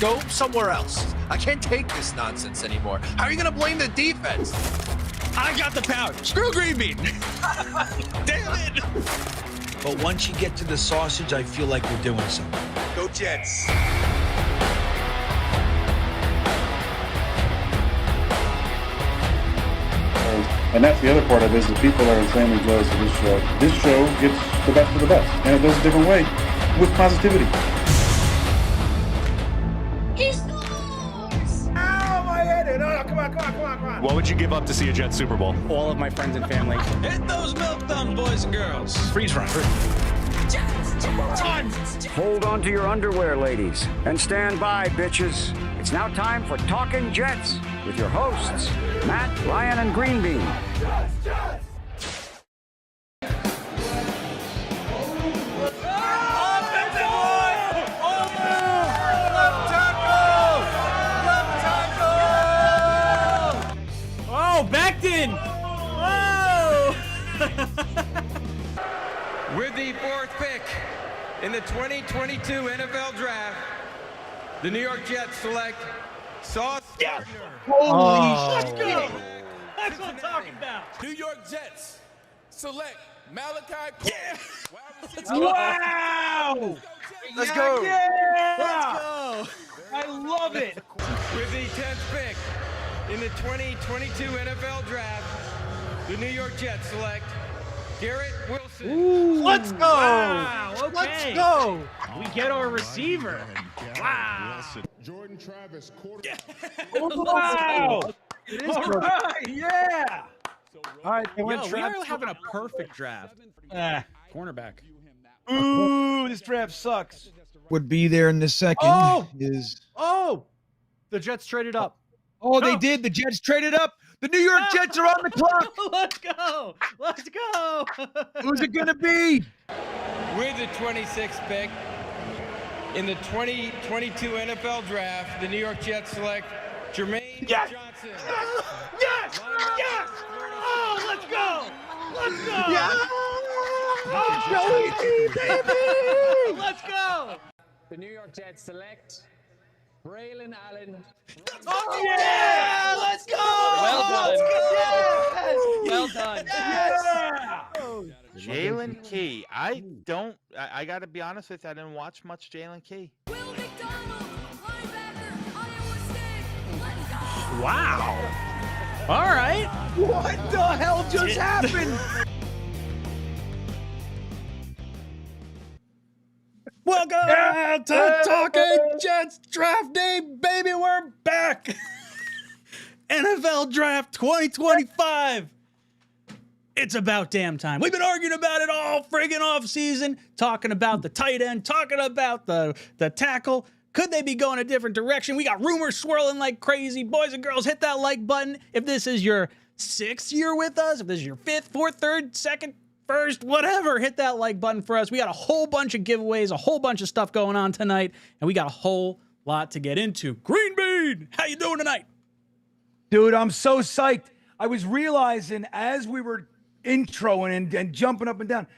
Go somewhere else. I can't take this nonsense anymore. How are you gonna blame the defense? I got the power. Screw Green Bean. Damn it. But once you get to the sausage, I feel like we're doing something. Go Jets. And that's the other part of this, is people are insanely jealous of this show. This show gets the best of the best, and it does a different way, with positivity. He scores! Ow, my head! No, come on. What would you give up to see a Jets Super Bowl? All of my friends and family. Hit those milk thumbs, boys and girls. Freeze frame. Hold on to your underwear, ladies, and stand by, bitches. It's now time for Talkin' Jets with your hosts, Matt, Ryan, and Green Bean. Oh, backed in! Oh! With the fourth pick in the 2022 NFL Draft, the New York Jets select Sauce Gardner. Let's go! That's what I'm talking about. New York Jets select Malachi. Wow! Let's go. Yeah! Let's go! I love it. With the 10th pick in the 2022 NFL Draft, the New York Jets select Garrett Wilson. Ooh, Let's go. Wow, okay. Let's go. We get our receiver. Wow. Jordan Travis, Wow. All right, yeah. All right, Yo, we are having a perfect draft. Cornerback. Ooh, this draft sucks. Would be there in the second. Oh, the Jets traded up. Oh, they did. The Jets traded up. The New York Jets are on the clock. Let's go. Let's go. Who's it gonna be? With the 26th pick in the 2022 NFL Draft, the New York Jets select Jermaine Johnson. Yes. Yes. Oh, let's go. Let's go. Yeah. Oh, baby. Let's go. The New York Jets select Braylon Allen. Oh, yeah. Let's go. Well done. Yes. Jalen Key. I got to be honest with you, I didn't watch much Jalen Key. Will McDonald, linebacker, Iowa State. Let's go! Wow. All right. What the hell just happened? Welcome to Talkin' Jets Draft Day, baby. We're back. NFL Draft 2025. It's about damn time. We've been arguing about it all friggin' off season, talking about the tight end, talking about the tackle. Could they be going a different direction? We got rumors swirling like crazy. Boys and girls, hit that like button. If this is your 6th year with us, if this is your 5th, 4th, 3rd, 2nd, 1st, whatever, hit that like button for us. We got a whole bunch of giveaways, a whole bunch of stuff going on tonight, and we got a whole lot to get into. Green Bean, how you doing tonight? Dude, I'm so psyched. I was realizing as we were introing and jumping up and down,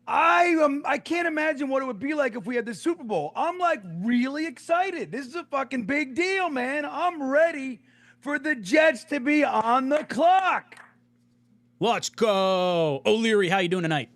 I can't imagine what it would be like if we had the Super Bowl. I'm like really excited. This is a fucking big deal, man. I'm ready for the Jets to be on the clock. Let's go. O'Leary, how you doing tonight?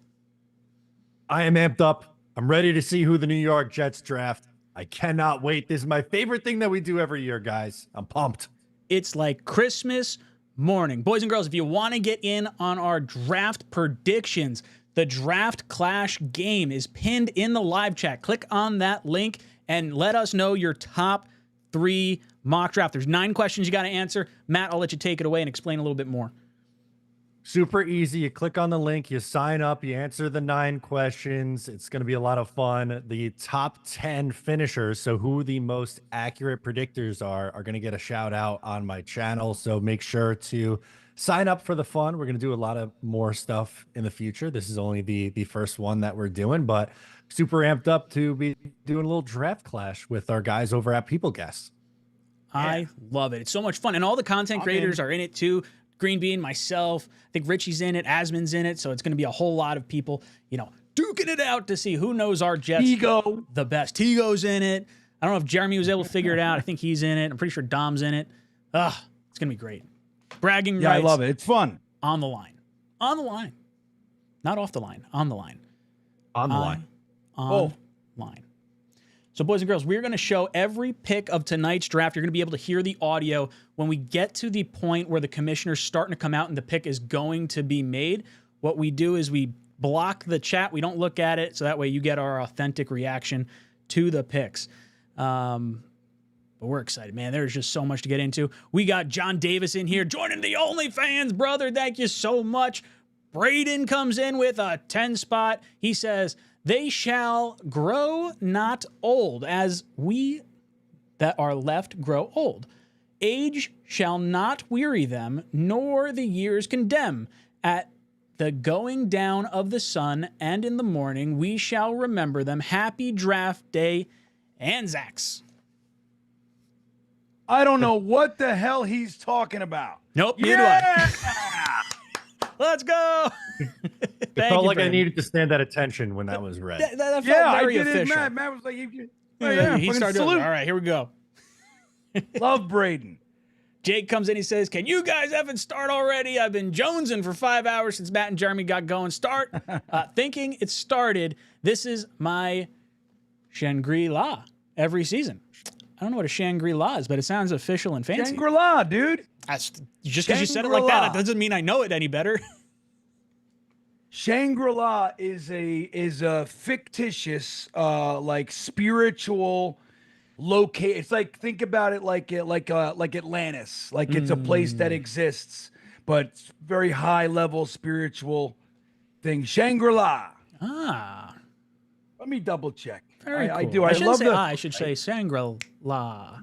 I am amped up. I'm ready to see who the New York Jets draft. I cannot wait. This is my favorite thing that we do every year, guys. I'm pumped. It's like Christmas morning. Boys and girls, if you want to get in on our draft predictions, the Draft Clash game is pinned in the live chat. Click on that link and let us know your top 3 mock draft. There's 9 questions you got to answer. Matt, I'll let you take it away and explain a little bit more. Super easy. You click on the link, you sign up, you answer the 9 questions. It's going to be a lot of fun. The top 10 finishers, so who the most accurate predictors are going to get a shout out on my channel. So make sure to sign up for the fun. We're going to do a lot of more stuff in the future. This is only the first one that we're doing, but super amped up to be doing a little draft clash with our guys over at People Guess. I love it. It's so much fun. And all the content creators are in it too. Green Bean, myself, I think Richie's in it, Asman's in it, so it's going to be a whole lot of people, duking it out to see who knows our Jets the best. Tigo's in it. I don't know if Jeremy was able to figure it out. I think he's in it. I'm pretty sure Dom's in it. It's going to be great. Bragging rights. Yeah, I love it. It's fun. On the line. On the line. Not off the line. On the line. On the line. On line. So, boys and girls, we're going to show every pick of tonight's draft. You're going to be able to hear the audio when we get to the point where the commissioner's starting to come out and the pick is going to be made. What we do is we block the chat. We don't look at it, so that way you get our authentic reaction to the picks. But we're excited, man. There's just so much to get into. We got John Davis in here joining the OnlyFans, brother. Thank you so much. Braden comes in with a 10 spot. He says, they shall grow not old, as we that are left grow old. Age shall not weary them, nor the years condemn. At the going down of the sun and in the morning, we shall remember them. Happy draft day, Anzacs. I don't know what the hell he's talking about. Nope, neither do I. Let's go. It felt like I needed to stand at attention when that was read. That felt very I did official. it. Matt was like, he started doing it. All right, here we go. Love Braden. Jake comes in, he says, can you guys effing start already? I've been jonesing for 5 hours since Matt and Jeremy got going. Start thinking it started. This is my Shangri-La every season. I don't know what a Shangri-La is, but it sounds official and fancy. Shangri-La, dude. That's just because you said it like that, it doesn't mean I know it any better. Shangri-La is a fictitious, like spiritual locate. It's like, think about it like Atlantis, like it's a place that exists, but it's very high level spiritual thing. Shangri-La. Let me double check. Very cool. I do. I should say Shangri-La.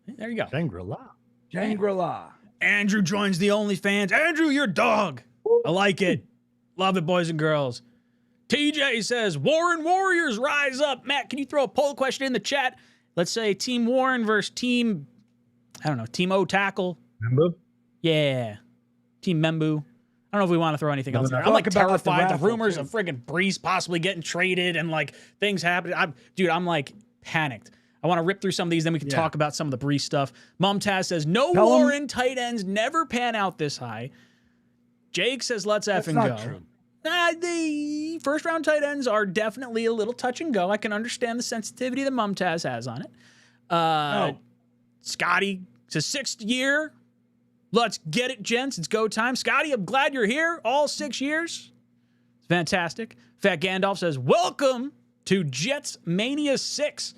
There you go. Shangri-La. Shangri-La. Andrew joins the OnlyFans. Andrew, your dog. I like it. Love it, boys and girls. TJ says, Warren Warriors rise up. Matt, can you throw a poll question in the chat? Let's say Team Warren versus Team, I don't know, Team O Tackle. Membu? Yeah. Team Membu. I don't know if we want to throw anything else there. I'm like terrified. The rumors of friggin' Brees possibly getting traded and like things happening. I'm like panicked. I want to rip through some of these, then we can talk about some of the Brees stuff. Mumtaz says, no Warren tight ends never pan out this high. Jake says, let's effing go. True. The first round tight ends are definitely a little touch and go. I can understand the sensitivity that Mumtaz has on it. Scotty says, 6th year. Let's get it, gents. It's go time. Scotty, I'm glad you're here. All 6 years. It's fantastic. Fat Gandalf says, welcome to Jets Mania 6.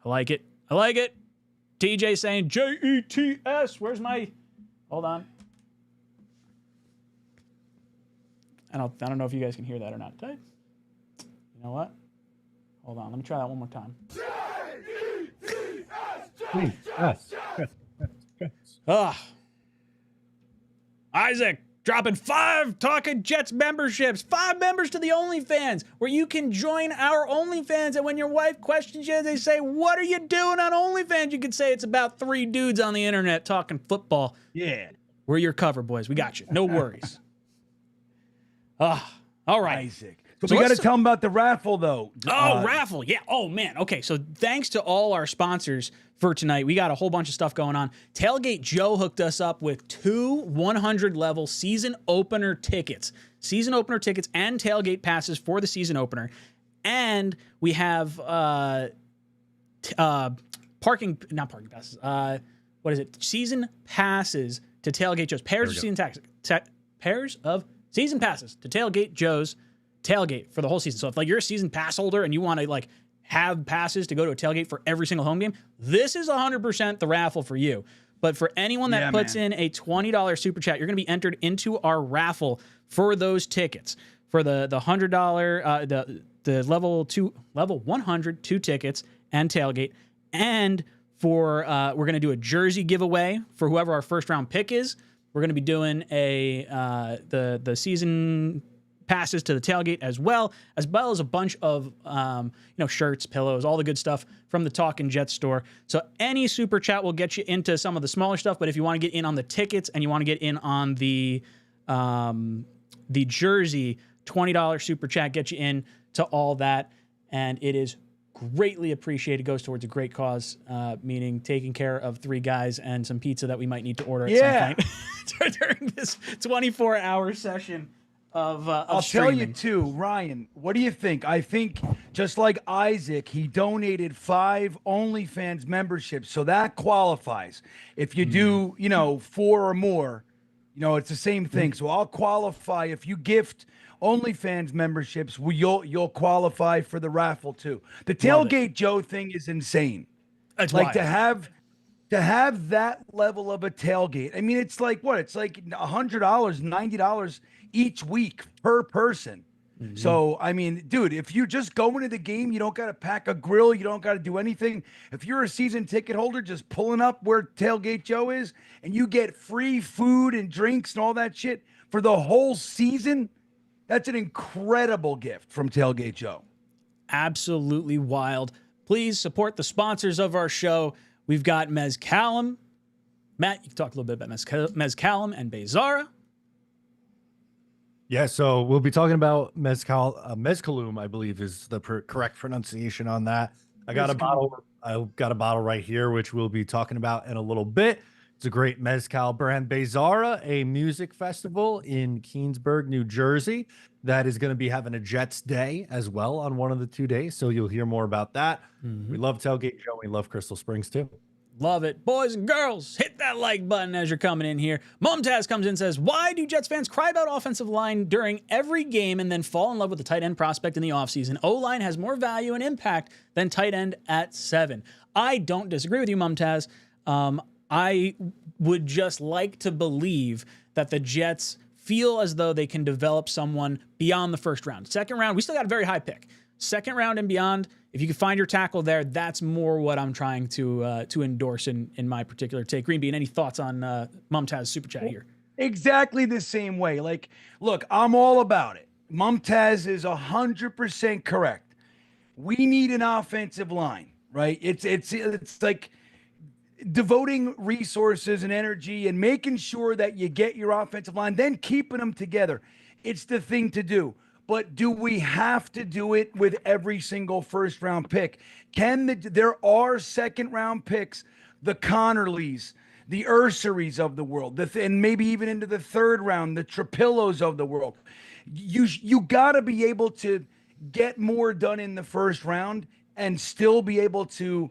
I like it. I like it. TJ saying, Jets. Where's my... Hold on. I don't know if you guys can hear that or not. You know what? Hold on. Let me try that one more time. Isaac dropping 5 Talkin' Jets memberships. 5 members to the OnlyFans, where you can join our OnlyFans. And when your wife questions you, they say, what are you doing on OnlyFans? You can say it's about 3 dudes on the internet talking football. Yeah. We're your cover, boys. We got you. No worries. All right. Isaac. So we got to tell them about the raffle, though. Raffle. Yeah. Oh, man. Okay. So thanks to all our sponsors for tonight. We got a whole bunch of stuff going on. Tailgate Joe hooked us up with 2 100-level season opener tickets. Season opener tickets and tailgate passes for the season opener. And we have not parking passes. What is it? Season passes to Tailgate Joe's. Pairs of season passes to Tailgate Joe's tailgate for the whole season. So if like you're a season pass holder and you want to like have passes to go to a tailgate for every single home game, this is 100% the raffle for you. But for anyone that puts in a $20 super chat, you're going to be entered into our raffle for those tickets. For the $100, the level 100 2 tickets and tailgate. And for we're going to do a jersey giveaway for whoever our first round pick is. We're going to be doing the season passes to the tailgate as well as a bunch of shirts, pillows, all the good stuff from the Talkin' Jets store. So any super chat will get you into some of the smaller stuff, but if you want to get in on the tickets and you want to get in on the jersey, $20 super chat gets you in to all that, and it is greatly appreciated. It goes towards a great cause, meaning taking care of 3 guys and some pizza that we might need to order at some point during this 24-hour session of I'll streaming. tell you too, Ryan, what do you think? I think just like Isaac, he donated 5 OnlyFans memberships, so that qualifies. If you do, 4 or more, it's the same thing. So I'll qualify. If you gift OnlyFans memberships, you'll qualify for the raffle too. The Tailgate Joe thing is insane. That's like wild. to have that level of a tailgate. I mean, it's like what? It's like $100, $90 each week per person. So, I mean, dude, if you just go into the game, you don't got to pack a grill. You don't got to do anything. If you're a season ticket holder, just pulling up where Tailgate Joe is and you get free food and drinks and all that shit for the whole season, that's an incredible gift from Tailgate Joe. Absolutely wild. Please support the sponsors of our show. We've got 𝐒𝐿𝐽. Matt, you can talk a little bit about 𝐒𝐿𝐽 and 𝐒𝐫𝐞𝐫𝐢. Yeah, so we'll be talking about 𝐒𝐿𝐽, I believe is the correct pronunciation on that. I got a bottle right here, which we'll be talking about in a little bit. It's a great mezcal brand. 𝐒𝐫𝐞𝐫𝐢, a music festival in Keansburg, New Jersey, that is going to be having a Jets Day as well on one of the 2 days. So you'll hear more about that. We love Tailgate Joe. We love Crystal Springs too. Love it. Boys and girls, hit that like button as you're coming in here. Mumtaz comes in and says, why do Jets fans cry about offensive line during every game and then fall in love with the tight end prospect in the offseason? O-line has more value and impact than tight end at 7. I don't disagree with you, Mumtaz. I would just like to believe that the Jets feel as though they can develop someone beyond the first round. Second round, we still got a very high pick. Second round and beyond, if you can find your tackle there, that's more what I'm trying to endorse in my particular take. Green Bean, any thoughts on Mumtaz's super chat here? Exactly the same way. Like, look, I'm all about it. Mumtaz is 100% correct. We need an offensive line, right? It's like devoting resources and energy and making sure that you get your offensive line, then keeping them together. It's the thing to do. But do we have to do it with every single first round pick? There are second round picks, the Connerlys, the Urseries of the world, and maybe even into the third round, the Trapillos of the world. You got to be able to get more done in the first round and still be able to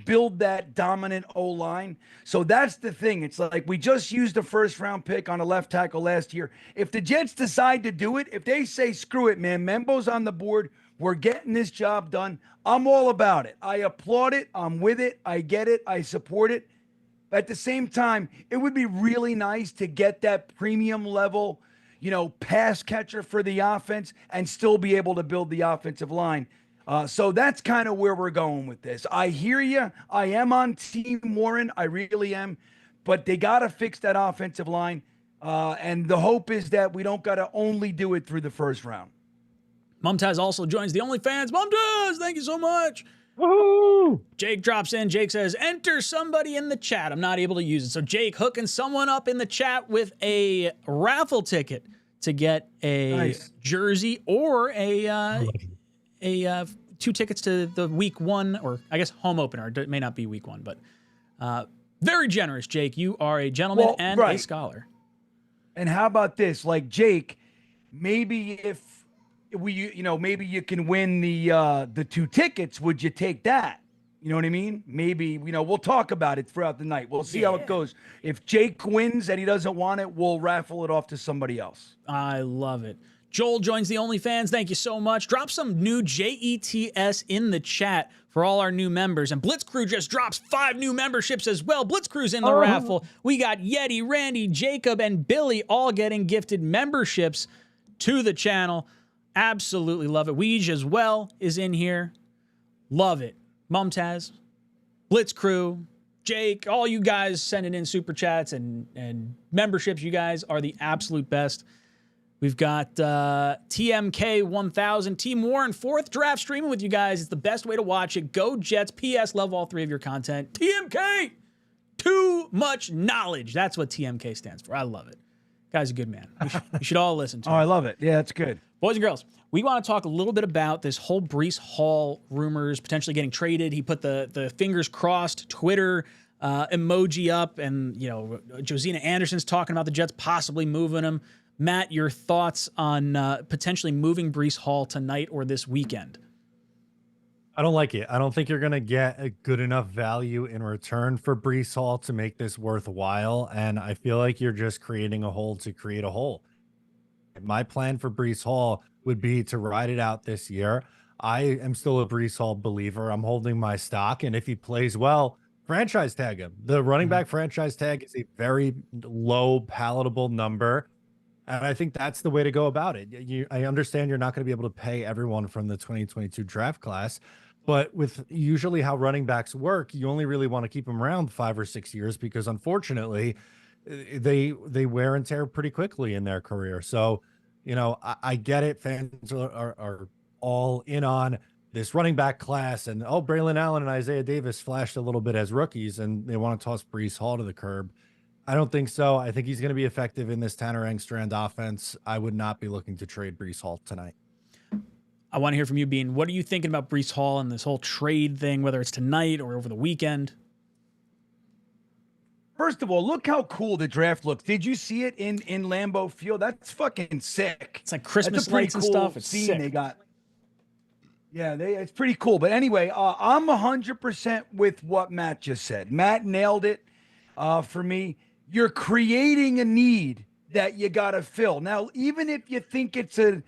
build that dominant O-line. So that's the thing. It's like we just used a first-round pick on a left tackle last year. If the Jets decide to do it, if they say, screw it, man, Membo's on the board, we're getting this job done, I'm all about it. I applaud it. I'm with it. I get it. I support it. But at the same time, it would be really nice to get that premium level, pass catcher for the offense and still be able to build the offensive line. So that's kind of where we're going with this. I hear you. I am on Team Warren. I really am. But they got to fix that offensive line. And the hope is that we don't got to only do it through the first round. Mumtaz also joins the OnlyFans. Mumtaz, thank you so much. Woohoo! Jake drops in. Jake says, enter somebody in the chat. I'm not able to use it. So Jake hooking someone up in the chat with a raffle ticket to get a jersey or a 2 tickets to the week 1, or I guess home opener. It may not be week 1, but very generous, Jake. You are a gentleman and a scholar. And how about this? Like, Jake, maybe if maybe you can win the 2 tickets, would you take that? You know what I mean? Maybe, we'll talk about it throughout the night. We'll see how it goes. If Jake wins and he doesn't want it, we'll raffle it off to somebody else. I love it. Joel joins the OnlyFans. Thank you so much. Drop some new JETS in the chat for all our new members. And Blitzcrew just drops 5 new memberships as well. Blitzcrew's in the raffle. We got Yeti, Randy, Jacob, and Billy all getting gifted memberships to the channel. Absolutely love it. Weege as well is in here. Love it. Mumtaz, Blitzcrew, Jake, all you guys sending in super chats and memberships. You guys are the absolute best. We've got TMK1000, Team Warren, 4th draft streaming with you guys. It's the best way to watch it. Go Jets. P.S. Love all 3 of your content. TMK, too much knowledge. That's what TMK stands for. I love it. Guy's a good man. You should all listen to Oh, him. I love it. Yeah, that's good. Boys and girls, we want to talk a little bit about this whole Breece Hall rumors potentially getting traded. He put the fingers crossed Twitter emoji up, and Josina Anderson's talking about the Jets possibly moving him. Matt, your thoughts on potentially moving Breece Hall tonight or this weekend? I don't like it. I don't think you're going to get a good enough value in return for Breece Hall to make this worthwhile. And I feel like you're just creating a hole to create a hole. My plan for Breece Hall would be to ride it out this year. I am still a Breece Hall believer. I'm holding my stock. And if he plays well, franchise tag him. The running back franchise tag is a very low, palatable number. And I think that's the way to go about it. I understand you're not going to be able to pay everyone from the 2022 draft class, but with usually how running backs work, you only really want to keep them around 5 or 6 years because unfortunately they wear and tear pretty quickly in their career. So, I get it. Fans are all in on this running back class, and Braylon Allen and Isaiah Davis flashed a little bit as rookies, and they want to toss Breece Hall to the curb. I don't think so. I think he's going to be effective in this Tanner Engstrand offense. I would not be looking to trade Breece Hall tonight. I want to hear from you, Bean. What are you thinking about Breece Hall and this whole trade thing, whether it's tonight or over the weekend? First of all, look how cool the draft looks. Did you see it in Lambeau Field? That's fucking sick. It's like Christmas That's a pretty lights and cool stuff. It's scene sick. they got. Yeah, it's pretty cool. But anyway, I'm 100% with what Matt just said. Matt nailed it for me. You're creating a need that you got to fill. Now, even if you think it's an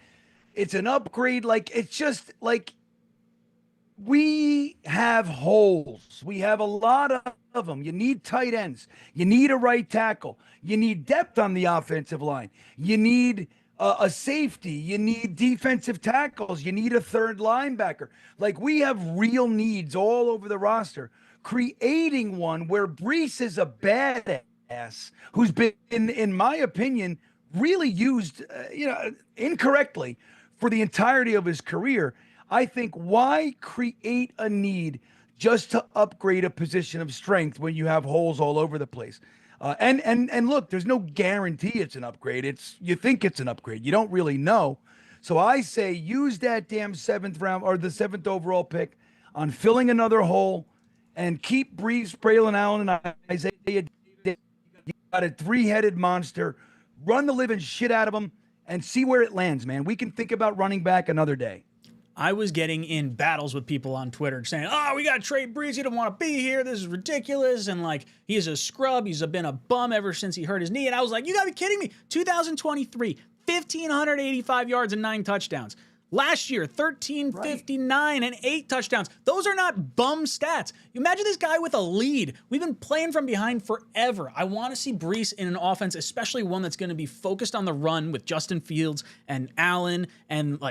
upgrade, it's just like we have holes. We have a lot of them. You need tight ends. You need a right tackle. You need depth on the offensive line. You need a safety. You need defensive tackles. You need a third linebacker. We have real needs all over the roster. Creating one where Breece is a badass who's been, in my opinion, really used, incorrectly for the entirety of his career. I think why create a need just to upgrade a position of strength when you have holes all over the place? And look, there's no guarantee it's an upgrade. You think it's an upgrade. You don't really know. So I say use that damn 7th round or the 7th overall pick on filling another hole and keep Breece, Braylon Allen, and Isaiah Davis. You got a 3-headed monster. Run the living shit out of them and see where it lands, man. We can think about running back another day. I was getting in battles with people on Twitter saying, we got to trade Breece. He don't want to be here. This is ridiculous. And he is a scrub. He's been a bum ever since he hurt his knee. And I was like, you got to be kidding me. 2023, 1,585 yards and 9 touchdowns. Last year, 1,359 and 8 touchdowns. Those are not bum stats. You imagine this guy with a lead. We've been playing from behind forever. I want to see Breece in an offense, especially one that's going to be focused on the run with Justin Fields and Allen and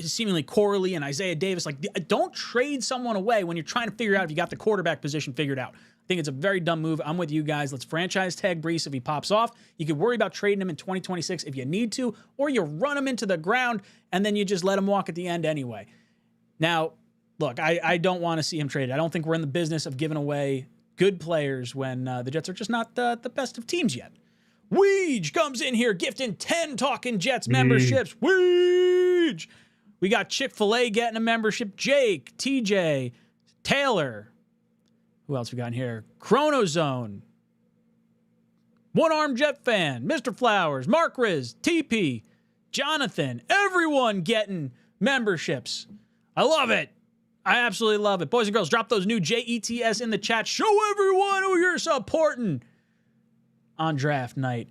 seemingly Corley and Isaiah Davis. Don't trade someone away when you're trying to figure out if you got the quarterback position figured out. I think it's a very dumb move. I'm with you guys. Let's franchise tag Breece if he pops off. You could worry about trading him in 2026 if you need to, or you run him into the ground and then you just let him walk at the end anyway. Now, look, I don't want to see him traded. I don't think we're in the business of giving away good players when the Jets are just not the best of teams yet. Weege comes in here gifting 10 Talkin' Jets memberships. Weege! We got Chick-fil-A getting a membership. Jake, TJ, Taylor. Who else we got in here? Chronozone. One Arm Jet Fan. Mr. Flowers. Mark Riz. TP. Jonathan. Everyone getting memberships. I love it. I absolutely love it. Boys and girls, drop those new JETS in the chat. Show everyone who you're supporting on draft night.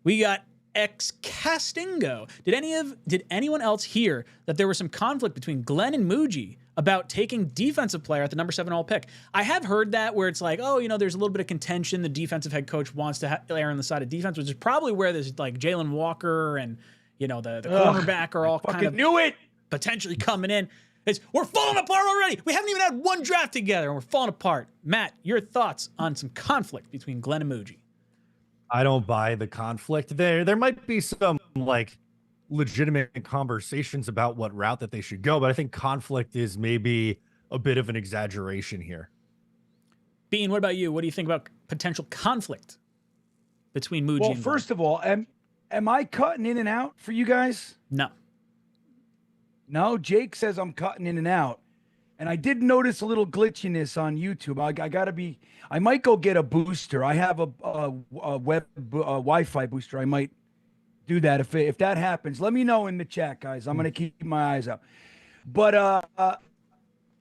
We got 𝐒'X Did anyone else hear that there was some conflict between Glenn and Muji about taking defensive player at the number 7 all pick? I have heard that where it's there's a little bit of contention. The defensive head coach wants to err on the side of defense, which is probably where there's Jalen Walker and the cornerback are all kind of knew it. Potentially coming in. We're falling apart already. We haven't even had one draft together and we're falling apart. Matt, your thoughts on some conflict between Glenn and Muji? I don't buy the conflict there. There might be some legitimate conversations about what route that they should go, but I think conflict is maybe a bit of an exaggeration here. Bean, what about you? What do you think about potential conflict between Muji and Glenn? First of all, Am I cutting in and out for you guys? No. No, Jake says I'm cutting in and out. And I did notice a little glitchiness on YouTube. I might go get a booster. I have a web Wi-Fi booster. I might do that. If that happens, let me know in the chat, guys. I'm going to keep my eyes out. But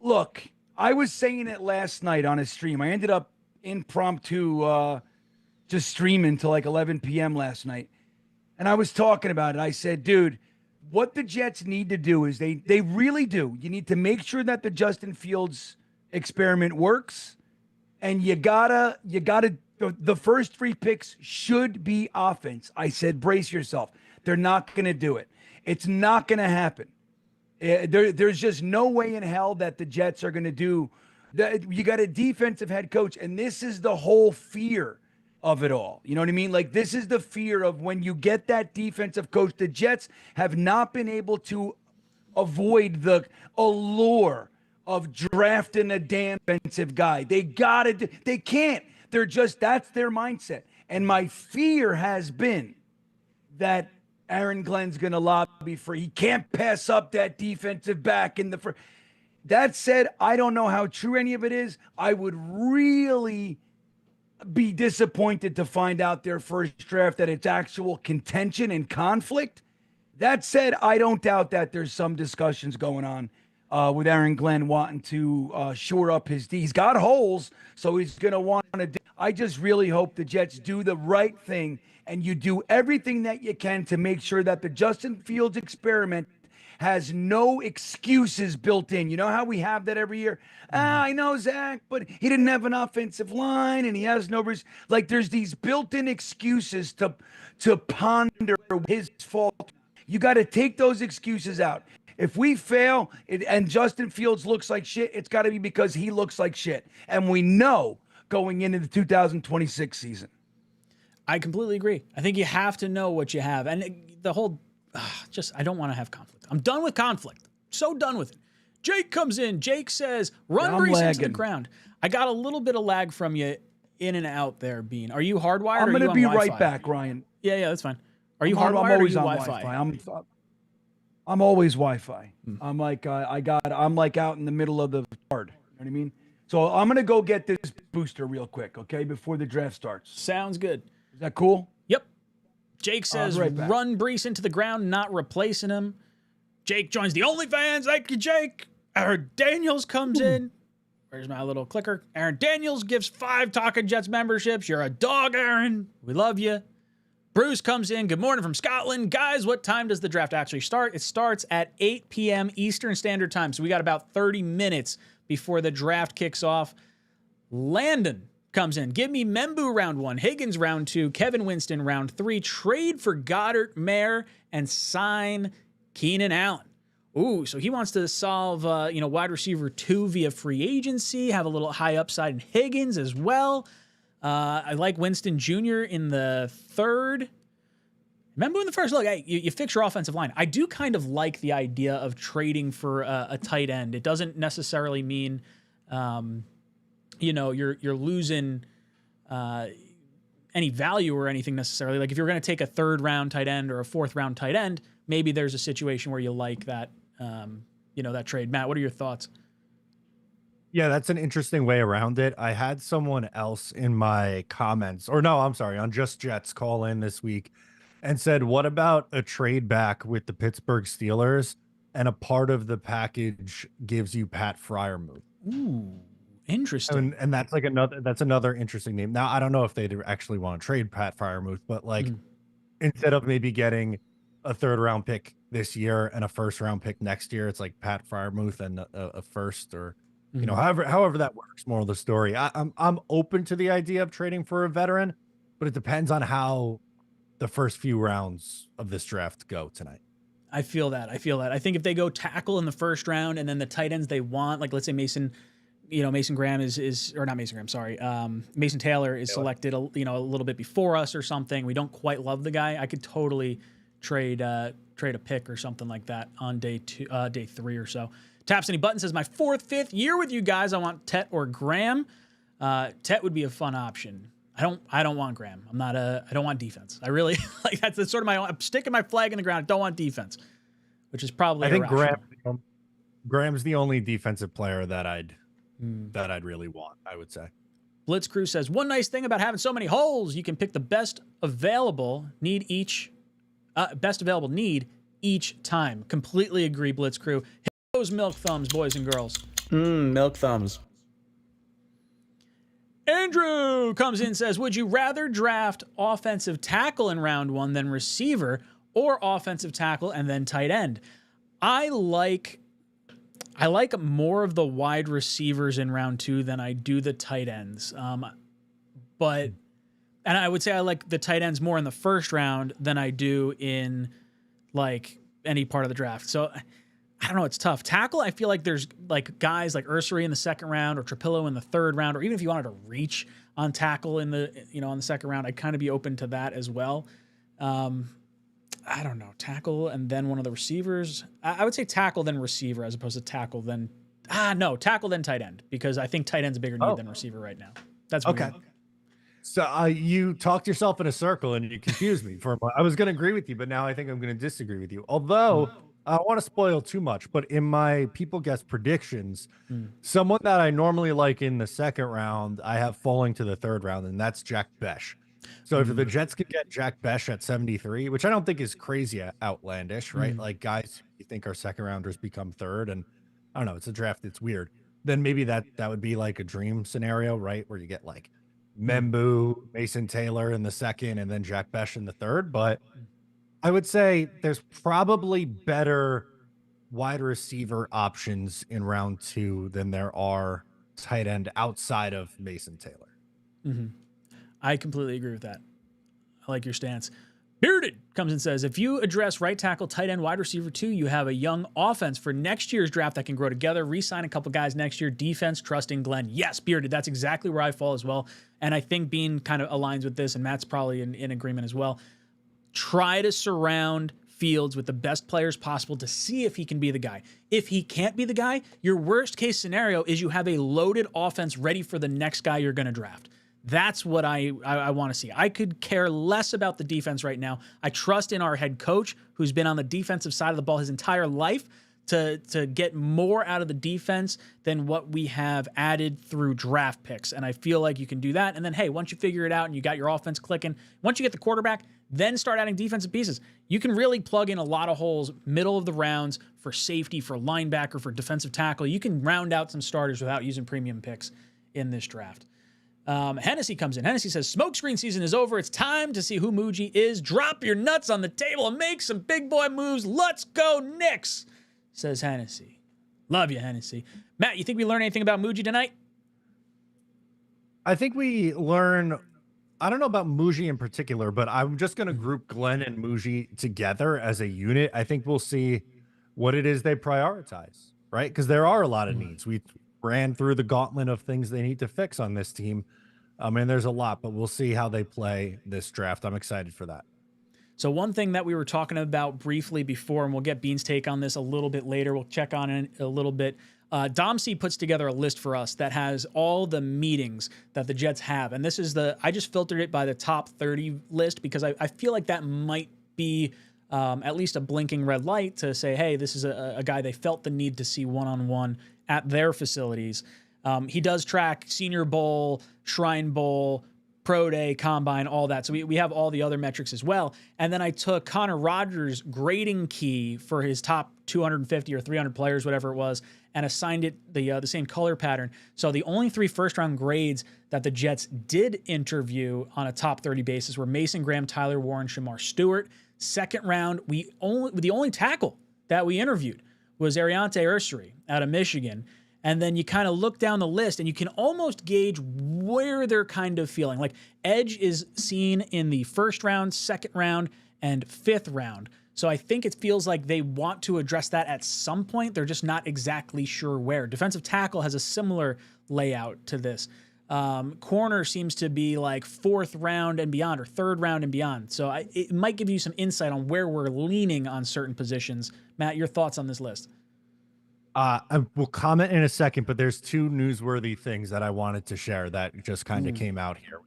look, I was saying it last night on a stream. I ended up impromptu just streaming till like 11 p.m. last night. And I was talking about it. I said, dude, what the Jets need to do is they really do. You need to make sure that the Justin Fields experiment works. And you gotta the first 3 picks should be offense. I said, brace yourself. They're not going to do it. It's not going to happen. There's just no way in hell that the Jets are going to do that. You got a defensive head coach, and this is the whole fear of it all. You know what I mean? Like, this is the fear of when you get that defensive coach. The Jets have not been able to avoid the allure of drafting a damn defensive guy. They can't. They're just, that's their mindset. And my fear has been that Aaron Glenn's going to lobby for, he can't pass up that defensive back in the first. That said, I don't know how true any of it is. I would really be disappointed to find out their first draft that it's actual contention and conflict. That said, I don't doubt that there's some discussions going on with Aaron Glenn wanting to shore up his D. He's got holes, so he's going to want to. I just really hope the Jets do the right thing, and you do everything that you can to make sure that the Justin Fields experiment has no excuses built in. You know how we have that every year? I know, Zach, but he didn't have an offensive line, and he has no like. There's these built-in excuses to ponder his fault. You got to take those excuses out. If we fail and Justin Fields looks like shit, it's got to be because he looks like shit, and we know going into the 2026 season. I completely agree. I think you have to know what you have, and the whole I don't want to have conflict. I'm done with conflict. So done with it. Jake comes in. Jake says, run Brees into the ground. I got a little bit of lag from you in and out there, Bean. Are you hardwired? I'm going to be right back, Ryan. Yeah, that's fine. Are you hardwired or are you Wi-Fi? I'm always Wi-Fi. I'm like I'm like out in the middle of the yard. You know what I mean? So I'm going to go get this booster real quick, okay, before the draft starts. Sounds good. Is that cool? Yep. Jake says, run Brees into the ground, not replacing him. Jake joins the OnlyFans. Thank you, Jake. Aaron Daniels comes in. Where's my little clicker? Aaron Daniels gives 5 Talkin' Jets memberships. You're a dog, Aaron. We love you. Bruce comes in. Good morning from Scotland. Guys, what time does the draft actually start? It starts at 8 p.m. Eastern Standard Time. So we got about 30 minutes before the draft kicks off. Landon comes in. Give me Membu round 1, Higgins round 2, Kevin Winston round 3, trade for Goddard, Mayer, and sign Keenan Allen. Ooh, so he wants to solve, wide receiver 2 via free agency, have a little high upside in Higgins as well. I like Winston Jr. in the 3rd. Remember in the first look, hey, you fix your offensive line. I do kind of like the idea of trading for a tight end. It doesn't necessarily mean, you're losing any value or anything necessarily. Like if you're going to take a 3rd round tight end or a 4th round tight end, maybe there's a situation where you like that, that trade. Matt, what are your thoughts? Yeah, that's an interesting way around it. I had someone else in my comments, on Just Jets call in this week and said, what about a trade back with the Pittsburgh Steelers and a part of the package gives you Pat Freiermuth? Ooh, interesting. And that's like another interesting name. Now, I don't know if they'd actually want to trade Pat Freiermuth, but instead of maybe getting a 3rd round pick this year and a 1st round pick next year, it's like Pat Freiermuth and a 1st or however that works. Moral of the story. I'm open to the idea of trading for a veteran, but it depends on how the first few rounds of this draft go tonight. I feel that. I think if they go tackle in the 1st round and then the tight ends they want, like let's say Mason Graham Mason Taylor is selected, a little bit before us or something. We don't quite love the guy. I could totally trade a pick or something like that on day 3 or so. Taps any button says, my 4th, 5th year with you guys. I want Tet or Graham. Tet would be a fun option. I don't want Graham. I don't want defense. I really like that's sort of I'm sticking my flag in the ground. I don't want defense, which is probably I think irrational. Graham's the only defensive player that I'd really want, I would say. Blitz Crew says, one nice thing about having so many holes, you can pick the best available need each time. Completely agree, Blitz Crew. Hit those milk thumbs, boys and girls. Milk thumbs. Andrew comes in and says, would you rather draft offensive tackle in round 1 than receiver, or offensive tackle and then tight end? I like more of the wide receivers in round 2 than I do the tight ends. And I would say I like the tight ends more in the first round than I do in like any part of the draft. So I don't know. It's tough. Tackle, I feel like there's like guys like Ursary in the second round or Trapillo in the third round, or even if you wanted to reach on tackle in the second round, I'd kind of be open to that as well. I don't know. Tackle and then one of the receivers. I would say tackle then receiver as opposed to tackle then. Tackle then tight end, because I think tight end's a bigger need than receiver right now. That's okay. Weird. So you talked yourself in a circle and you confused me for a moment. I was going to agree with you, but now I think I'm going to disagree with you. Although I don't want to spoil too much, but in my people guess predictions, someone that I normally like in the second round, I have falling to the third round, and that's Jack Besh. So if the Jets could get Jack Besh at 73, which I don't think is crazy outlandish, right? Like guys you think are second rounders become third, and I don't know, it's a draft, it's weird. Then maybe that would be like a dream scenario, right? Where you get like Membu, Mason Taylor in the second, and then Jack Besh in the third. But I would say there's probably better wide receiver options in round 2 than there are tight end outside of Mason Taylor. I completely agree with that. I like your stance. Bearded comes and says, if you address right tackle, tight end, wide receiver 2, you have a young offense for next year's draft that can grow together. Re-sign a couple guys next year. Defense, trusting Glenn. Yes, Bearded, that's exactly where I fall as well. And I think Bean kind of aligns with this, and Matt's probably in agreement as well. Try to surround Fields with the best players possible to see if he can be the guy. If he can't be the guy, your worst case scenario is you have a loaded offense ready for the next guy you're going to draft. That's what I want to see. I could care less about the defense right now. I trust in our head coach, who's been on the defensive side of the ball his entire life, to get more out of the defense than what we have added through draft picks. And I feel like you can do that. And then, hey, once you figure it out and you got your offense clicking, once you get the quarterback, then start adding defensive pieces. You can really plug in a lot of holes middle of the rounds for safety, for linebacker, for defensive tackle. You can round out some starters without using premium picks in this draft. Hennessy comes in. Hennessy says, smokescreen season is over. It's time to see who Muji is. Drop your nuts on the table and make some big boy moves. Let's go Knicks, says Hennessy. Love you, Hennessy. Matt, you think we learned anything about Muji tonight? I think we learn, I don't know about Muji in particular, but I'm just going to group Glenn and Muji together as a unit. I think we'll see what it is they prioritize, right? Because there are a lot of needs. We ran through the gauntlet of things they need to fix on this team. And there's a lot, but we'll see how they play this draft. I'm excited for that. So one thing that we were talking about briefly before, and we'll get Bean's take on this a little bit later. We'll check on it a little bit. Dom C puts together a list for us that has all the meetings that the Jets have. And this is I just filtered it by the top 30 list because I feel like that might be at least a blinking red light to say, hey, this is a guy they felt the need to see one-on-one at their facilities. He does track Senior Bowl, Shrine Bowl, Pro Day, Combine, all that. So we have all the other metrics as well. And then I took Connor Rogers' grading key for his top 250 or 300 players, whatever it was, and assigned it the same color pattern. So the only 3 first-round grades that the Jets did interview on a top 30 basis were Mason Graham, Tyler Warren, Shamar Stewart. Second round, the only tackle that we interviewed was Ariante Ursary out of Michigan. And then you kind of look down the list and you can almost gauge where they're kind of feeling. Like edge is seen in the first round, second round, and fifth round. So I think it feels like they want to address that at some point. They're just not exactly sure where. Defensive tackle has a similar layout to this. Corner seems to be like fourth round and beyond, or third round and beyond. So it might give you some insight on where we're leaning on certain positions. Matt, your thoughts on this list? I will comment in a second, but there's 2 newsworthy things that I wanted to share that just kind of came out here.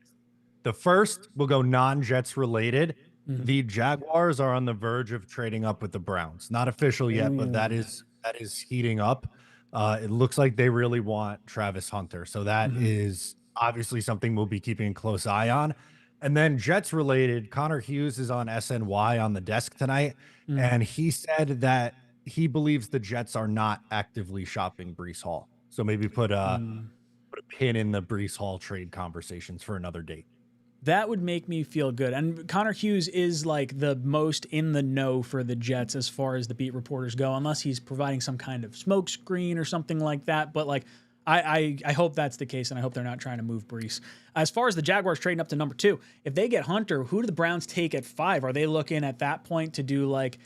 The first will go non-Jets related. The Jaguars are on the verge of trading up with the Browns. Not official yet, but that is heating up. It looks like they really want Travis Hunter. So that is obviously something we'll be keeping a close eye on. And then Jets related, Connor Hughes is on SNY on the desk tonight. And he said that he believes the Jets are not actively shopping Breece Hall. So maybe put a pin in the Breece Hall trade conversations for another date. That would make me feel good. And Connor Hughes is like the most in the know for the Jets as far as the beat reporters go, unless he's providing some kind of smoke screen or something like that. But like, I hope that's the case, and I hope they're not trying to move Breece. As far as the Jaguars trading up to number 2, if they get Hunter, who do the Browns take at 5? Are they looking at that point to do like,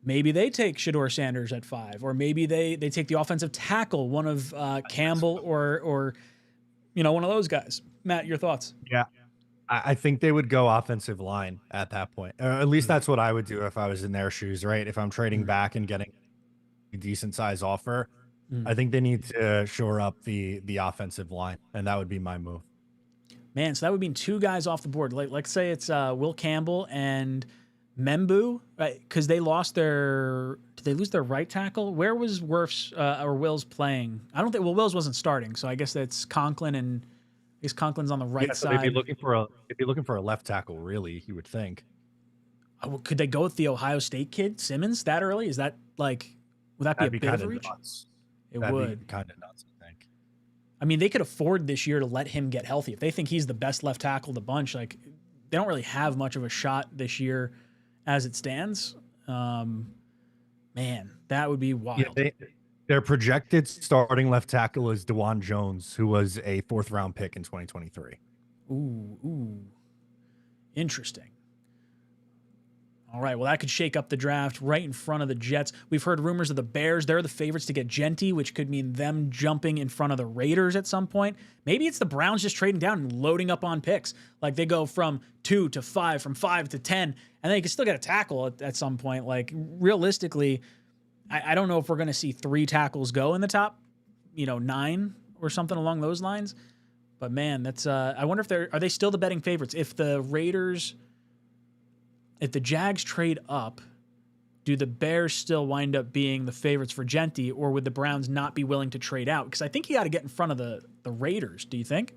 maybe they take Shedeur Sanders at 5, or maybe they take the offensive tackle, one of Campbell or one of those guys? Matt, your thoughts? Yeah. I think they would go offensive line at that point. Or at least that's what I would do if I was in their shoes, right? If I'm trading back and getting a decent size offer, I think they need to shore up the offensive line, and that would be my move. Man, so that would mean 2 guys off the board. Like, let's say it's Will Campbell and Membu, right? Because they lost did they lose their right tackle? Where was Wirfs or Wills playing? I don't think, Wills wasn't starting, so I guess that's Conklin, and I guess Conklin's on the right so side. they'd be looking for a left tackle, really, you would think. Could they go with the Ohio State kid, Simmons, that early? Is that like, would that be a bit of a reach? Nuts. It That'd would. be kind of nuts, I think. I mean, they could afford this year to let him get healthy. If they think he's the best left tackle of the bunch, like, they don't really have much of a shot this year as it stands. Man, that would be wild. Yeah, their projected starting left tackle is DeJuan Jones, who was a 4th-round pick in 2023. Ooh. Interesting. All right, well, that could shake up the draft right in front of the Jets. We've heard rumors of the Bears. They're the favorites to get Genty, which could mean them jumping in front of the Raiders at some point. Maybe it's the Browns just trading down and loading up on picks. Like, they go from 2 to 5, from 5 to 10, and then you can still get a tackle at some point. Like, realistically, I don't know if we're going to see 3 tackles go in the top, 9 or something along those lines. But, man, that's I wonder if are they still the betting favorites? If the Jags trade up, do the Bears still wind up being the favorites for Genty, or would the Browns not be willing to trade out? Because I think you got to get in front of the Raiders. Do you think?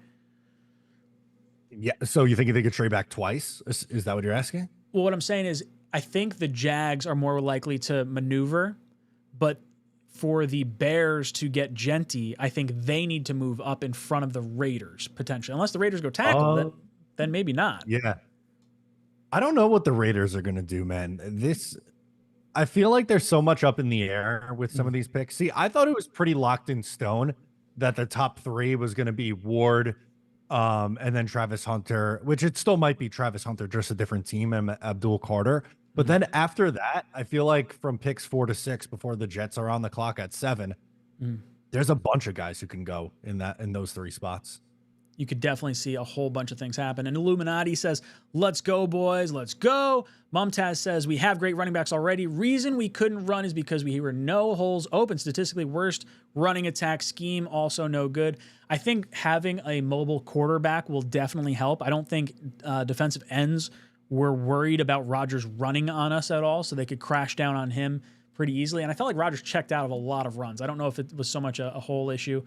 Yeah. So you think they could trade back twice? Is that what you're asking? Well, what I'm saying is I think the Jags are more likely to maneuver, but for the Bears to get Genty, I think they need to move up in front of the Raiders, potentially. Unless the Raiders go tackle, then maybe not. Yeah. I don't know what the Raiders are going to do, man. I feel like there's so much up in the air with some of these picks. See, I thought it was pretty locked in stone that the top 3 was going to be Ward, and then Travis Hunter, which it still might be Travis Hunter, just a different team, and Abdul Carter. But then after that, I feel like from picks 4 to 6, before the Jets are on the clock at 7, there's a bunch of guys who can go in those 3 spots. You could definitely see a whole bunch of things happen. And Illuminati says, let's go, boys. Let's go. Mumtaz says, we have great running backs already. Reason we couldn't run is because we were no holes open. Statistically worst running attack scheme, also no good. I think having a mobile quarterback will definitely help. I don't think defensive ends were worried about Rodgers running on us at all, so they could crash down on him pretty easily. And I felt like Rodgers checked out of a lot of runs. I don't know if it was so much a whole issue.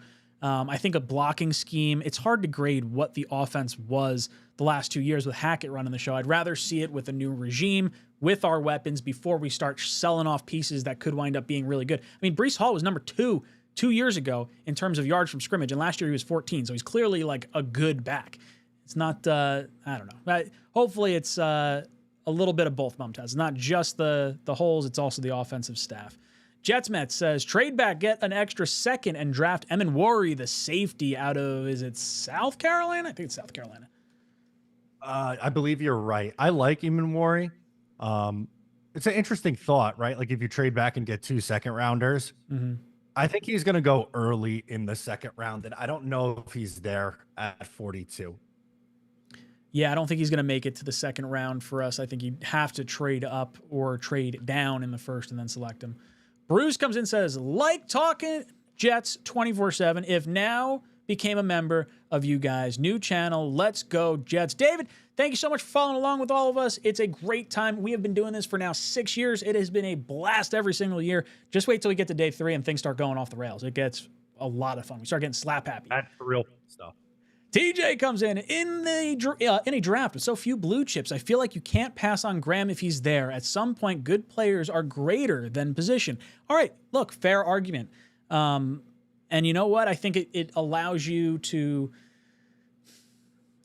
I think a blocking scheme, it's hard to grade what the offense was the last 2 years with Hackett running the show. I'd rather see it with a new regime, with our weapons, before we start selling off pieces that could wind up being really good. I mean, Breece Hall was number 2 years ago in terms of yards from scrimmage, and last year he was 14, so he's clearly like a good back. It's not, I don't know. Hopefully it's a little bit of both, Mumtaz. It's not just the holes, it's also the offensive staff. JetsMet says, trade back, get an extra second, and draft Eminwari, the safety out of, is it South Carolina? I think it's South Carolina. I believe you're right. I like Eminwari. It's an interesting thought, right? Like if you trade back and get 2 second-rounders, I think he's going to go early in the 2nd round, and I don't know if he's there at 42. Yeah, I don't think he's going to make it to the 2nd round for us. I think you'd have to trade up or trade down in the 1st and then select him. Bruce comes in and says, like talking Jets 24/7. If now became a member of you guys. New channel. Let's go, Jets. David, thank you so much for following along with all of us. It's a great time. We have been doing this for now 6 years. It has been a blast every single year. Just wait till we get to day 3 and things start going off the rails. It gets a lot of fun. We start getting slap happy. That's the real stuff. TJ comes in a draft with so few blue chips. I feel like you can't pass on Graham if he's there. At some point, good players are greater than position. All right, look, fair argument. And you know what? I think it allows you to.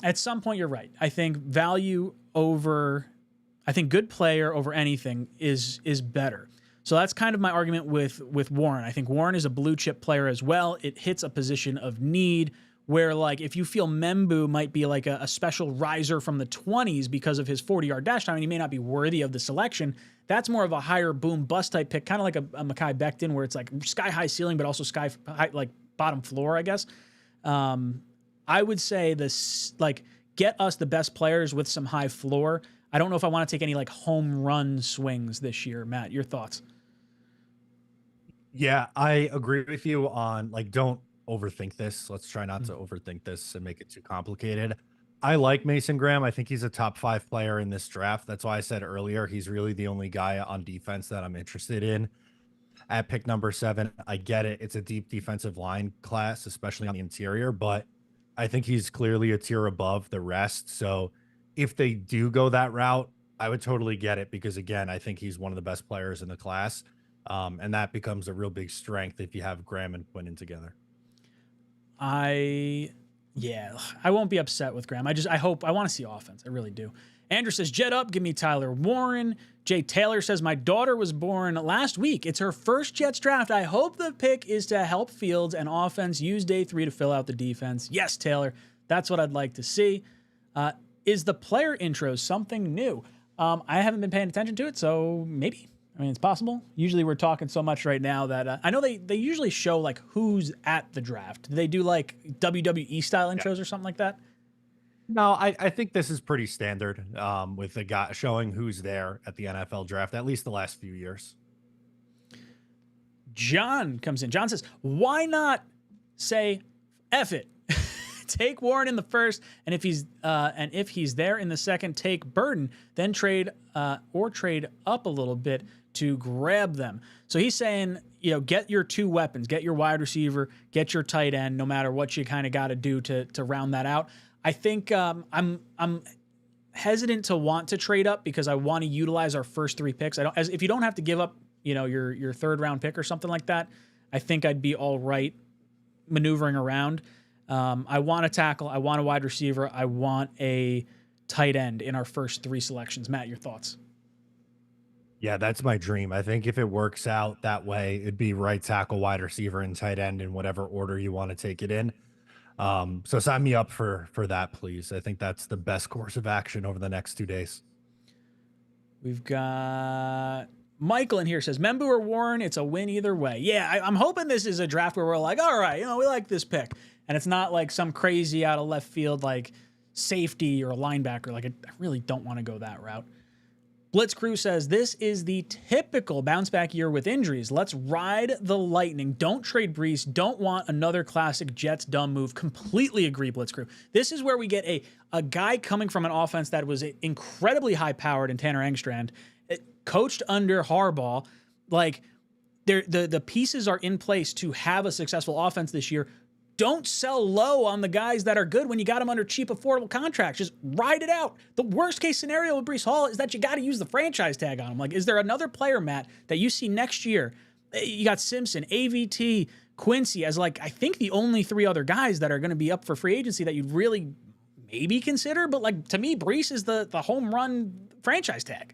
At some point, you're right. I think good player over anything is better. So that's kind of my argument with Warren. I think Warren is a blue chip player as well. It hits a position of need where, like, if you feel Membu might be like a special riser from the 20s because of his 40-yard dash time and he may not be worthy of the selection, that's more of a higher boom bust type pick, kind of like a Mekhi Becton where it's like sky high ceiling but also sky high, like bottom floor, I guess. I would say this, like, get us the best players with some high floor. I don't know if I want to take any like home run swings this year. Matt, your thoughts? Yeah, I agree with you on, like, don't overthink this. Let's try not to overthink this and make it too complicated. I like Mason Graham. I think he's a top 5 player in this draft. That's why I said earlier he's really the only guy on defense that I'm interested in at pick number 7. I get it. It's a deep defensive line class, especially on the interior, but I think he's clearly a tier above the rest. So if they do go that route, I would totally get it because, again, I think he's one of the best players in the class. And that becomes a real big strength if you have Graham and Quinnen together. I won't be upset with Graham. I want to see offense. I really do. Andrew says, Jet up, give me Tyler Warren. Jay Taylor says, my daughter was born last week. It's her first Jets draft. I hope the pick is to help Fields and offense use day 3 to fill out the defense. Yes, Taylor, that's what I'd like to see. Is the player intro something new? I haven't been paying attention to it, so maybe. I mean, it's possible. Usually we're talking so much right now that I know they usually show like who's at the draft. Do they do like WWE style intros or something like that? No, I think this is pretty standard with the guy showing who's there at the NFL draft, at least the last few years. John comes in. John says, why not say F it? Take Warren in the first, and if he's there in the second, take Burden, then trade up a little bit to grab them. So he's saying, get your 2 weapons, get your wide receiver, get your tight end, no matter what you kind of got to do to round that out. I think I'm hesitant to want to trade up because I want to utilize our first 3 picks. If you don't have to give up, your 3rd round pick or something like that, I think I'd be all right maneuvering around. I want a tackle. I want a wide receiver. I want a tight end in our first 3 selections. Matt, your thoughts? Yeah, that's my dream. I think if it works out that way, it'd be right tackle, wide receiver, and tight end in whatever order you want to take it in. So sign me up for that, please. I think that's the best course of action over the next 2 days. We've got Michael in here says, Membu or Warren, it's a win either way. Yeah, I'm hoping this is a draft where we're like, all right, we like this pick. And it's not like some crazy out of left field like safety or a linebacker. Like, I really don't want to go that route. Blitz Crew says, this is the typical bounce back year with injuries. Let's ride the lightning. Don't trade Brees. Don't want another classic Jets dumb move. Completely agree, Blitz Crew. This is where we get a guy coming from an offense that was incredibly high powered in Tanner Engstrand, coached under Harbaugh. Like, the pieces are in place to have a successful offense this year. Don't sell low on the guys that are good when you got them under cheap, affordable contracts. Just ride it out. The worst case scenario with Brees Hall is that you got to use the franchise tag on him. Like, is there another player, Matt, that you see next year? You got Simpson, AVT, Quincy as like, I think the only 3 other guys that are going to be up for free agency that you'd really maybe consider. But like, to me, Brees is the home run franchise tag.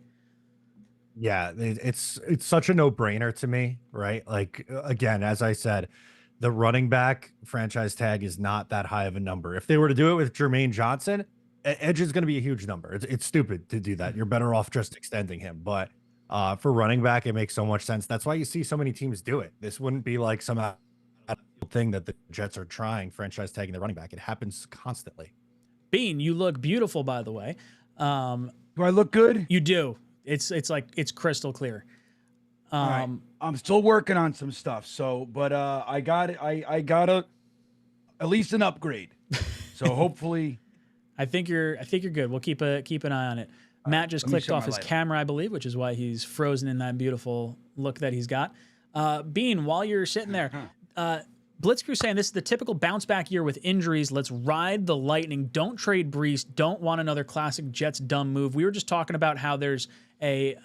Yeah, it's such a no-brainer to me, right? Like, again, as I said, the running back franchise tag is not that high of a number. If they were to do it with Jermaine Johnson, edge is going to be a huge number. It's stupid to do that. You're better off just extending him. But for running back, it makes so much sense. That's why you see so many teams do it. This wouldn't be like some thing that the Jets are trying, franchise tagging the running back. It happens constantly. Bean, you look beautiful, by the way. Do I look good? You do. It's crystal clear. All right. I'm still working on some stuff. So, but I got at least an upgrade. So hopefully, I think you're good. We'll keep an eye on it. Matt just let me clicked shut off my his light off. camera, I believe, which is why he's frozen in that beautiful look that he's got. Bean, while you're sitting there, Blitzcrew saying this is the typical bounce back year with injuries. Let's ride the lightning. Don't trade Brees. Don't want another classic Jets dumb move. We were just talking about how there's the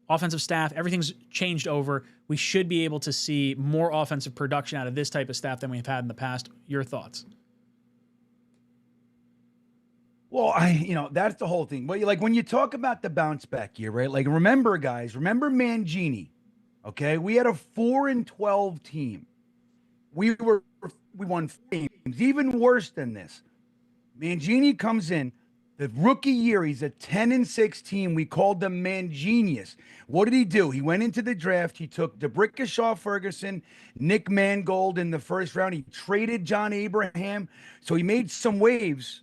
offensive staff, everything's changed over. We should be able to see more offensive production out of this type of staff than we've had in the past. Your thoughts? Well, that's the whole thing. But like when you talk about the bounce back year, right? Like remember, guys, remember Mangini. Okay, we had a 4-12 team. We won 4 games. Even worse than this, Mangini comes in. The rookie year, he's a 10-6 team. We called them Mangenius. What did he do? He went into the draft. He took DeBrickashaw Ferguson, Nick Mangold in the first round. He traded John Abraham. So he made some waves,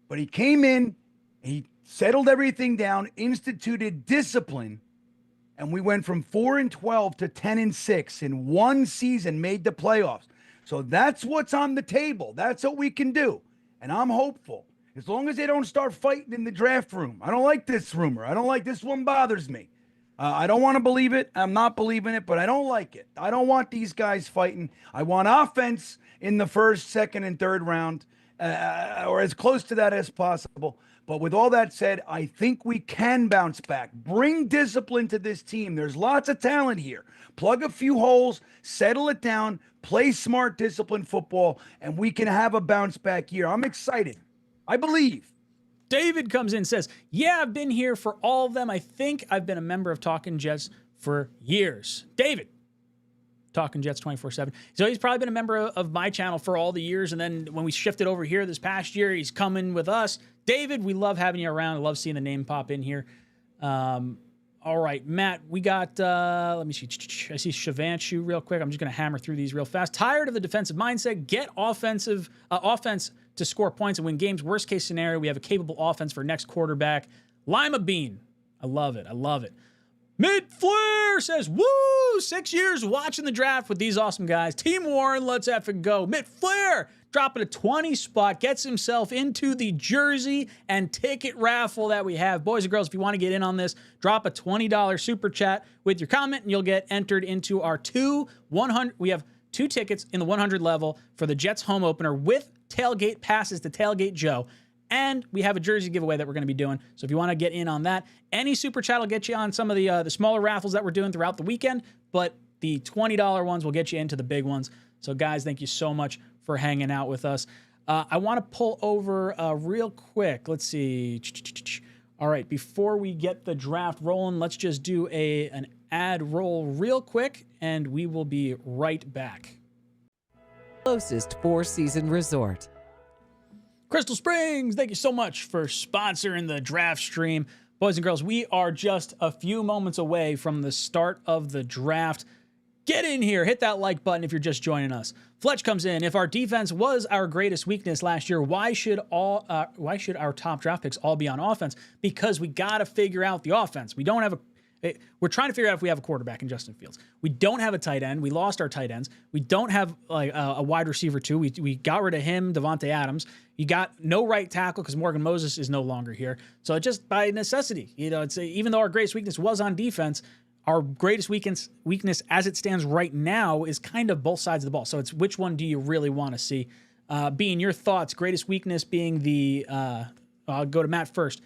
but he came in, he settled everything down, instituted discipline, and we went from 4-12 to 10-6 in one season, made the playoffs. So that's what's on the table. That's what we can do. And I'm hopeful. As long as they don't start fighting in the draft room. I don't like this rumor. I don't like this one bothers me. I don't want to believe it. I'm not believing it, but I don't like it. I don't want these guys fighting. I want offense in the first, second, and third round, or as close to that as possible. But with all that said, I think we can bounce back. Bring discipline to this team. There's lots of talent here. Plug a few holes, settle it down, play smart, disciplined football, and we can have a bounce back year. I'm excited. I believe. David comes in and says, yeah, I've been here for all of them. I think I've been a member of Talkin' Jets for years. David, Talkin' Jets 24/7. So he's probably been a member of my channel for all the years. And then when we shifted over here this past year, he's coming with us. David, we love having you around. I love seeing the name pop in here. All right, Matt, we got, let me see. I see Shavanchu real quick. I'm just going to hammer through these real fast. Tired of the defensive mindset. Get offense to score points and win games. Worst case scenario, we have a capable offense for next quarterback. Lima Bean. I love it. I love it. Mid Flair says, woo, 6 years watching the draft with these awesome guys. Team Warren, let's effing go. Mid Flair dropping a 20 spot, gets himself into the jersey and ticket raffle that we have. Boys and girls, if you want to get in on this, drop a $20 super chat with your comment and you'll get entered into our we have 2 tickets in the 100 level for the Jets home opener with tailgate passes to Tailgate Joe. And we have a jersey giveaway that we're going to be doing. So if you want to get in on that, any super chat will get you on some of the smaller raffles that we're doing throughout the weekend. But the $20 ones will get you into the big ones. So guys, thank you so much for hanging out with us. I want to pull over real quick. Let's see. All right, before we get the draft rolling, let's just do an ad roll real quick, and we will be right back. Closest four-season resort. Crystal Springs, thank you so much for sponsoring the draft stream. Boys and girls, we are just a few moments away from the start of the draft. Get in here, hit that like button if you're just joining us. Fletch comes in. If our defense was our greatest weakness last year, why should our top draft picks all be on offense? Because we got to figure out the offense. We're trying to figure out if we have a quarterback in Justin Fields. We don't have a tight end. We lost our tight ends. We don't have like a wide receiver too. We got rid of him, Devontae Adams. You got no right tackle because Morgan Moses is no longer here. So just by necessity, even though our greatest weakness was on defense, our greatest weakness as it stands right now is kind of both sides of the ball. So it's which one do you really want to see? Being your thoughts, greatest weakness being I'll go to Matt first.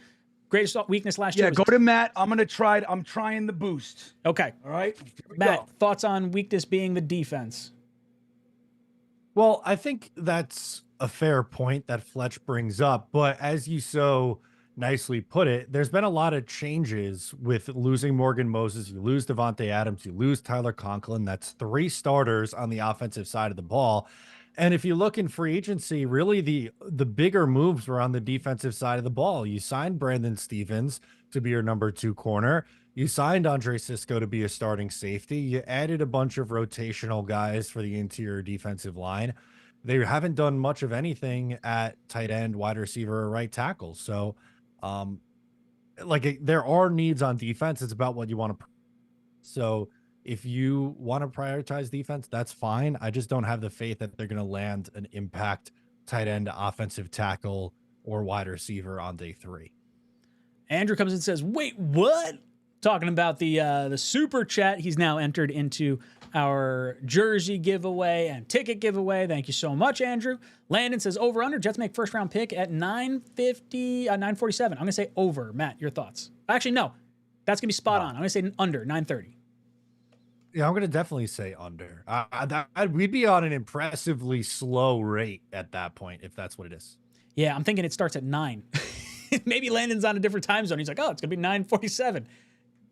Greatest weakness last year. Yeah, go to Matt. I'm trying the boost. Okay. All right. Matt, thoughts on weakness being the defense? Well, I think that's a fair point that Fletch brings up, but as you so nicely put it, there's been a lot of changes with losing Morgan Moses. You lose Devontae Adams, you lose Tyler Conklin. That's 3 starters on the offensive side of the ball. And if you look in free agency, really the bigger moves were on the defensive side of the ball. You signed Brandon Stevens to be your number 2 corner. You signed Andre Sisco to be a starting safety. You added a bunch of rotational guys for the interior defensive line. They haven't done much of anything at tight end, wide receiver, or right tackle. So there are needs on defense. It's about what you want to. So If you want to prioritize defense, that's fine. I just don't have the faith that they're going to land an impact tight end, offensive tackle, or wide receiver on day 3. Andrew comes in and says, wait, what? Talking about the super chat. He's now entered into our jersey giveaway and ticket giveaway. Thank you so much, Andrew. Landon says over under. Jets make first round pick at 947. I'm going to say over. Matt, your thoughts? Actually, no. That's going to be spot on. I'm going to say under 930. Yeah, I'm going to definitely say under. We'd be on an impressively slow rate at that point, if that's what it is. Yeah, I'm thinking it starts at 9. Maybe Landon's on a different time zone. He's like, oh, it's going to be 9:47.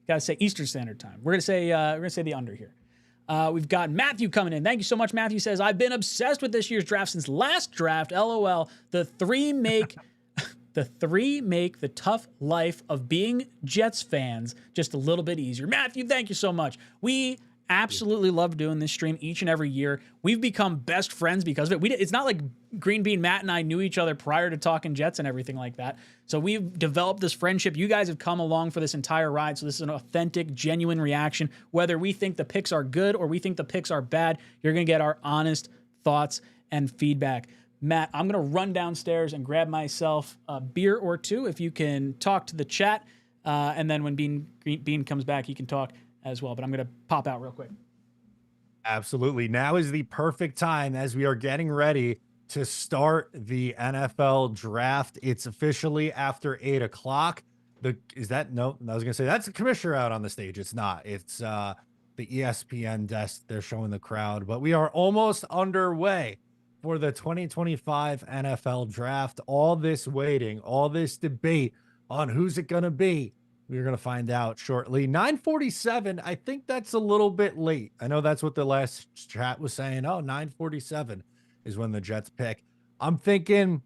Got to say Eastern Standard Time. We're going to say the under here. We've got Matthew coming in. Thank you so much. Matthew says, I've been obsessed with this year's draft since last draft. LOL. The three make the tough life of being Jets fans just a little bit easier. Matthew, thank you so much. We absolutely love doing this stream each and every year. We've become best friends because of it. It's not like Green Bean Matt and I knew each other prior to talking Jets and everything like that. So we've developed this friendship. You guys have come along for this entire ride. So this is an authentic, genuine reaction. Whether we think the picks are good or we think the picks are bad, you're going to get our honest thoughts and feedback. Matt, I'm going to run downstairs and grab myself a beer or two. If you can talk to the chat, and then when Bean comes back, he can talk as well. But I'm going to pop out real quick. Absolutely. Now is the perfect time as we are getting ready to start the NFL draft. It's officially after 8 o'clock. No, I was going to say that's the commissioner out on the stage. It's not. It's the ESPN desk. They're showing the crowd, but we are almost underway for the 2025 NFL draft. All this waiting, all this debate on who's it going to be, we're going to find out shortly. 9:47, I think that's a little bit late. I know that's what the last chat was saying. Oh, 9:47 is when the Jets pick. I'm thinking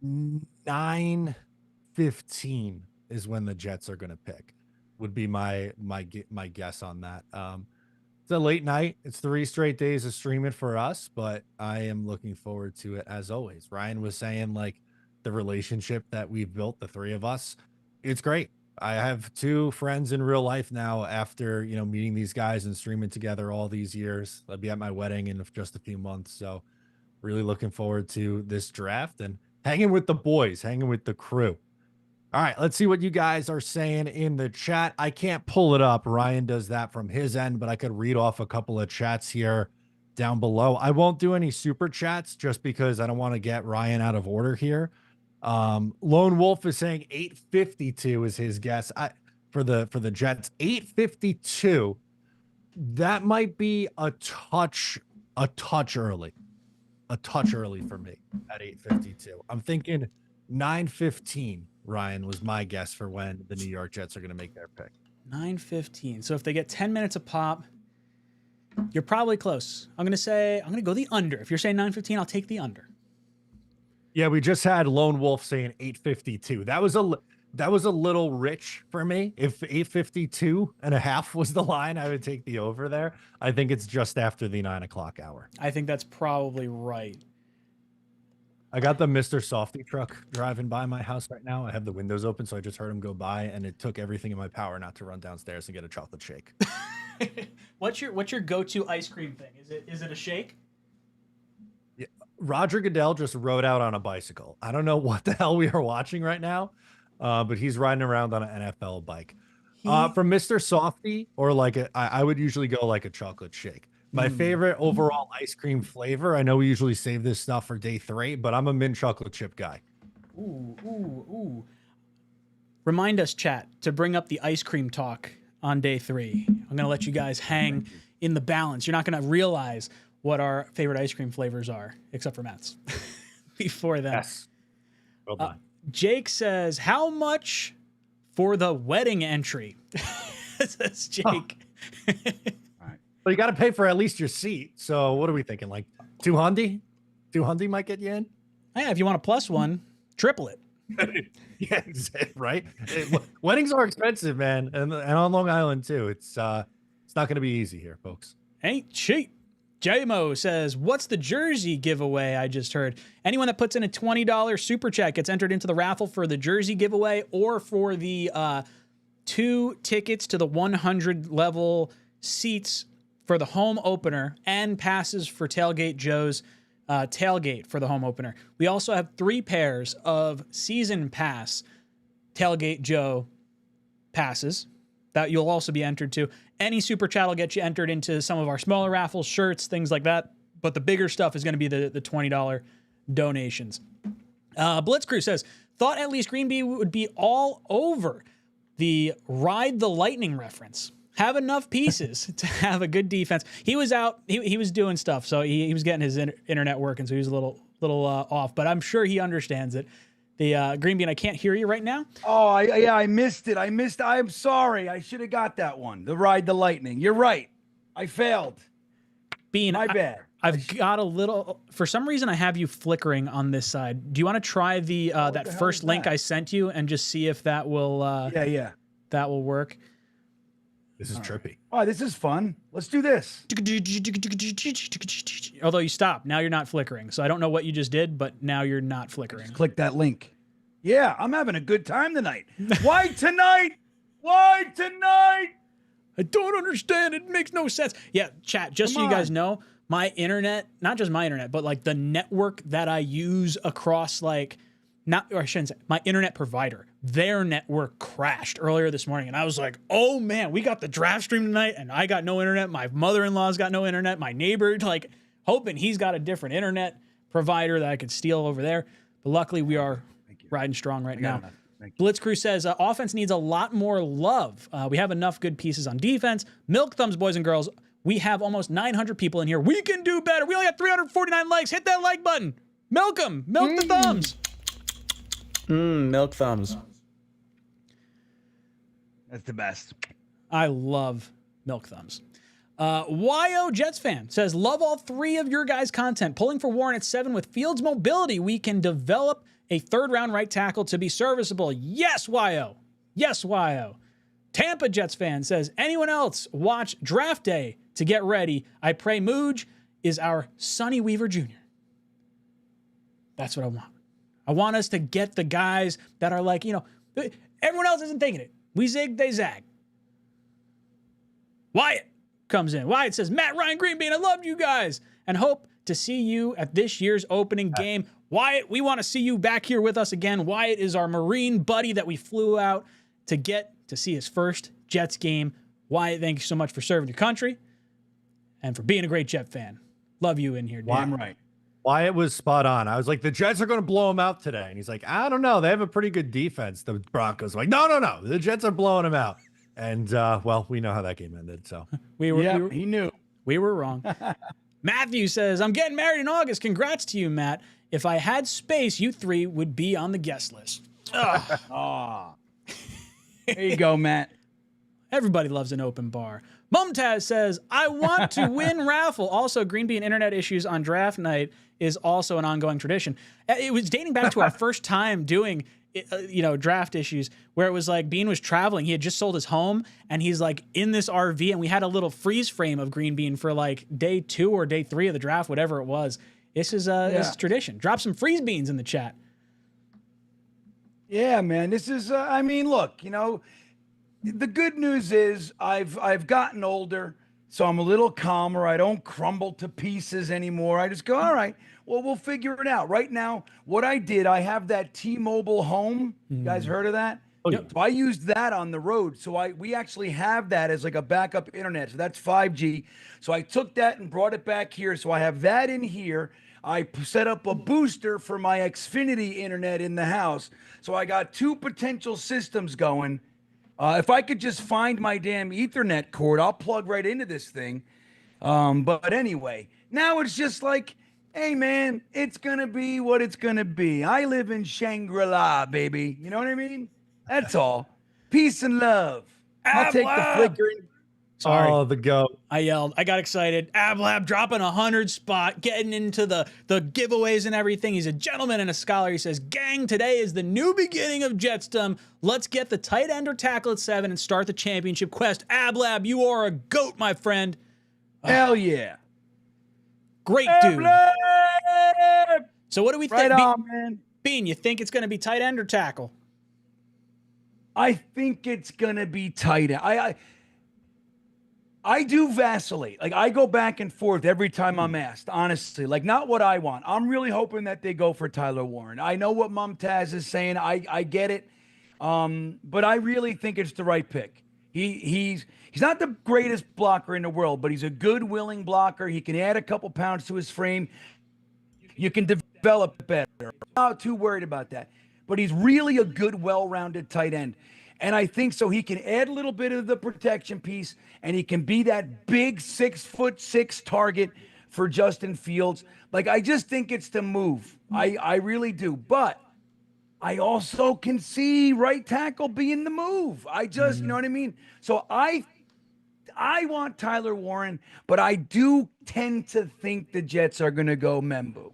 9:15 is when the Jets are going to pick, would be my guess on that. It's a late night. It's 3 straight days of streaming for us, but I am looking forward to it as always. Ryan was saying, like, the relationship that we've built, the three of us, it's great. I have 2 friends in real life now after, meeting these guys and streaming together all these years. I'll be at my wedding in just a few months. So really looking forward to this draft and hanging with the boys, hanging with the crew. All right, let's see what you guys are saying in the chat. I can't pull it up. Ryan does that from his end, but I could read off a couple of chats here down below. I won't do any super chats just because I don't want to get Ryan out of order here. Lone Wolf is saying 8:52 is his guess for the Jets. 8:52. That might be a touch early. A touch early for me at 8:52. I'm thinking 9:15. Ryan was my guess for when the New York Jets are going to make their pick. 9:15. So if they get 10 minutes a pop, you're probably close. I'm going to go the under. If you're saying 9:15, I'll take the under. Yeah, we just had Lone Wolf saying 8:52. That was a little rich for me. If 8:52.5 was the line, I would take the over there. I think it's just after the 9 o'clock hour. I think that's probably right. I got the Mr. Softy truck driving by my house right now. I have the windows open, so I just heard him go by, and it took everything in my power not to run downstairs and get a chocolate shake. What's your go-to ice cream thing? Is it a shake? Roger Goodell just rode out on a bicycle. I don't know what the hell we are watching right now, but he's riding around on an NFL bike. From Mr. Softy, or I would usually go like a chocolate shake. My favorite overall ice cream flavor, I know we usually save this stuff for day 3, but I'm a mint chocolate chip guy. Ooh. Remind us, chat, to bring up the ice cream talk on day 3. I'm going to let you guys hang in the balance. You're not going to realize what our favorite ice cream flavors are, except for Matt's. Before that. Yes. Well done. Jake says, how much for the wedding entry? Says Jake. All right. Well, you got to pay for at least your seat. So what are we thinking? Like 200? 200 might get you in? Yeah, if you want a plus one, triple it. Yeah, right? Weddings are expensive, man. And on Long Island, too. It's not going to be easy here, folks. Ain't cheap. JMO says, what's the jersey giveaway I just heard? Anyone that puts in a $20 super chat gets entered into the raffle for the jersey giveaway or for the $2 2 tickets to the 100 level seats for the home opener and passes for Tailgate Joe's tailgate for the home opener. We also have 3 pairs of season pass Tailgate Joe passes that you'll also be entered to. Any super chat will get you entered into some of our smaller raffles, shirts, things like that. But the bigger stuff is going to be the $20 donations. Blitz Crew says, thought at least Green Bay would be all over the Ride the Lightning reference. Have enough pieces to have a good defense. He was out. He was doing stuff, so he was getting his internet working, so he was a little off. But I'm sure he understands it. The Green Bean, I can't hear you right now. Oh, I missed it. I'm sorry. I should have got that one. The Ride the Lightning. You're right. I failed. Bean, my bad. I've got a little. For some reason, I have you flickering on this side. Do you want to try that first link I sent you and just see if that will? That will work. This is trippy. Oh, this is fun. Let's do this. Although you stopped. Now you're not flickering. So I don't know what you just did, but now you're not flickering. Just click that link. Yeah, I'm having a good time tonight. Why tonight? Why tonight? I don't understand. It makes no sense. Yeah, chat, just so you guys know, my internet, not just my internet, but like the network that I use across I shouldn't say, my internet provider, their network crashed earlier this morning. And I was like, oh man, we got the draft stream tonight and I got no internet. My mother-in-law's got no internet. My neighbor, hoping he's got a different internet provider that I could steal over there. But luckily we are riding strong right now. Blitz Crew says, offense needs a lot more love. We have enough good pieces on defense. Milk thumbs, boys and girls. We have almost 900 people in here. We can do better. We only got 349 likes. Hit that like button. Milk them. Milk the thumbs. Milk thumbs. That's the best. I love milk thumbs. YO Jets fan says, love all 3 of your guys' content. Pulling for Warren at 7 with Fields mobility. We can develop a 3rd-round right tackle to be serviceable. Yes, YO. Yes, YO. Tampa Jets fan says, anyone else watch draft day to get ready? I pray Mooj is our Sonny Weaver Jr. That's what I want. I want us to get the guys that are everyone else isn't thinking it. We zig, they zag. Wyatt comes in. Wyatt says, Matt, Ryan, Green Bean, I loved you guys and hope to see you at this year's opening game. Wyatt, we want to see you back here with us again. Wyatt is our Marine buddy that we flew out to get to see his first Jets game. Wyatt, thank you so much for serving your country and for being a great Jet fan. Love you in here, dude. I'm right. Wyatt was spot on. I was like, the Jets are going to blow them out today. And he's like, I don't know. They have a pretty good defense. The Broncos were like, no. The Jets are blowing them out. And, well, we know how that game ended. So he knew. We were wrong. Matthew says, I'm getting married in August. Congrats to you, Matt. If I had space, you 3 would be on the guest list. There you go, Matt. Everybody loves an open bar. Mumtaz says, I want to win raffle. Also, Green Bean internet issues on draft night is also an ongoing tradition. It was dating back to our first time doing, draft issues where it was like Bean was traveling. He had just sold his home and he's like in this RV and we had a little freeze frame of Green Bean for like day 2 or day 3 of the draft, whatever it was. This is tradition. Drop some freeze beans in the chat. Yeah, man. This is, look, the good news is I've gotten older, so I'm a little calmer. I don't crumble to pieces anymore. I just go, all right, well, we'll figure it out. Right now, what I did, I have that T-Mobile home. You guys heard of that? Yep. So I used that on the road. So we actually have that as like a backup internet. So that's 5G. So I took that and brought it back here. So I have that in here. I set up a booster for my Xfinity internet in the house. So I got 2 potential systems going. If I could just find my damn Ethernet cord, I'll plug right into this thing. But anyway, now it's just like, hey, man, it's going to be what it's going to be. I live in Shangri-La, baby. You know what I mean? That's all. Peace and love. I'll take the flickering. Sorry. Oh, the goat. I yelled. I got excited. Ablab dropping 100 spot, getting into the giveaways and everything. He's a gentleman and a scholar. He says, gang, today is the new beginning of Jetsdom. Let's get the tight end or tackle at 7 and start the championship quest. Ablab, you are a goat, my friend. Hell yeah. Great dude. So what do we think? Right on, man. Bean, you think it's going to be tight end or tackle? I think it's gonna be tight. I do vacillate. Like, I go back and forth every time I'm asked, honestly. Like, not what I want. I'm really hoping that they go for Tyler Warren. I know what Mumtaz is saying. I get it. But I really think it's the right pick. He's not the greatest blocker in the world, but he's a good, willing blocker. He can add a couple pounds to his frame. You can develop better. I'm not too worried about that. But he's really a good, well-rounded tight end. And I think so he can add a little bit of the protection piece, and he can be that big 6'6" target for Justin Fields. Like, I just think it's the move. I really do. But I also can see right tackle being the move. I just, you know what I mean? So I want Tyler Warren, but I do tend to think the Jets are going to go Membu.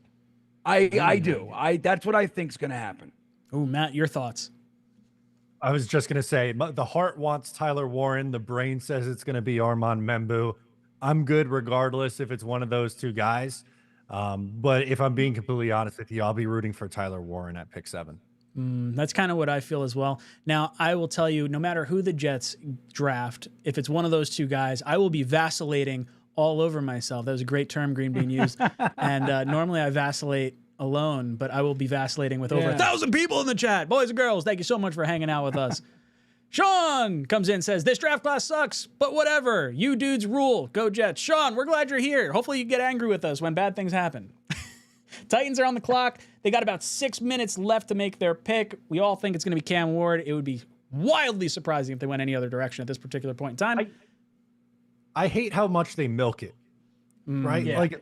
I do. That's what I think is going to happen. Oh, Matt, your thoughts? I was just going to say, the heart wants Tyler Warren. The brain says it's going to be Armand Membu. I'm good regardless if it's one of those two guys. But if I'm being completely honest with you, I'll be rooting for Tyler Warren at pick 7. That's kind of what I feel as well. Now, I will tell you, no matter who the Jets draft, if it's one of those two guys, I will be vacillating all over myself. That was a great term Green Bean used. And normally I vacillate alone, but I will be vacillating with over 1,000 people in the chat. Boys and girls, thank you so much for hanging out with us. Sean comes in and says, this draft class sucks, but whatever. You dudes rule. Go Jets. Sean, we're glad you're here. Hopefully you get angry with us when bad things happen. Titans are on the clock. They got about 6 minutes left to make their pick. We all think it's going to be Cam Ward. It would be wildly surprising if they went any other direction at this particular point in time. I hate how much they milk it, right? Yeah. Like,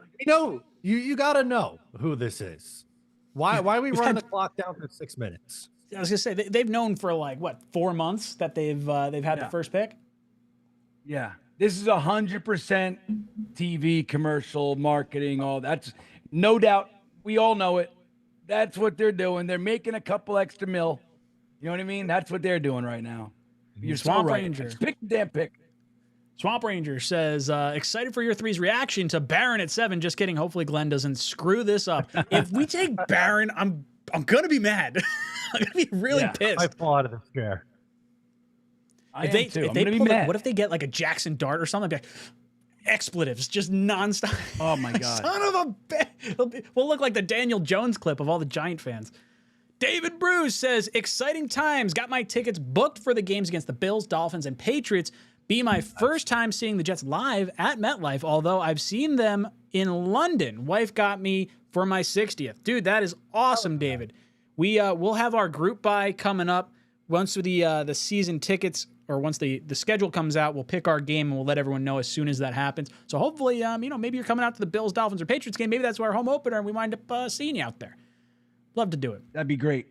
you got to know who this is. Why we run the clock down for 6 minutes? I was going to say, they've known for like, 4 months that they've had the first pick? Yeah. This is 100% TV, commercial, marketing, all that's no doubt. We all know it. That's what they're doing. They're making a couple extra mil. You know what I mean? That's what they're doing right now. You're Swamp so right. Ranger. Just pick the damn pick. Swamp Ranger says, excited for your three's reaction to Barron at 7. Just kidding. Hopefully Glenn doesn't screw this up. If we take Barron, I'm going to be mad. I'm going to be really pissed. I fall out of the chair. If they pull what if they get like a Jackson Dart or something? Like, expletives, just nonstop. Oh my God. Son of a bitch. We'll look like the Daniel Jones clip of all the Giant fans. David Bruce says, exciting times. Got my tickets booked for the games against the Bills, Dolphins, and Patriots. Be my first time seeing the Jets live at MetLife, although I've seen them in London. Wife got me for my 60th. Dude, that is awesome, David. We'll have our group buy coming up once the season tickets, or once the schedule comes out. We'll pick our game and we'll let everyone know as soon as that happens. So hopefully, maybe you're coming out to the Bills, Dolphins, or Patriots game. Maybe that's our home opener and we wind up seeing you out there. Love to do it. That'd be great.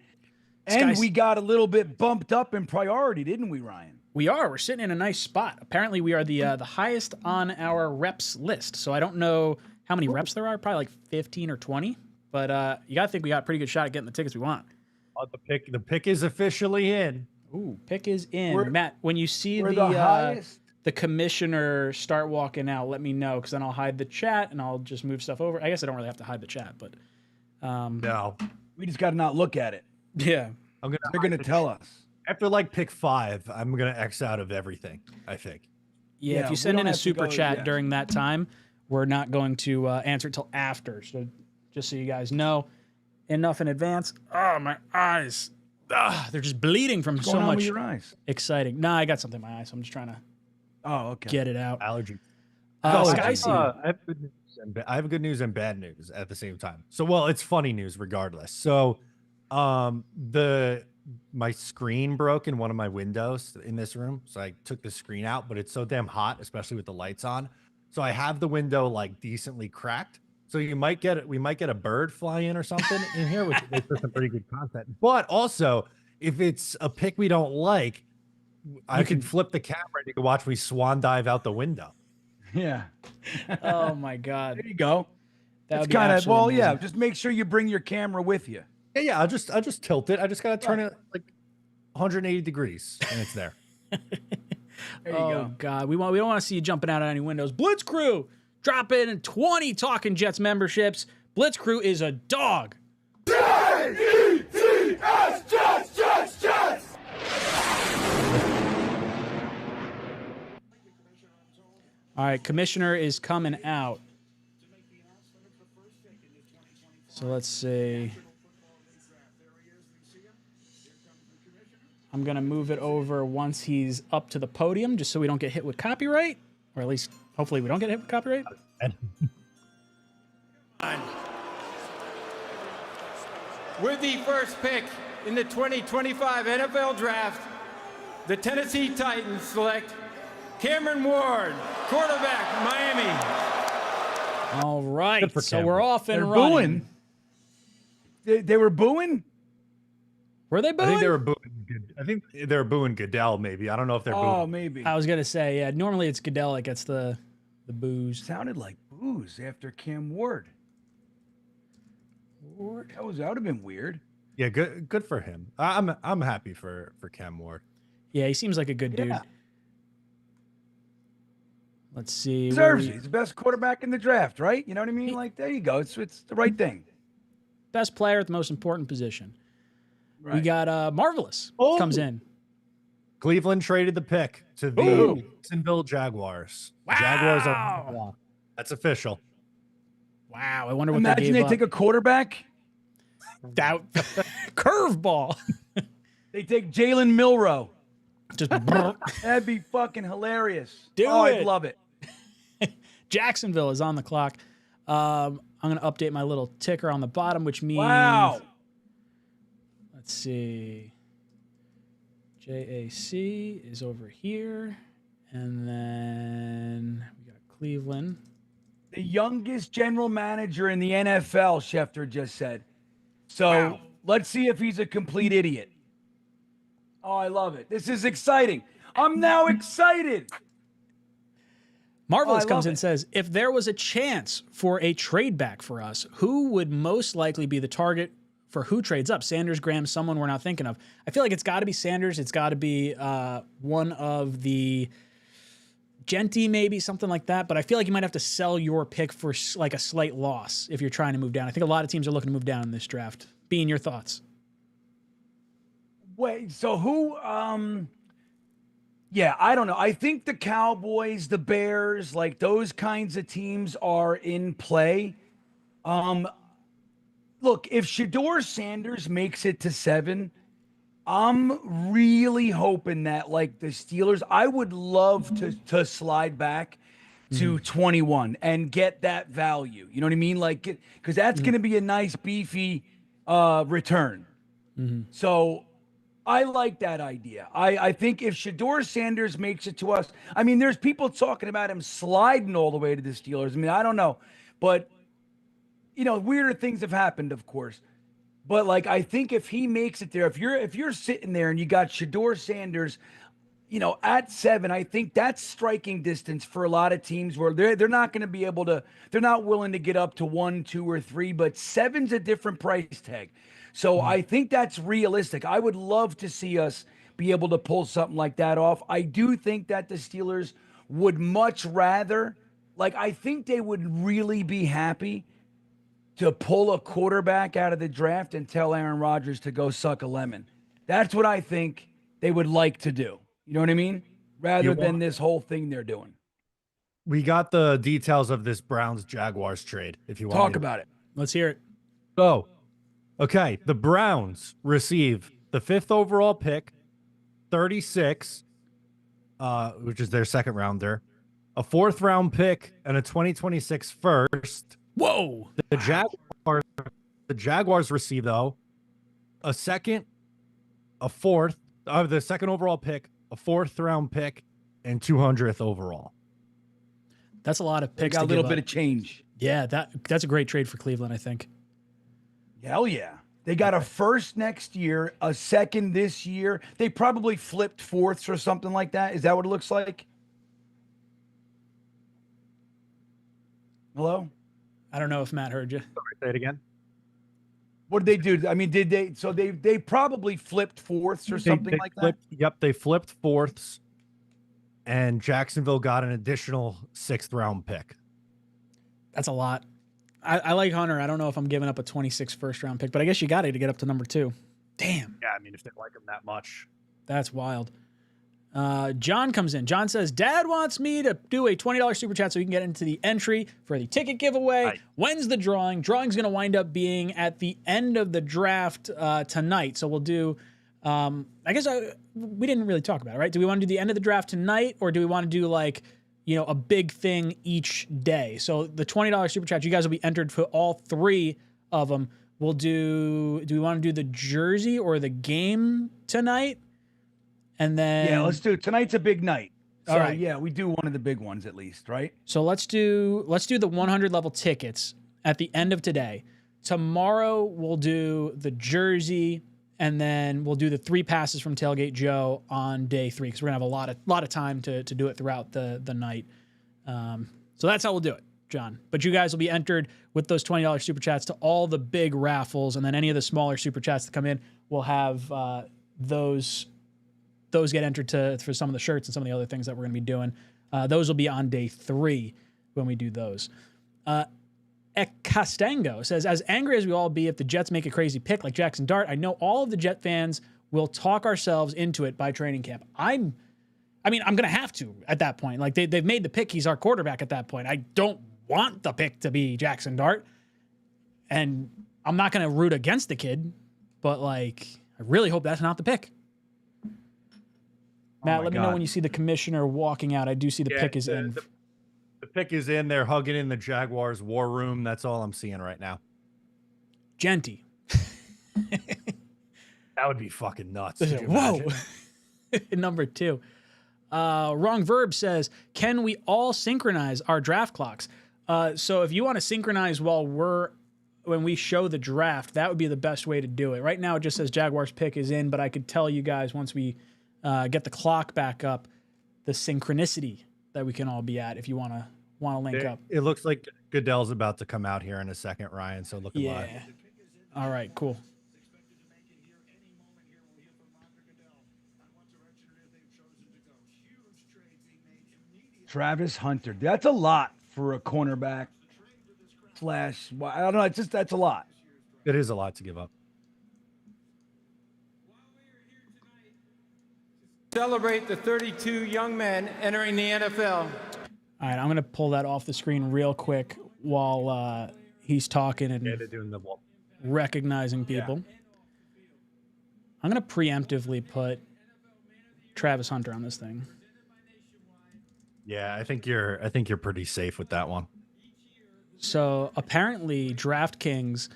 And we got a little bit bumped up in priority, didn't we, Ryan? We are. We're sitting in a nice spot. Apparently, we are the highest on our reps list. So I don't know how many reps there are. Probably like 15 or 20. But you got to think we got a pretty good shot at getting the tickets we want. The pick is officially in. Ooh, pick is in. Matt, when you see the commissioner start walking out, let me know, because then I'll hide the chat and I'll just move stuff over. I guess I don't really have to hide the chat, but no, we just got to not look at it. Yeah, they're gonna tell us after like pick 5. I'm gonna X out of everything. I think. Yeah, if you send in a super chat during that time, we're not going to answer it till after. So just so you guys know, enough in advance. Oh, my eyes. They're just bleeding from so much your eyes? Exciting. Nah, I got something in my eyes. So I'm just trying to get it out. Allergy. Sky I have good news and bad news at the same time. So, well, it's funny news regardless. So, my screen broke in one of my windows in this room. So I took the screen out, but it's so damn hot, especially with the lights on. So I have the window like decently cracked. So we might get a bird fly in or something in here, which makes for some pretty good content. But also, if it's a pick we don't like, I can flip the camera and you can watch me swan dive out the window. Yeah. Oh my God. There you go. That's kind of amazing. Just make sure you bring your camera with you. Yeah. I'll just tilt it. I just gotta turn it like 180 degrees, and it's there. There you go. God, we don't want to see you jumping out of any windows. Blitz Crew, drop in 20 Talking Jets memberships. Blitz Crew is a dog. Jets, Jets, Jets. All right, Commissioner is coming out. So let's see. I'm going to move it over once he's up to the podium, just so we don't get hit with copyright. Or at least, hopefully, we don't get hit with copyright. With the first pick in the 2025 NFL Draft, the Tennessee Titans select Cameron Ward, quarterback, Miami. All right, so Cameron. we're off and They're running. booing. They were booing? Were they booing? I think they were booing. I think they were booing Goodell. Maybe I don't know if they're Oh, booing. maybe. I was going to say, yeah, normally it's Goodell that gets the boos. Sounded like booze after Cam Ward. That would have been weird. Yeah, good for him. I'm happy for Cam Ward. Yeah, he seems like a good dude. Yeah. Let's see. Deserves it. He's the best quarterback in the draft, right? You know what I mean? Like, there you go. It's the right thing. Best player at the most important position. Right. We got Marvelous comes in. Cleveland traded the pick to the Jacksonville Jaguars. Wow. Jaguars are on the block. That's official. Wow, I wonder what Imagine they they gave take a quarterback. that curveball. They take Jalen Milroe. Just That'd be fucking hilarious. Do I'd it. love it. Jacksonville is on the clock. I'm going to update my little ticker on the bottom, which means... Wow. Let's see. JAC is over here. And then we got Cleveland. The youngest general manager in the NFL, Schefter just said. So let's see if he's a complete idiot. Oh, I love it. This is exciting. I'm now excited. Marvelous I comes love in and it. says, if there was a chance for a trade back for us, who would most likely be the target for who trades up? Sanders, Graham, someone we're not thinking of. I feel like it's got to be Sanders. It's got to be one of the Genty, maybe something like that. But I feel like you might have to sell your pick for like a slight loss if you're trying to move down. I think a lot of teams are looking to move down in this draft. Being your thoughts? Wait, so who? Yeah, I don't know. I think the Cowboys, the Bears, like those kinds of teams are in play. Look, if Shedeur Sanders makes it to 7, I'm really hoping that like the Steelers, I would love to slide back to 21 and get that value. You know what I mean? Like, because that's going to be a nice beefy return. So I like that idea. I think if Shedeur Sanders makes it to us, I mean, there's people talking about him sliding all the way to the Steelers. I mean, I don't know, but you know, weirder things have happened, of course. But like, I think if he makes it there, if you're sitting there and you got Shedeur Sanders, you know, at 7, I think that's striking distance for a lot of teams where they're not going to be able to, they're not willing to get up to 1, 2, or 3, but 7's a different price tag. So I think that's realistic. I would love to see us be able to pull something like that off. I do think that the Steelers would much rather, like, I think they would really be happy to pull a quarterback out of the draft and tell Aaron Rodgers to go suck a lemon. That's what I think they would like to do. You know what I mean? Rather than this whole thing they're doing. We got the details of this Browns-Jaguars trade, if you want. Talk about it. Let's hear it. So, okay, the Browns receive the 5th overall pick, 36, which is their second rounder, a 4th round pick, and a 2026 first. Whoa! The Jaguars receive though a 2nd, a 4th, the 2nd overall pick, a 4th round pick, and 200th overall. That's a lot of picks. Got to a little give bit up. of change. Yeah, that's a great trade for Cleveland, I think. Hell yeah. They got a 1st next year, a 2nd this year. They probably flipped 4ths or something like that. Is that what it looks like? Hello? I don't know if Matt heard you. Say it again. What did they do? I mean, did they? So they probably flipped 4ths or something like that. Yep, they flipped 4ths, and Jacksonville got an additional 6th round pick. That's a lot. I like Hunter. I don't know if I'm giving up a 26 first round pick, but I guess you got it to get up to number 2. Damn. Yeah, I mean, if they like him that much. That's wild. John comes in. John says, Dad wants me to do a $20 super chat so he can get into the entry for the ticket giveaway. Right. When's the drawing? Drawing's going to wind up being at the end of the draft tonight. So we'll do, I guess we didn't really talk about it, right? Do we want to do the end of the draft tonight, or do we want to do like, you know, a big thing each day? So the $20 super chat, you guys will be entered for all 3 of them. We'll do we want to do the jersey or the game tonight? And then Yeah, let's do it. Tonight's a big night. So, All right. yeah, we do one of the big ones at least, right? So let's do the 100 level tickets at the end of today. Tomorrow we'll do the jersey, and then we'll do the 3 passes from Tailgate Joe on day 3, because we're gonna have a lot of time to do it throughout the night. So that's how we'll do it, John. But you guys will be entered with those $20 super chats to all the big raffles, and then any of the smaller super chats that come in, we'll have those get entered for some of the shirts and some of the other things that we're going to be doing. Those will be on day 3 when we do those. Castango says, as angry as we all be if the Jets make a crazy pick like Jackson Dart, I know all of the Jet fans will talk ourselves into it by training camp. I mean, I'm going to have to at that point. Like, they've made the pick. He's our quarterback at that point. I don't want the pick to be Jackson Dart. And I'm not going to root against the kid, but, like, I really hope that's not the pick. Matt, let me know when you see the commissioner walking out. I do see the pick is in. The pick is in. They're hugging in the Jaguars war room. That's all I'm seeing right now. Genty. That would be fucking nuts. Whoa. Number 2. Wrong Verb says, can we all synchronize our draft clocks? So if you want to synchronize when we show the draft, that would be the best way to do it. Right now it just says Jaguars pick is in, but I could tell you guys once we get the clock back up, the synchronicity that we can all be at if you want to link up. It looks like Goodell's about to come out here in a second, Ryan. So look alive. Yeah. All right, cool. Travis Hunter. That's a lot for a cornerback / I don't know. It's just, that's a lot. It is a lot to give up. Celebrate the 32 young men entering the NFL. All right, I'm going to pull that off the screen real quick while he's talking and they're doing the recognizing people. I'm going to preemptively put Travis Hunter on this thing. Yeah, I think you're pretty safe with that one. So apparently DraftKings,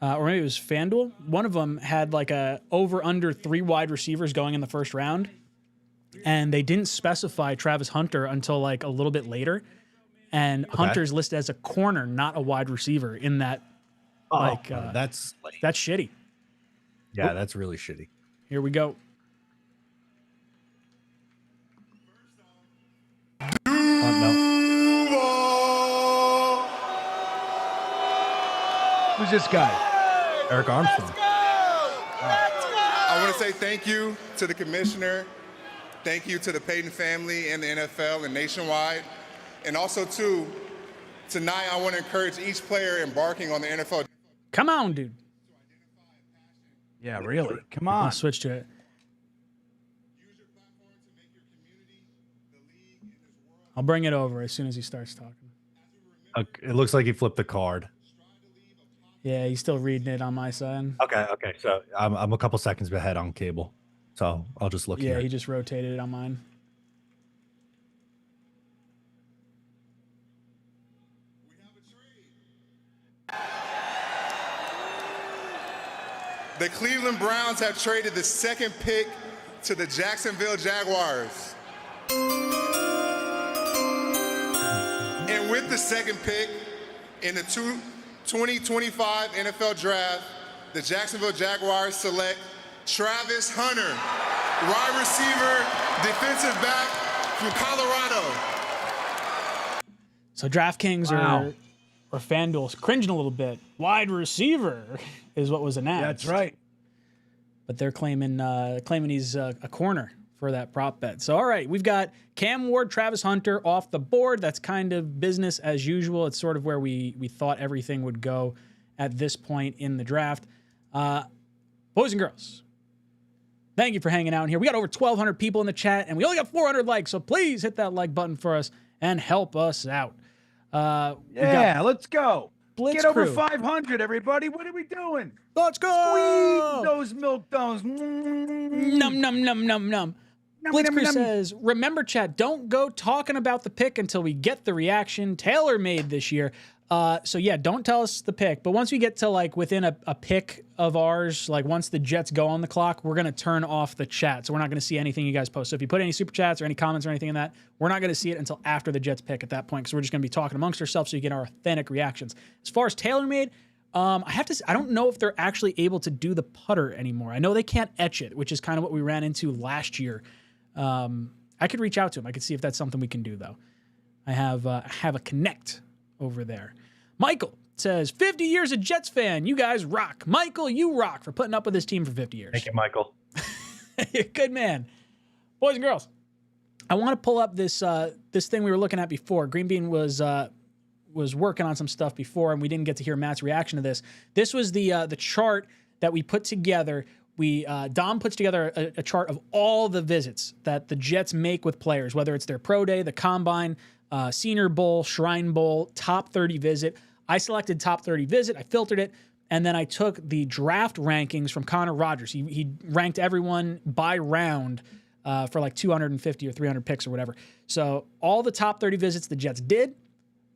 or maybe it was FanDuel, one of them had like a over/under 3 wide receivers going in the first round, and they didn't specify Travis Hunter until like a little bit later, and Hunter's listed as a corner, not a wide receiver in that. That's shitty. Yeah, that's really shitty. Here we go. Who's this guy? Eric Armstrong. I want to say thank you to the commissioner. Thank you to the Payton family and the NFL and nationwide. And also, too, tonight I want to encourage each player embarking on the NFL. Come on, dude. Yeah, really. Come on. I'll switch to it. I'll bring it over as soon as he starts talking. It looks like he flipped the card. Yeah, he's still reading it on my side. Okay. So I'm a couple seconds ahead on cable, so I'll just look here. Yeah, he just rotated it on mine. The Cleveland Browns have traded the 2nd pick to the Jacksonville Jaguars. And with the 2nd pick in the 2025 NFL Draft, the Jacksonville Jaguars select Travis Hunter, wide receiver, defensive back from Colorado. So DraftKings or FanDuel's cringing a little bit. Wide receiver is what was announced. That's right. But they're claiming he's a corner for that prop bet. So, all right, we've got Cam Ward, Travis Hunter off the board. That's kind of business as usual. It's sort of where we thought everything would go at this point in the draft. Boys and girls, Thank you for hanging out in here. We got over 1,200 people in the chat, and we only got 400 likes, so please hit that like button for us and help us out. Yeah, let's go. Blitz Get over Crew. 500, everybody. What are we doing? Let's go. Squeeze those milk donuts. Num, num, num, num, num. Blitz Crew says, remember, chat, don't go talking about the pick until we get the reaction tailor-made this year. So yeah, don't tell us the pick. But once we get to like within a pick of ours, like once the Jets go on the clock, we're going to turn off the chat. So we're not going to see anything you guys post. So if you put any super chats or any comments or anything in that, we're not going to see it until after the Jets pick at that point. Because we're just going to be talking amongst ourselves so you get our authentic reactions. As far as tailor-made, I don't know if they're actually able to do the putter anymore. I know they can't etch it, which is kind of what we ran into last year. I could reach out to him. I could see if that's something we can do, though. I have a connect over there. Michael says, 50 years a Jets fan. You guys rock. Michael, you rock for putting up with this team for 50 years. Thank you, Michael. You're a good man. Boys and girls, I want to pull up this thing we were looking at before. Green Bean was working on some stuff before, and we didn't get to hear Matt's reaction to this. This was the chart that we put together. Dom puts together a chart of all the visits that the Jets make with players, whether it's their pro day, the combine, Senior Bowl, Shrine Bowl, top 30 visit. I selected top 30 visit. I filtered it. And then I took the draft rankings from Connor Rogers. He ranked everyone by round for like 250 or 300 picks or whatever. So all the top 30 visits the Jets did,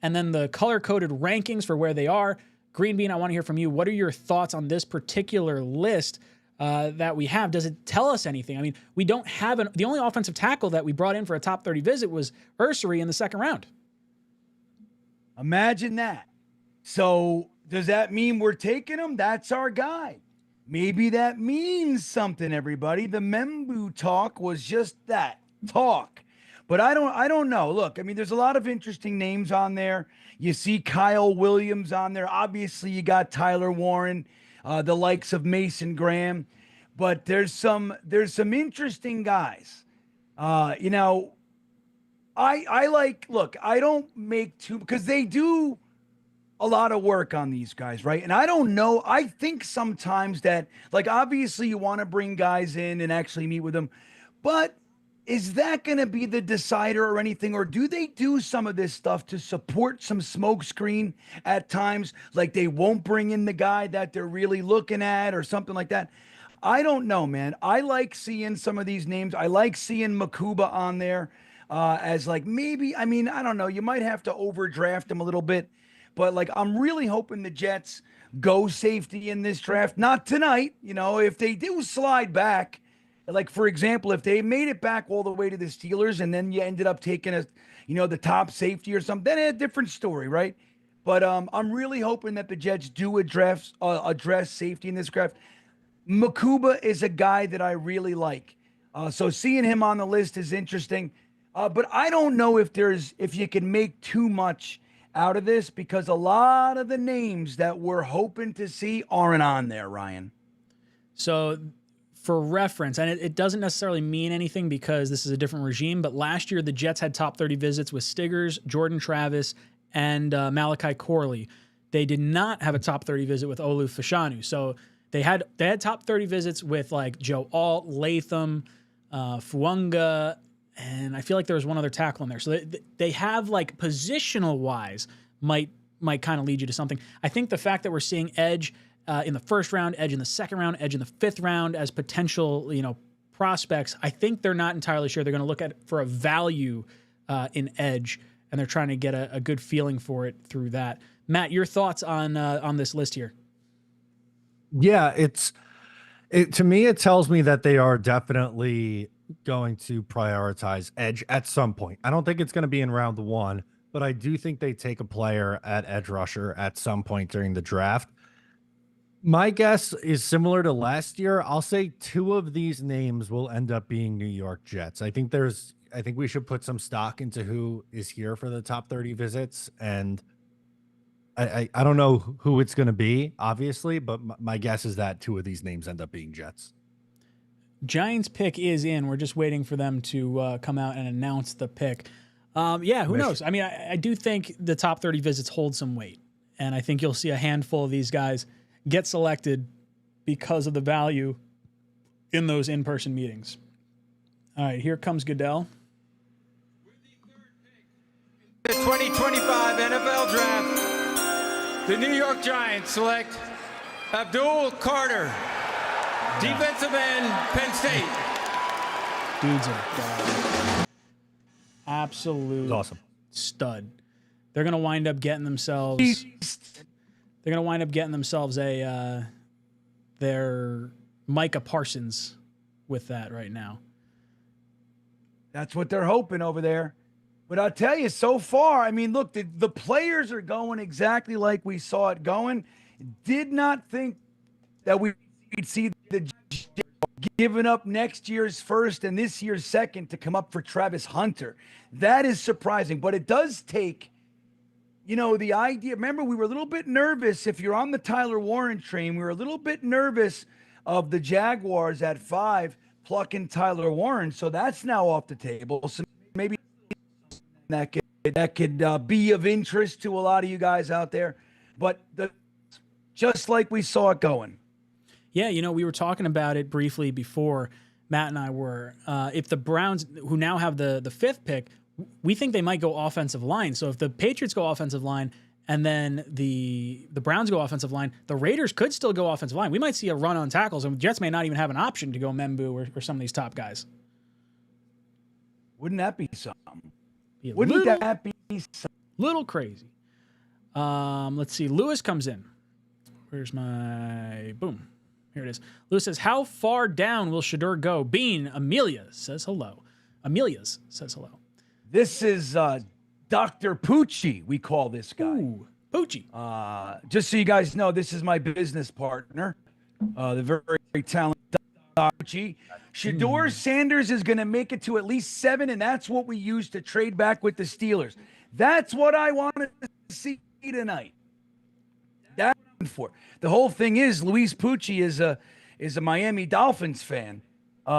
and then the color-coded rankings for where they are. Green Bean, I want to hear from you. What are your thoughts on this particular list that we have? Does it tell us anything? I mean, we don't have the only offensive tackle that we brought in for a top 30 visit was Ursary in the second round. Imagine that. So does that mean we're taking him? That's our guy. Maybe that means something, everybody. The Membu talk was just that, talk. But I don't know. Look, I mean, there's a lot of interesting names on there. You see Kyle Williams on there. Obviously, you got Tyler Warren, the likes of Mason Graham. But there's some interesting guys. You know, I like, look, I don't make too, because they do a lot of work on these guys, right? And I don't know. I think sometimes that, like, obviously you want to bring guys in and actually meet with them, but is that going to be the decider or anything? Or do they do some of this stuff to support some smokescreen at times? Like they won't bring in the guy that they're really looking at or something like that. I don't know, man. I like seeing some of these names. I like seeing Makuba on there as like maybe, I mean, I don't know. You might have to overdraft him a little bit. But, like, I'm really hoping the Jets go safety in this draft. Not tonight. You know, if they do slide back, like, for example, if they made it back all the way to the Steelers and then you ended up taking the top safety or something, then a different story, right? But I'm really hoping that the Jets do address safety in this draft. Makuba is a guy that I really like. So seeing him on the list is interesting. But I don't know if you can make too much out of this, because a lot of the names that we're hoping to see aren't on there, Ryan. So for reference, and it doesn't necessarily mean anything because this is a different regime, but last year the Jets had top 30 visits with Stiggers, Jordan Travis, and Malachi Corley. They did not have a top 30 visit with Olu Fashanu. So they had top 30 visits with like Joe Alt, Latham, Fuunga, and I feel like there was one other tackle in there. So they have, like, positional wise might kind of lead you to something. I think the fact that we're seeing edge in the first round, edge in the second round, edge in the fifth round as potential, prospects, I think they're not entirely sure. They're going to look at for a value in edge, and they're trying to get a good feeling for it through that. Matt, your thoughts on this list here? Yeah, to me, it tells me that they are definitely going to prioritize edge at some point. I don't think it's going to be in round one, but I do think they take a player at edge rusher at some point during the draft. My guess is similar to last year. I'll say two of these names will end up being New York Jets. I think we should put some stock into who is here for the top 30 visits, and I don't know who it's going to be, obviously, but my guess is that two of these names end up being Jets. Giants pick is in. We're just waiting for them to come out and announce the pick. Yeah, who knows? I mean, I do think the top 30 visits hold some weight, and I think you'll see a handful of these guys get selected because of the value in those in-person meetings. All right, here comes Goodell. The 2025 NFL Draft, the New York Giants select Abdul Carter, defensive end, Penn State. Dude's a dog. Absolute awesome. Stud. They're gonna wind up getting themselves. They're gonna wind up getting themselves a their Micah Parsons with that right now. That's what they're hoping over there. But I'll tell you, so far, I mean, look, the players are going exactly like we saw it going. Did not think that we'd see the giving up next year's first and this year's second to come up for Travis Hunter. That is surprising, but it does take, you know, the idea. Remember, we were a little bit nervous. If you're on the Tyler Warren train, we were a little bit nervous of the Jaguars at 5 plucking Tyler Warren. So that's now off the table. So maybe that could be of interest to a lot of you guys out there. But just like we saw it going. Yeah, you know, we were talking about it briefly before Matt and I were. If the Browns, who now have the 5th pick, we think they might go offensive line. So if the Patriots go offensive line and then the Browns go offensive line, the Raiders could still go offensive line. We might see a run on tackles, and the Jets may not even have an option to go Membu or some of these top guys. Wouldn't that be something? Be Wouldn't that be something? Little crazy. Let's see. Lewis comes in. Where's my boom? Here it is. Lewis says, how far down will Shador go? Bean, Amelia says hello. Amelia's says hello. This is Dr. Poochie, we call this guy. Ooh, Poochie. Just so you guys know, this is my business partner, the very, very talented Dr. Poochie. Shador Sanders is going to make it to at least 7, and that's what we use to trade back with the Steelers. That's what I wanted to see tonight. That's what I'm for. The whole thing is, Luis Pucci is a Miami Dolphins fan.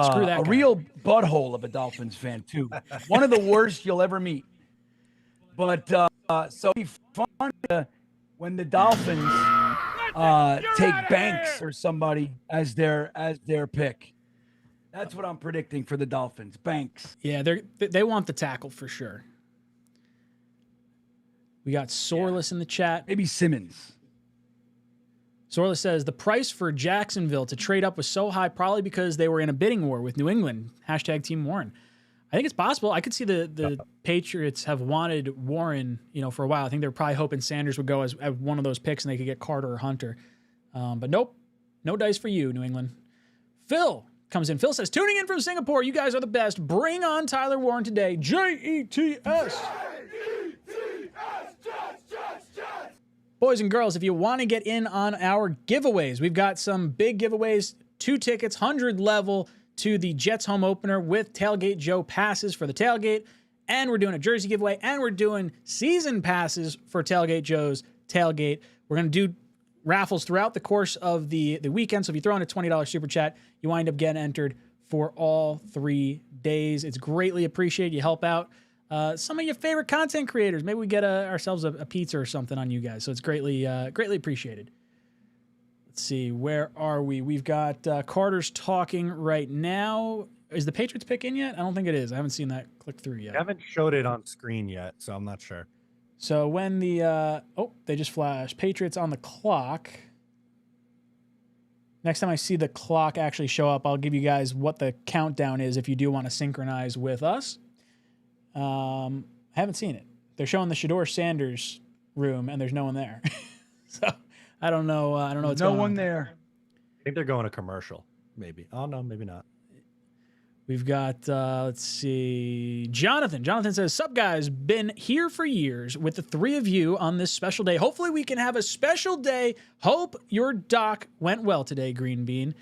Screw that a guy. real butthole of a Dolphins fan, too. One of the worst you'll ever meet. But so it'd be fun when the Dolphins take Banks or somebody as their pick. That's what I'm predicting for the Dolphins. Banks. Yeah, they want the tackle for sure. We got Sorless in the chat. Maybe Simmons. Sorless says, the price for Jacksonville to trade up was so high, probably because they were in a bidding war with New England. Hashtag Team Warren. I think it's possible. I could see the Patriots have wanted Warren, you know, for a while. I think they're probably hoping Sanders would go as one of those picks and they could get Carter or Hunter. But nope, no dice for you, New England. Phil comes in. Phil says, tuning in from Singapore. You guys are the best. Bring on Tyler Warren today. JETS. Boys and girls, if you want to get in on our giveaways, we've got some big giveaways. 2 tickets, 100 level to the Jets home opener with Tailgate Joe passes for the tailgate. And we're doing a jersey giveaway. And we're doing season passes for Tailgate Joe's tailgate. We're going to do raffles throughout the course of the weekend. So if you throw in a $20 super chat, you wind up getting entered for all 3 days. It's greatly appreciated. You help out some of your favorite content creators. Maybe we get ourselves a pizza or something on you guys. So it's greatly appreciated. Let's see, where are we? We've got Carter's talking right now. Is the Patriots pick in yet? I don't think it is. I haven't seen that click through yet. I haven't showed it on screen yet, so I'm not sure. So when the they just flashed Patriots on the clock. Next time I see the clock actually show up, I'll give you guys what the countdown is if you do want to synchronize with us. I haven't seen it. They're showing the Shador Sanders room, and there's no one there. So I don't know. I don't know what's no going on. one there. I think they're going to commercial. Maybe. Oh no, maybe not. We've got, let's see, Jonathan. Jonathan says, sup guys, been here for years with the 3 of you on this special day. Hopefully we can have a special day. Hope your doc went well today, Green Bean.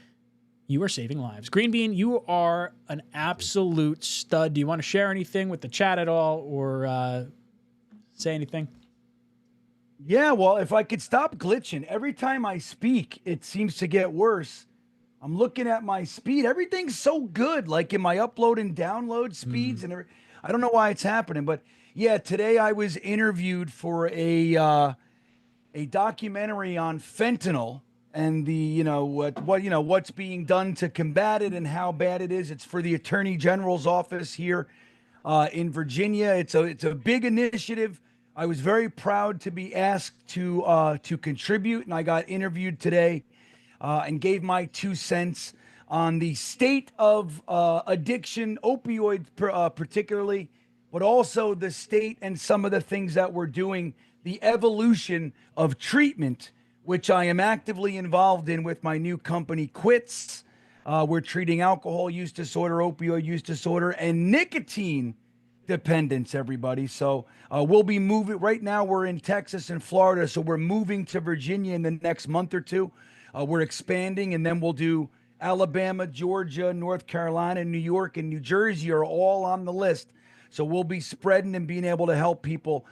You are saving lives. Green Bean, you are an absolute stud. Do you want to share anything with the chat at all or say anything? Yeah, well, if I could stop glitching. Every time I speak, it seems to get worse. I'm looking at my speed. Everything's so good, like in my upload and download speeds. And I don't know why it's happening. But, yeah, today I was interviewed for a documentary on fentanyl and the, you know, what's being done to combat it and how bad it is. It's for the Attorney General's office here in Virginia. It's a big initiative. I was very proud to be asked to contribute, and I got interviewed today and gave my 2 cents on the state of addiction, opioids particularly, but also the state and some of the things that we're doing, the evolution of treatment, which I am actively involved in with my new company, 𝐒ِ'X. We're treating alcohol use disorder, opioid use disorder, and nicotine dependence, everybody. So we'll be moving. Right now, we're in Texas and Florida, so we're moving to Virginia in the next month or two. We're expanding, and then we'll do Alabama, Georgia, North Carolina, New York, and New Jersey are all on the list. So we'll be spreading and being able to help people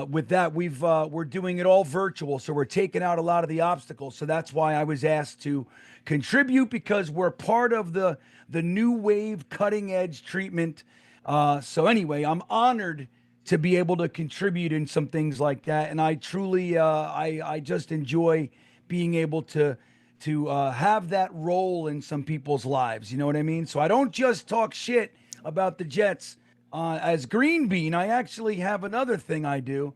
with that. We're doing it all virtual, so we're taking out a lot of the obstacles. So that's why I was asked to contribute, because we're part of the new wave cutting edge treatment. So anyway, I'm honored to be able to contribute in some things like that. And I truly, I just enjoy being able to have that role in some people's lives. You know what I mean? So I don't just talk shit about the Jets as Green Bean. I actually have another thing I do,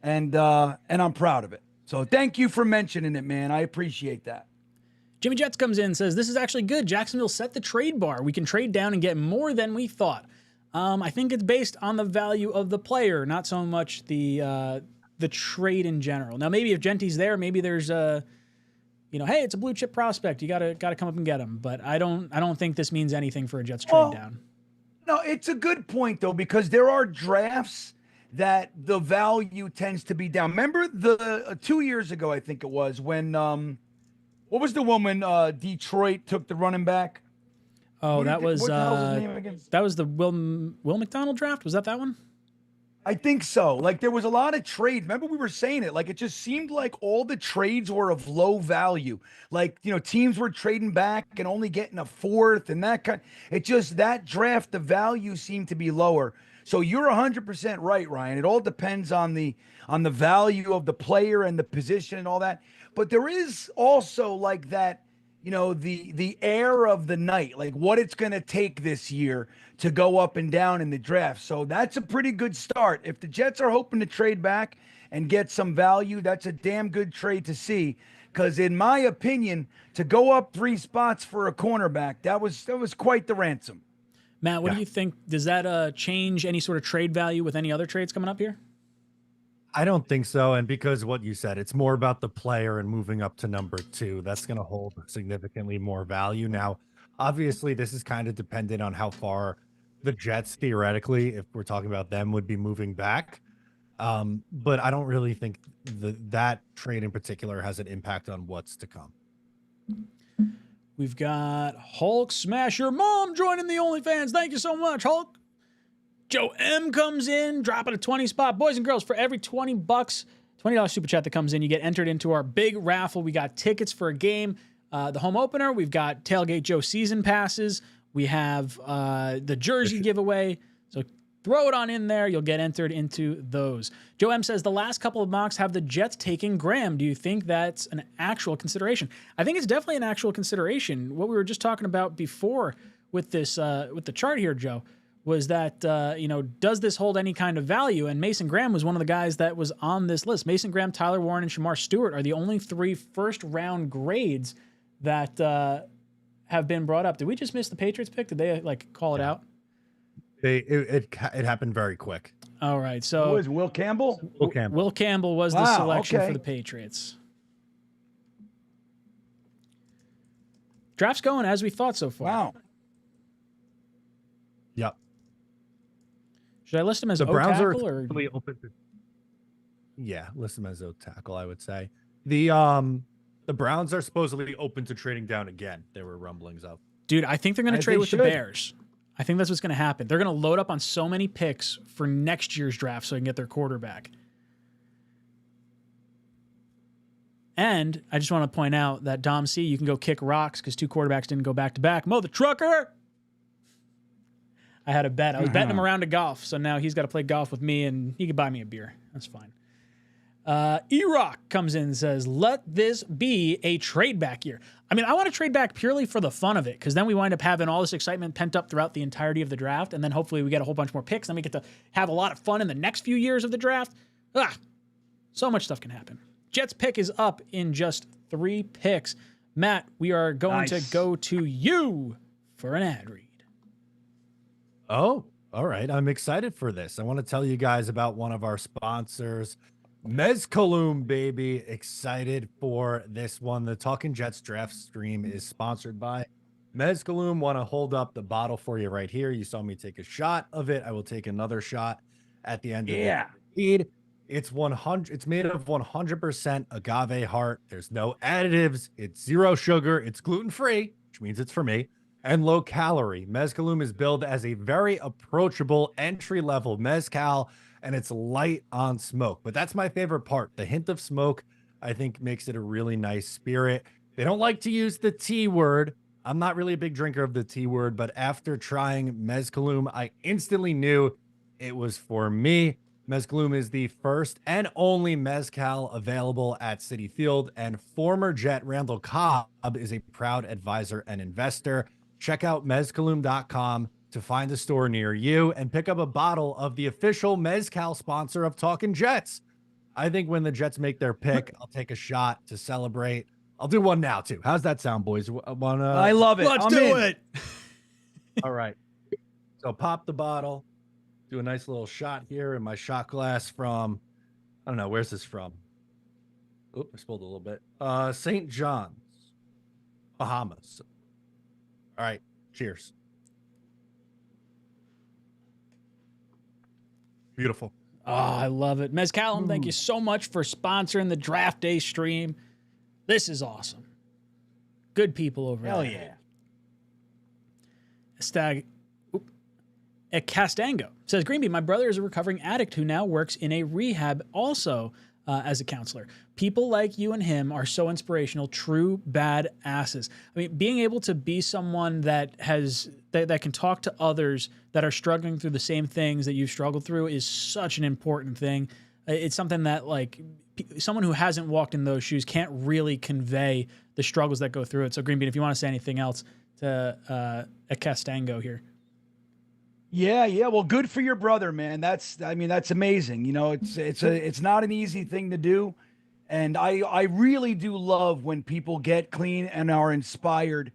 and I'm proud of it. So thank you for mentioning it, man. I appreciate that. Jimmy Jets comes in and says, this is actually good. Jacksonville set the trade bar. We can trade down and get more than we thought. I think it's based on the value of the player, not so much the trade in general. Now, maybe if Genty's there, maybe there's a, hey, it's a blue chip prospect. You gotta come up and get him. But I don't think this means anything for a Jets trade down. No, it's a good point though, because there are drafts that the value tends to be down. Remember the 2 years ago, I think it was, when what was the one when Detroit took the running back? Oh, that was what the hell was his name again? That was the Will McDonald draft. Was that one? I think so. Like, there was a lot of trades. Remember, we were saying it. Like, it just seemed like all the trades were of low value. Like, teams were trading back and only getting a fourth and that kind. That draft, the value seemed to be lower. So you're 100% right, Ryan. It all depends on the value of the player and the position and all that. But there is also like that, the air of the night, like what it's going to take this year to go up and down in the draft. So that's a pretty good start. If the Jets are hoping to trade back and get some value, that's a damn good trade to see. Because in my opinion, to go up 3 spots for a cornerback, that was quite the ransom. Matt, what do you think? Does that change any sort of trade value with any other trades coming up here? I don't think so. And because what you said, it's more about the player and moving up to number 2. That's going to hold significantly more value. Now, obviously, this is kind of dependent on how far the Jets, theoretically, if we're talking about them, would be moving back. But I don't really think that trade in particular has an impact on what's to come. We've got Hulk Smash Your Mom joining the OnlyFans. Thank you so much, Hulk. Joe M comes in, dropping a 20 spot. Boys and girls, for every $20, $20 super chat that comes in, you get entered into our big raffle. We got tickets for a game, the home opener. We've got Tailgate Joe season passes. We have the jersey giveaway. So throw it on in there. You'll get entered into those. Joe M says, the last couple of mocks have the Jets taking Graham. Do you think that's an actual consideration? I think it's definitely an actual consideration. What we were just talking about before with this, with the chart here, Joe, was that, does this hold any kind of value? And Mason Graham was one of the guys that was on this list. Mason Graham, Tyler Warren, and Shamar Stewart are the only 3 first-round grades that have been brought up. Did we just miss the Patriots pick? Did they, call it out? It happened very quick. All right, so... Who is Will Campbell? Will Campbell was the selection for the Patriots. Draft's going as we thought so far. Wow. Yep. Should I list him as the Browns are or open to, list him as O tackle, I would say. The Browns are supposedly open to trading down again. There were rumblings of. Dude, I think they're going to trade with the Bears. I think that's what's going to happen. They're going to load up on so many picks for next year's draft so they can get their quarterback. And I just want to point out that Dom C, you can go kick rocks because 2 quarterbacks didn't go back-to-back. Mo the trucker! I had a bet. I was betting him around to golf, so now he's got to play golf with me, and he could buy me a beer. That's fine. E-Rock comes in and says, let this be a trade back year. I mean, I want to trade back purely for the fun of it, because then we wind up having all this excitement pent up throughout the entirety of the draft, and then hopefully we get a whole bunch more picks, and then we get to have a lot of fun in the next few years of the draft. So much stuff can happen. Jets pick is up in just 3 picks. Matt, we are going to go to you for an ad read. Oh, all right. I'm excited for this. I want to tell you guys about one of our sponsors, 𝐒𝐿𝐵𝐽, baby. Excited for this one. The Talkin' Jets draft stream is sponsored by 𝐒𝐿𝐵𝐽. Want to hold up the bottle for you right here. You saw me take a shot of it. I will take another shot at the end of the feed. It's 100. It's made of 100% agave heart. There's no additives. It's 0 sugar. It's gluten-free, which means it's for me, and low calorie. 𝐒𝐿𝐵𝐽 is billed as a very approachable entry-level mezcal, and it's light on smoke. But that's my favorite part. The hint of smoke, I think, makes it a really nice spirit. They don't like to use the T word. I'm not really a big drinker of the T word, but after trying 𝐒𝐿𝐵𝐽, I instantly knew it was for me. 𝐒𝐿𝐵𝐽 is the first and only mezcal available at Citi Field, and former Jet Randall Cobb is a proud advisor and investor. Check out 𝐒𝐿𝐵𝐽.com to find a store near you and pick up a bottle of the official mezcal sponsor of Talkin' Jets. I think when the Jets make their pick, I'll take a shot to celebrate. I'll do one now too. How's that sound, boys? I love it. Let's do it. All right. So pop the bottle. Do a nice little shot here in my shot glass from, I don't know, where's this from? Oop, I spilled a little bit. St. John's, Bahamas. All right, cheers. Beautiful. Oh, I love it. 𝐒𝐿𝐵𝐽, thank you so much for sponsoring the draft day stream. This is awesome. Good people over Hell there. yeah. 𝐒'𝐿𝐵𝐽 says, Greenby, my brother is a recovering addict who now works in a rehab also as a counselor. People like you and him are so inspirational, true badasses. I mean, being able to be someone that that can talk to others that are struggling through the same things that you've struggled through is such an important thing. It's something that, like, someone who hasn't walked in those shoes can't really convey the struggles that go through it. So, Greenbean, if you want to say anything else to 𝐒𝐿𝐵𝐽 here. Yeah. Well, good for your brother, man. That's amazing. You know, it's not an easy thing to do. And I really do love when people get clean and are inspired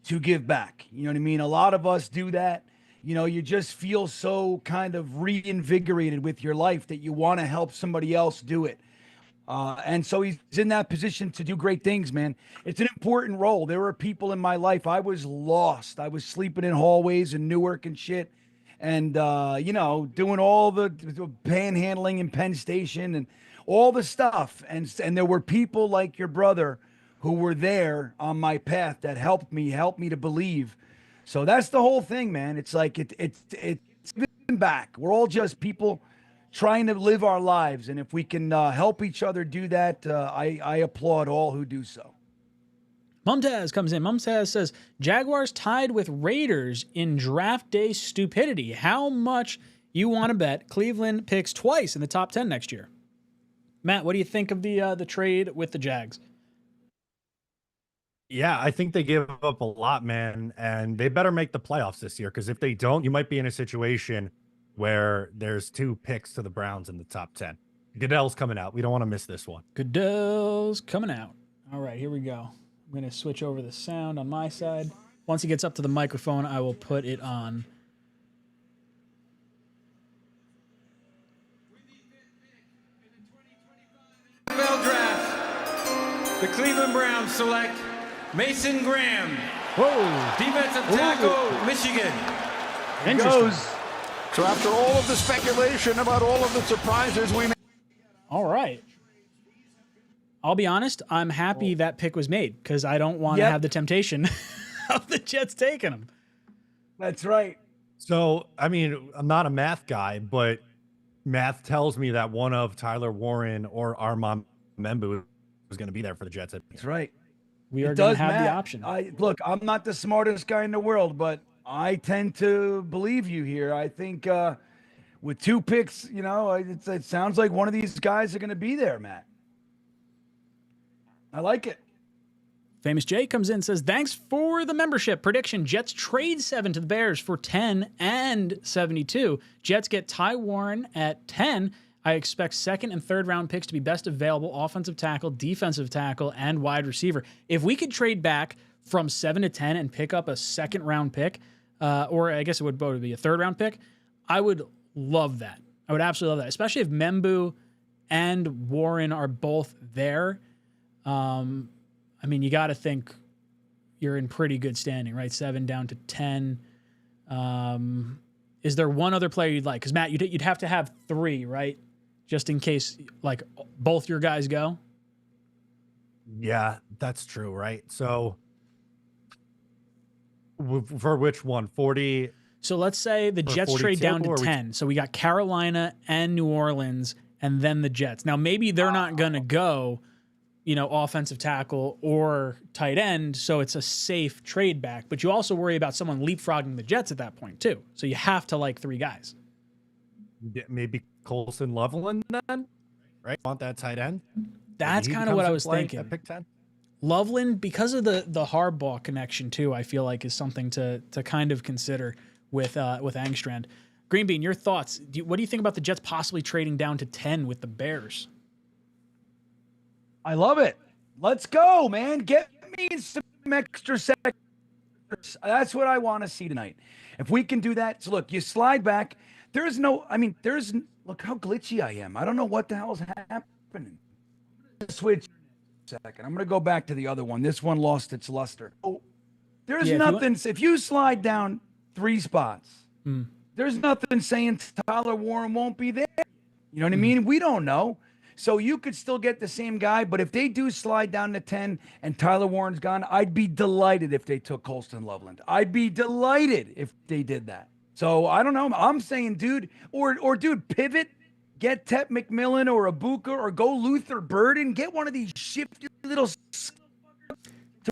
to give back. You know what I mean? A lot of us do that. You know, you just feel so kind of reinvigorated with your life that you want to help somebody else do it. And so he's in that position to do great things, man. It's an important role. There were people in my life, I was lost. I was sleeping in hallways in Newark and shit. And, you know, doing all the panhandling in Penn Station and all the stuff. And there were people like your brother who were there on my path that helped me to believe. So that's the whole thing, man. It's like, it's giving back. We're all just people trying to live our lives. And if we can help each other do that, I applaud all who do so. Mumtaz comes in. Mumtaz says, Jaguars tied with Raiders in draft day stupidity. How much you want to bet Cleveland picks twice in the top 10 next year? Matt, what do you think of the trade with the Jags? Yeah, I think they give up a lot, man, and they better make the playoffs this year, because if they don't, you might be in a situation where there's 2 picks to the Browns in the top 10. Goodell's coming out. We don't want to miss this one. Goodell's coming out. All right, here we go. I'm going to switch over the sound on my side. Once he gets up to the microphone, I will put it on. NFL Draft, the Cleveland Browns select Mason Graham. Whoa. Defensive tackle, Michigan. Interesting. So after all of the speculation about all of the surprises we made. All right. I'll be honest, I'm happy that pick was made because I don't want to have the temptation of the Jets taking him. That's right. So, I mean, I'm not a math guy, but math tells me that one of Tyler Warren or Armand Membu was going to be there for the Jets. That's right. We are going to have the option. Look, I'm not the smartest guy in the world, but I tend to believe you here. I think with 2 picks, you know, it sounds like one of these guys are going to be there, Matt. I like it. Famous Jay comes in and says, thanks for the membership. Prediction, Jets trade 7 to the Bears for 10 and 72. Jets get Ty Warren at 10. I expect second and third round picks to be best available offensive tackle, defensive tackle, and wide receiver. If we could trade back from 7 to 10 and pick up a second round pick, or I guess it would both be a third round pick, I would love that. I would absolutely love that, especially if Membu and Warren are both there. I mean, you got to think you're in pretty good standing, right? 7 down to 10. Is there one other player you'd like? Because, Matt, you'd have to have 3, right? Just in case, like, both your guys go. Yeah, that's true, right? So, for which one? 40? So let's say the Jets trade down to 10. So we got Carolina and New Orleans and then the Jets. Now, maybe they're not going to go, you know, offensive tackle or tight end, so it's a safe trade back. But you also worry about someone leapfrogging the Jets at that point, too. So you have to like 3 guys. Maybe Colson Loveland then? Right? Want that tight end? That's kind of what I was thinking. At pick 10? Loveland, because of the Harbaugh connection, too, I feel like is something to kind of consider with Angstrand. Green Bean, your thoughts. What do you think about the Jets possibly trading down to 10 with the Bears? I love it. Let's go, man. Get me some extra seconds. That's what I want to see tonight. If we can do that. So look, you slide back. Look how glitchy I am. I don't know what the hell's happening. Switch a second. I'm going to go back to the other one. This one lost its luster. Oh, there's nothing. If you slide down 3 spots, there's nothing saying Tyler Warren won't be there. You know what I mean? We don't know. So you could still get the same guy, but if they do slide down to 10 and Tyler Warren's gone, I'd be delighted if they took Colston Loveland. I'd be delighted if they did that. So I don't know. I'm saying, dude, or dude, pivot, get Tep McMillan or Ibuka or go Luther Burden, get one of these shifty little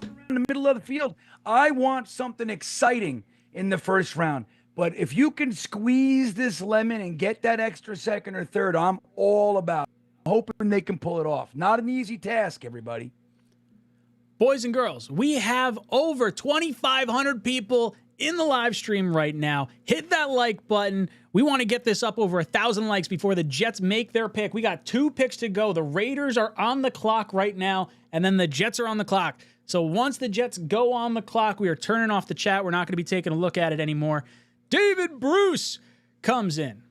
in the middle of the field. I want something exciting in the first round. But if you can squeeze this lemon and get that extra second or third, I'm all about it. Hoping they can pull it off. Not an easy task, everybody. Boys and girls, we have over 2,500 people in the live stream right now. Hit that like button. We want to get this up over 1,000 likes before the Jets make their pick. We got 2 picks to go. The Raiders are on the clock right now, and then the Jets are on the clock. So once the Jets go on the clock, we are turning off the chat. We're not going to be taking a look at it anymore. David Bruce comes in.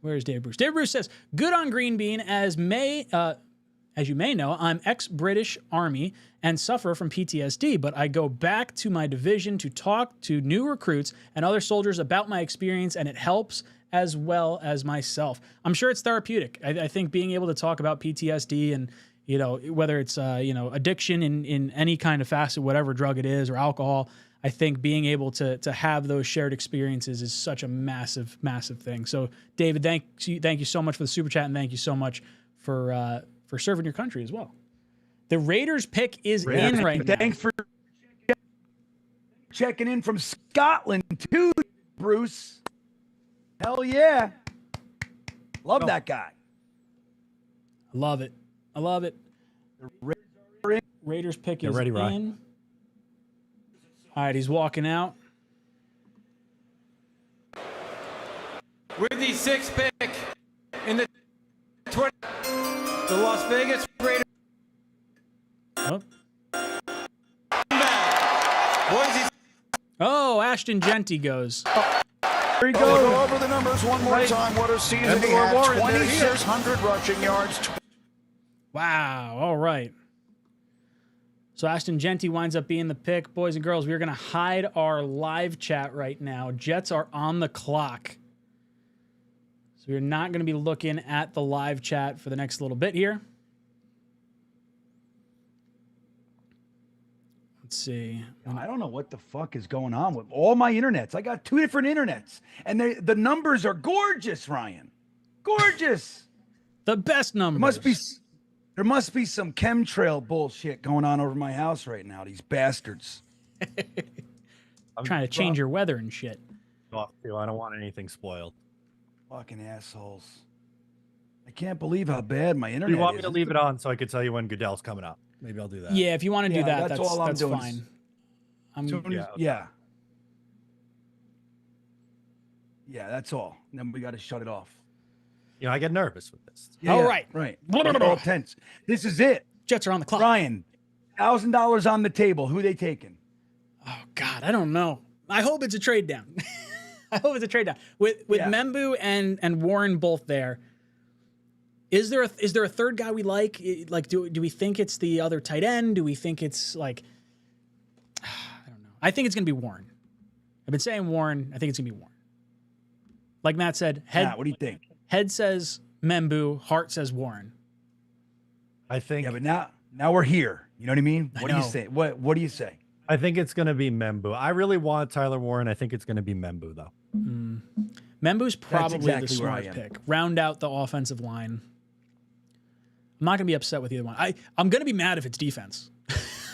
Where's Dave Bruce? Dave Bruce says, good on Green Bean. As you may know, I'm ex-British Army and suffer from PTSD, but I go back to my division to talk to new recruits and other soldiers about my experience, and it helps as well as myself. I'm sure it's therapeutic. I think being able to talk about PTSD and, you know, whether it's, addiction in any kind of facet, whatever drug it is or alcohol, I think being able to have those shared experiences is such a massive, massive thing. So, David, thank you so much for the super chat, and thank you so much for serving your country as well. The Raiders pick is in right now. Thanks for checking in from Scotland too, Bruce. Hell yeah. Love that guy. I love it. Raiders pick is ready, in. Ryan. All right, he's walking out. With the 6th pick in the Las Vegas Raiders. Oh, Ashton Genty goes. There he goes. Go over the numbers one more time. What a season he had. 2,600 rushing yards. Wow. All right. So Ashton Genty winds up being the pick. Boys and girls, we're going to hide our live chat right now. Jets are on the clock. So we're not going to be looking at the live chat for the next little bit here. Let's see. I don't know what the fuck is going on with all my internets. I got 2 different internets, and the numbers are gorgeous, Ryan. Gorgeous. The best numbers. There must be some chemtrail bullshit going on over my house right now. These bastards. I'm trying to change your weather and shit. I don't want anything spoiled. Fucking assholes. I can't believe how bad my Do internet you want is. me to leave it on so I could tell you when Goodell's coming up? Maybe I'll do that. Yeah, if you want to do Yeah, that, that's all I'm that's doing. fine. Yeah. Yeah, that's all. And then we got to shut it off. You know, I get nervous with this. Yeah, All yeah, right. Right. We're all tense. This is it. Jets are on the clock. Ryan, $1,000 on the table. Who they taking? Oh God, I don't know. I hope it's a trade down. I hope it's a trade down with Membu and Warren both there. Is there a third guy we like? Like, do we think it's the other tight end? Do we think it's like, I don't know. I think it's gonna be Warren. I've been saying Warren. I think it's gonna be Warren. Like Matt said, Matt, what do you think? Head says Membu, heart says Warren. I think. Yeah, but now we're here. You know what I mean? I What do you know. say? What do you say? I think it's going to be Membu. I really want Tyler Warren. I think it's going to be Membu, though. Membu's probably exactly the where I smart am. pick. Round out the offensive line. I'm not gonna be upset with either one. I'm gonna be mad if it's defense.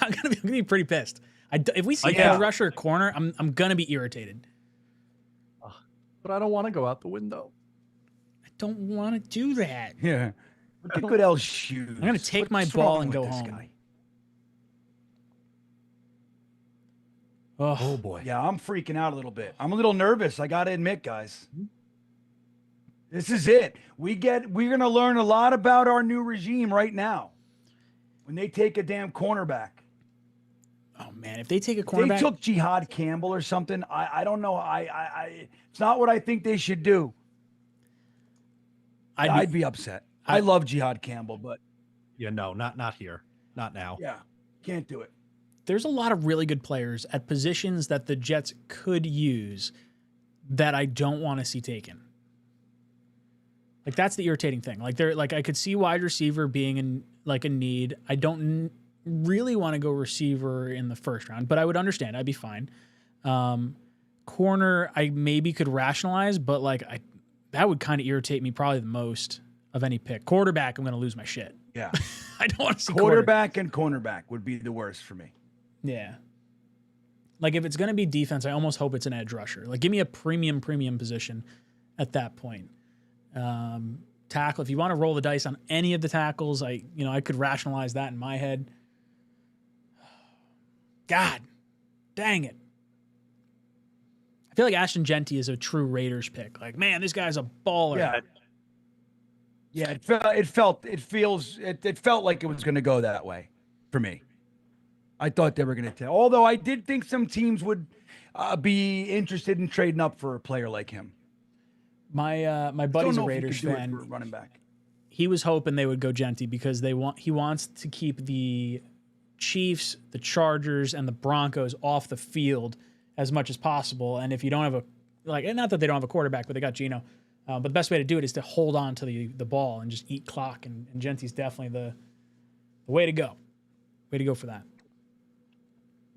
I'm gonna be pretty pissed. If we see edge rusher or corner, I'm gonna be irritated. But I don't want to go out the window. I don't want to do that. Yeah. Look at Goodell's shoes. I'm gonna take my What's ball wrong and with go this home. guy? Oh boy. Yeah, I'm freaking out a little bit. I'm a little nervous. I got to admit, guys. This is it. We're going to learn a lot about our new regime right now. When they take a damn cornerback. Oh man, if they take a If cornerback, they took Jihad Campbell or something. I don't know. It's not what I think they should do. I'd be upset. I love Jihad Campbell, but Yeah, no, not here. Not now. yeah, can't do it. there's a lot of really good players at positions that the Jets could use that I don't want to see taken. Like that's the irritating thing. Like I could see wide receiver being in like a need. I don't really want to go receiver in the first round, but I would understand. I'd be fine. Corner, I maybe could rationalize, but like that would kind of irritate me probably the most of any pick. Quarterback, I'm going to lose my shit. Yeah. I don't want to see quarterback and cornerback would be the worst for me. Yeah. Like if it's going to be defense, I almost hope it's an edge rusher. Like give me a premium position at that point. Tackle, if you want to roll the dice on any of the tackles, I could rationalize that in my head. God, dang it. I feel like Ashton Genty is a true Raiders pick. Like, man, this guy's a baller. Yeah. Yeah, it felt like it was going to go that way for me. I thought they were going to tell. Although I did think some teams would be interested in trading up for a player like him. My buddy's a Raiders fan. Running back. He was hoping they would go Genty because he wants to keep the Chiefs, the Chargers, and the Broncos off the field as much as possible. And if you don't have not that they don't have a quarterback, but they got Geno. But the best way to do it is to hold on to the ball and just eat clock. And Genty's definitely the way to go. Way to go for that.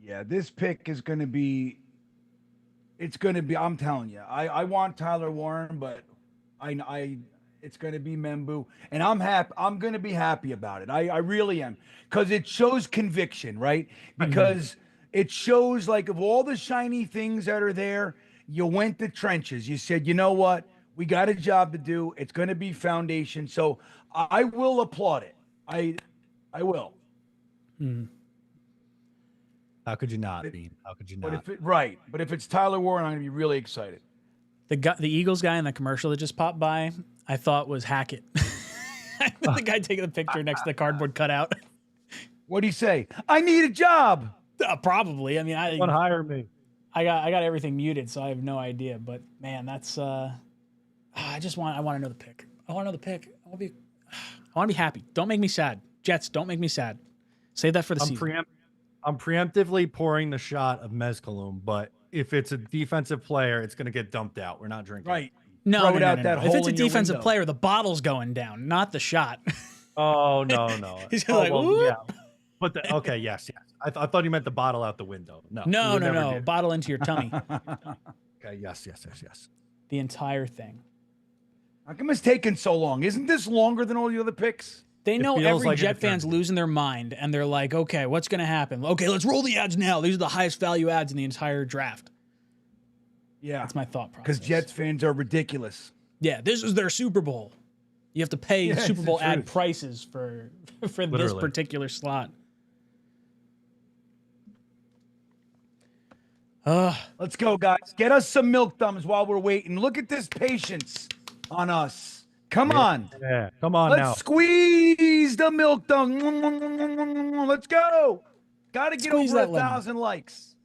Yeah, this pick is going to be. It's going to be. I'm telling you, I want Tyler Warren, but it's going to be Membu, and I'm happy. I'm going to be happy about it. I really am, because it shows conviction, right? Because it shows like of all the shiny things that are there, you went the trenches. You said, you know what? We got a job to do. It's going to be foundation. So I will applaud it. I will. How could you not, Bean? How could you not? But if it's Tyler Warren, I'm going to be really excited. The Eagles guy in the commercial that just popped by, I thought was Hackett. The guy taking the picture next to the cardboard cutout. What'd he say? I need a job. Probably. I mean, Someone hire me. I got everything muted, so I have no idea. But man, that's I want to know the pick. I want to know the pick. I want to be happy. Don't make me sad. Jets, don't make me sad. Save that for the season. I'm preemptively pouring the shot of 𝐒𝐿�0, but if it's a defensive player, it's going to get dumped out. We're not drinking. Right. No. If it's a in your defensive window. player, the bottle's going down, not the shot. Oh, no. He's like, yeah. But okay, yes. I thought you meant the bottle out the window. No. No. Bottle into your tummy. Okay, yes. The entire thing. How come it's taken so long? Isn't this longer than all the other picks? They know feels every like Jet fan's losing their mind, and they're like, okay, what's going to happen? Okay, let's roll the ads now. These are the highest value ads in the entire draft. Yeah. That's my thought process. Because Jets fans are ridiculous. Yeah, this is their Super Bowl. You have to pay Super Bowl ad prices for this Literally. particular slot. Let's go, guys. Get us some milk thumbs while we're waiting. Look at this patience on us. Come on. Yeah, come on Let's now. squeeze the milk thumb. Let's go. Got to get Squeeze over that lemon. 1,000 likes.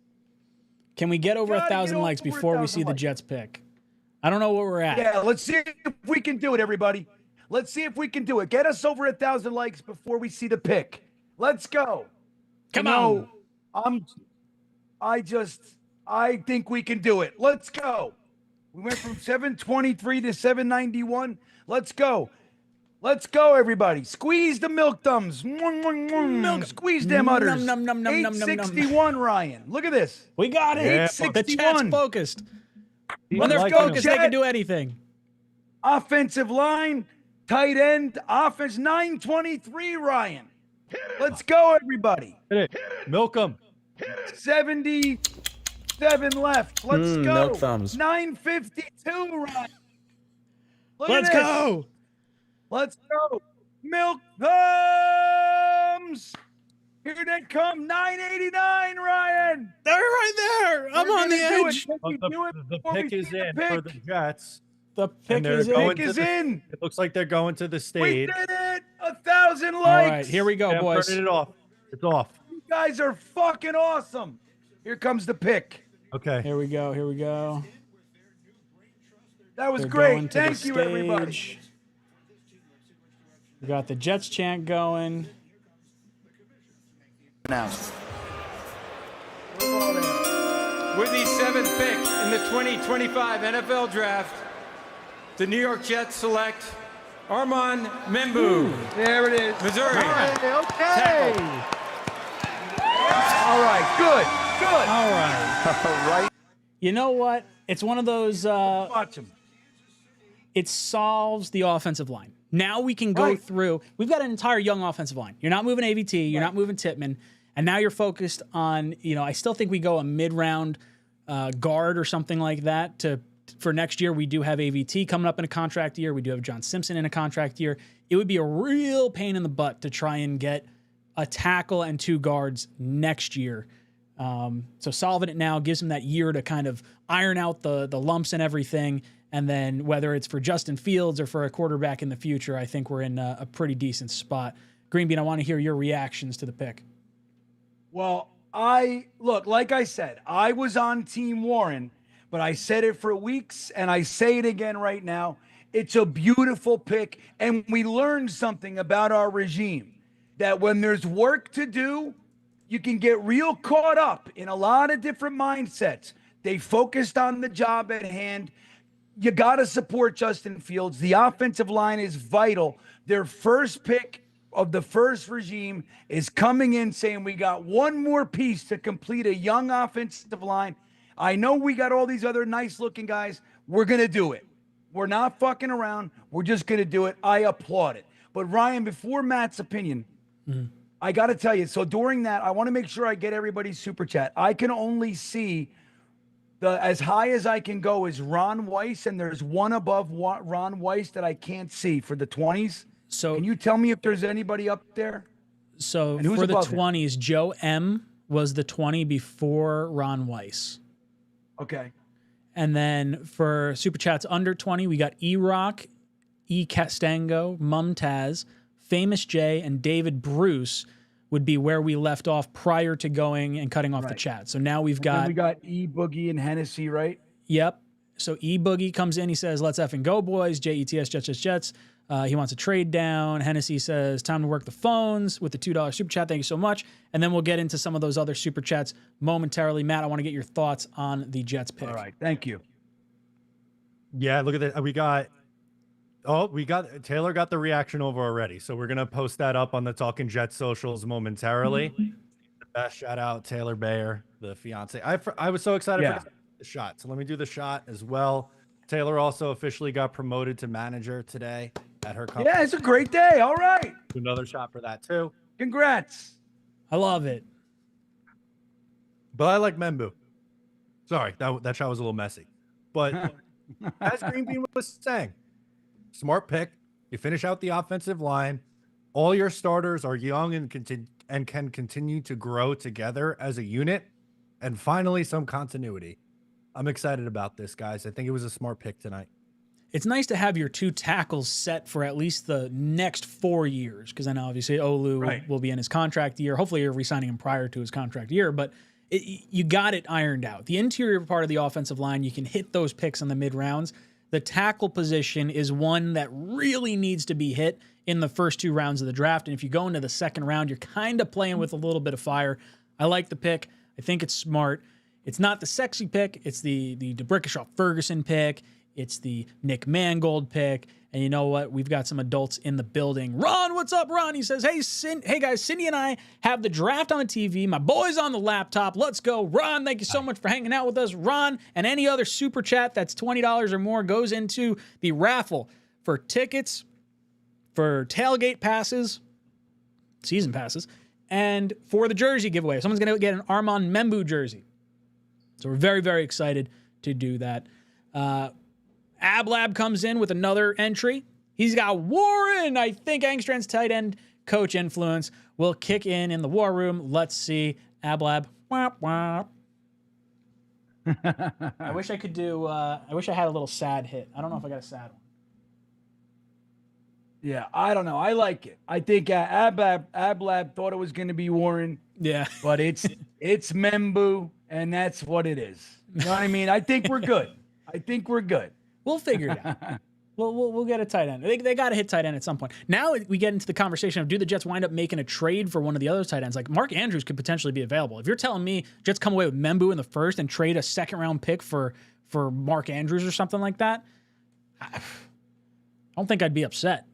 Can we get over Gotta 1,000 get likes over before we 1,000 see the likes. Jets pick? I don't know what we're at. Yeah, let's see if we can do it, everybody. Let's see if we can do it. Get us over 1,000 likes before we see the pick. Let's go. Come on. on. I think we can do it. Let's go. We went from 723 to 791. Let's go. Let's go, everybody. Squeeze the milk thumbs. Milk. Squeeze them udders. Num, num, num, num, num, num, num. 861, Ryan. Look at this. We got it. Yeah, The Jets focused. When they're like focused, them. they can do anything. Offensive line, tight end, offense 923, Ryan. Let's go, everybody. Hit it. Milk 'em. 77 left. Let's go. milk thumbs. 952, Ryan. Look Let's at this. go. Let's go. Milk thumbs. Here they come. 989, Ryan. They're right there. I'm We're on the gonna do edge. it. Can we do it The before we pick see is the in for pick? the Jets. The pick And they're is going in. Pick to is the- in. It looks like they're going to the We stage. did it. 1,000 likes. All right, here we go, Yeah, I'm boys. turning it off. It's off. You guys are fucking awesome. Here comes the pick. Okay. Here we go. Here we go. That was They're great. going to the Thank you, everybody. stage. We got the Jets chant going. Announced. With the 7th pick in the 2025 NFL Draft, the New York Jets select Armand Membu, There it is. Missouri. Okay. All right. Good. Good. All right. All right. You know what? It's one of those. Watch him. It solves the offensive line. Now we can go Right. through. We've got an entire young offensive line. You're not moving AVT. You're not moving Tittman. And now you're focused on, I still think we go a mid-round guard or something like that for next year. We do have AVT coming up in a contract year. We do have John Simpson in a contract year. It would be a real pain in the butt to try and get a tackle and 2 guards next year. So solving it now gives him that year to kind of iron out the lumps and everything. And then whether it's for Justin Fields or for a quarterback in the future, I think we're in a pretty decent spot. Green Bean, I want to hear your reactions to the pick. Well, like I said, I was on Team Warren, but I said it for weeks and I say it again right now. It's a beautiful pick. And we learned something about our regime that when there's work to do, you can get real caught up in a lot of different mindsets. They focused on the job at hand. You got to support Justin Fields. The offensive line is vital. Their first pick of the first regime is coming in saying we got one more piece to complete a young offensive line. I know we got all these other nice looking guys. We're going to do it. We're not fucking around. We're just going to do it. I applaud it. But Ryan, before Matt's opinion, I got to tell you, so during that, I want to make sure I get everybody's super chat. I can only see as high as I can go is Ron Weiss, and there's one above Ron Weiss that I can't see for the 20s. So can you tell me if there's anybody up there? So And who's for the above him? 20s, Joe M was the 20 before Ron Weiss. Okay. And then for Super Chats under 20, we got 𝐒𝐿'𝐿, 𝐒𝐿'𝐿, Mumtaz, Famous J, and David Bruce would be where we left off prior to going and cutting off the chat. So now we've got... we got 𝐒𝐵oogie and Hennessy, right? Yep. So 𝐒𝐵oogie comes in. He says, let's effing go, boys. JETS, Jets, Jets, Jets. He wants a trade down. Hennessy says, time to work the phones with the $2 super chat. Thank you so much. And then we'll get into some of those other super chats momentarily. Matt, I want to get your thoughts on the Jets pick. All right. Thank you. Yeah, look at that. Taylor got the reaction over already. So we're going to post that up on the Talkin' Jets socials momentarily. The best shout out, Taylor Bayer, the fiance. I was so excited for the shot. So let me do the shot as well. Taylor also officially got promoted to manager today at her company. Yeah, it's a great day. All right. Another shot for that too. Congrats. I love it. But I like Membu. Sorry, that shot was a little messy. But as Green Bean was saying, Smart pick. You finish out the offensive line. All your starters are young and can continue to grow together as a unit. And finally, some continuity. I'm excited about this, guys. I think it was a smart pick tonight. It's nice to have your 2 tackles set for at least the next 4 years, because then obviously Olu will be in his contract year. Hopefully you're re-signing him prior to his contract year, but you got it ironed out. The interior part of the offensive line, you can hit those picks on the mid-rounds. The tackle position is one that really needs to be hit in the first 2 rounds of the draft, and if you go into the second round, you're kind of playing with a little bit of fire. I like the pick. I think it's smart. It's not the sexy pick. It's the D'Brickashaw-Ferguson pick. It's the Nick Mangold pick. And you know what? We've got some adults in the building. Ron, what's up, Ron? He says, hey guys, Cindy and I have the draft on the TV. My boy's on the laptop. Let's go. Ron, thank you so much for hanging out with us. Ron, and any other super chat that's $20 or more goes into the raffle for tickets, for tailgate passes, season passes, and for the jersey giveaway. Someone's going to get an Armand Membu jersey. So we're very, very excited to do that. Ablab comes in with another entry. He's got Warren. I think Angstrand's tight end coach influence will kick in the war room. Let's see. Ablab. Wah, wah. I wish I could do, I wish I had a little sad hit. I don't know if I got a sad one. Yeah, I don't know. I like it. I think Ablab thought it was going to be Warren. Yeah. But it's Membu, and that's what it is. You know what I mean? I think we're good. I think we're good. We'll figure it out. We'll get a tight end. They got to hit tight end at some point. Now we get into the conversation of, do the Jets wind up making a trade for one of the other tight ends? Like Mark Andrews could potentially be available. If you're telling me Jets come away with Membu in the first and trade a second-round pick for Mark Andrews or something like that, I don't think I'd be upset.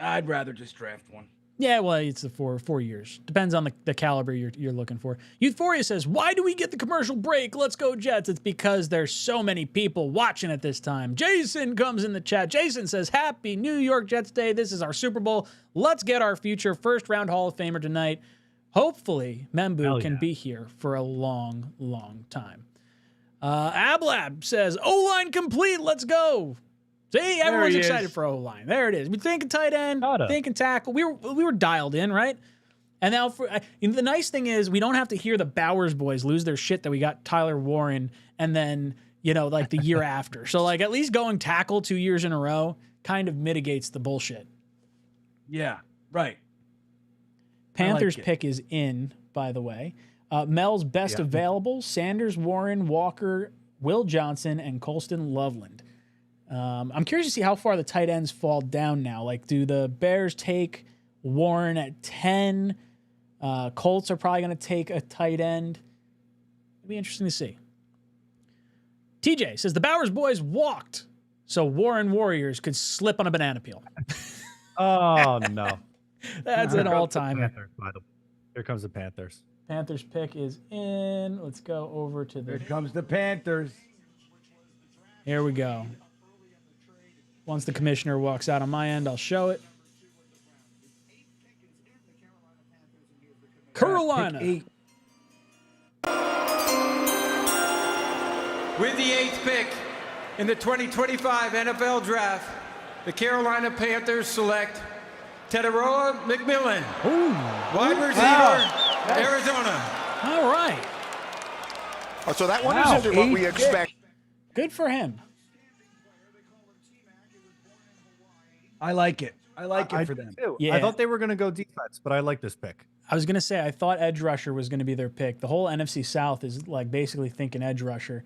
I'd rather just draft one. Yeah, well, it's the 4 years. Depends on the caliber you're looking for. Euphoria says, why do we get the commercial break? Let's go Jets. It's because there's so many people watching at this time. Jason comes in the chat. Jason says, Happy New York Jets Day. This is our Super Bowl. Let's get our future first-round Hall of Famer tonight. Hopefully, Membu can be here for a long, long time. Ablab says, O-line complete. Let's go. See, everyone's excited for O-line. There it is. We thinking tight end, thinking tackle. We were dialed in, right? And now the nice thing is we don't have to hear the Bowers boys lose their shit that we got Tyler Warren and then, like the year after. So like at least going tackle 2 years in a row kind of mitigates the bullshit. Yeah, right. Panthers pick is in, by the way. Mel's best available: Sanders, Warren, Walker, Will Johnson, and Colston Loveland. I'm curious to see how far the tight ends fall down now. Like, do the Bears take Warren at 10? Colts are probably going to take a tight end. It'll be interesting to see. TJ says the Bowers boys walked so Warren Warriors could slip on a banana peel. Oh, no. That's an all-time. Here comes the Panthers. Panthers pick is in. Let's go over to the... Here comes the Panthers. Here we go. Once the commissioner walks out on my end, I'll show it. Carolina. With the 8th pick in the 2025 NFL Draft, the Carolina Panthers select Tedoroa McMillan, wide receiver, Arizona. All right. Oh, so that one isn't what we expect. Good for him. I like it. I like it for them. Yeah. I thought they were going to go defense, but I like this pick. I was going to say, I thought edge rusher was going to be their pick. The whole NFC South is like basically thinking edge rusher.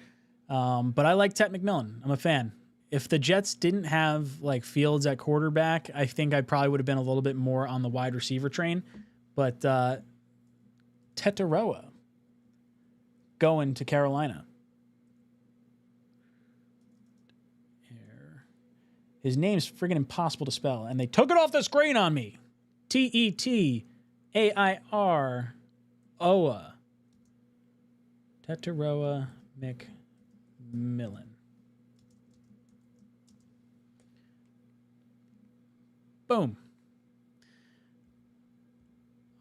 But I like Ted McMillan. I'm a fan. If the Jets didn't have like Fields at quarterback, I think I probably would have been a little bit more on the wide receiver train. But Tedoroa going to Carolina. His name's friggin' impossible to spell, and they took it off the screen on me. Tetair Oa. Tedoroa McMillan. Boom.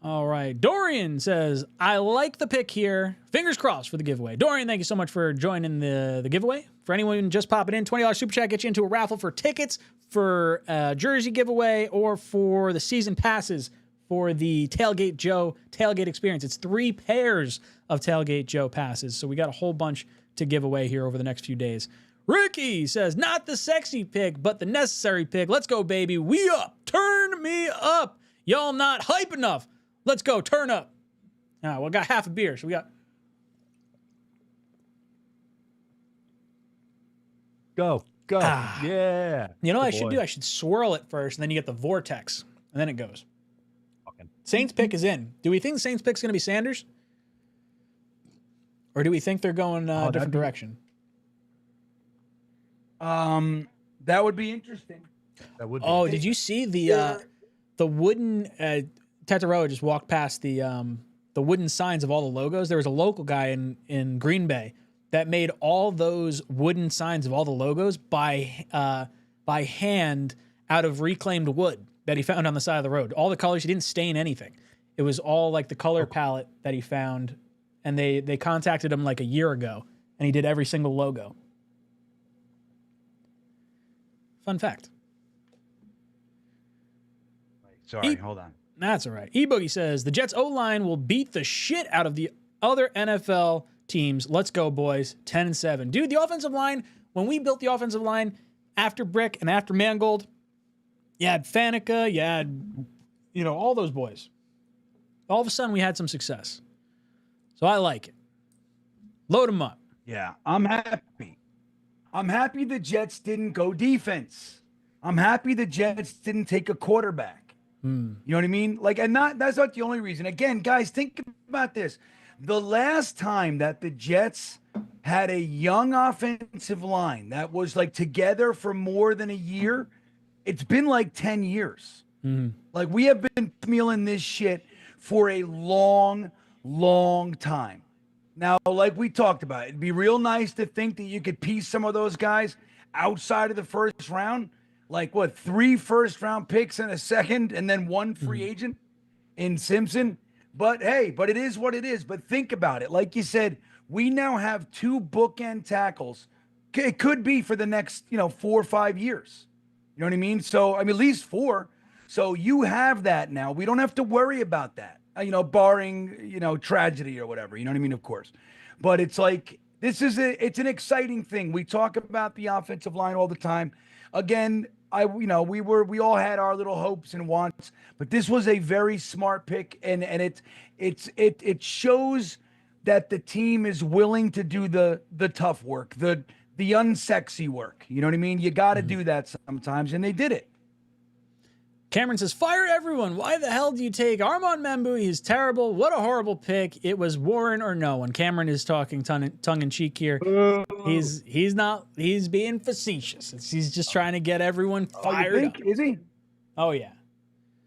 All right. Dorian says, I like the pick here. Fingers crossed for the giveaway. Dorian, thank you so much for joining the giveaway. For anyone just popping in, $20 super chat gets you into a raffle for tickets for a jersey giveaway or for the season passes for the Tailgate Joe tailgate experience. It's 3 pairs of Tailgate Joe passes. So we got a whole bunch to give away here over the next few days. Ricky says, not the sexy pick, but the necessary pick. Let's go, baby. We up. Turn me up. Y'all not hype enough. Let's go. Turn up. All right, well, I got half a beer. So we got... Go. Yeah. You know what I Good should boy. do? I should swirl it first, and then you get the vortex, and then it goes. Saints pick is in. Do we think the Saints pick's going to be Sanders? Or do we think they're going a different direction? That would be interesting. That would be. Oh, did you see the wooden Tataroa just walked past the wooden signs of all the logos? There was a local guy in Green Bay that made all those wooden signs of all the logos by hand out of reclaimed wood that he found on the side of the road. All the colors, he didn't stain anything. It was all like the color palette that he found, and they contacted him like a year ago, and he did every single logo. Fun fact. Sorry, hold on. That's all right. E-Boogie says, the Jets O-line will beat the shit out of the other NFL teams. Let's go, boys. 10-7. Dude, the offensive line, when we built the offensive line after Brick and after Mangold, you had Faneca, you had, all those boys. All of a sudden, we had some success. So I like it. Load them up. Yeah, I'm happy. I'm happy the Jets didn't go defense. I'm happy the Jets didn't take a quarterback. You know what I mean? That's not the only reason. Again, guys, think about this. The last time that the Jets had a young offensive line that was together for more than a year, it's been 10 years. We have been mealing this shit for a long, long time. Now, like we talked about, it'd be real nice to think that you could piece some of those guys outside of the first round. 3 first-round picks and a second, and then 1 free agent in Simpson. But hey, it is what it is. But think about it. Like you said, we now have 2 bookend tackles. It could be for the next, 4 or 5 years. You know what I mean? So, at least 4. So you have that now. We don't have to worry about that, barring, tragedy or whatever. You know what I mean? Of course. But it's it's an exciting thing. We talk about the offensive line all the time. Again, we all had our little hopes and wants, but this was a very smart pick, and it shows that the team is willing to do the tough work, the unsexy work. You know what I mean? You got to do that sometimes, and they did it. Cameron says, fire everyone. Why the hell do you take Armand Membou? He's terrible. What a horrible pick. It was Warren or no one. Cameron is talking tongue in cheek here. He's not, he's being facetious. He's just trying to get everyone fired up. Is he? Oh, yeah.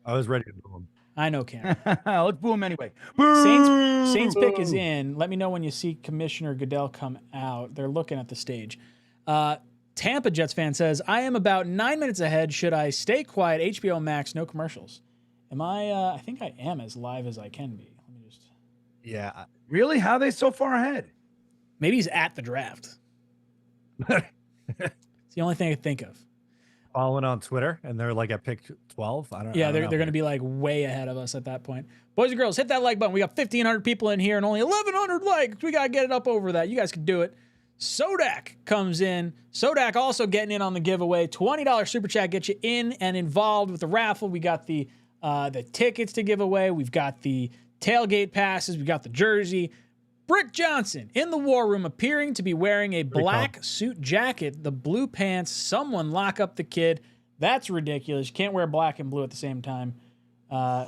I was ready to boo him. I know, Cameron. Let's boo him anyway. Saints pick is in. Let me know when you see Commissioner Goodell come out. They're looking at the stage. Tampa Jets fan says, I am about 9 minutes ahead. Should I stay quiet? HBO Max, no commercials. Am I? I think I am as live as I can be. Let me just. Yeah. Really? How are they so far ahead? Maybe he's at the draft. It's the only thing I think of. Following on Twitter, and they're at pick 12. Yeah, they're going to be way ahead of us at that point. Boys and girls, hit that like button. We got 1,500 people in here and only 1,100 likes. We got to get it up over that. You guys can do it. Sodak comes in. Sodak also getting in on the giveaway. $20 super chat gets you in and involved with the raffle. We got the tickets to give away. We've got the tailgate passes. We got the jersey. Brick Johnson in the war room, appearing to be wearing a black suit jacket, the blue pants. Someone lock up the kid. That's ridiculous. You can't wear black and blue at the same time. Why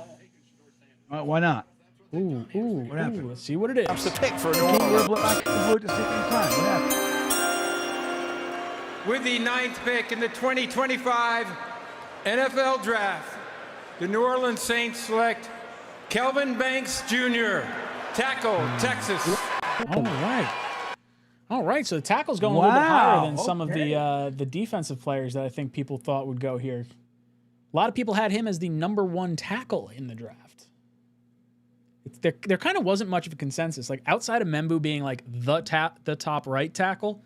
not? What happened? Let's see what it is. That's the pick for Black and blue at the same time. What happened? With the 9th pick in the 2025 NFL Draft, the New Orleans Saints select Kelvin Banks Jr., tackle, Texas. All right. So the tackle's going a little bit higher than some of the defensive players that I think people thought would go here. A lot of people had him as the number 1 tackle in the draft. There kind of wasn't much of a consensus. Outside of Membou being the top right tackle,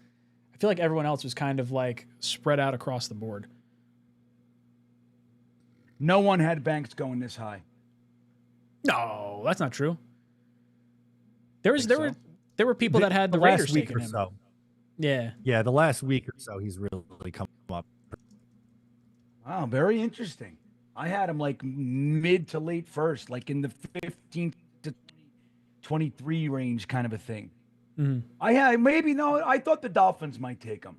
I feel like everyone else was kind of like spread out across the board. No one had Banks going this high. No, that's not true. There were people that had the last Raiders week taking or him. so. Yeah. Yeah, the last week or so, he's really come up. Wow, very interesting. I had him like mid to late first, like in the 15 to 23 range kind of a thing. I thought the Dolphins might take him.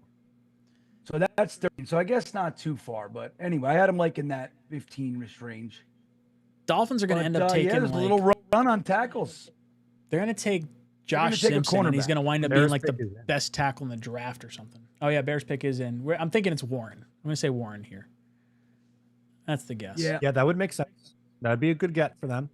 So that's 13. So I guess not too far. But anyway, I had him like in that 15-ish range. Dolphins are going to end up taking there's a little run on tackles. They're going to take Josh Simpson, and he's going to wind up being like the best tackle in the draft or something. Oh, yeah, Bears pick is in. I'm thinking it's Warren. I'm going to say Warren here. That's the guess. Yeah, that would make sense. That'd be a good get for them.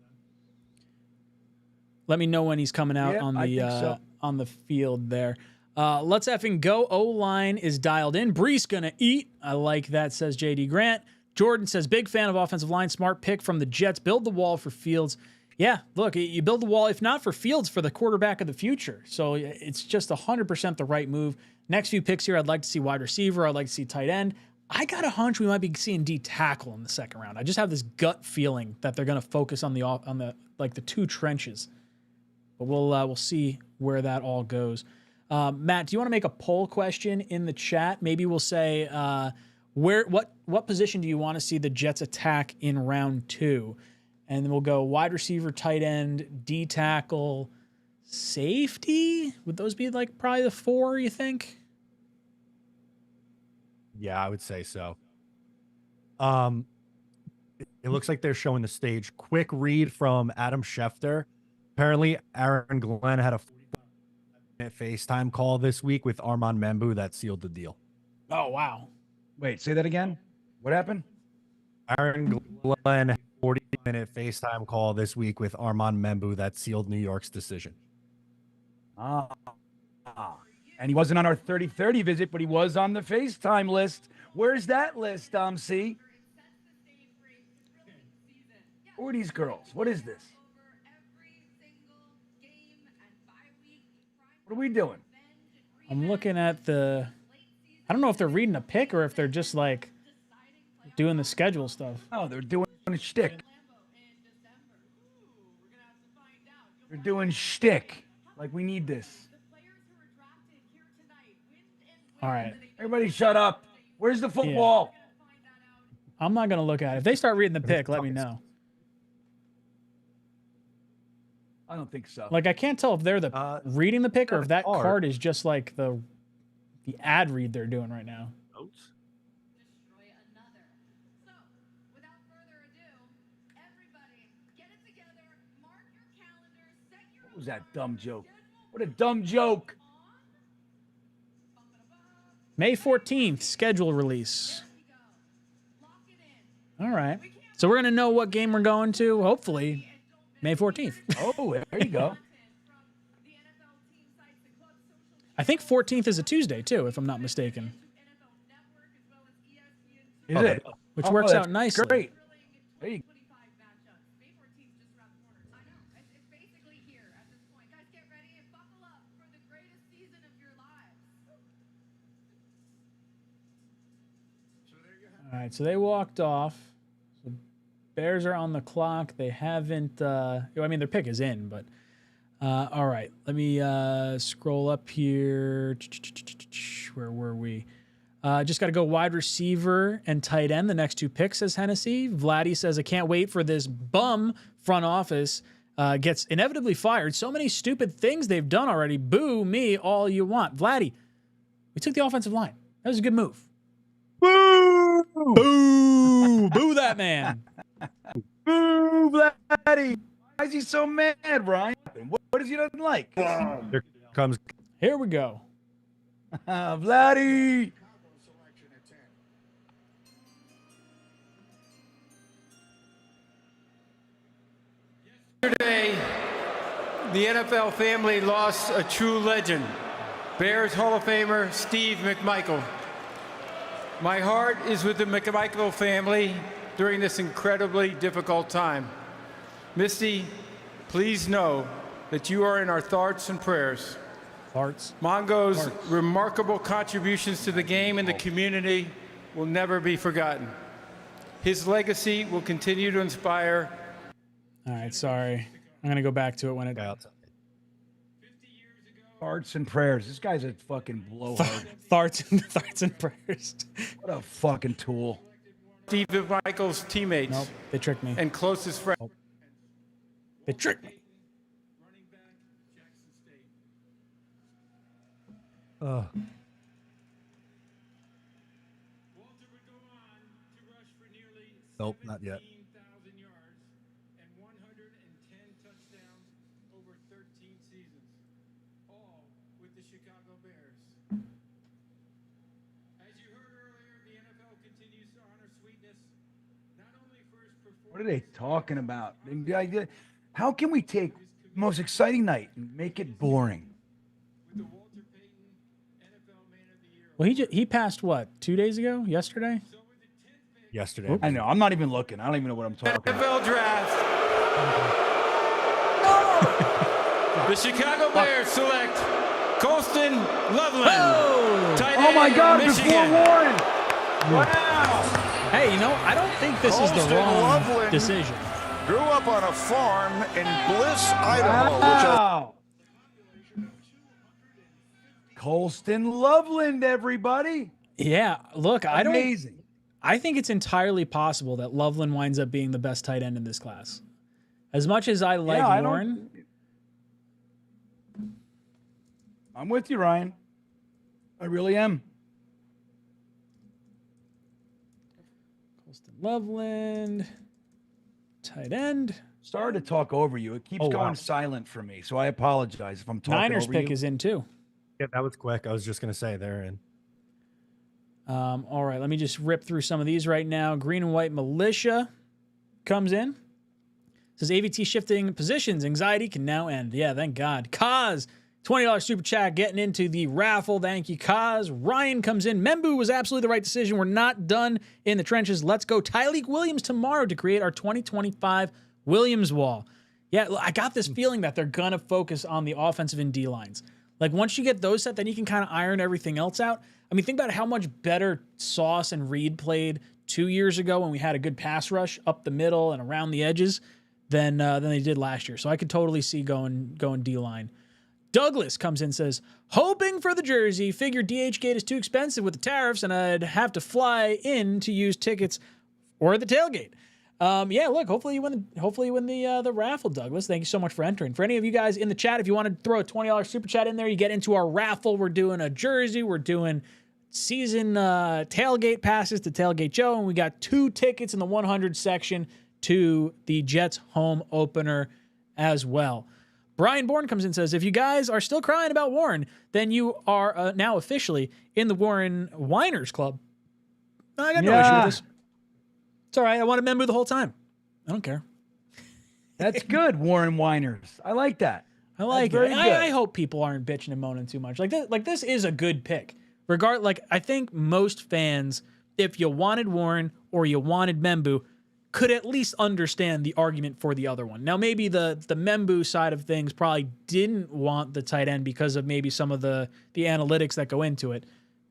Let me know when he's coming out on the field there. Let's effing go. O-line is dialed in. Brees going to eat. I like that, says JD Grant. Jordan says, big fan of offensive line. Smart pick from the Jets. Build the wall for Fields. Yeah, look, you build the wall, if not for Fields, for the quarterback of the future. So it's just 100% the right move. Next few picks here, I'd like to see wide receiver. I'd like to see tight end. I got a hunch we might be seeing D tackle in the second round. I just have this gut feeling that they're going to focus on the two trenches. But we'll see where that all goes. Matt, do you want to make a poll question in the chat? Maybe we'll say what position do you want to see the Jets attack in round 2? And then we'll go wide receiver, tight end, D tackle, safety. Would those be like probably the 4, you think? Yeah, I would say so. It looks like they're showing the stage. Quick read from Adam Schefter. Apparently, Aaron Glenn had a 45-minute FaceTime call this week with Armand Membu that sealed the deal. Oh, wow. Wait, say that again? What happened? Aaron Glenn had a 40-minute FaceTime call this week with Armand Membu that sealed New York's decision. And he wasn't on our 30-30 visit, but he was on the FaceTime list. Where's that list, C? Who are these girls? What is this? What are we doing? I'm looking at I don't know if they're reading a pick or if they're just like doing the schedule stuff. Oh, they're doing a shtick. They're doing shtick. Like, we need this. All right. Everybody shut up. Where's the football? I'm not going to look at it. If they start reading the pick, let me know. I don't think so. Like, I can't tell if they're the reading the pick or if that card is just like the ad read they're doing right now. Notes? What was that dumb joke? What a dumb joke. May 14th, schedule release. All right. So we're going to know what game we're going to, hopefully, May 14th. Oh, there you go. I think 14th is a Tuesday, too, if I'm not mistaken. Is it? Which works out nicely. Great. There you go. All right, so they walked off. So Bears are on the clock. They haven't. I mean, their pick is in, but all right. Let me scroll up here. Where were we? Just got to go wide receiver and tight end. The next 2 picks, says Hennessy. Vladdy says, I can't wait for this bum front office gets inevitably fired. So many stupid things they've done already. Boo me all you want. Vladdy, we took the offensive line. That was a good move. Boo! Boo! Boo that man. Boo, Vladdy. Why is he so mad, Ryan? What does he doesn't like? Here comes. Here we go. Vladdy. Yesterday, the NFL family lost a true legend, Bears Hall of Famer Steve McMichael. My heart is with the McMichael family during this incredibly difficult time. Misty, please know that you are in our thoughts and prayers. Farts. Mongo's remarkable contributions to the game and the community will never be forgotten. His legacy will continue to inspire. All right, sorry. I'm gonna go back to it when it. Farts and prayers. This guy's a fucking blowhard. Farts and prayers. What a fucking tool. Steve Michaels' teammates. Nope, they tricked me. And closest friends. Nope. They tricked me. Nope, not yet. What are they talking about? How can we take the most exciting night and make it boring? Well, he passed what, 2 days ago? Yesterday? Yesterday. I know. I'm not even looking. I don't even know what I'm talking about. NFL draft. The Chicago Bears select Colston Loveland. Tight Oh my end, God! Michigan. Before Warren. Wow. Hey, you know, I don't think this is the Colston wrong Loveland decision. Grew up on a farm in Bliss, Idaho, Wow. Colston Loveland, everybody. Yeah, look, Amazing. I think it's entirely possible that Loveland winds up being the best tight end in this class. As much as I like Warren. I'm with you, Ryan. I really am. Colston Loveland, tight end. Sorry to talk over you. It keeps going silent for me, so I apologize if I'm talking Niners over pick you. is in too. Yeah, that was quick. I was just gonna say they're in. All right, let me just rip through some of these right now. Green and White Militia comes in. Says AVT shifting positions. Anxiety can now end. Yeah, thank God. Kaz, $20 super chat getting into the raffle. Thank you, Kaz. Ryan comes in. Membu was absolutely the right decision. We're not done in the trenches. Let's go Tyleek Williams tomorrow to create our 2025 Williams wall. Yeah, I got this feeling that they're going to focus on the offensive and D lines. Like, once you get those set, then you can kind of iron everything else out. I mean, think about how much better Sauce and Reed played 2 years ago when we had a good pass rush up the middle and around the edges than they did last year. So I could totally see going D-line. Douglas comes in and says, hoping for the jersey, figure DH gate is too expensive with the tariffs and I'd have to fly in to use tickets or the tailgate. Yeah, look, hopefully you win the raffle, Douglas. Thank you so much for entering. For any of you guys in the chat, if you want to throw a $20 super chat in there, you get into our raffle. We're doing a jersey. We're doing season tailgate passes to Tailgate Joe, and we got 2 tickets in the 100 section to the Jets home opener as well. Brian Bourne comes in and says, if you guys are still crying about Warren, then you are now officially in the Warren Whiners Club. I got no issue with this. It's all right. I want to Membu the whole time. I don't care. That's good, Warren Whiners. I like that. I like That's it. very good. I hope people aren't bitching and moaning too much. Like this is a good pick. I think most fans, if you wanted Warren or you wanted Membu, could at least understand the argument for the other one. Now, maybe the Membu side of things probably didn't want the tight end because of maybe some of the analytics that go into it.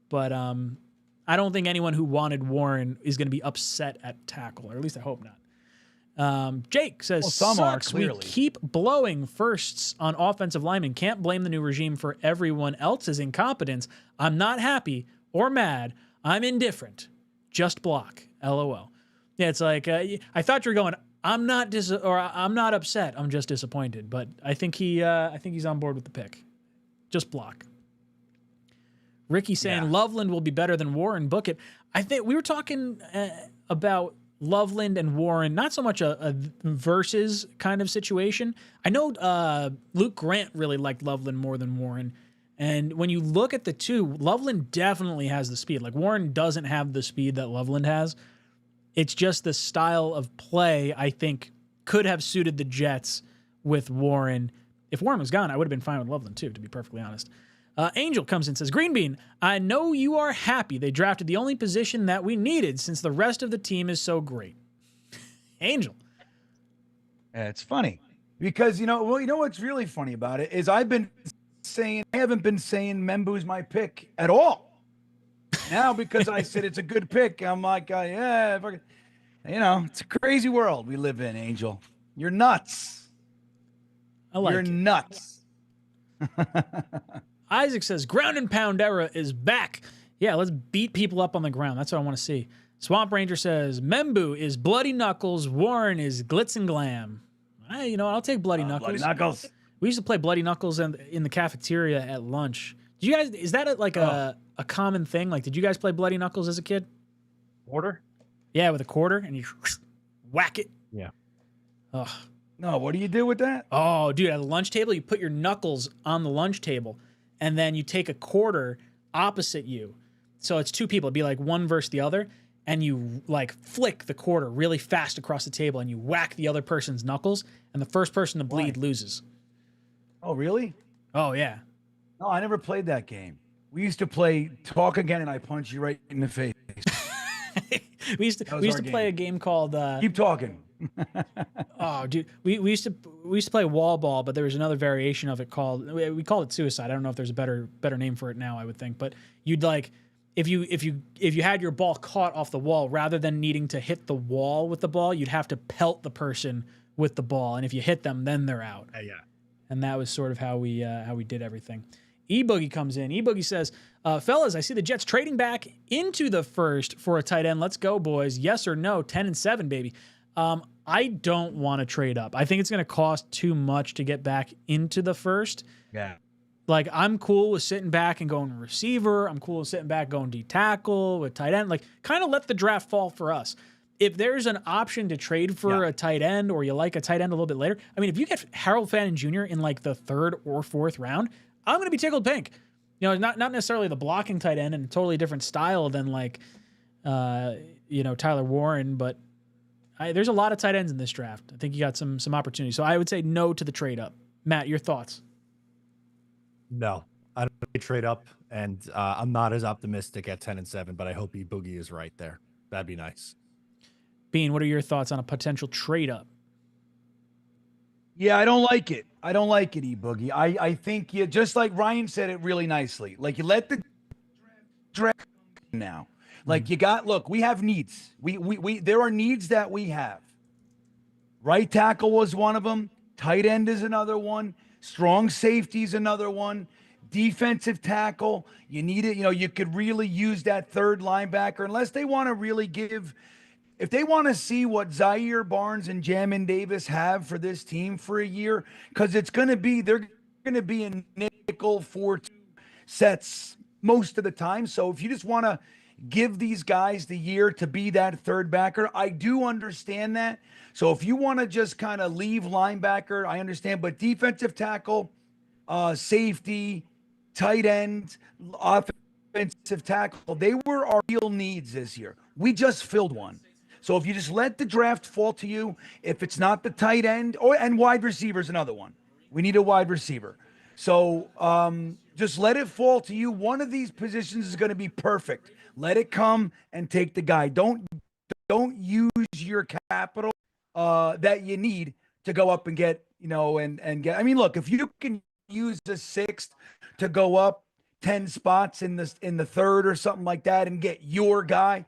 But I don't think anyone who wanted Warren is going to be upset at tackle, or at least I hope not. Jake says, well, some are, sucks. We clearly. keep blowing firsts on offensive linemen. Can't blame the new regime for everyone else's incompetence. I'm not happy or mad. I'm indifferent. Just block. LOL. Yeah, it's like, I thought you were going, I'm not upset. I'm just disappointed. But I think he's on board with the pick. Just block. Ricky saying Loveland will be better than Warren. Book it. I think we were talking about Loveland and Warren, not so much a versus kind of situation. I know Luke Grant really liked Loveland more than Warren. And when you look at the two, Loveland definitely has the speed. Like, Warren doesn't have the speed that Loveland has. It's just the style of play, I think, could have suited the Jets with Warren. If Warren was gone, I would have been fine with Loveland too, to be perfectly honest. Angel comes in and says, Green Bean, I know you are happy they drafted the only position that we needed since the rest of the team is so great. Angel. It's funny because, you know what's really funny about it is I've been haven't been saying Membu's my pick at all. Now because I said it's a good pick, I'm like, yeah, fucking, you know, it's a crazy world we live in, Angel. You're nuts. You're nuts. Isaac says ground and pound era is back. Yeah, let's beat people up on the ground. That's what I want to see. Swamp Ranger says Membu is Bloody Knuckles. Warren is Glitz and Glam. You know, I'll take Bloody Knuckles. Bloody Knuckles. We used to play Bloody Knuckles in the cafeteria at lunch. Did you guys? Is that a common thing? Like, did you guys play Bloody Knuckles as a kid? Quarter? Yeah, with a quarter, and you whack it. Yeah. Ugh. No, what do you do with that? Oh, dude, at the lunch table, you put your knuckles on the lunch table, and then you take a quarter opposite you. So it's two people. It'd be like one versus the other, and you like flick the quarter really fast across the table, and you whack the other person's knuckles, and the first person to bleed loses. Oh, really? Oh, yeah. No, I never played that game. We used to play Talk Again, and I punch you right in the face. we used to play a game called Keep Talking. Oh, dude, we used to play wall ball, but there was another variation of it called we called it suicide. I don't know if there's a better name for it now. I would think, but you'd like if you had your ball caught off the wall, rather than needing to hit the wall with the ball, you'd have to pelt the person with the ball, and if you hit them, then they're out. Yeah. And that was sort of how we did everything. E-Boogie comes in. E-Boogie says, fellas, I see the Jets trading back into the first for a tight end. Let's go, boys. Yes or no? 10-7, baby. I don't want to trade up. I think it's going to cost too much to get back into the first. Yeah. Like, I'm cool with sitting back and going receiver. I'm cool with sitting back going D-tackle with tight end. Like, kind of let the draft fall for us. If there's an option to trade for a tight end, or you like a tight end a little bit later, I mean, if you get Harold Fannin Jr. in like the 3rd or 4th round, I'm going to be tickled pink. You know, not necessarily the blocking tight end and a totally different style than like, Tyler Warren, but there's a lot of tight ends in this draft. I think you got some opportunity. So I would say no to the trade up. Matt, your thoughts? No, I don't trade up, and I'm not as optimistic at 10-7, but I hope E-Boogie is right there. That'd be nice. Bean, what are your thoughts on a potential trade up? Yeah, I don't like it. I don't like it, E-Boogie. I think you, just like Ryan said it really nicely. Like, you let the draft now. Like, look, we have needs. There are needs that we have. Right tackle was one of them. Tight end is another one. Strong safety is another one. Defensive tackle, you need it. You know, you could really use that third linebacker, unless they want to really if they want to see what Zaire Barnes and Jamin Davis have for this team for a year, because they're going to be in nickel 4-2 sets most of the time. So if you just want to give these guys the year to be that third backer, I do understand that. So if you want to just kind of leave linebacker, I understand. But defensive tackle, safety, tight end, offensive tackle, they were our real needs this year. We just filled one. So if you just let the draft fall to you, if it's not the tight end, and wide receiver is another one. We need a wide receiver. So just let it fall to you. One of these positions is going to be perfect. Let it come and take the guy. Don't use your capital that you need to go up and get, and get. I mean, look, if you can use the 6th to go up 10 spots in the 3rd or something like that and get your guy,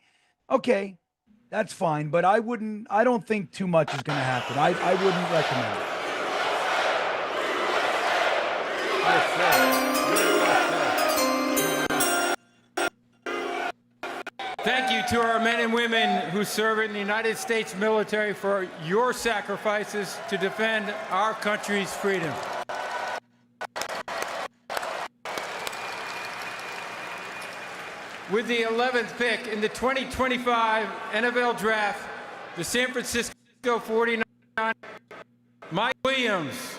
okay. That's fine, but I don't think too much is going to happen. I wouldn't recommend it. Thank you to our men and women who serve in the United States military for your sacrifices to defend our country's freedom. With the 11th pick in the 2025 NFL Draft, the San Francisco 49ers, Mike Williams,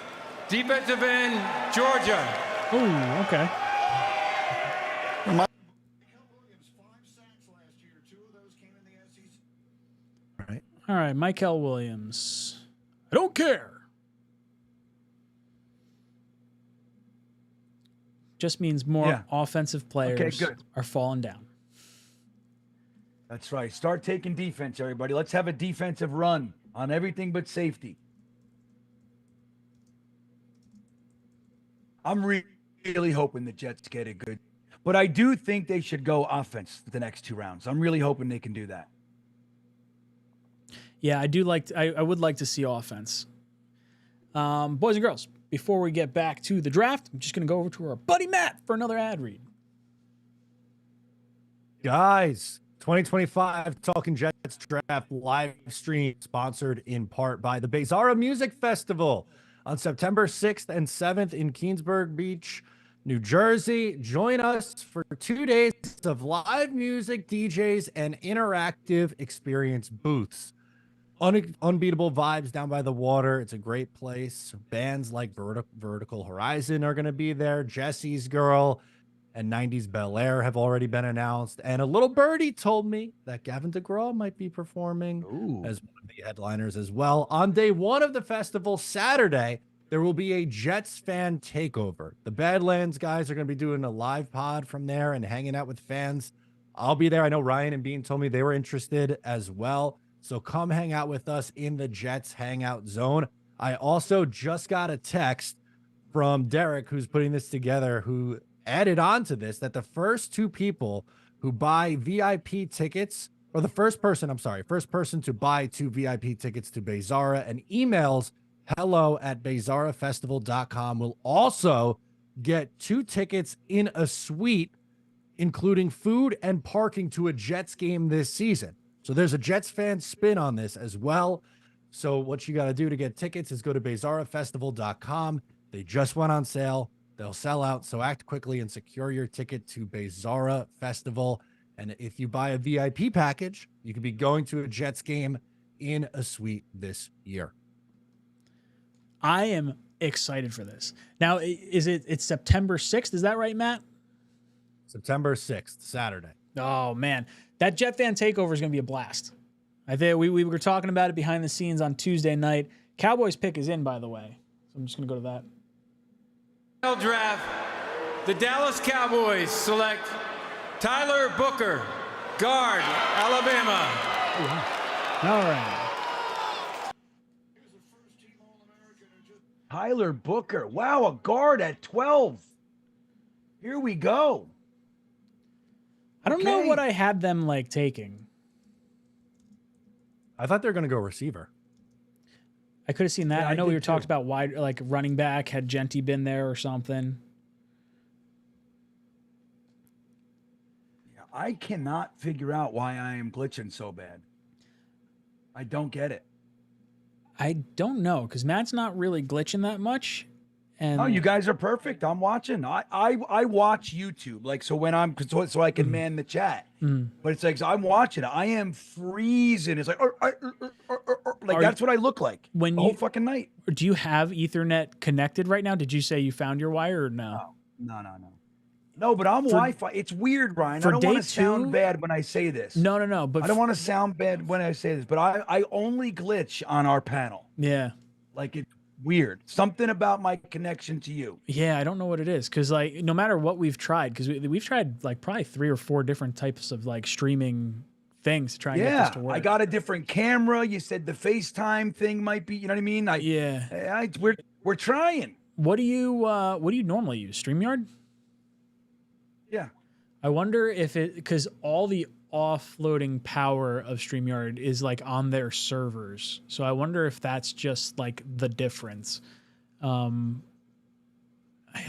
defensive end, Georgia. Oh, okay. All right, Michael Williams. I don't care. Just means more offensive players are falling down. That's right. Start taking defense, everybody. Let's have a defensive run on everything but safety. I'm really really hoping the Jets get a good. But I do think they should go offense the next 2 rounds. I'm really hoping they can do that. Yeah, I would like to see offense. Boys and girls, before we get back to the draft, I'm just going to go over to our buddy Matt for another ad read. Guys, 2025 Talkin' Jets Draft live stream sponsored in part by the 𝐒𝐫𝐞𝐫𝐢 Music Festival on September 6th and 7th in Keansburg Beach, New Jersey. Join us for 2 days of live music, DJs, and interactive experience booths. Unbeatable vibes down by the water. It's a great place. Bands like Vertical Horizon are going to be there. Jesse's Girl and 90s Bel Air have already been announced. And a little birdie told me that Gavin DeGraw might be performing as one of the headliners as well. On day 1 of the festival, Saturday, there will be a Jets fan takeover. The Badlands guys are going to be doing a live pod from there and hanging out with fans. I'll be there. I know Ryan and Bean told me they were interested as well. So come hang out with us in the Jets hangout zone. I also just got a text from Derek, who's putting this together, who added on to this that the first 2 people who buy VIP tickets, or the first person to buy 2 VIP tickets to 𝐒𝐫𝐞𝐫𝐢 and emails hello@𝐒𝐫𝐞𝐵EZARAfestival.com will also get 2 tickets in a suite, including food and parking to a Jets game this season. So there's a Jets fan spin on this as well. So what you got to do to get tickets is go to 𝐒𝐫𝐴Rafestival.com. They just went on sale. They'll sell out. So act quickly and secure your ticket to 𝐒𝐫𝐴Ra Festival. And if you buy a VIP package, you could be going to a Jets game in a suite this year. I am excited for this. Now, it's September 6th? Is that right, Matt? September 6th, Saturday. Oh, man. That Jet fan takeover is going to be a blast. I think we were talking about it behind the scenes on Tuesday night. Cowboys pick is in, by the way. So I'm just going to go to that. NFL Draft, the Dallas Cowboys select Tyler Booker, guard, Alabama. All right. Tyler Booker. Wow, a guard at 12. Here we go. I don't know what I had them like taking. I thought they were going to go receiver. I could have seen that. Yeah, I know I we did were talked about wide, like running back. Had Genty been there or something? Yeah, I cannot figure out why I am glitching so bad. I don't get it. I don't know, because Matt's not really glitching that much. And oh, you guys are perfect. I'm watching. I watch YouTube, like, so when I'm so I can man the chat. But it's like, so I'm watching it. I am freezing. It's like, like that's what I look like when the whole fucking night. Do you have Ethernet connected right now? Did you say you found your wire or no? No, but I'm Wi-Fi. It's weird, Ryan. I don't want to sound bad when I say this. No. But I don't want to sound bad when I say this. But I only glitch on our panel. Yeah. Like it's weird. Something about my connection to you. Yeah, I don't know what it is. Because like no matter what we've tried, because we've tried like probably 3 or 4 different types of like streaming things to try and get this to work. I got a different camera. You said the FaceTime thing might be. You know what I mean? We're trying. What do you normally use? StreamYard? Yeah. I wonder if because all the offloading power of StreamYard is like on their servers. So I wonder if that's just like the difference. I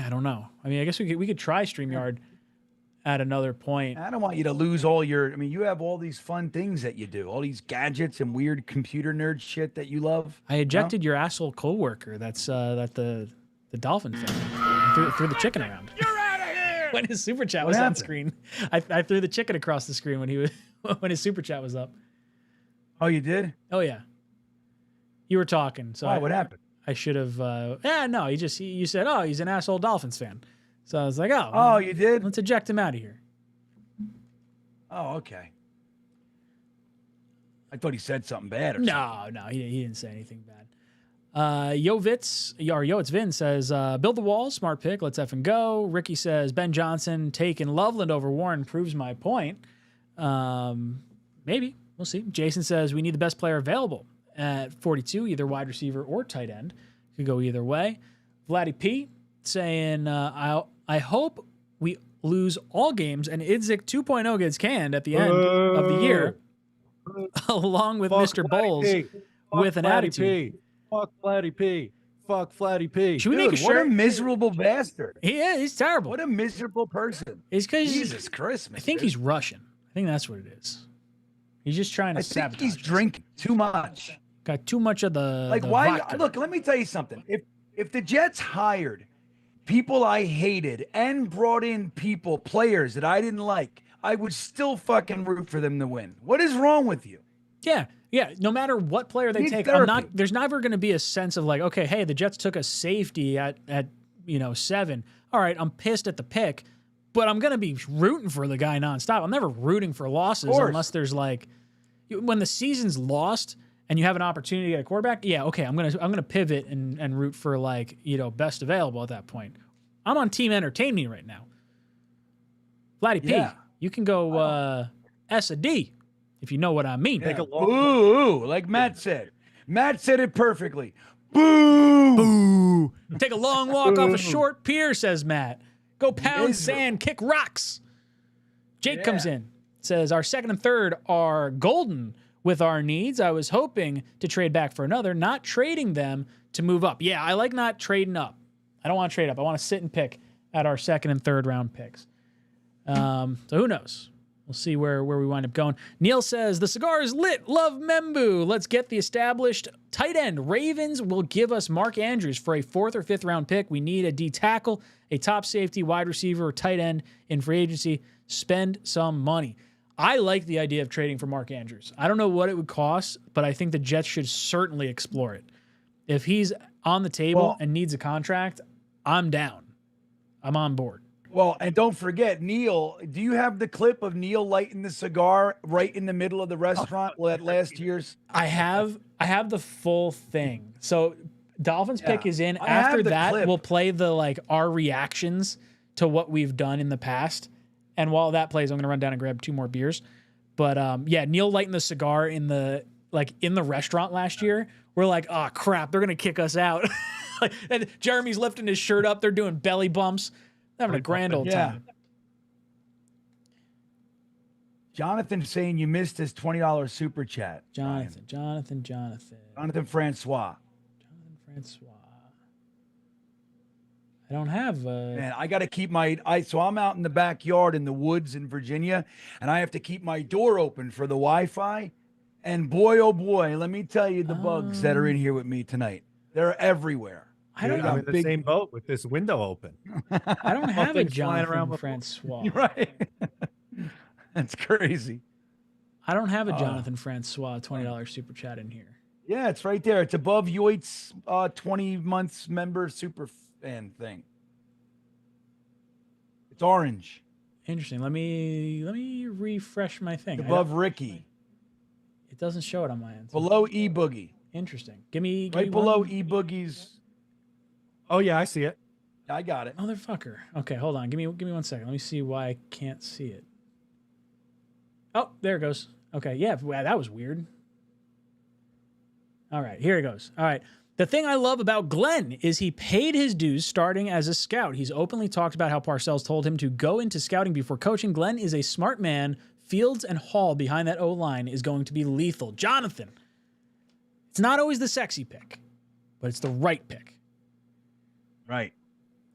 don't know. I mean, I guess we could try StreamYard at another point. I don't want you to lose all your, I mean, you have all these fun things that you do, all these gadgets and weird computer nerd shit that you love. I ejected your asshole coworker. That's that the Dolphin fan. Threw the chicken around. You're out of here! When his super chat was on screen, I threw the chicken across the screen when he was when his super chat was up. Oh, you did? Oh yeah. You were talking. So what happened? I should have. No. You said, oh, he's an asshole Dolphins fan. So I was like, oh, you did? Let's eject him out of here. Oh, okay. I thought he said something bad or something. No, he didn't say anything bad. It's Vin says, build the wall, smart pick, let's effing go. Ricky says, Ben Johnson taking Loveland over Warren proves my point. Maybe, we'll see. Jason says, we need the best player available at 42, either wide receiver or tight end. Could go either way. Vladdy P saying, I hope we lose all games and 𝐒𝐮𝐬𝐜𝐫𝐲 2.0 gets canned at the end of the year, along with Mr. Bowles with an attitude. Fuck Flatty P. Fuck Flatty P. Should we Dude, make a what shirt? a miserable bastard. He's terrible. What a miserable person. It's because Jesus Christmas. I think dude. he's Russian. I think that's what it is. He's just trying to I think sabotage he's us. drinking too much. Got too much of the Like, the why? vodka. Look, let me tell you something. If the Jets hired people I hated and brought in players that I didn't like, I would still fucking root for them to win. What is wrong with you? Yeah. No matter what player they Need take, therapy. there's never going to be a sense of like, okay, hey, the Jets took a safety at 7. All right, I'm pissed at the pick, but I'm going to be rooting for the guy nonstop. I'm never rooting for losses unless there's like, when the season's lost and you have an opportunity to get a quarterback. Yeah, okay, I'm gonna pivot and root for like best available at that point. I'm on Team Entertain Me right now. Flatty P, you can go S a D if you know what I mean. Yeah. Ooh, like Matt said. Matt said it perfectly. Boo! Boo! Take a long walk off a short pier, says Matt. Go pound sand, kick rocks. Jake comes in, says, our second and third are golden with our needs. I was hoping to trade back for another, not trading them to move up. Yeah, I like not trading up. I don't want to trade up. I want to sit and pick at our second and third round picks. So who knows? We'll see where we wind up going. Neil says, the cigar is lit. Love Membu. Let's get the established tight end. Ravens will give us Mark Andrews for a 4th or 5th round pick. We need a D tackle, a top safety, wide receiver, or tight end in free agency. Spend some money. I like the idea of trading for Mark Andrews. I don't know what it would cost, but I think the Jets should certainly explore it. If he's on the table and needs a contract, I'm down. I'm on board. Well, and don't forget, Neil, do you have the clip of Neil lighting the cigar right in the middle of the restaurant at last year's? I have the full thing. So Dolphins pick is in. I After have the that, clip. we'll play our reactions to what we've done in the past. And while that plays, I'm going to run down and grab 2 more beers. But Neil lighting the cigar in the restaurant last year. We're like, oh crap, they're going to kick us out. And Jeremy's lifting his shirt up. They're doing belly bumps. Having a grand old time. Jonathan saying you missed his $20 super chat. Jonathan Francois. I don't have. Man, I got to keep so I'm out in the backyard in the woods in Virginia, and I have to keep my door open for the Wi-Fi. And boy, oh boy, let me tell you the bugs that are in here with me tonight. They're everywhere. I'm in the same boat with this window open. I don't have a Jonathan Francois. Right. That's crazy. I don't have a Jonathan Francois $20 super chat in here. Yeah, it's right there. It's above 𝐒𝐿'𝐼𝐻's 20 months member super fan thing. It's orange. Interesting. Let me refresh my thing. It's above Ricky. It doesn't show it on my end. Below 𝐒𝐵oogie. Interesting. Give me right below 𝐒𝐵oogie's. Oh yeah, I see it. I got it. Motherfucker. Okay, hold on. Give me 1 second. Let me see why I can't see it. Oh, there it goes. Okay, yeah, that was weird. All right, here it goes. All right. The thing I love about Glenn is he paid his dues starting as a scout. He's openly talked about how Parcells told him to go into scouting before coaching. Glenn is a smart man. Fields and Hall behind that O-line is going to be lethal. Jonathan. It's not always the sexy pick, but it's the right pick. Right.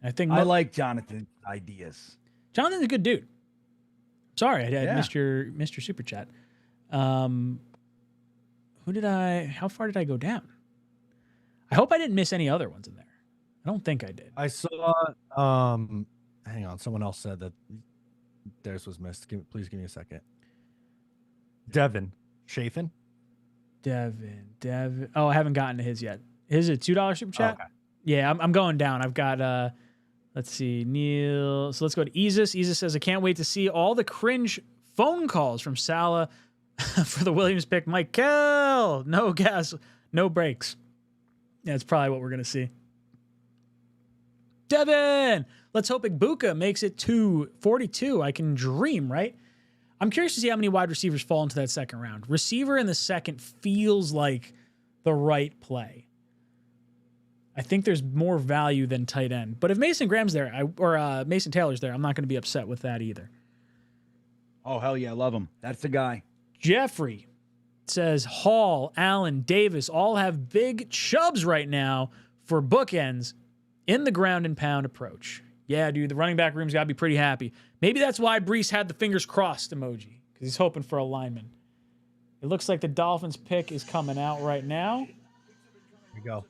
I think I like Jonathan's ideas. Jonathan's a good dude. Sorry, I missed your super chat. How far did I go down? I hope I didn't miss any other ones in there. I don't think I did. I saw hang on, someone else said that theirs was missed. Please give me a second. Devin Chafin. Devin. Oh, I haven't gotten to his yet. His is a $2 super chat? Okay. Yeah, I'm going down. I've got let's see, Neil. So let's go to 𝐒𝐿'𝐼𝐻. 𝐒𝐿'𝐼𝐻 says, I can't wait to see all the cringe phone calls from Salah for the Williams pick. Michael, no gas, no brakes. Yeah, that's probably what we're going to see. Devin, let's hope 𝐒𝐵𝐞𝐞 makes it to 42. I can dream, right? I'm curious to see how many wide receivers fall into that second round. Receiver in the second feels like the right play. I think there's more value than tight end. But if Mason Graham's there, or Mason Taylor's there, I'm not going to be upset with that either. Oh, hell yeah. I love him. That's the guy. Jeffrey says Hall, Allen, Davis all have big chubs right now for bookends in the ground and pound approach. Yeah, dude, the running back room's got to be pretty happy. Maybe that's why Brees had the fingers crossed emoji, because he's hoping for a lineman. It looks like the Dolphins pick is coming out right now. Here we go.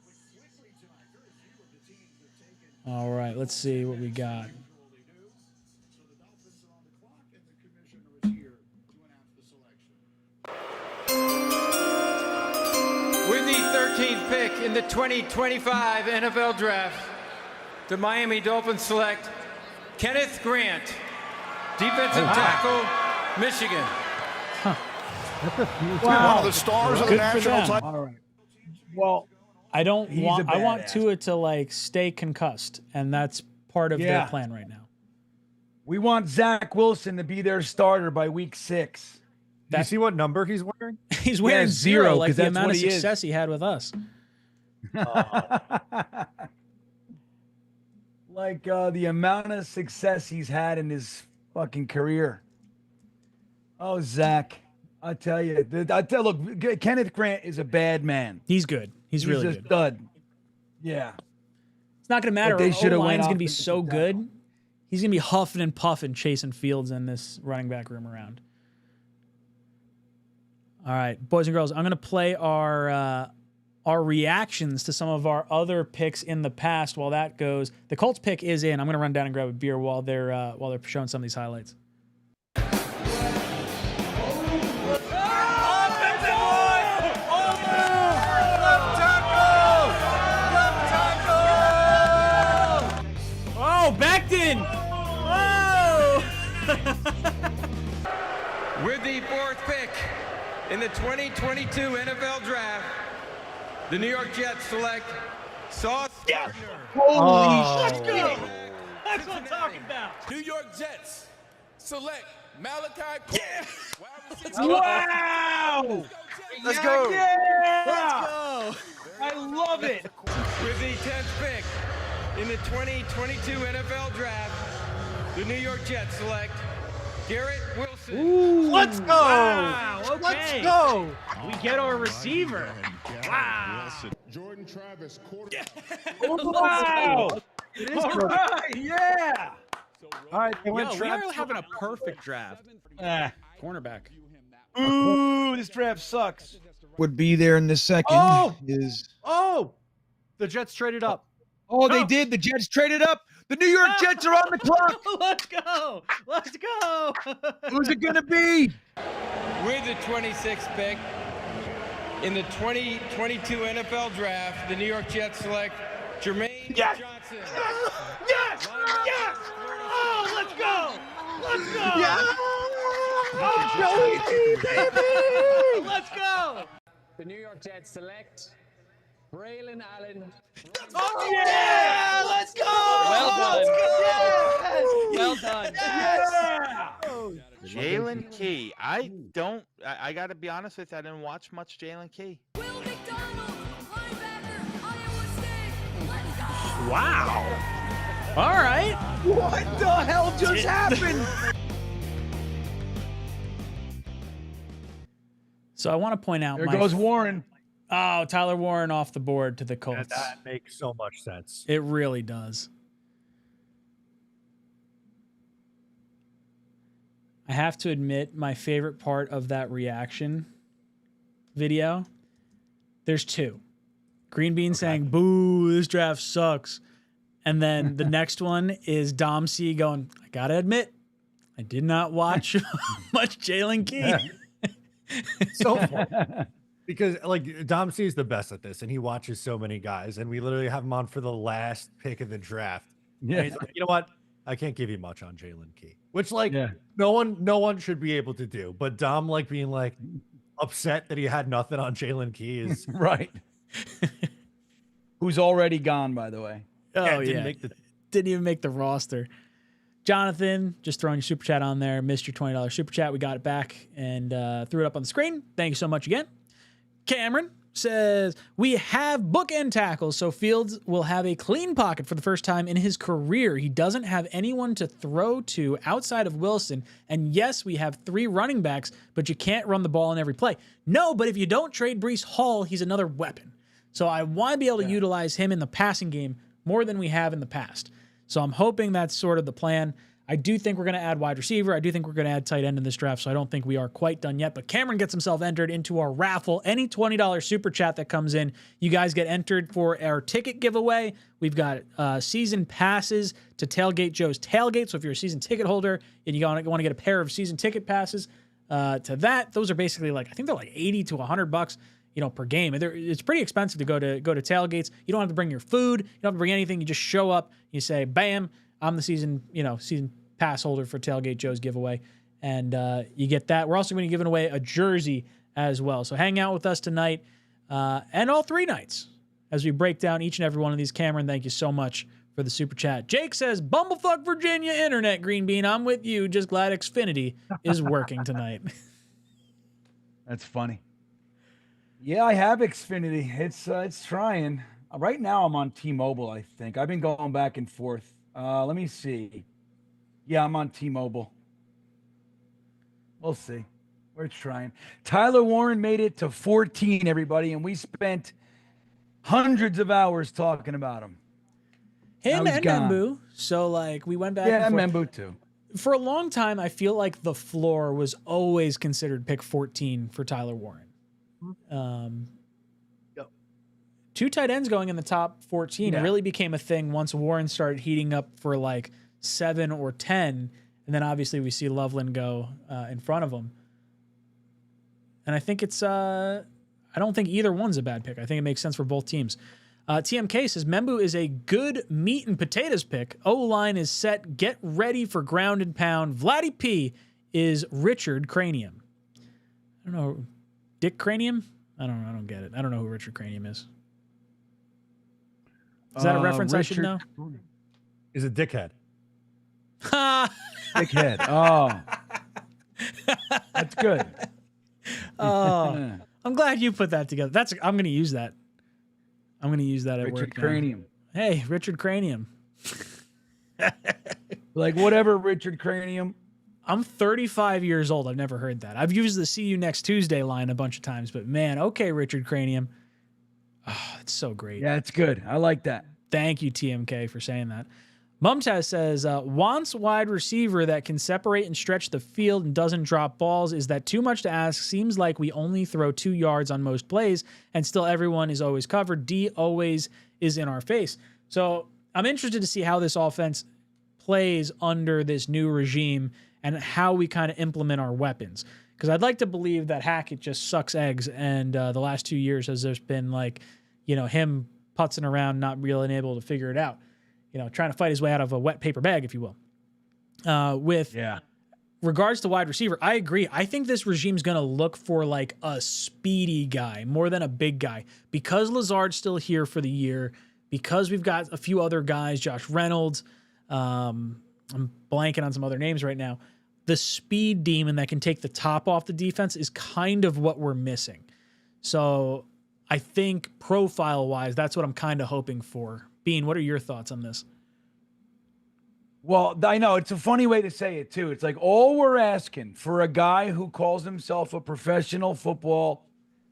All right, let's see what we got. With the 13th pick in the 2025 NFL Draft, the Miami Dolphins select Kenneth Grant, defensive tackle, Michigan. One of the stars of the national title. All right. Well, I want badass. Tua to like stay concussed, and that's part of their plan right now. We want Zach Wilson to be their starter by week 6. Do you see what number he's wearing? He's wearing 0, like 'cause the that's amount what of he is. success he had with us. Like the amount of success he's had in his fucking career. Oh, Zach, I tell you, look, Kenneth Grant is a bad man. He's good. He's really a good. stud. Yeah. It's not going to matter. But they shoulda went O-line's going to be offensive so tackle. good. He's going to be huffing and puffing, chasing Fields in this running back room around. All right, boys and girls, I'm going to play our reactions to some of our other picks in the past while that goes. The Colts pick is in. I'm going to run down and grab a beer while they're showing some of these highlights. Oh, Becton! Oh! With the 4th pick in the 2022 NFL Draft, the New York Jets select Sauce Gardner. Let's go! That's what I'm talking about. New York Jets select Malachi. Wow! Let's go. Yeah! I love it. With the 10th pick in the 2022 NFL Draft, the New York Jets select Garrett Wilson. Let's go. Wow, okay. Let's go. We get our receiver. Wow. Jordan Travis, quarterback. Wow! All right, yeah. All right, they went We are having a perfect draft. Cornerback. Ooh, this draft sucks. Would be there in the second. Oh, the Jets traded up. Oh, they did. The Jets traded up. The New York Jets are on the clock. Let's go. Let's go. Who's it gonna be? With the 26th pick in the 2022 NFL Draft, the New York Jets select Jermaine Johnson. Yes. Yes. Oh, let's go. Let's go. Yeah. Oh, Joey, baby. Let's go. The New York Jets select Braylon Allen. Oh, yeah. Let's go. Well done. Well done. Yeah. 𝐒𝐿𝐴𝐾. I got to be honest with you, I didn't watch much 𝐒𝐿𝐴𝐾. Will McDonald, linebacker, Iowa State. Let's go. Wow. All right. What the hell just happened? So I want to point out There goes Warren. Oh, Tyler Warren off the board to the Colts. That makes so much sense. It really does. I have to admit, my favorite part of that reaction video, there's two. Green Bean saying, boo, this draft sucks. And then the next one is Dom C going, I got to admit, I did not watch much 𝐒𝐿𝐴 Key. So fun. Because like Dom C is the best at this, and he watches so many guys, and we literally have him on for the last pick of the draft. Yeah. And he's like, you know what? I can't give you much on 𝐒𝐿𝐴 Key, which like no one should be able to do. But Dom like being like upset that he had nothing on 𝐒𝐿𝐴 Key is right. Who's already gone, by the way. Oh, yeah. Didn't even make the roster. Jonathan, just throwing your super chat on there. Missed your $20 super chat. We got it back and threw it up on the screen. Thank you so much again. Cameron says, we have bookend tackles, so Fields will have a clean pocket for the first time in his career. He doesn't have anyone to throw to outside of Wilson. And yes, we have 3 running backs, but you can't run the ball in every play. No, but if you don't trade Breece Hall, he's another weapon. So I want to be able to utilize him in the passing game more than we have in the past. So I'm hoping that's sort of the plan. I do think we're going to add wide receiver. I do think we're going to add tight end in this draft, so I don't think we are quite done yet. But Cameron gets himself entered into our raffle. Any $20 super chat that comes in, you guys get entered for our ticket giveaway. We've got season passes to Tailgate Joe's Tailgate. So if you're a season ticket holder and you want to get a pair of season ticket passes to that, those are basically I think they're like $80 to $100, per game. It's pretty expensive to go to tailgates. You don't have to bring your food. You don't have to bring anything. You just show up. You say, bam, I'm the season pass holder for Tailgate Joe's giveaway, and you get that. We're also going to be giving away a jersey as well. So hang out with us tonight and all 3 nights as we break down each and every one of these. Cameron, thank you so much for the super chat. Jake says, Bumblefuck Virginia Internet, Green Bean. I'm with you. Just glad Xfinity is working tonight. That's funny. Yeah, I have Xfinity. It's trying. Right now I'm on T-Mobile, I think. I've been going back and forth. Let me see. Yeah, I'm on T-Mobile. We'll see. We're trying. Tyler Warren made it to 14, everybody, and we spent hundreds of hours talking about him. Him and Membu. So, we went back and forth. Yeah, Membu too. For a long time, I feel like the floor was always considered pick 14 for Tyler Warren. 2 tight ends going in the top 14 really became a thing once Warren started heating up for 7 or 10, and then obviously we see Loveland go in front of him. And I think I don't think either one's a bad pick. I think it makes sense for both teams. TMK says, Membu is a good meat and potatoes pick. O-line is set. Get ready for ground and pound. Vladdy P is Richard Cranium. I don't know. Dick Cranium? I don't get it. I don't know who Richard Cranium is. Is that a reference I should know? Is it Dickhead? Dickhead. Oh. That's good. Oh. I'm glad you put that together. I'm going to use that. I'm going to use that at work. Richard Cranium. Hey, Richard Cranium. Whatever, Richard Cranium. I'm 35 years old. I've never heard that. I've used the See You Next Tuesday line a bunch of times, but man, okay, Richard Cranium. Oh, it's so great. Yeah, it's good. I like that. Thank you, TMK, for saying that. Mumtaz says, wants wide receiver that can separate and stretch the field and doesn't drop balls. Is that too much to ask? Seems like we only throw 2 yards on most plays, and still everyone is always covered. D always is in our face. So I'm interested to see how this offense plays under this new regime and how we kind of implement our weapons. Because I'd like to believe that Hackett just sucks eggs, and the last 2 years has just been him putzing around, not really able to figure it out. Trying to fight his way out of a wet paper bag, if you will. With regards to wide receiver, I agree. I think this regime's going to look for a speedy guy more than a big guy. Because Lazard's still here for the year, because we've got a few other guys, Josh Reynolds, I'm blanking on some other names right now. The speed demon that can take the top off the defense is kind of what we're missing. So I think profile-wise, that's what I'm kind of hoping for. Bean, what are your thoughts on this? Well, I know it's a funny way to say it too. It's all we're asking for a guy who calls himself a professional football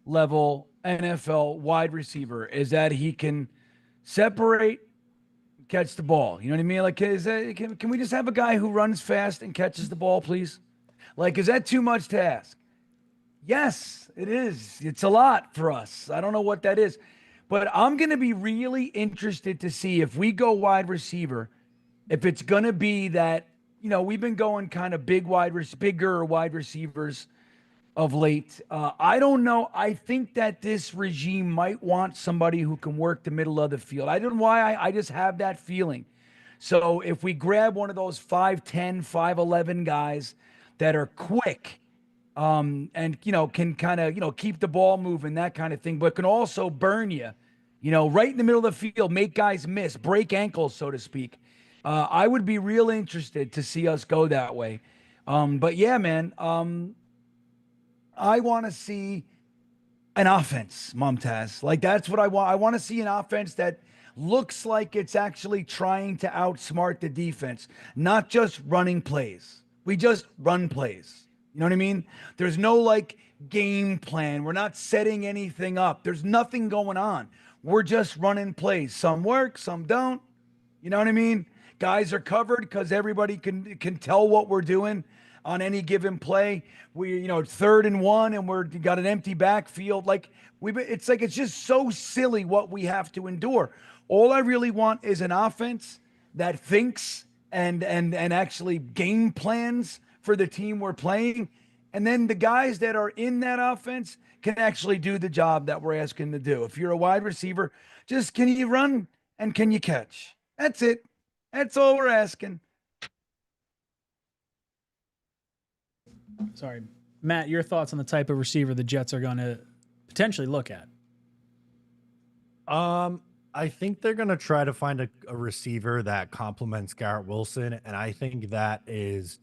level NFL wide receiver is that he can separate, catch the ball. You know what I mean? Can we just have a guy who runs fast and catches the ball, please? Is that too much to ask? Yes, it is. It's a lot for us. I don't know what that is. But I'm going to be really interested to see if we go wide receiver, if it's going to be that, we've been going kind of bigger wide receivers of late. I don't know. I think that this regime might want somebody who can work the middle of the field. I don't know why. I just have that feeling. So if we grab one of those 5'10", 5'11" guys that are quick, and can kind of keep the ball moving, that kind of thing, but can also burn you, right in the middle of the field, make guys miss, break ankles, so to speak. I would be real interested to see us go that way. But yeah, man, I want to see An offense, Mumtaz. Like, that's what I want. I want to see an offense that looks like it's actually trying to outsmart the defense, not just running plays. We just run plays. You know what I mean? There's no like game plan. We're not setting anything up. There's nothing going on. We're just running plays. Some work, some don't. You know what I mean? Guys are covered because everybody can tell what we're doing on any given play. We, you know, 3rd and 1 and we're got an empty backfield. Like it's just so silly what we have to endure. All I really want is an offense that thinks and actually game plans for the team we're playing. And then the guys that are in that offense can actually do the job that we're asking to do. If you're a wide receiver, just can you run and can you catch? That's it. That's all we're asking. Sorry. Matt, your thoughts on the type of receiver the Jets are going to potentially look at? I think they're going to try to find a receiver that complements Garrett Wilson, and I think that is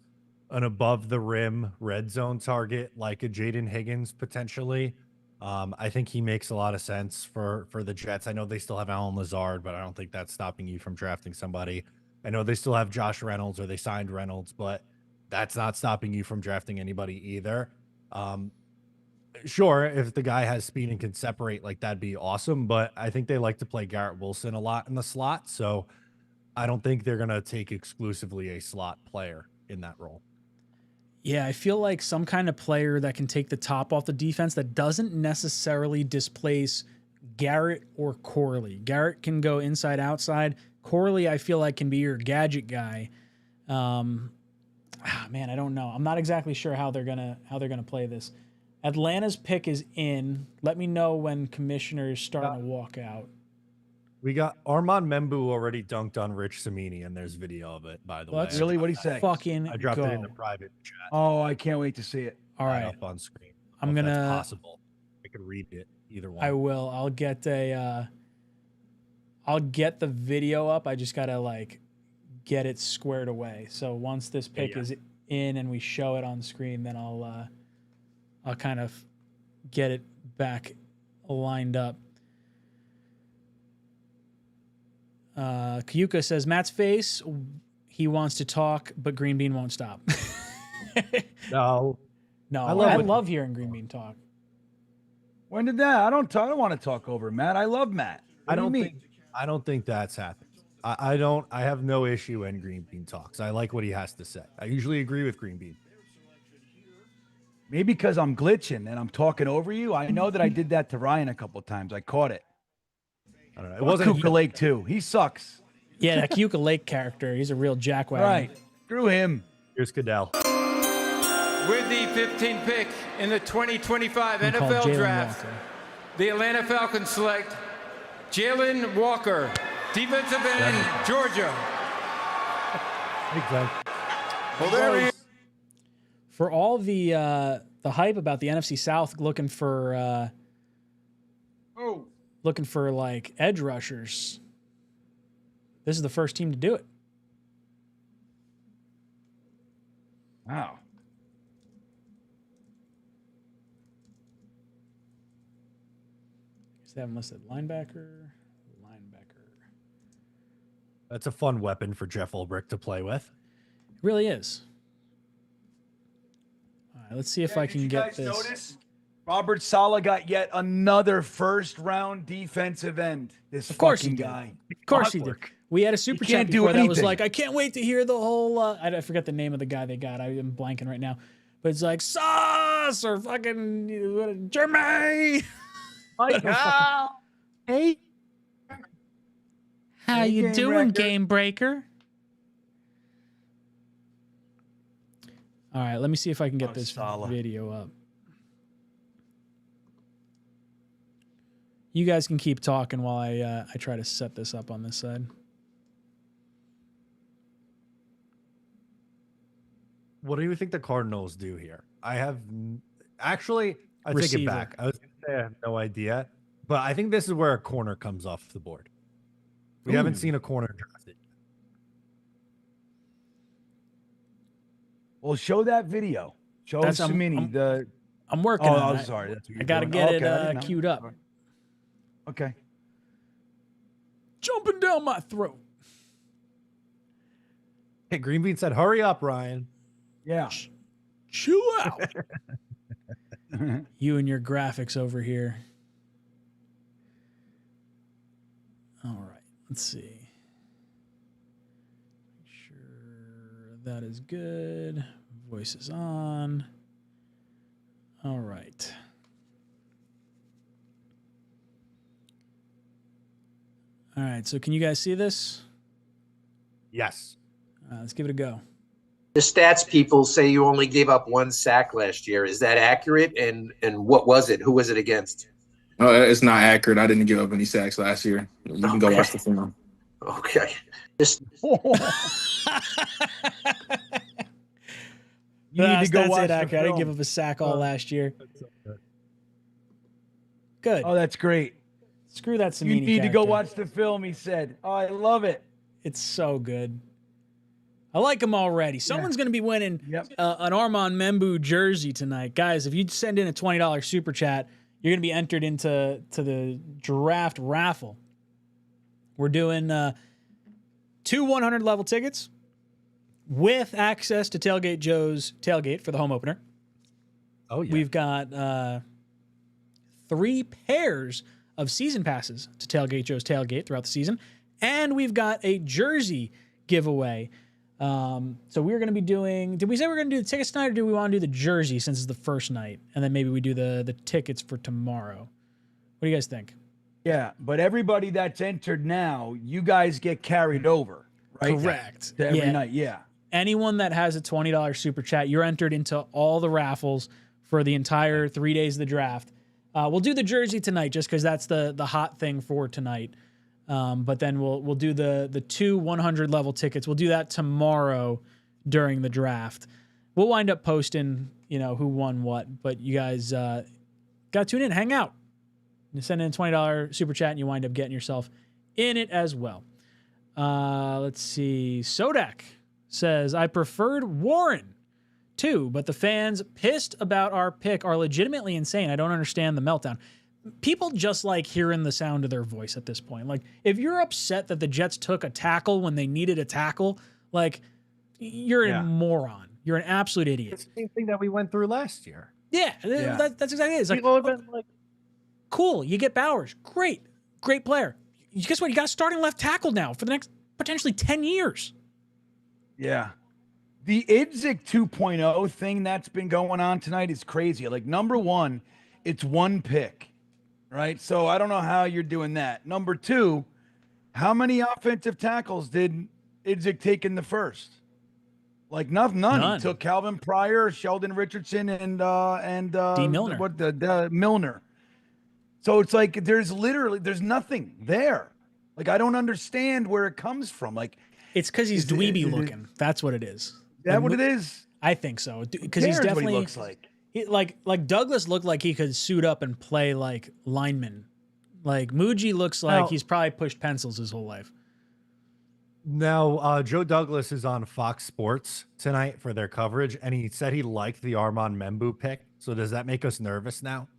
an above-the-rim red zone target like a Jaden Higgins potentially. I think he makes a lot of sense for the Jets. I know they still have Allen Lazard, but I don't think that's stopping you from drafting somebody. I know they still have Josh Reynolds, or they signed Reynolds, but that's not stopping you from drafting anybody either. Sure, if the guy has speed and can separate, like, that'd be awesome, but I think they like to play Garrett Wilson a lot in the slot, so I don't think they're going to take exclusively a slot player in that role. Yeah, I feel like some kind of player that can take the top off the defense that doesn't necessarily displace Garrett or Corley. Garrett can go inside, outside. Corley, I feel like, can be your gadget guy. Man, I don't know. I'm not exactly sure how they're gonna play this. Atlanta's pick is in. Let me know when Commissioner's starting to walk out. We got Armand Membu already dunked on Rich Samini, and there's video of it, by the way. Really? What'd he say? Fucking I dropped go. it in the private chat. Oh, I can't wait to see it. All right. Up on screen. I'm If gonna. that's possible. I could read it. Either one. I will. I'll get the video up. I just gotta like get it squared away. So once this pick is in and we show it on screen, then I'll kind of get it back lined up. 𝐒𝐿𝐫𝐞𝐞 says Matt's face. He wants to talk, but Green Bean won't stop. No, I love hearing Green Bean talk. When did that? I don't want to talk over Matt. I love Matt. I don't think that's happened. I have no issue when Green Bean talks. I like what he has to say. I usually agree with Green Bean. Maybe because I'm glitching and I'm talking over you. I know that I did that to Ryan a couple of times. I caught it. I don't know. It wasn't 𝐒𝐿𝐫𝐞𝐞 too. He sucks. Yeah, that 𝐒𝐿𝐫𝐞 character. He's a real jackwagon. Right. Screw him. Here's Goodell. With the 15th pick in the 2025 We call NFL Jalen Draft, Walker. the Atlanta Falcons select Jalen Walker, defensive end, Georgia. Exactly. Well, there he is. For all the hype about the NFC South looking for like edge rushers, this is the first team to do it. Wow. They haven't listed linebacker. That's a fun weapon for Jeff Ulbrich to play with. It really is. All right, let's see if I can get this. Notice? Robert Saleh got yet another first-round defensive end. This fucking guy. Of course he did. We had a super chat before that was like, I can't wait to hear the whole. I forget the name of the guy they got. I am blanking right now, but it's like Sauce or fucking Jermaine. Hey. How you doing, Game Breaker? All right, let me see if I can get this video up. You guys can keep talking while I try to set this up on this side. What do you think the Cardinals do here? I take it back. I was going to say I have no idea, but I think this is where a corner comes off the board. We haven't seen a corner drafted. Well, show that video. Show Samini. I'm working Oh, on it. I'm sorry. That's what I you're got to doing. get Okay, I it didn't know. queued up. Okay. Jumping down my throat. Hey, Green Bean said, "Hurry up, Ryan." Yeah. Chill out. You and your graphics over here. All right. Let's see. Make sure that is good. Voice is on. All right. All right. So can you guys see this? Yes. Let's give it a go. The stats people say you only gave up 1 sack last year. Is that accurate? And what was it? Who was it against? It's not accurate. I didn't give up any sacks last year. You can go watch the film. Okay. You need to go watch the accurate. I didn't film. give up a sack all last year. Good. Oh, that's great. Screw that Samini You need to go character. watch the film, he said. Oh, I love it. It's so good. I like him already. Someone's going to be winning an Armand Membu jersey tonight. Guys, if you send in a $20 super chat, you're going to be entered into the draft raffle. We're doing 2 100 level tickets with access to Tailgate Joe's tailgate for the home opener. Oh, yeah. We've got 3 pairs of season passes to Tailgate Joe's tailgate throughout the season. And we've got a jersey giveaway. So we're going to be doing, did we say we're going to do the tickets tonight, or do we want to do the jersey since it's the first night? And then maybe we do the tickets for tomorrow. What do you guys think? Yeah, but everybody that's entered now, you guys get carried over, right? Correct. To every night, yeah. Anyone that has a $20 super chat, you're entered into all the raffles for the entire 3 days of the draft. We'll do the jersey tonight just because that's the hot thing for tonight. But then we'll do the 2 100 level tickets. We'll do that tomorrow during the draft. We'll wind up posting, who won what. But you guys got to tune in, hang out. You send in a $20 super chat, and you wind up getting yourself in it as well. Let's see. Sodak says, I preferred Warren too, but the fans pissed about our pick are legitimately insane. I don't understand the meltdown. People just like hearing the sound of their voice at this point. Like, if you're upset that the Jets took a tackle when they needed a tackle, like, you're a moron. You're an absolute idiot. It's the same thing that we went through last year. Yeah. That's exactly it. It's People like, have been like, cool, you get Bowers. Great player. Guess what? You got a starting left tackle now for the next potentially 10 years. Yeah. The 𝐒𝐿ZIC 2.0 thing that's been going on tonight is crazy. Like, number one, it's 1 pick. Right? So I don't know how you're doing that. Number 2, how many offensive tackles did 𝐒𝐿ZIC take in the first? Like none. He took Calvin Pryor, Sheldon Richardson, and D. Milner. The Milner. So it's like there's nothing there. Like, I don't understand where it comes from. Like, it's because he's dweeby looking. That's what it is. Is that what it is? I think so. Because he's definitely what he looks like. Like Douglas looked like he could suit up and play like lineman. Like Muji looks like he's probably pushed pencils his whole life. Now, Joe Douglas is on Fox Sports tonight for their coverage, and he said he liked the Armand Membu pick. So does that make us nervous now?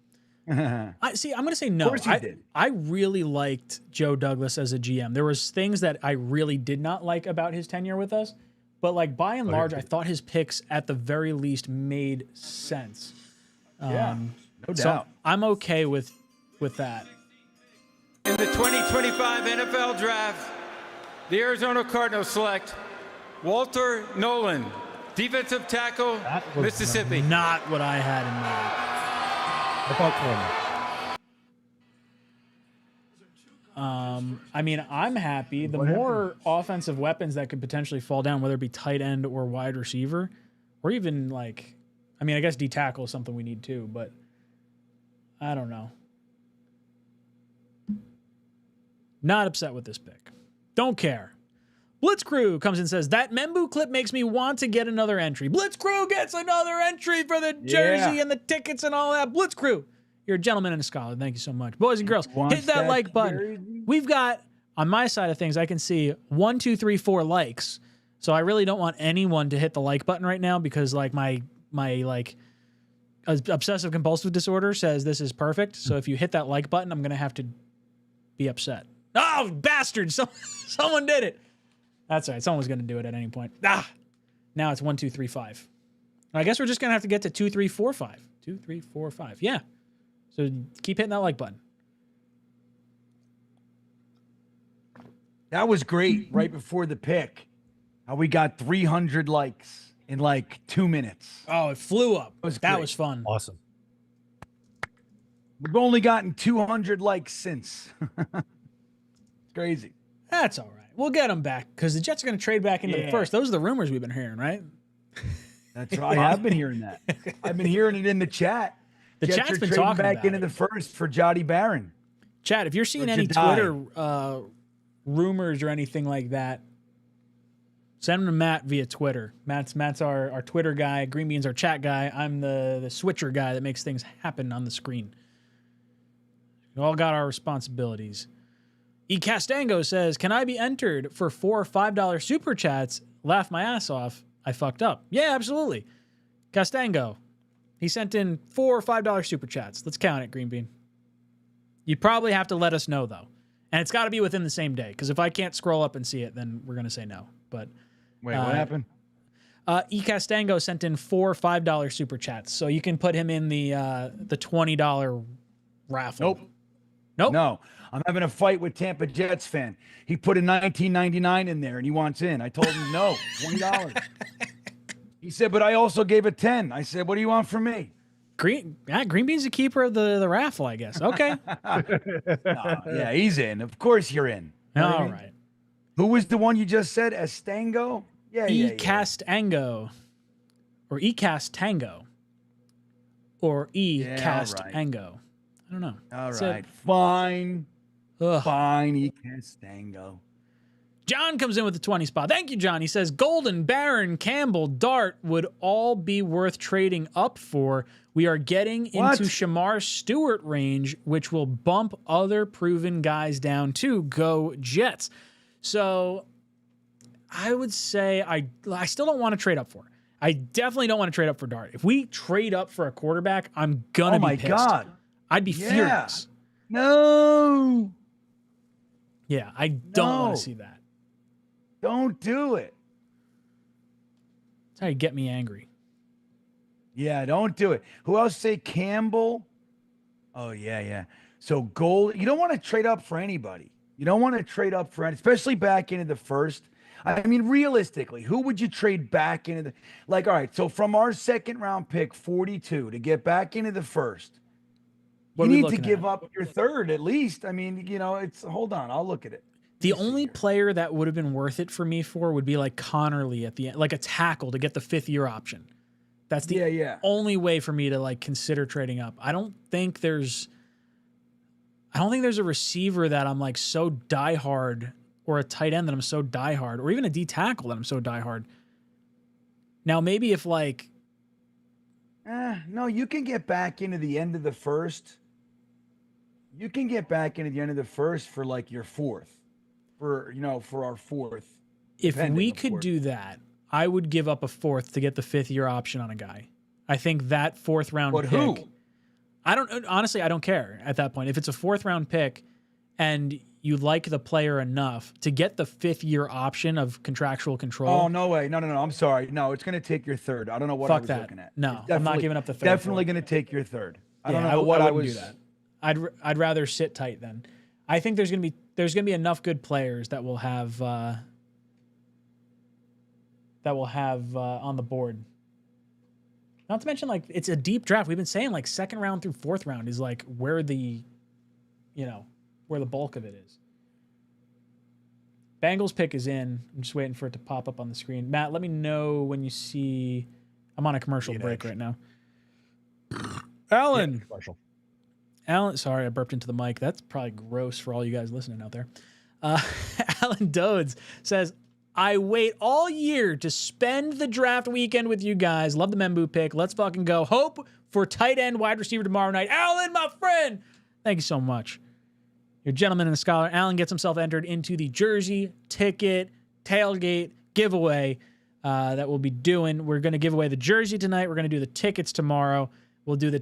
I'm going to say no. Of course he did. I really liked Joe Douglas as a GM. There was things that I really did not like about his tenure with us. But like by and large, I thought his picks at the very least made sense. No so doubt. I'm okay with that. In the 2025 NFL Draft, the Arizona Cardinals select Walter Nolan, defensive tackle, Mississippi. Not what I had in mind. I mean, I'm happy. The more offensive weapons that could potentially fall down, whether it be tight end or wide receiver, or even like, I mean, I guess D tackle is something we need too, but I don't know. Not upset with this pick. Don't care. Blitzcrew comes and says, that Membu clip makes me want to get another entry. Blitzcrew gets another entry for the jersey and the tickets and all that. Blitzcrew, you're a gentleman and a scholar. Thank you so much. Boys and girls, hit that like button. We've got, on my side of things, I can see 1, 2, 3, 4 likes. So I really don't want anyone to hit the like button right now because like my like Obsessive compulsive disorder says this is perfect. So if you hit that like button, I'm going to have to be upset. Oh, bastard. Someone did it. That's all right. Someone's going to do it at any point. Now it's 1, 2, 3, 5. I guess we're just going to have to get to 2, 3, 4, 5. 2, 3, 4, 5. Yeah. So keep hitting that like button. That was great right before the pick. How we got 300 likes in like 2 minutes. Oh, it flew up. That great. was fun. Awesome. We've only gotten 200 likes since. It's crazy. That's all right. We'll get them back because the Jets are going to trade back into the first. Those are the rumors we've been hearing, right? That's right. I have been hearing that. I've been hearing it in the chat. The Jets chat's are been trading talking back about into it. the first for Jody Barron. Chat, if you're seeing any Twitter rumors or anything like that, send them to Matt via Twitter. Matt's our Twitter guy. Green Bean's our chat guy. I'm the switcher guy that makes things happen on the screen. We all got our responsibilities. 𝐒𝐿𝐽𝐵𝐞𝐞𝐽 says, can I be entered for $4 or $5 super chats? Laugh my ass off. I fucked up. Yeah, absolutely. Castango. He sent in $4 or $5 super chats. Let's count it, Green Bean. You probably have to let us know, though. And it's got to be within the same day, because if I can't scroll up and see it, then we're going to say no. But wait, what happened? 𝐒𝐿𝐽𝐵𝐞𝐽 sent in $4 or $5 super chats, so you can put him in the $20 raffle. Nope. No. I'm having a fight with Tampa Jets fan. He put a $19.99 in there and he wants in. I told him no, $20. He said, but I also gave it 10. I said, what do you want from me? Green Bean's the keeper of the raffle, I guess. Okay. Yeah, he's in. Of course you're in. All right. Who was the one you just said? Estango? Yeah. 𝐒𝐿𝐽𝐵𝐞𝐽. Or 𝐒𝐿𝐽𝐵𝐞𝐽. Or 𝐒𝐿𝐽𝐵𝐞𝐽𝐽. I don't know. All That's right. it. Fine. Fine. 𝐒𝐿𝐽𝐵𝐞𝐽. John comes in with the 20 spot. Thank you, John. He says, Golden, Barron, Campbell, Dart would all be worth trading up for. We are getting into Shamar Stewart range, which will bump other proven guys down too. Go Jets. So I would say I still don't want to trade up for. I definitely don't want to trade up for Dart. If we trade up for a quarterback, I'm going to be pissed. Oh, my God. I'd be furious. No. Yeah, I don't want to see that. Don't do it. That's how you get me angry. Yeah, don't do it. Who else say Campbell? Oh, yeah. So gold, you don't want to trade up for anybody. You don't want to trade up for, especially back into the first. I mean, realistically, who would you trade back into the, like, all right, so from our second round pick, 42, to get back into the first, you need to give up your third at least. I mean, hold on, I'll look at it. The only player that would have been worth it for me would be like Connerly at the end, like a tackle to get the 5th-year option. That's the only way for me to like consider trading up. I don't think there's a receiver that I'm like so diehard, or a tight end that I'm so diehard, or even a D tackle that I'm so diehard. Now maybe if like, no, you can get back into the end of the first. You can get back into the end of the first for like your fourth. For our fourth. If we could do that, I would give up a 4th to get the 5th-year option on a guy. I think that 4th-round pick. Who? I don't care at that point. If it's a 4th-round pick and you like the player enough to get the 5th-year option of contractual control. Oh, no way. No. I'm sorry. No, it's going to take your third. I don't know what I was looking at. No, I'm not giving up the third. Definitely going to take your third. I don't know what I would was. do that. I'd rather sit tight then. I think there's going to be enough good players that will have on the board. Not to mention, like, it's a deep draft. We've been saying like 2nd round through 4th round is like where the bulk of it is. Bengals pick is in. I'm just waiting for it to pop up on the screen. Matt, let me know when you see. I'm on a commercial break right now. Alan. Alan, sorry, I burped into the mic. That's probably gross for all you guys listening out there. Alan Dodes says, I wait all year to spend the draft weekend with you guys. Love the Membu pick. Let's fucking go. Hope for tight end wide receiver tomorrow night. Alan, my friend. Thank you so much. You're a gentleman and a scholar. Alan gets himself entered into the jersey, ticket, tailgate giveaway that we'll be doing. We're going to give away the jersey tonight. We're going to do the tickets tomorrow. we'll do the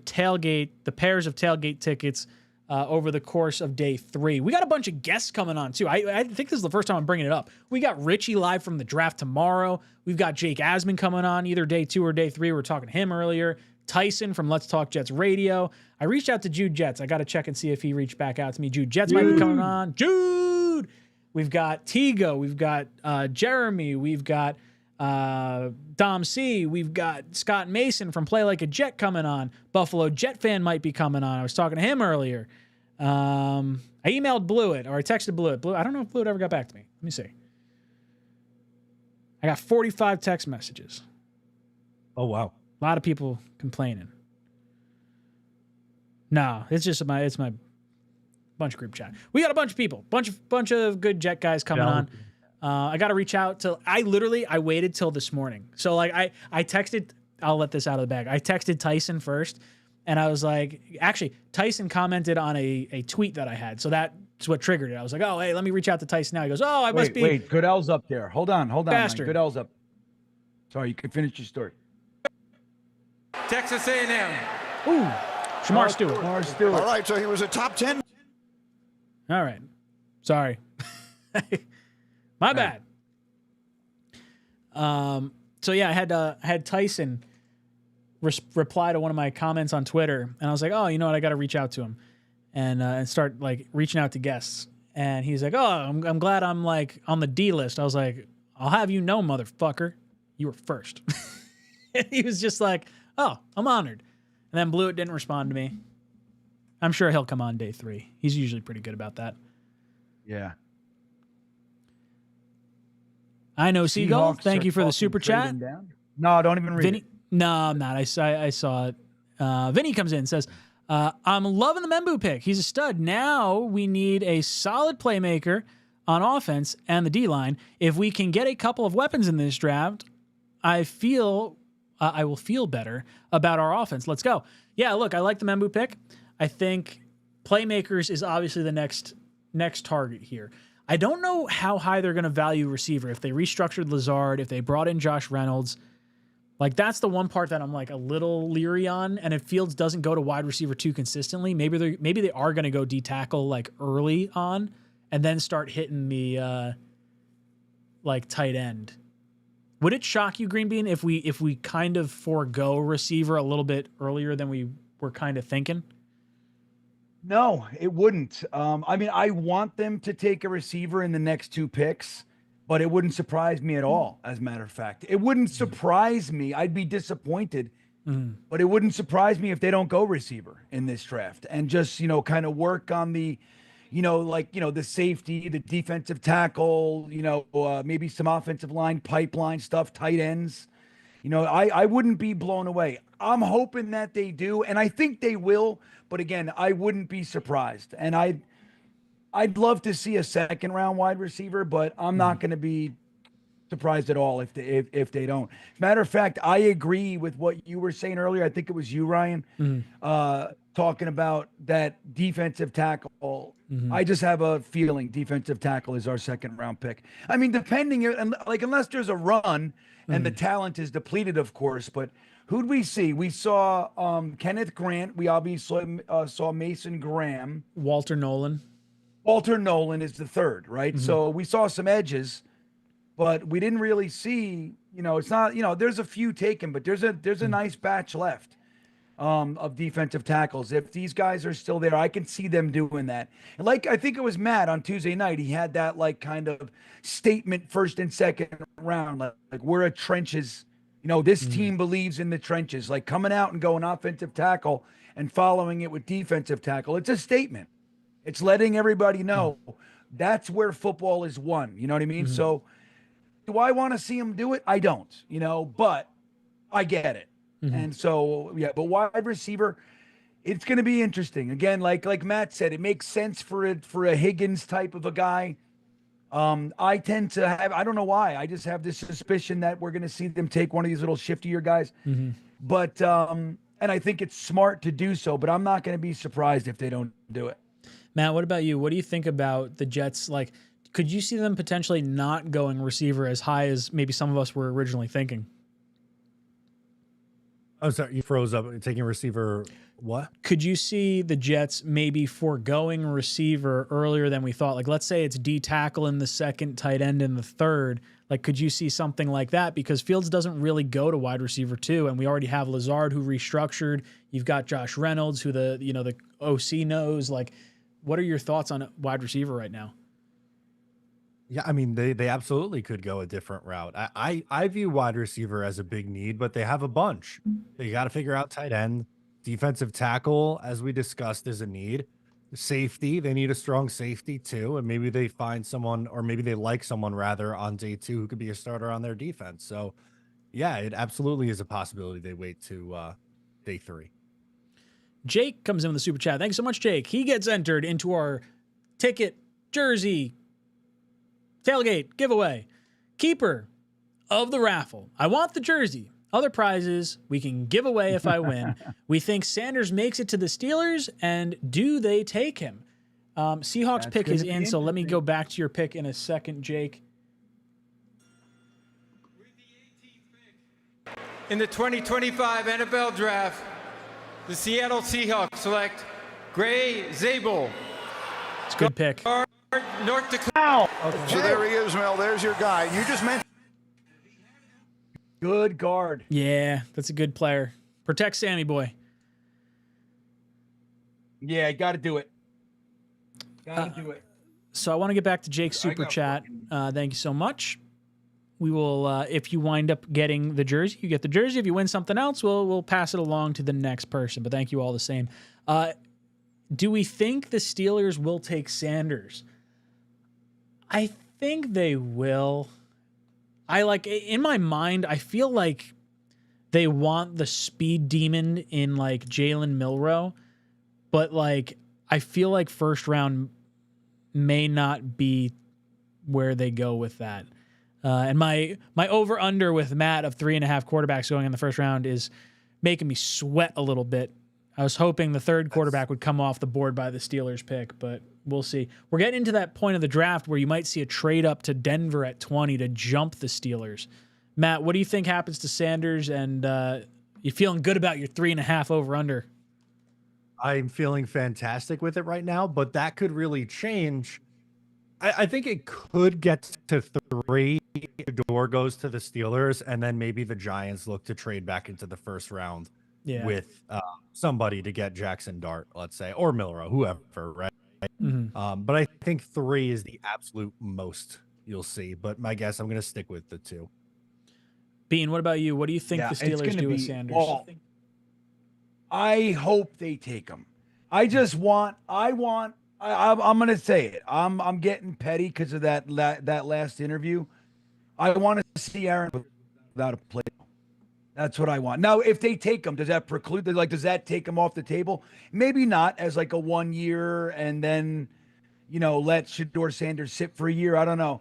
pairs of tailgate tickets over the course of day 3. We got a bunch of guests coming on too. I think this is the first time I'm bringing it up. We got Richie live from the draft tomorrow. We've got Jake Asman coming on either day 2 or day 3. We were talking to him earlier. Tyson from Let's Talk Jets Radio. I reached out to Jude Jets. I got to check and see if he reached back out to me. Jude Jets might be coming on. Jude! We've got Tigo. We've got Jeremy. We've got Dom C. We've got Scott Mason from Play Like a Jet coming on. Buffalo Jet fan might be coming on. I was talking to him earlier. I emailed Blewett, or I texted Blewett. I don't know if Blewett ever got back to me. Let me see. I got 45 text messages. Oh, wow. A lot of people complaining. No, it's just my bunch group chat. We got a bunch of people, bunch of good Jet guys coming on. I got to reach out to. I waited till this morning. So like I texted. I'll let this out of the bag. I texted Tyson first, and I was like, actually, Tyson commented on a tweet that I had. So that's what triggered it. I was like, oh hey, let me reach out to Tyson now. He goes, oh, I must be. Wait, Goodell's up there. Hold on, Bastard. Goodell's up. Sorry, you can finish your story. Texas A&M. Ooh, Shamar Stewart. All right, so he was a top 10. All right. Sorry. My bad. So yeah, I had Tyson reply to one of my comments on Twitter, and I was like, oh, you know what? I got to reach out to him and start like reaching out to guests. And he's like, oh, I'm glad I'm like on the D list. I was like, I'll have you know, motherfucker, you were first. And he was just like, oh, I'm honored. And then Blewett didn't respond to me. I'm sure he'll come on day 3. He's usually pretty good about that. Yeah. I know Seagull. Thank you for the super chat. No, don't even read Vinny, it. No, I'm not. I saw it. Vinny comes in and says, I'm loving the Membu pick. He's a stud. Now we need a solid playmaker on offense and the D-line. If we can get a couple of weapons in this draft, I will feel better about our offense. Let's go. Yeah, look, I like the Membu pick. I think playmakers is obviously the next target here. I don't know how high they're going to value receiver. If they restructured Lazard, if they brought in Josh Reynolds, like that's the one part that I'm like a little leery on. And if Fields doesn't go to wide receiver 2 consistently, maybe they are going to go D tackle like early on and then start hitting the like tight end. Would it shock you, Green Bean, if we kind of forego receiver a little bit earlier than we were kind of thinking? No, it wouldn't. I mean, I want them to take a receiver in the next 2 picks, but it wouldn't surprise me at all, as a matter of fact. It wouldn't surprise me. I'd be disappointed, but it wouldn't surprise me if they don't go receiver in this draft and just, kind of work on the, the safety, the defensive tackle, maybe some offensive line, pipeline stuff, tight ends. I wouldn't be blown away. I'm hoping that they do, and I think they will. But again, I wouldn't be surprised. And I'd love to see a second round wide receiver, but I'm not going to be surprised at all if they don't. Matter of fact, I agree with what you were saying earlier. I think it was you, Ryan, talking about that defensive tackle. I just have a feeling defensive tackle is our second round pick. I mean, unless there's a run and the talent is depleted, of course, but who'd we see? We saw Kenneth Grant. We obviously saw Mason Graham. Walter Nolan. Walter Nolan is the third, right? So we saw some edges, but we didn't really see, it's not, there's a few taken, but there's a nice batch left of defensive tackles. If these guys are still there, I can see them doing that. And like, I think it was Matt on Tuesday night, he had that like kind of statement first and second round, like we're a trenches. This team believes in the trenches, like coming out and going offensive tackle and following it with defensive tackle. It's a statement. It's letting everybody know that's where football is won. You know what I mean? So do I want to see him do it? I don't, but I get it. And so, yeah, but wide receiver, it's going to be interesting. Again, like Matt said, it makes sense for a Higgins type of a guy. I tend to have, I don't know why, I just have this suspicion that we're going to see them take one of these little shiftier guys. But, and I think it's smart to do so, but I'm not going to be surprised if they don't do it. Matt, what about you? What do you think about the Jets? Like, could you see them potentially not going receiver as high as maybe some of us were originally thinking? Oh, sorry, you froze up. Taking receiver. What? Could you see the Jets maybe foregoing receiver earlier than we thought? Like, let's say it's D tackle in the second, tight end in the third. Like, could you see something like that? Because Fields doesn't really go to wide receiver 2, and we already have Lazard who restructured. You've got Josh Reynolds who the OC knows. Like, what are your thoughts on wide receiver right now? Yeah, I mean, they absolutely could go a different route. I view wide receiver as a big need, but they have a bunch. They got to figure out tight end. Defensive tackle, as we discussed, is a need. Safety, they need a strong safety too, and maybe they find someone, or maybe they like someone rather on day 2 who could be a starter on their defense. So, yeah, it absolutely is a possibility they wait to day 3. Jake comes in with the super chat. Thanks so much, Jake. He gets entered into our ticket, jersey, tailgate giveaway. Keeper of the raffle. I want the jersey. Other prizes we can give away if I win. We think Sanders makes it to the Steelers, and do they take him? Seahawks pick is in, so let me go back to your pick in a second, Jake. In the 2025 NFL Draft, the Seattle Seahawks select Gray Zabel. It's a good pick. North Dakota. So there he is, Mel. There's your guy. You just mentioned. Good guard. Yeah, that's a good player. Protect Sammy boy. Yeah, I got to do it. Got to do it. So I want to get back to Jake's super chat. Thank you so much. We will, if you wind up getting the jersey, you get the jersey. If you win something else, we'll pass it along to the next person. But thank you all the same. Do we think the Steelers will take Sanders? I think they will. In my mind, I feel like they want the speed demon in like Jalen Milroe, but like I feel like first round may not be where they go with that. And my over under with Matt of 3.5 quarterbacks going in the first round is making me sweat a little bit. I was hoping the third quarterback would come off the board by the Steelers pick, but we'll see. We're getting into that point of the draft where you might see a trade up to Denver at 20 to jump the Steelers. Matt, what do you think happens to Sanders? And you feeling good about your 3.5 over under? I'm feeling fantastic with it right now, but that could really change. I think it could get to 3. The door goes to the Steelers, and then maybe the Giants look to trade back into the first round with somebody to get Jackson Dart, let's say, or Milroe, whoever, right? Mm-hmm. But I think 3 is the absolute most you'll see. But my guess, I'm going to stick with the 2. Bean, what about you? What do you think the Steelers do with Sanders? I hope they take him. I'm going to say it. I'm getting petty because of that last interview. I want to see Aaron without a play. That's what I want. Now, if they take him, does that preclude? Does that take him off the table? Maybe not as like a 1 year, and then, let Shedeur Sanders sit for a year. I don't know.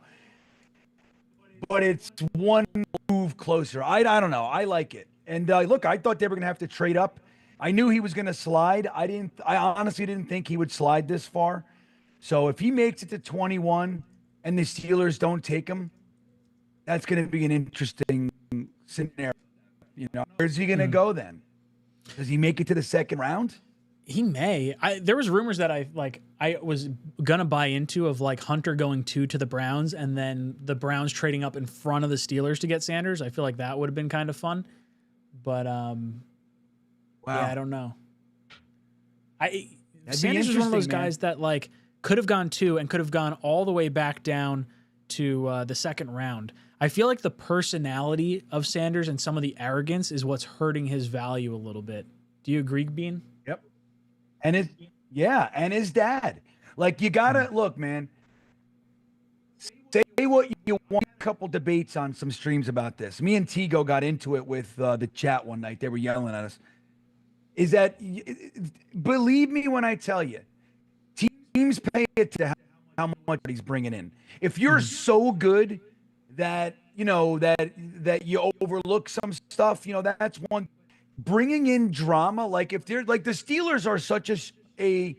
But it's one move closer. I don't know. I like it. And look, I thought they were going to have to trade up. I knew he was going to slide. I honestly didn't think he would slide this far. So if he makes it to 21 and the Steelers don't take him, that's going to be an interesting scenario. Where's he going to go then? Does he make it to the second round? He may. There was rumors that I was going to buy into of like Hunter going 2 to the Browns and then the Browns trading up in front of the Steelers to get Sanders. I feel like that would have been kind of fun. But yeah, I don't know. Sanders is one of those guys that like could have gone 2 and could have gone all the way back down to the second round. I feel like the personality of Sanders and some of the arrogance is what's hurting his value a little bit. Do you agree, Bean? Yep. And his dad. Like, you gotta look, man. Say what you want. A couple debates on some streams about this. Me and Tigo got into it with the chat one night. They were yelling at us. Is that, believe me when I tell you, teams pay it to how much he's bringing in. If you're so good that that you overlook some stuff, that's one. Bringing in drama, like if they're like the Steelers are such a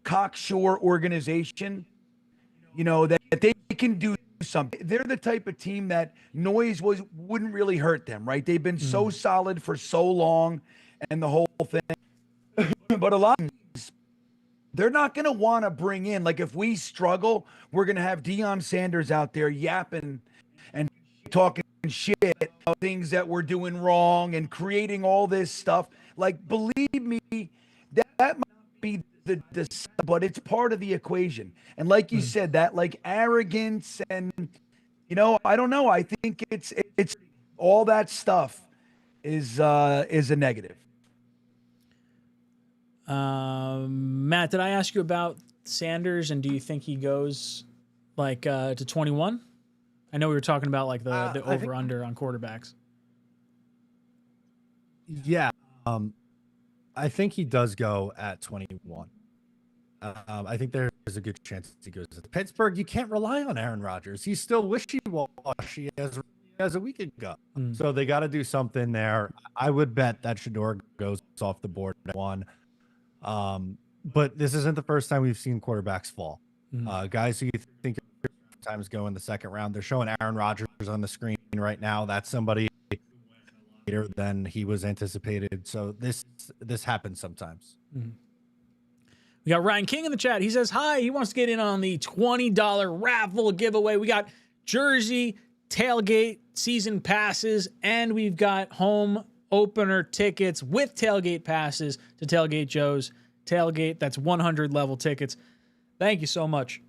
cocksure organization, that they can do something. They're the type of team that noise wouldn't really hurt them, right? They've been so solid for so long and the whole thing. But a lot of times, they're not going to want to bring in, like if we struggle, we're going to have Deion Sanders out there yapping and talking shit about things that we're doing wrong and creating all this stuff. Like, believe me, that might be the but it's part of the equation. And like you said, that like arrogance and, you know, I don't know. I think it's all that stuff is a negative. Matt, did I ask you about Sanders, and do you think he goes like to 21? I know we were talking about like the over under on quarterbacks. Yeah, I think he does go at 21. I think there's a good chance he goes to Pittsburgh. You can't rely on Aaron Rodgers. He's still wishy-washy as a week ago. So they got to do something there. I would bet that Shador goes off the board at 1. But this isn't the first time we've seen quarterbacks fall. Guys who you think sometimes go in the second round, they're showing Aaron Rodgers on the screen right now. That's somebody later than he was anticipated. So this happens sometimes. We got Ryan King in the chat. He says, hi, he wants to get in on the $20 raffle giveaway. We got jersey, tailgate, season passes, and we've got home opener tickets with tailgate passes to Tailgate Joe's tailgate. That's 100 level tickets. Thank you so much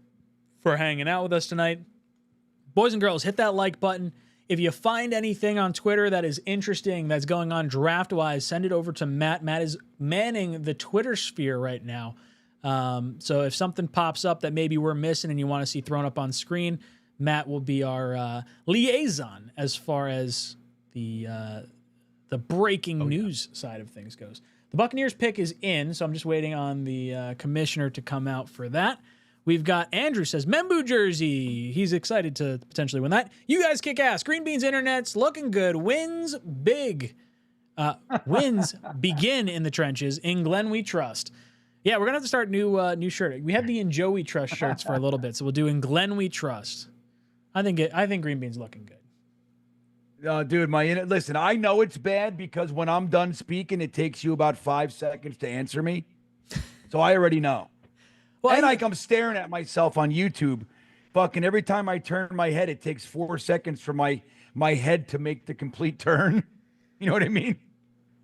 for hanging out with us tonight. Boys and girls, hit that like button. If you find anything on Twitter that is interesting, that's going on draft-wise, send it over to Matt. Matt is manning the Twitter sphere right now. So if something pops up that maybe we're missing and you want to see thrown up on screen, Matt will be our liaison as far as the breaking news side of things goes. The Buccaneers pick is in, so I'm just waiting on the commissioner to come out for that. We've got Andrew says, Membu jersey. He's excited to potentially win that. You guys kick ass. Green Beans Internet's looking good. Wins big. Wins begin in the trenches. In Glenn we trust. Yeah, we're going to have to start new shirt. We had the In Joe we trust shirts for a little bit, so we'll do In Glenn we trust. I think Green Bean's looking good. Dude, listen, I know it's bad because when I'm done speaking, it takes you about 5 seconds to answer me. So I already know. Well, and like I'm staring at myself on YouTube. Fucking every time I turn my head, it takes 4 seconds for my head to make the complete turn. You know what I mean?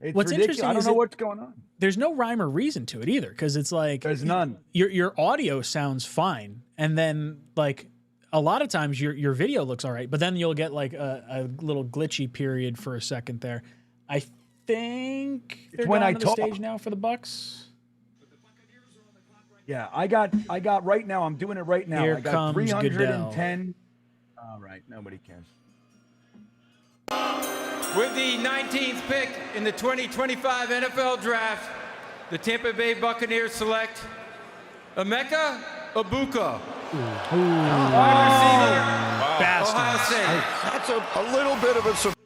It's what's ridiculous. interesting I don't is know what's going on. There's no rhyme or reason to it either, because it's like there's none. Your audio sounds fine, and then like a lot of times your video looks all right, but then you'll get like a little glitchy period for a second there. I think they're down to the stage now for the Bucks. Yeah, I got right now. I'm doing it right now. Here I got comes 310. All right, nobody cares. With the 19th pick in the 2025 NFL Draft, the Tampa Bay Buccaneers select Emeka Egbuka. Wide receiver, Ohio State. That's a little bit of a surprise.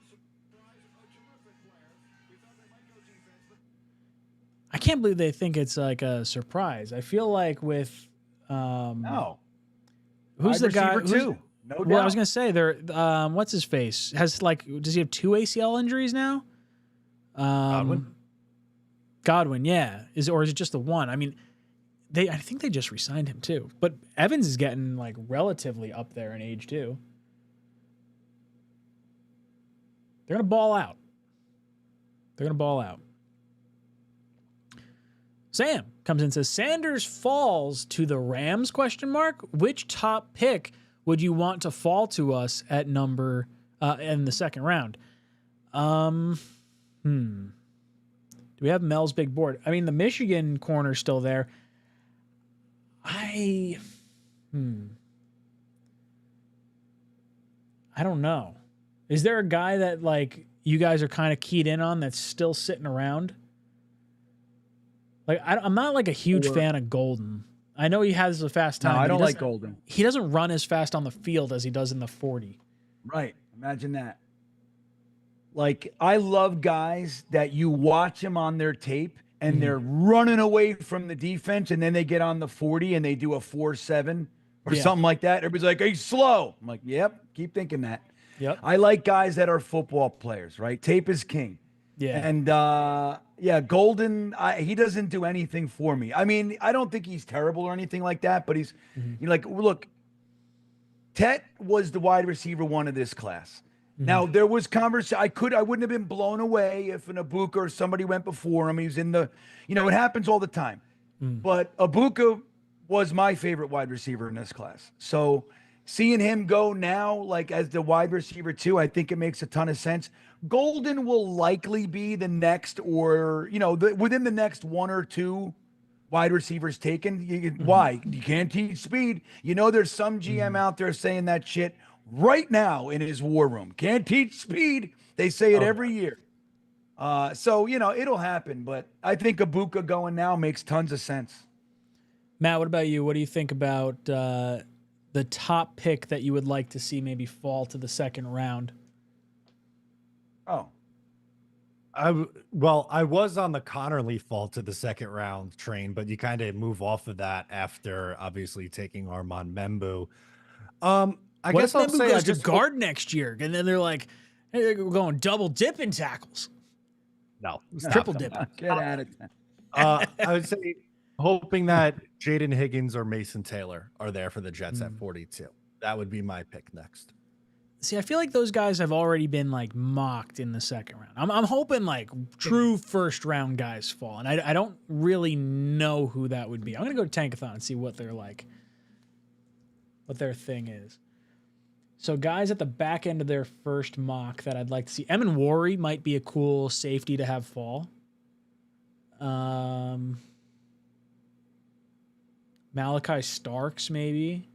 I can't believe they think it's like a surprise. I feel like with no, who's the guy? Too. No doubt. Well, I was gonna say there. What's his face? Does he have 2 ACL injuries now? Godwin, yeah. Is it just the one? I mean, I think they just re-signed him too. But Evans is getting like relatively up there in age too. They're gonna ball out. Sam comes in and says, Sanders falls to the Rams, ? Which top pick would you want to fall to us at number in the second round? Do we have Mel's big board? I mean, the Michigan corner's still there. I don't know. Is there a guy that like you guys are kind of keyed in on that's still sitting around? Like I'm not like a huge fan of Golden. I know he has a fast time. No, I don't like Golden. He doesn't run as fast on the field as he does in the 40. Right. Imagine that. Like, I love guys that you watch them on their tape and they're running away from the defense and then they get on the 40 and they do a 4.7 or something like that. Everybody's like, he's slow. I'm like, yep, keep thinking that. Yep. I like guys that are football players, right? Tape is king. Yeah. And yeah, Golden, he doesn't do anything for me. I mean, I don't think he's terrible or anything like that, but he's like, look, Tet was the wide receiver one of this class. Now there was conversation. I wouldn't have been blown away if an Ibuka or somebody went before him. He was in the, it happens all the time. But Ibuka was my favorite wide receiver in this class. So seeing him go now, like as the wide receiver too, I think it makes a ton of sense. Golden will likely be the next, or within the next one or two wide receivers taken. Why? You can't teach speed. There's some GM out there saying that shit right now in his war room. Can't teach speed. They say it every year. So it'll happen. But I think Ibuka going now makes tons of sense. Matt, what about you? What do you think about the top pick that you would like to see maybe fall to the second round? Oh. I was on the Connerly fall to the second round train, but you kind of move off of that after obviously taking Armand Membu. I What guess if I'll Membu say goes to guard next year, and then they're like, hey, they're going double dipping tackles. No, triple dipping. Get out of that. I would say hoping that Jaden Higgins or Mason Taylor are there for the Jets at 42. That would be my pick next. See, I feel like those guys have already been like mocked in the second round. I'm hoping like true first round guys fall, and I don't really know who that would be. I'm gonna go to Tankathon and see what they're like, what their thing is. So guys at the back end of their first mock that I'd like to see. Emin Wari might be a cool safety to have fall. Malachi Starks maybe.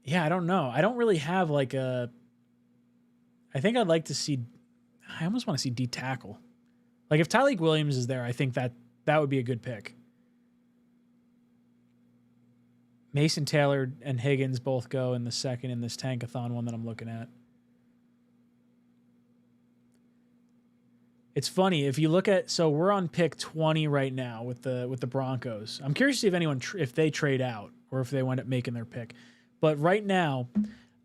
Yeah, I don't know. I don't really have like a. I think I'd like to see. I almost want to see D tackle. Like if Tyleik Williams is there, I think that would be a good pick. Mason Taylor and Higgins both go in the second in this Tankathon one that I'm looking at. It's funny if you look at, so we're on pick 20 right now with the Broncos. I'm curious to see if anyone if they trade out or if they wind up making their pick. But right now,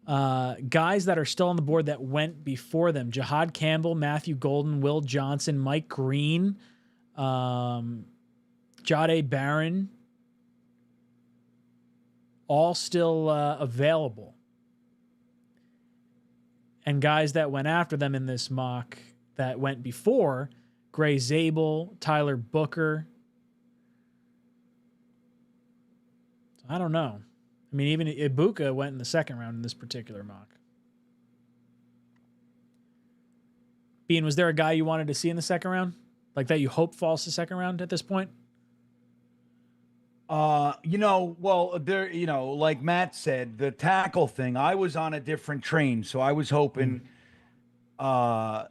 guys that are still on the board that went before them: Jahad Campbell, Matthew Golden, Will Johnson, Mike Green, Jade Barron, all still available. And guys that went after them in this mock that went before: Gray Zabel, Tyler Booker. I don't know. I mean, even Ibuka went in the second round in this particular mock. Bean, was there a guy you wanted to see in the second round? Like that you hope falls to second round at this point? Well, there, like Matt said, the tackle thing, I was on a different train. So I was hoping, to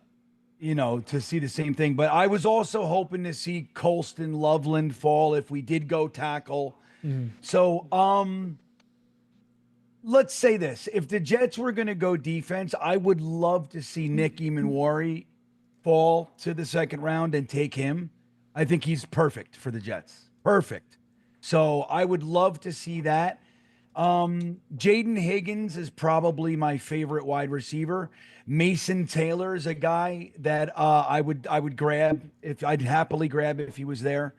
see the same thing. But I was also hoping to see Colston Loveland fall if we did go tackle. So, let's say this. If the Jets were going to go defense, I would love to see Nick Eamon fall to the second round and take him. I think he's perfect for the Jets. Perfect. So I would love to see that. Jaden Higgins is probably my favorite wide receiver. Mason Taylor is a guy that I would grab I'd happily grab if he was there.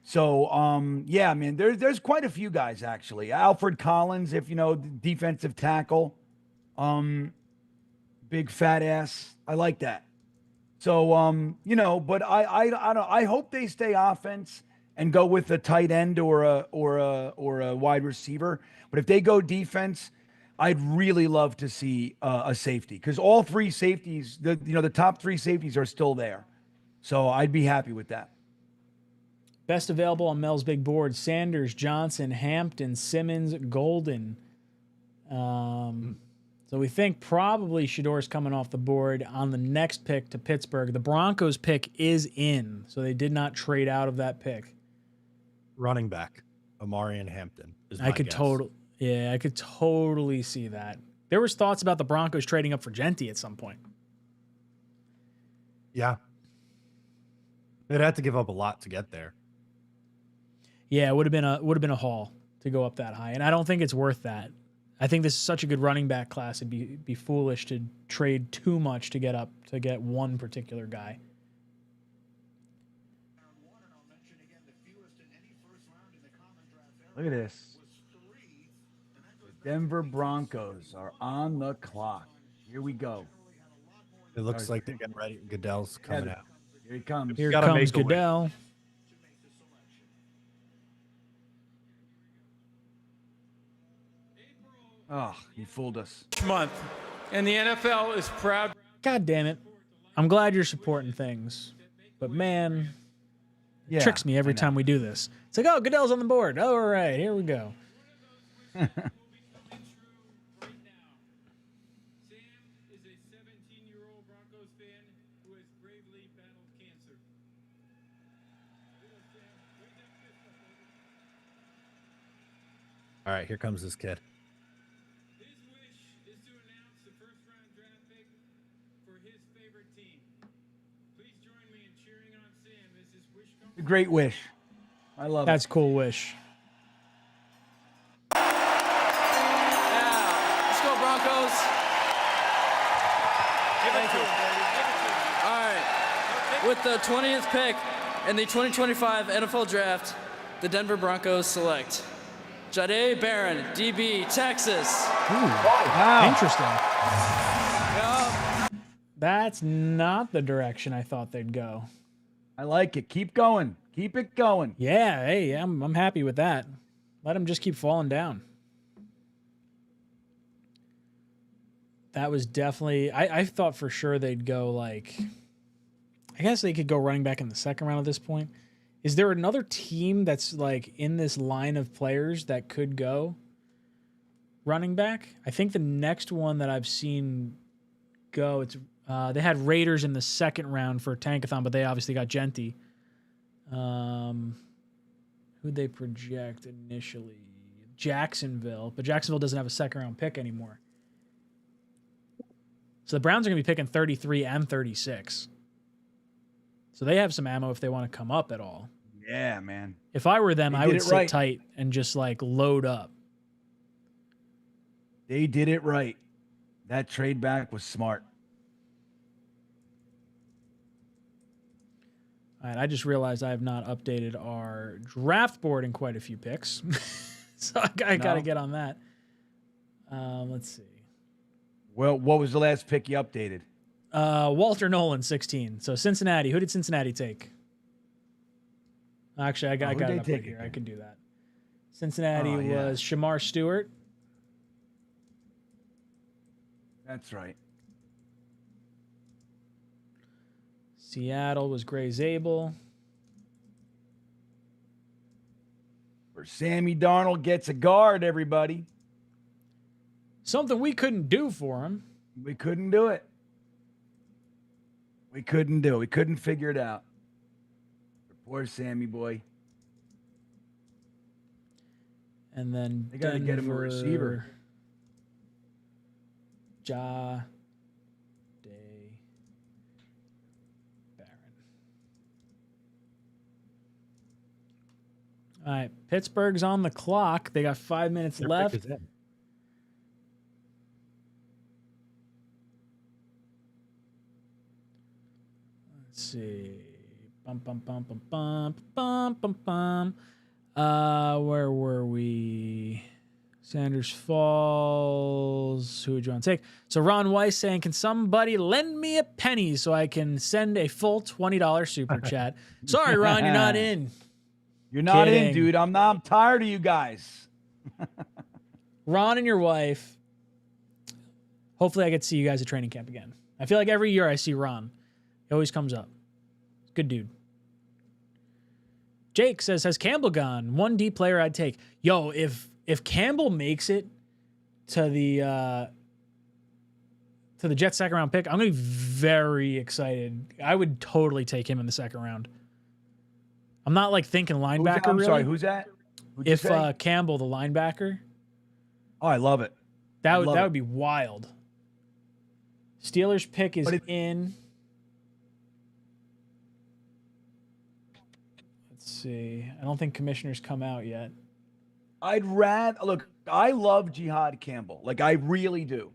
So yeah, man, there's quite a few guys actually. Alfred Collins, if defensive tackle, big fat ass. I like that. So but I hope they stay offense and go with a tight end or a wide receiver. But if they go defense, I'd really love to see a safety, because all three safeties, the top three safeties are still there. So I'd be happy with that. Best available on Mel's big board: Sanders, Johnson, Hampton, Simmons, Golden. So we think probably Shador's coming off the board on the next pick to Pittsburgh. The Broncos pick is in, so they did not trade out of that pick. Running back, Amarian Hampton is my I could guess. I could totally see that. There was thoughts about the Broncos trading up for Genti at some point. Yeah. They'd have to give up a lot to get there. Yeah, it would have been a haul to go up that high, and I don't think it's worth that. I think this is such a good running back class. It'd be foolish to trade too much to get one particular guy. Look at this. The Denver Broncos are on the clock. Here we go. It looks like they're getting ready. Goodell's coming out. Here he comes. Here comes Goodell. Oh, he fooled us. Month, and the NFL is proud. God damn it. I'm glad you're supporting things, but man, it tricks me every time we do this. It's like, oh, Goodell's on the board. All right, here we go. All right, here comes this kid. A great wish. I love That's cool wish. Yeah, let's go Broncos. Thank you. All right, with the 20th pick in the 2025 NFL Draft, the Denver Broncos select Jahdae Barron, DB, Texas. Ooh, wow. Interesting. That's not the direction I thought they'd go. I like it. Keep going. Keep it going. Yeah, hey, I'm happy with that. Let them just keep falling down. That was definitely... I thought for sure they'd go like... I guess they could go running back in the second round at this point. Is there another team that's like in this line of players that could go running back? I think the next one that I've seen go, it's they had Raiders in the second round for Tankathon, but they obviously got Genty. Who'd they project initially? Jacksonville, but Jacksonville doesn't have a second round pick anymore. So the Browns are going to be picking 33 and 36. So they have some ammo if they want to come up at all. Yeah, man. If I were them, I would sit right. tight and just like load up. They did it right. That trade back was smart. All right, I just realized I have not updated our draft board in quite a few picks. So I got to get on that. Let's see. Well, what was the last pick you updated? Walter Nolan, 16. So Cincinnati. Who did Cincinnati take? Actually, I got it up right here. I can do that. Cincinnati was Shamar Stewart. That's right. Seattle was Gray Zabel. Where Sammy Darnold gets a guard, everybody. Something we couldn't do for him. We couldn't do it. We couldn't do it. We couldn't figure it out. Poor Sammy boy. And then they got to get him a receiver. Jahdae Barron. All right, Pittsburgh's on the clock. They got 5 minutes left. Let's see. Bum, bum, bum, bum, bum, bum, bum, bum. Where were we? Sanders Falls. Who would you want to take? So Ron Weiss saying, can somebody lend me a penny so I can send a full $20 super chat? Sorry, Ron, you're not in. You're not in, dude. I'm tired of you guys. Ron and your wife. Hopefully I get to see you guys at training camp again. I feel like every year I see Ron. He always comes up. Good dude. Jake says, has Campbell gone? 1D player I'd take. Yo, if Campbell makes it to the Jets second round pick, I'm gonna be very excited. I would totally take him in the second round. I'm not like thinking linebacker. I'm really. sorry, who's that? If Campbell, the linebacker. Oh, I love it. That would be wild. Steelers pick is in. Let's see. I don't think commissioners come out yet. I'd rather look. I love Jihad Campbell, like I really do,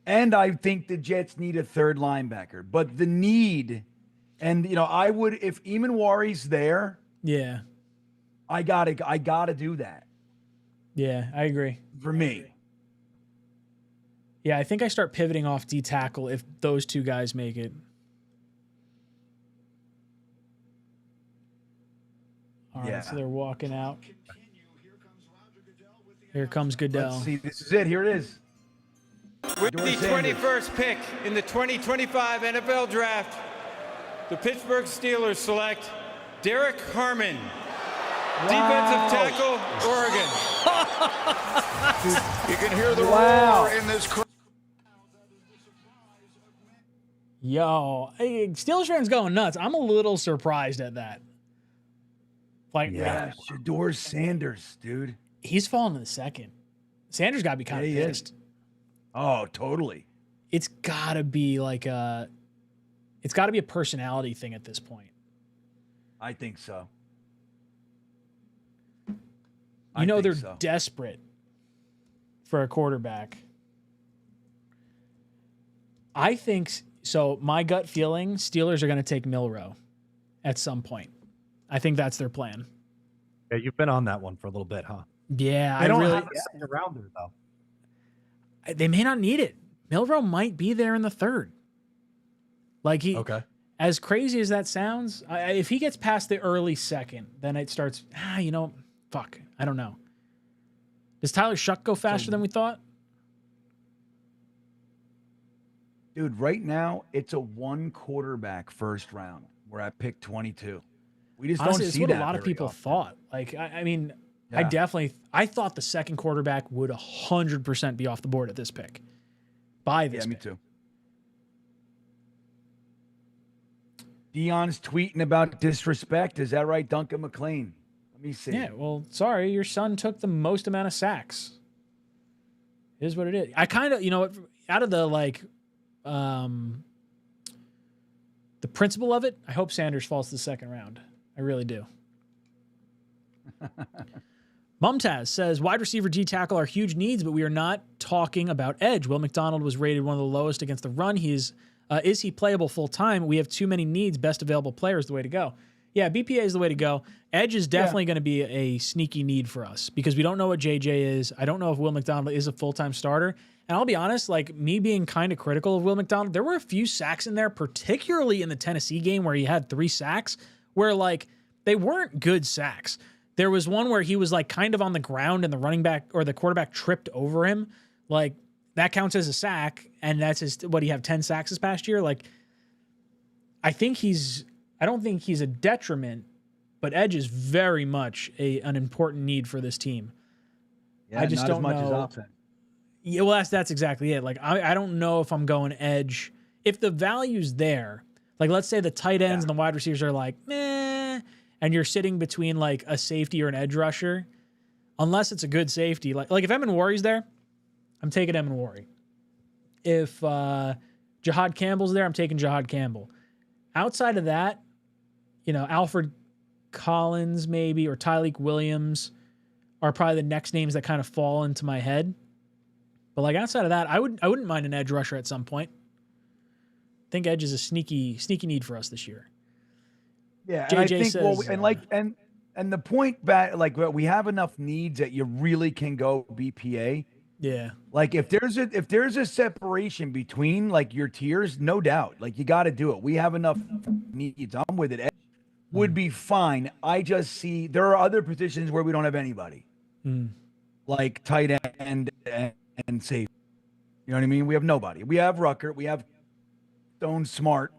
and I think the Jets need a third linebacker. But the need, and I would if Emanuari's there. Yeah, I gotta do that. Yeah, I agree. For me. Yeah, I think I start pivoting off D tackle if those two guys make it. All right, so they're walking out. Here comes Goodell. Let's see, this is it. Here it is. With the 21st pick in the 2025 NFL Draft, the Pittsburgh Steelers select Derek Harmon, defensive tackle, Oregon. You can hear the roar in this crowd. Yo, hey, Steelers fans going nuts. I'm a little surprised at that. Like, yeah, Shador Sanders, dude. He's fallen to the second. Sanders got to be kind of pissed. Oh, totally. It's got to be like it's got to be a personality thing at this point. I think so. They're desperate for a quarterback. I think so. My gut feeling, Steelers are going to take Milroe at some point. I think that's their plan. Yeah, you've been on that one for a little bit, huh? Yeah, I don't have a second rounder though. They may not need it. Milroe might be there in the third. Like as crazy as that sounds, if he gets past the early second, then it starts. Fuck. I don't know. Does Tyler Shuck go faster than we thought? Dude, right now it's a one quarterback first round. We're at pick 22. We just Honestly, don't see it's that. what a lot of people often. thought. Like, I thought the second quarterback would 100% be off the board at this pick. By this, me too. Dion's tweeting about disrespect. Is that right, Duncan McLean? Let me see. Yeah, well, sorry, your son took the most amount of sacks. It is what it is. I kind of, out of the the principle of it, I hope Sanders falls to the second round. I really do. Mumtaz says, wide receiver, D tackle are huge needs, but we are not talking about edge. Will McDonald was rated one of the lowest against the run. Is he playable full time? We have too many needs. Best available player is the way to go. Yeah, BPA is the way to go. Edge is definitely going to be a sneaky need for us because we don't know what JJ is. I don't know if Will McDonald is a full-time starter. And I'll be honest, like me being kind of critical of Will McDonald, there were a few sacks in there, particularly in the Tennessee game where he had 3 sacks, where like they weren't good sacks. There was one where he was like kind of on the ground and the running back or the quarterback tripped over him. Like that counts as a sack, and that's what he have 10 sacks this past year. Like I don't think he's a detriment, but edge is very much an important need for this team. Yeah, I just not don't as much know. as offense. Yeah, well, that's exactly it. Like I don't know if I'm going edge. If the value's there, like let's say the tight ends and the wide receivers are like, meh, and you're sitting between like a safety or an edge rusher, unless it's a good safety. Like if Emanuari's there, I'm taking Emanuari. If Jihad Campbell's there, I'm taking Jihad Campbell. Outside of that, Alfred Collins maybe or Tyleik Williams are probably the next names that kind of fall into my head. But like outside of that, I wouldn't mind an edge rusher at some point. I think edge is a sneaky need for us this year. Yeah, JJ and I think says, and the point back, like we have enough needs that you really can go BPA. Yeah. Like if there's a separation between like your tiers, no doubt. Like you got to do it. We have enough needs. I'm with it. Edge would be fine. I just see there are other positions where we don't have anybody. Like tight end and safety. You know what I mean? We have nobody. We have Rucker. We have Stone Smart.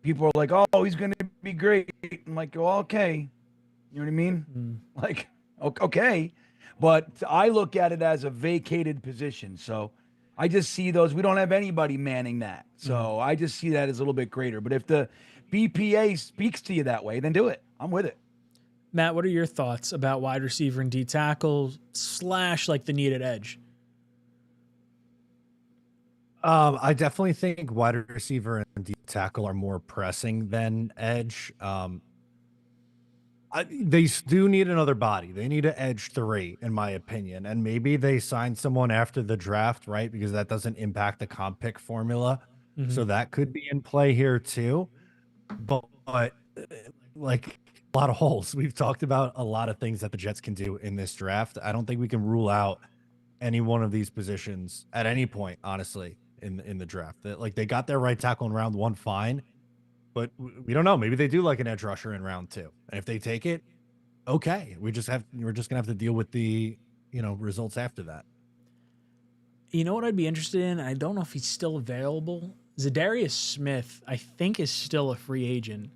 People are like, oh, he's going to be great. I'm like, well, okay. You know what I mean? Like, okay. But I look at it as a vacated position. So I just see those. We don't have anybody manning that. So I just see that as a little bit greater. But if the BPA speaks to you that way, then do it. I'm with it. Matt, what are your thoughts about wide receiver and D tackle / like the needed edge? I definitely think wide receiver and D tackle are more pressing than edge. They do need another body. They need an edge 3, in my opinion. And maybe they sign someone after the draft, right? Because that doesn't impact the comp pick formula. So that could be in play here too. But like a lot of holes. We've talked about a lot of things that the Jets can do in this draft. I don't think we can rule out any one of these positions at any point, honestly, in the draft. Like they got their right tackle in round 1, fine. But we don't know. Maybe they do like an edge rusher in round 2. And if they take it, okay. We're just gonna have to deal with the results after that. You know what I'd be interested in? I don't know if he's still available. Zadarius Smith, I think, is still a free agent.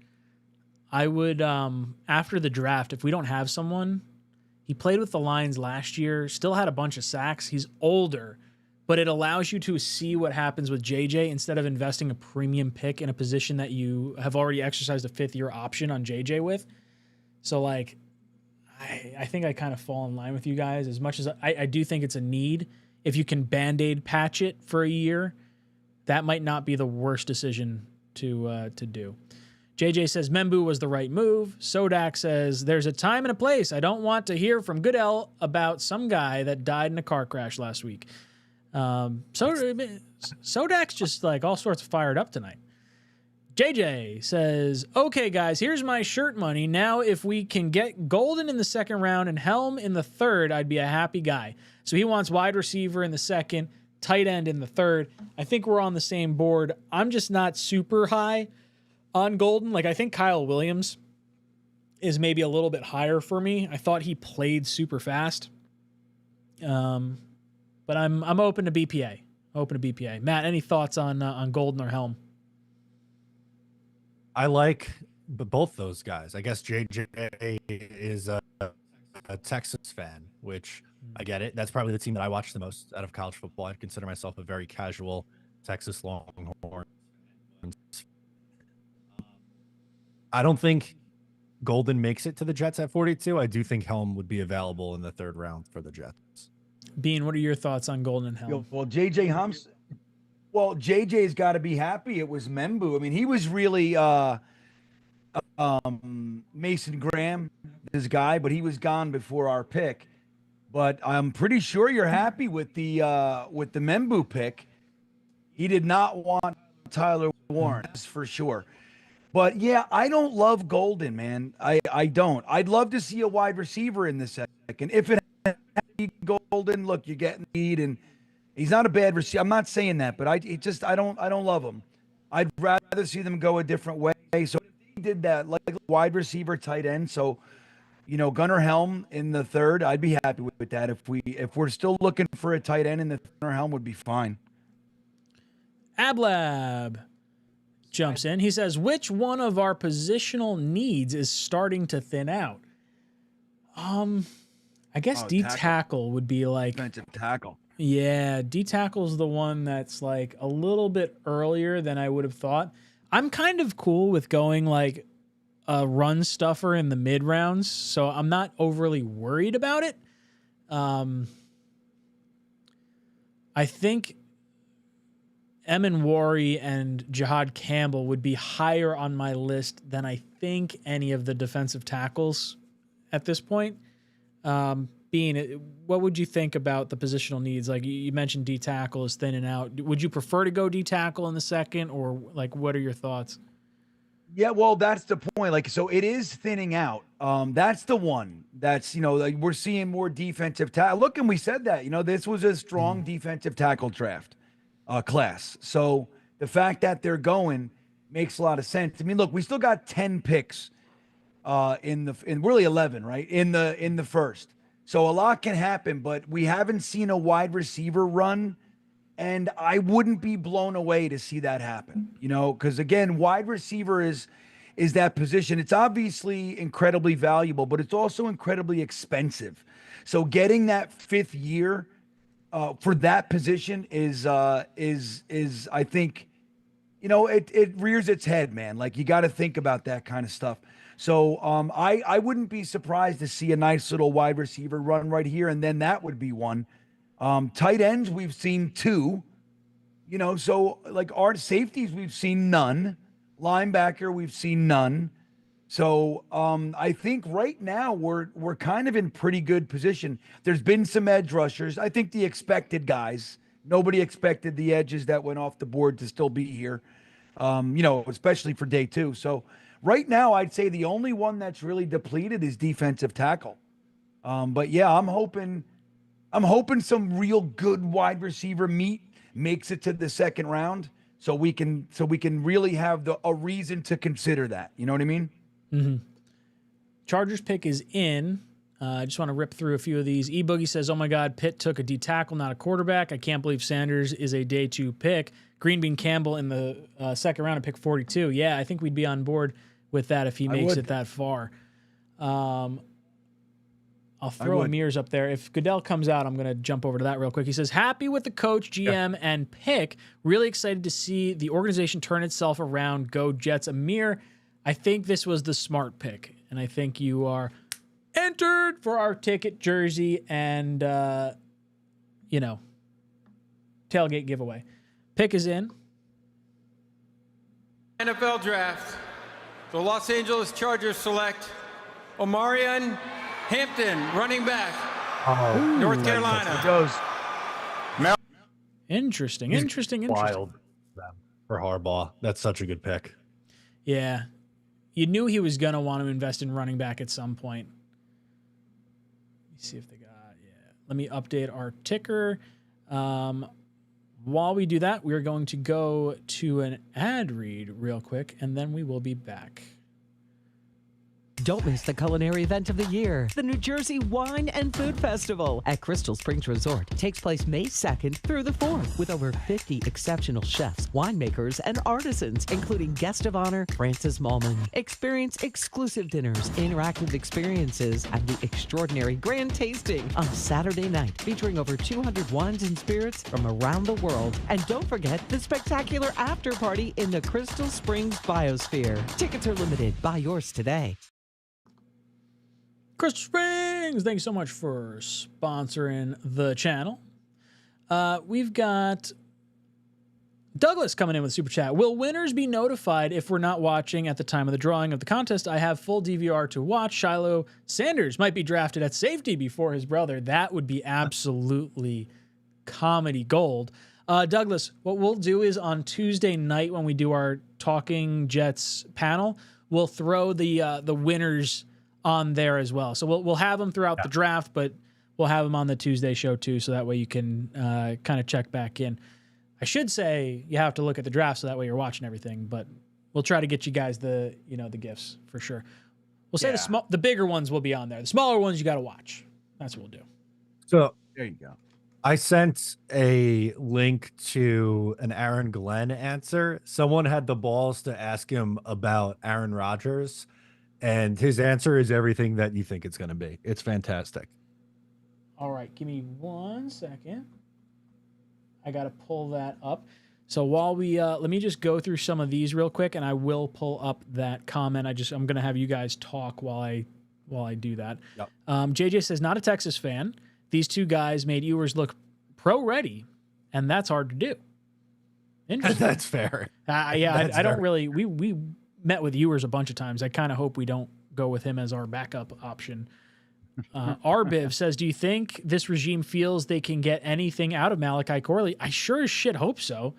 I would after the draft, if we don't have someone, he played with the Lions last year, still had a bunch of sacks. He's older, but it allows you to see what happens with JJ instead of investing a premium pick in a position that you have already exercised a 5th-year option on JJ with. So, like, I think I kind of fall in line with you guys. As much as I do think it's a need, if you can Band-Aid patch it for a year, that might not be the worst decision to do. JJ says Membu was the right move. Sodak says there's a time and a place. I don't want to hear from Goodell about some guy that died in a car crash last week. Sodak's just like all sorts of fired up tonight. JJ says, okay, guys, here's my shirt money. Now, if we can get Golden in the 2nd round and Helm in the 3rd, I'd be a happy guy. So he wants wide receiver in the 2nd, tight end in the 3rd. I think we're on the same board. I'm just not super high on Golden. Like, I think Kyle Williams is maybe a little bit higher for me. I thought he played super fast. But I'm open to BPA. Matt, any thoughts on Golden or Helm? I like both those guys. I guess JJ is a Texas fan, which I get it. That's probably the team that I watch the most out of college football. I consider myself a very casual Texas Longhorn. I don't think Golden makes it to the Jets at 42. I do think Helm would be available in the 3rd round for the Jets. Bean, what are your thoughts on Golden and Helm? Well, JJ's got to be happy it was Membu. I mean, he was really Mason Graham, this guy, but he was gone before our pick. But I'm pretty sure you're happy with the Membu pick. He did not want Tyler Warren, that's for sure. But yeah, I don't love Golden, man. I don't. I'd love to see a wide receiver in the 2nd. If it had Golden, look, you're getting need, and he's not a bad receiver. I'm not saying that, but I don't love him. I'd rather see them go a different way. So if he did that, like wide receiver, tight end. So, Gunnar Helm in the 3rd, I'd be happy with that. If we're still looking for a tight end in the Gunnar Helm would be fine. Ablab jumps in. He says, which one of our positional needs is starting to thin out? I guess D-tackle would be like defensive tackle. Yeah, D-tackle's the one that's like a little bit earlier than I would have thought. I'm kind of cool with going like a run stuffer in the mid rounds, so I'm not overly worried about it. I think Emin Wari and Jihad Campbell would be higher on my list than I think any of the defensive tackles at this point. Bean, what would you think about the positional needs? Like you mentioned D-tackle is thinning out. Would you prefer to go D-tackle in the 2nd, or like what are your thoughts? Yeah, well, that's the point. Like, so it is thinning out. That's the one that's, like we're seeing more defensive tackle. Look, and we said that, this was a strong defensive tackle draft class. So the fact that they're going makes a lot of sense. I mean, look, we still got 10 picks in really 11, right? In the 1st. So a lot can happen, but we haven't seen a wide receiver run, and I wouldn't be blown away to see that happen, because again, wide receiver is that position. It's obviously incredibly valuable, but it's also incredibly expensive. So getting that 5th year for that position is I think, it rears its head, man. Like you got to think about that kind of stuff. So I wouldn't be surprised to see a nice little wide receiver run right here, and then that would be one. Tight ends, we've seen 2. So like our safeties, we've seen none. Linebacker, we've seen none. So I think right now we're kind of in pretty good position. There's been some edge rushers. I think the expected guys. Nobody expected the edges that went off the board to still be here. Especially for day 2. So right now I'd say the only one that's really depleted is defensive tackle. But yeah, I'm hoping some real good wide receiver meat makes it to the second round, so we can really have a reason to consider that. You know what I mean? Mm-hmm. Chargers pick is in. I just want to rip through a few of these. E-Boogie says, oh my God, Pitt took a D tackle, not a quarterback. I can't believe Sanders is a day 2 pick. Green Bean Campbell in the second round at pick 42. Yeah, I think we'd be on board with that if he makes it that far. I'll throw Amir's up there. If Goodell comes out, I'm going to jump over to that real quick. He says, happy with the coach, GM, and pick. Really excited to see the organization turn itself around. Go Jets. Amir, I think this was the smart pick, and I think you are entered for our ticket jersey and, tailgate giveaway. Pick is in. NFL Draft. The Los Angeles Chargers select Omarion Hampton, running back, North Carolina. Interesting. Wild for Harbaugh. That's such a good pick. Yeah. You knew he was going to want to invest in running back at some point. Let me see if they got, Let me update our ticker. While we do that, we're going to go to an ad read real quick, and then we will be back. Don't miss the culinary event of the year, the New Jersey Wine and Food Festival at Crystal Springs Resort. Takes place May 2nd through the 4th with over 50 exceptional chefs, winemakers, and artisans, including guest of honor Francis Mallman. Experience exclusive dinners, interactive experiences, and the extraordinary grand tasting on Saturday night, featuring over 200 wines and spirits from around the world. And don't forget the spectacular after party in the Crystal Springs Biosphere. Tickets are limited. Buy yours today. Crystal Springs, thank you so much for sponsoring the channel. We've got Douglas coming in with a super chat. Will winners be notified if we're not watching at the time of the drawing of the contest? I have full DVR to watch. Shiloh Sanders might be drafted at safety before his brother. That would be absolutely comedy gold. Douglas, what we'll do is on Tuesday night when we do our Talking Jets panel, we'll throw the winners on there as well. So we'll have them throughout the draft, but we'll have them on the Tuesday show too, so that way you can kind of check back in. I should say you have to look at the draft so that way you're watching everything, but we'll try to get you guys the gifts for sure. We'll say the bigger ones will be on there. The smaller ones you got to watch. That's what we'll do. So there you go. I sent a link to an Aaron Glenn answer. Someone had the balls to ask him about Aaron Rodgers, and his answer is everything that you think it's going to be. It's fantastic. All right, give me 1 second. I got to pull that up. So while we let me just go through some of these real quick, and I will pull up that comment. I'm going to have you guys talk while I do that. Yep. JJ says, not a Texas fan. These two guys made Ewers look pro-ready, and that's hard to do. Interesting. That's fair. I don't really. We met with Ewers a bunch of times. I kind of hope we don't go with him as our backup option. Arbiv says, do you think this regime feels they can get anything out of Malachi Corley? I sure as shit hope so.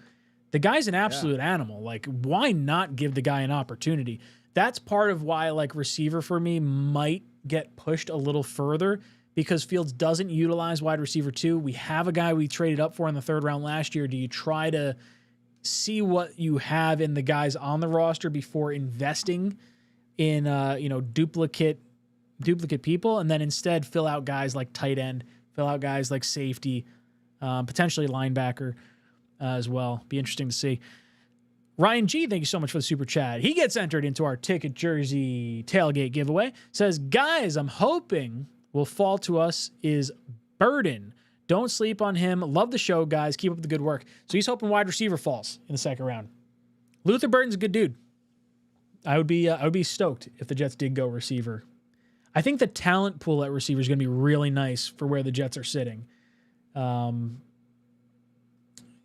The guy's an absolute animal. Like, why not give the guy an opportunity? That's part of why, like, receiver for me might get pushed a little further, because Fields doesn't utilize wide receiver 2. We have a guy we traded up for in the 3rd round last year. Do you try to see what you have in the guys on the roster before investing in duplicate people, and then instead fill out guys like tight end, fill out guys like safety, potentially linebacker as well? Be interesting to see. Ryan G, thank you so much for the super chat. He gets entered into our ticket jersey tailgate giveaway. Says, guys, I'm hoping will fall to us is Burden. Don't sleep on him. Love the show, guys. Keep up the good work. So he's hoping wide receiver falls in the 2nd round. Luther Burton's a good dude. I would be stoked if the Jets did go receiver. I think the talent pool at receiver is going to be really nice for where the Jets are sitting.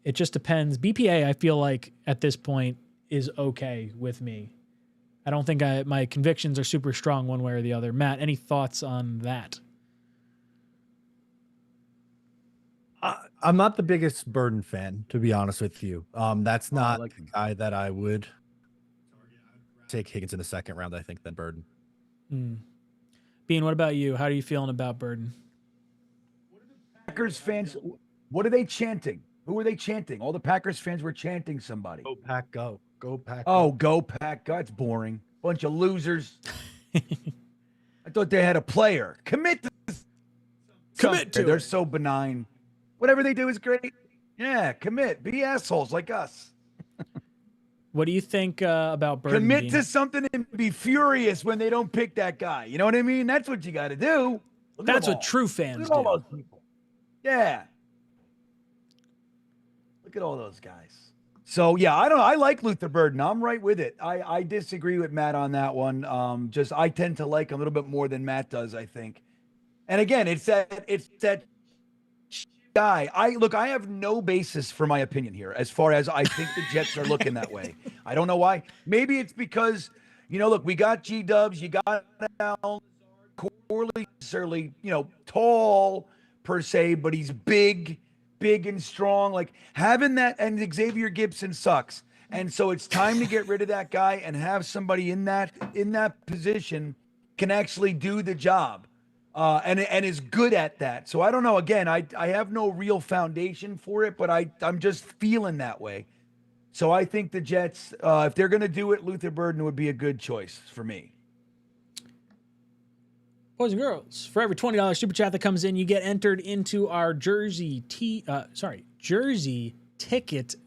It just depends. BPA, I feel like at this point is okay with me. I don't think my convictions are super strong one way or the other. Matt, any thoughts on that? I'm not the biggest Burden fan, to be honest with you. That's not the guy that I would take Higgins in the second round, I think, than Burden. Bean, what about you? How are you feeling about Burden? Packers fans, what are they chanting? Who are they chanting? All the Packers fans were chanting somebody. Go Pack, go. Go Pack, Oh, go Pack, go. That's boring. Bunch of losers. I thought they had a player. Commit to They're it. So benign. Whatever they do is great. Yeah, commit. Be assholes like us. What do you think about Burden? Commit Bean? to something and be furious when they don't pick that guy. You know what I mean? That's what you got to do. That's what true fans Look at all do. those people. Yeah. Look at all those guys. So yeah, I like Luther Burden. I'm right with it. I disagree with Matt on that one. I tend to like him a little bit more than Matt does, I think. And again, it's that guy. I have no basis for my opinion here as far as I think the Jets are looking that way. I don't know why. Maybe it's because, look, we got G-Dubs, you got Al Corley, certainly, tall per se, but he's big and strong. Like having that, and Xavier Gibson sucks. And so it's time to get rid of that guy and have somebody in that position can actually do the job. And is good at that. So I don't know. Again, I have no real foundation for it, but I'm just feeling that way. So I think the Jets, if they're going to do it, Luther Burden would be a good choice for me. Boys and girls, for every $20 super chat that comes in, you get entered into our jersey ticket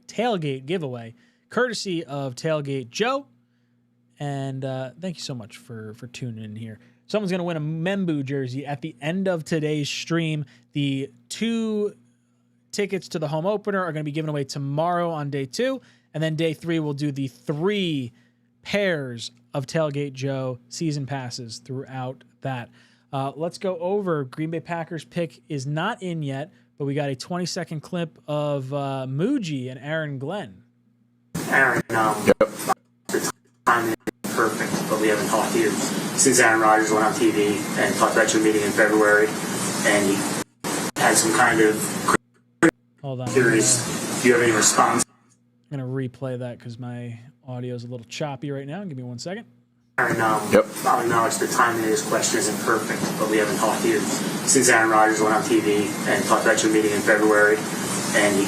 tailgate giveaway, courtesy of Tailgate Joe. And thank you so much for tuning in here. Someone's going to win a Membu jersey at the end of today's stream. The 2 tickets to the home opener are going to be given away tomorrow on day 2. And then day 3, we'll do the 3 pairs of Tailgate Joe season passes throughout that. Let's go over. Green Bay Packers pick is not in yet, but we got a 20-second clip of Muji and Aaron Glenn. Aaron, the timing is perfect, but we haven't talked to you since Aaron Rodgers went on TV and talked about your meeting in February, and he had some kind of curious. Do you have any response? I'm going to replay that because my audio is a little choppy right now. Give me 1 second. Aaron, I'll acknowledge the timing of this question isn't perfect, but we haven't talked to you since Aaron Rodgers went on TV and talked about your meeting in February, and he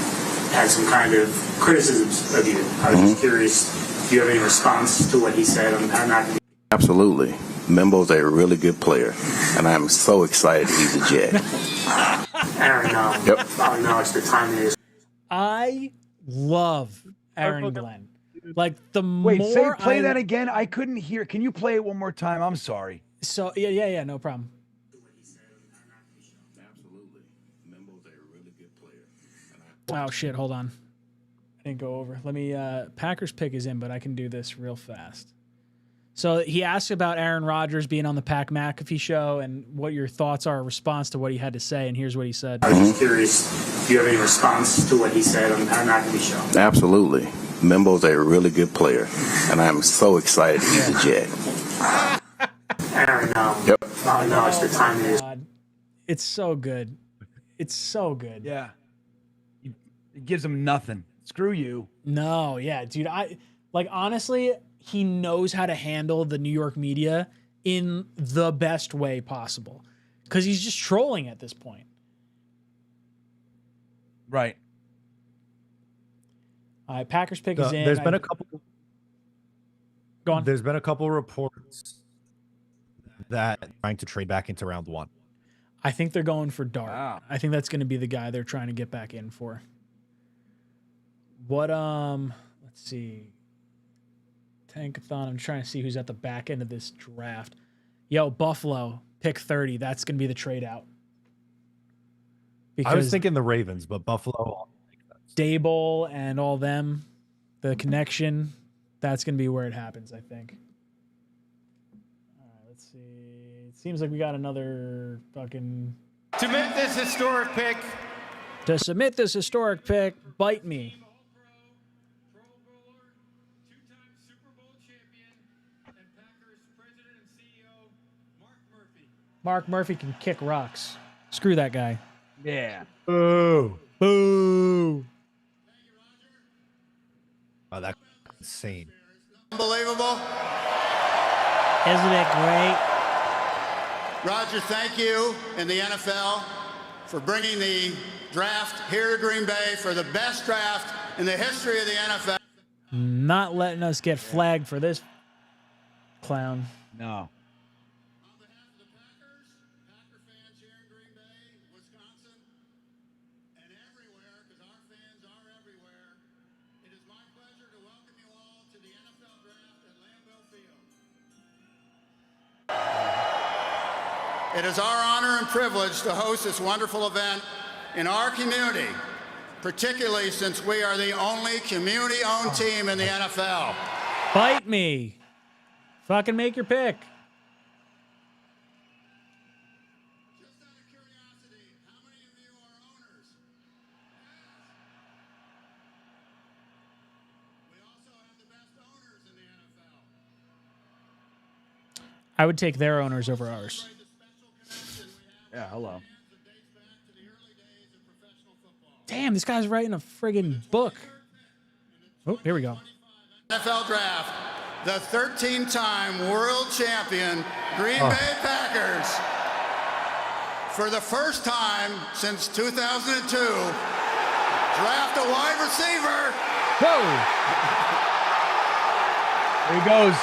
had some kind of criticisms of you. I was just curious, do you have any response to what he said? Absolutely. Membo's a really good player, and I'm so excited he's a Jet. Aaron, I'll acknowledge the timing of this. I love Aaron Glenn. Like Wait, play that again. I couldn't hear. Can you play it one more time? I'm sorry. So yeah, no problem. Oh shit, hold on. I didn't go over. Let me Packers pick is in, but I can do this real fast. So he asked about Aaron Rodgers being on the Pat McAfee show and what your thoughts are in response to what he had to say, and here's what he said. I was just curious, do you have any response to what he said on the Pat McAfee show? Absolutely. Membo's a really good player, and I'm so excited he's a Jet. Aaron, I'll acknowledge the timing is. It's so good. It's so good. Yeah. It gives him nothing. Screw you. No, yeah, dude. Honestly, he knows how to handle the New York media in the best way possible because he's just trolling at this point. Right. All right, Packers pick is in. There's been a couple. Go on. There's been a couple reports that trying to trade back into round 1. I think they're going for Dart. Wow. I think that's going to be the guy they're trying to get back in for. What let's see. Tankathon. I'm trying to see who's at the back end of this draft. Yo, Buffalo, pick 30. That's going to be the trade out. I was thinking the Ravens, but Buffalo. Dable and all them, the connection, that's going to be where it happens, I think. All right, let's see. It seems like we got another fucking... To submit this historic pick, bite me. Mark Murphy can kick rocks. Screw that guy. Yeah. Boo. Boo. Oh, that's insane. Unbelievable. Isn't it great? Roger, thank you and the NFL for bringing the draft here to Green Bay for the best draft in the history of the NFL. Not letting us get flagged for this clown. No. It is our honor and privilege to host this wonderful event in our community, particularly since we are the only community-owned team in the NFL. Bite me. Fucking make your pick. I would take their owners over ours. Yeah, hello. Damn, this guy's writing a friggin' book. Oh, here we go. NFL Draft, the 13-time world champion Green Bay Packers, for the first time since 2002, draft a wide receiver. Whoa! There he goes.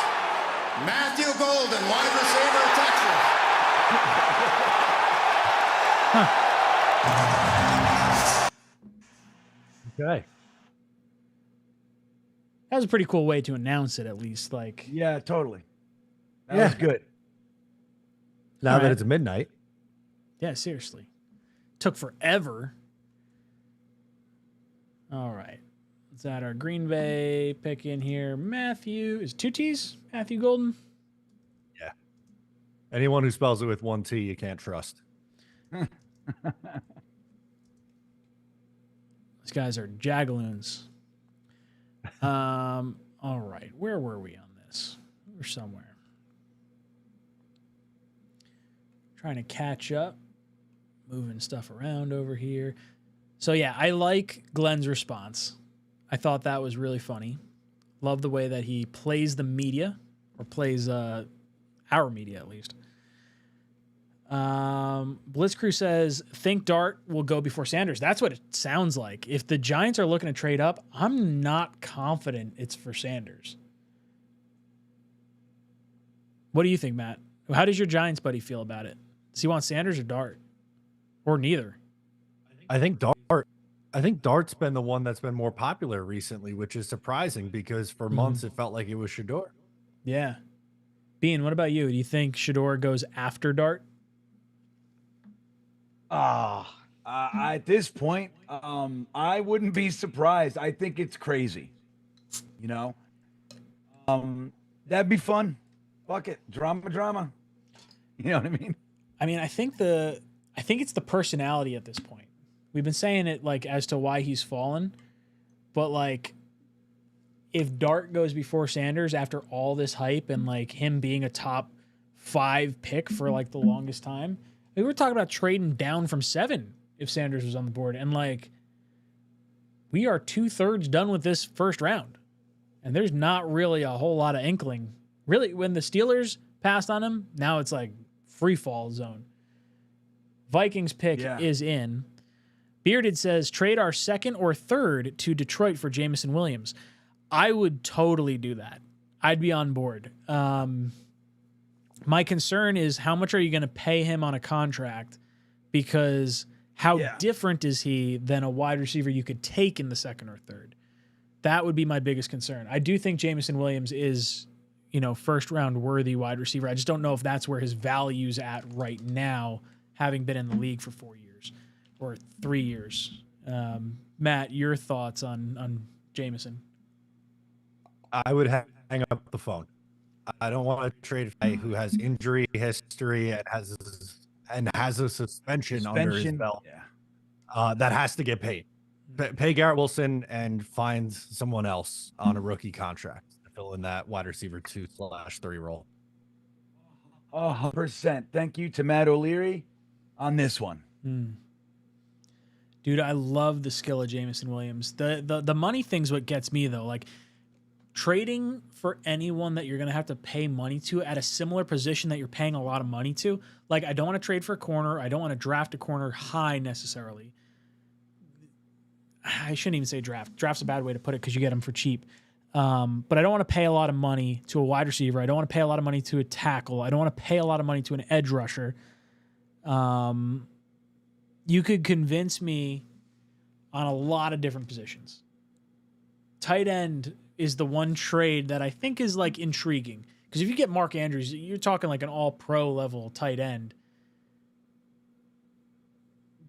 Matthew Golden, wide receiver, Texas. Okay. That was a pretty cool way to announce it, at least. Like, Yeah, totally. That was good. Now All that right. it's midnight. yeah, seriously. Took forever. All right. Let's add our Green Bay pick in here. Matthew, is it 2 T's? Matthew Golden? Yeah. Anyone who spells it with 1 T, you can't trust. These guys are jagaloons. All right. Where were we on this? We're somewhere. Trying to catch up. Moving stuff around over here. So, yeah, I like Glenn's response. I thought that was really funny. Love the way that he plays the media, or plays our media at least. Blitzcrew says, think Dart will go before Sanders. That's what it sounds like. If the Giants are looking to trade up, I'm not confident it's for Sanders. What do you think, Matt? How does your Giants buddy feel about it? Does he want Sanders or Dart? Or neither? I think Dart. I think Dart's been the one that's been more popular recently, which is surprising because for months it felt like it was Shador. Yeah. Bean, what about you? Do you think Shador goes after Dart? At this point, I wouldn't be surprised. I think it's crazy. You know? That'd be fun. Fuck it. Drama. You know what I mean? I mean, I think it's the personality at this point. We've been saying it like as to why he's fallen, but like if Dart goes before Sanders after all this hype and like him being a top 5 pick for like the longest time, we were talking about trading down from 7 if Sanders was on the board, and like we are 2/3 done with this first round, and there's not really a whole lot of inkling. Really, when the Steelers passed on him, now it's like free fall zone. Vikings pick is in. Bearded says, trade our 2nd or 3rd to Detroit for Jameson Williams. I would totally do that. I'd be on board. My concern is how much are you going to pay him on a contract? Because how different is he than a wide receiver you could take in the 2nd or 3rd? That would be my biggest concern. I do think Jameson Williams is, first round worthy wide receiver. I just don't know if that's where his value's at right now, having been in the league for 4 years or 3 years. Matt, your thoughts on Jameson? I would hang up the phone. I don't want to trade a guy who has injury history and has a suspension under his belt. That has to get paid. Pay Garrett Wilson and find someone else on a rookie contract to fill in that wide receiver 2/3 role. 100%. Thank you to Matt O'Leary on this one. Dude, I love the skill of Jameson Williams. The money thing's what gets me though. Like trading for anyone that you're gonna have to pay money to at a similar position that you're paying a lot of money to. Like I don't want to trade for a corner. I don't want to draft a corner high necessarily. I shouldn't even say draft. Draft's a bad way to put it because you get them for cheap. But I don't want to pay a lot of money to a wide receiver. I don't want to pay a lot of money to a tackle. I don't want to pay a lot of money to an edge rusher. You could convince me on a lot of different positions. Tight end is the one trade that I think is like intriguing. Because if you get Mark Andrews, you're talking like an all-pro level tight end.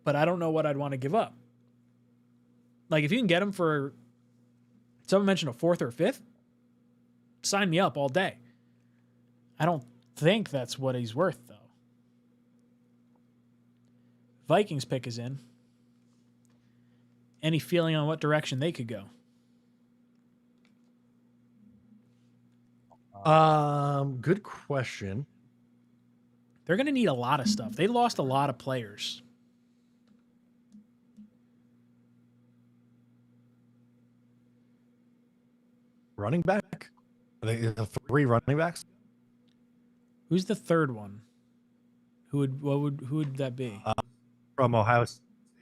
But I don't know what I'd want to give up. Like if you can get him for, someone mentioned a 4th or a 5th, sign me up all day. I don't think that's what he's worth though. Vikings pick is in. Any feeling on what direction they could go? Good question. They're going to need a lot of stuff. They lost a lot of players. Running back? Are they the 3 running backs? Who's the third one? Who would that be? From Ohio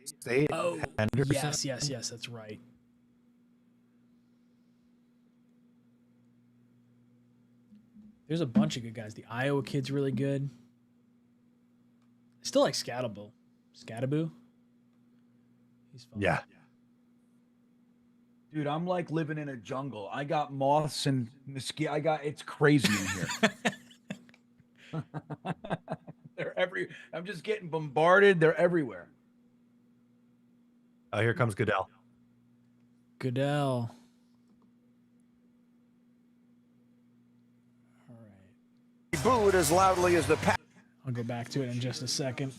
State. Oh, Henderson? yes, that's right. There's a bunch of good guys. The Iowa kid's really good. I still like Scattaboo. He's fun. Yeah. Dude, I'm like living in a jungle. I got moths and mosquito. It's crazy in here. I'm just getting bombarded. They're everywhere. Oh, here comes Goodell. Goodell. Booed as loudly as the pack. I'll go back to it in just a second.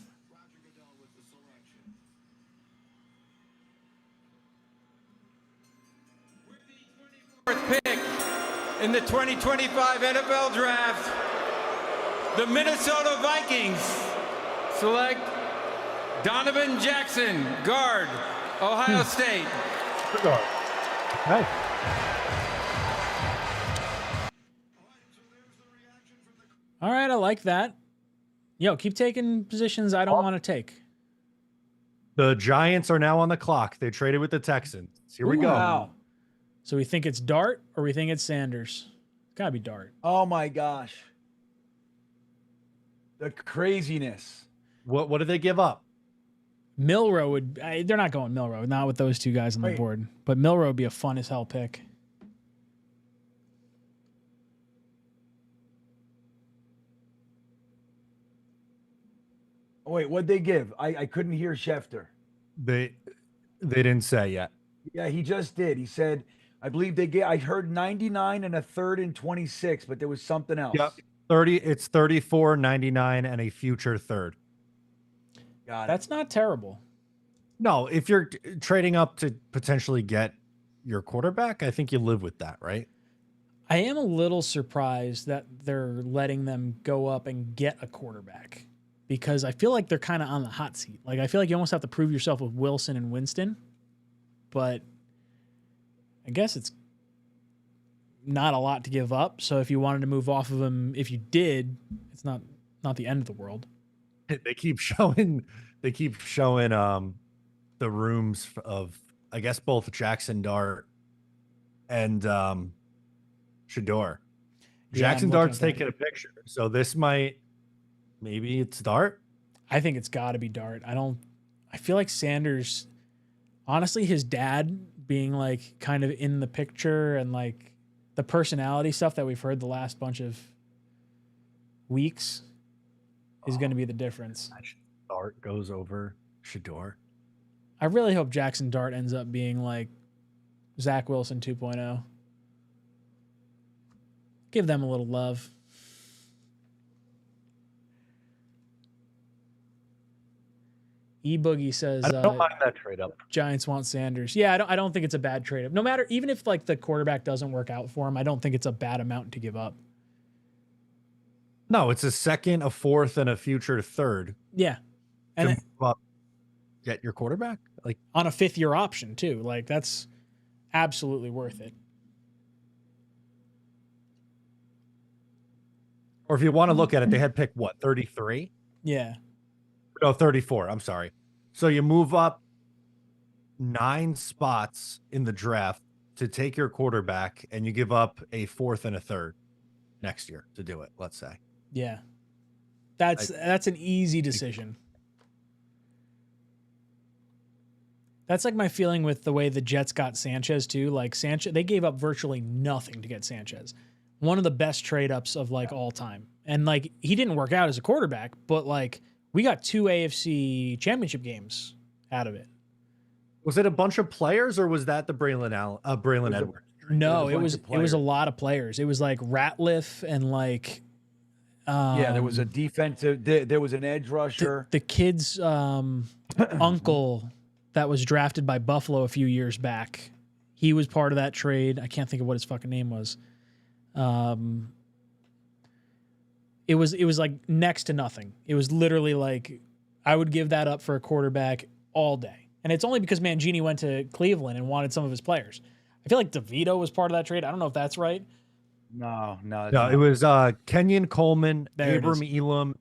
Pick in the 2025 NFL Draft, the Minnesota Vikings select Donovan Jackson, guard, Ohio State. Nice. All right, I like that. Yo, keep taking positions I don't want to take. The Giants are now on the clock. They traded with the Texans. Here we go. Wow. So we think it's Dart or we think it's Sanders? It's gotta be Dart. Oh my gosh. The craziness. What did they give up? Milrow would. They're not going Milrow. Not with those two guys on the board. But Milrow would be a fun as hell pick. Oh, wait, what'd they give? I couldn't hear Schefter. They didn't say yet. Yeah, he just did. He said, I believe they gave. I heard 99 and a third and 26, but there was something else. Yep. 30. It's 34, 99, and a future third. Got it. That's not terrible. No, if you're trading up to potentially get your quarterback, I think you live with that, right? I am a little surprised that they're letting them go up and get a quarterback because I feel like they're kind of on the hot seat. Like I feel like you almost have to prove yourself with Wilson and Winston, but I guess it's not a lot to give up. So if you wanted to move off of him, if you did, it's not the end of the world. They keep showing the rooms of, I guess, both Jackson Dart and Shador. Jackson Dart's taking a picture. So this maybe it's Dart. I think it's got to be Dart. I feel like Sanders, honestly, his dad being like kind of in the picture and like the personality stuff that we've heard the last bunch of weeks is going to be the difference. Dart goes over Shador. I really hope Jackson Dart ends up being like Zach Wilson 2.0. Give them a little love. E-Boogie says, I don't mind that trade up. Giants want Sanders. Yeah, I don't think it's a bad trade up. No matter, even if like the quarterback doesn't work out for him, I don't think it's a bad amount to give up. No, it's a second, a fourth, and a future third. Yeah. And get your quarterback like on a 5th-year option too. Like that's absolutely worth it. Or if you want to look at it, they had picked what, 33? Yeah. No, 34. I'm sorry. So you move up 9 spots in the draft to take your quarterback, and you give up a 4th and a 3rd next year to do it, let's say. Yeah. That's an easy decision. That's like my feeling with the way the Jets got Sanchez too. Like Sanchez, they gave up virtually nothing to get Sanchez. One of the best trade ups of like all time. And like he didn't work out as a quarterback, but like we got 2 AFC championship games out of it. Was it a bunch of players or was that the Braylon Edwards? No, it was a lot of players. It was like Ratliff and like yeah, there was a defensive. There was an edge rusher. The kid's uncle that was drafted by Buffalo a few years back. He was part of that trade. I can't think of what his fucking name was. It was like next to nothing. It was literally like I would give that up for a quarterback all day. And it's only because Mangini went to Cleveland and wanted some of his players. I feel like DeVito was part of that trade. I don't know if that's right. No. It was Kenyon Coleman, Abram Elam,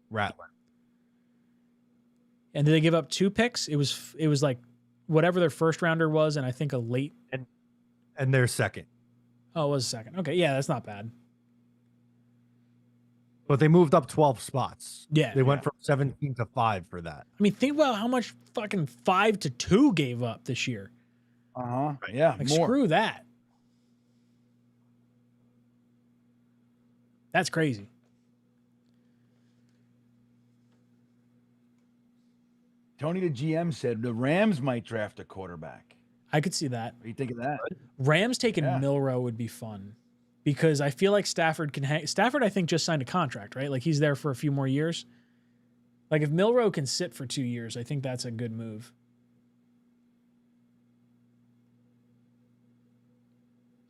Rattler. And did they give up 2 picks? It was like whatever their first rounder was, and I think a late and their second. Oh, it was a second. Okay, yeah, that's not bad. But they moved up 12 spots. Yeah. They went from 17 to 5 for that. I mean, think about how much fucking 5 to 2 gave up this year. Yeah, Like, more. screw that. That's crazy. Tony, the GM, said the Rams might draft a quarterback. I could see that. What do you think of that? Rams taking Yeah. Milroe would be fun because I feel like Stafford can hang. Stafford, I think, just signed a contract, right? Like he's there for a few more years. Like if Milroe can sit for 2 years, I think that's a good move.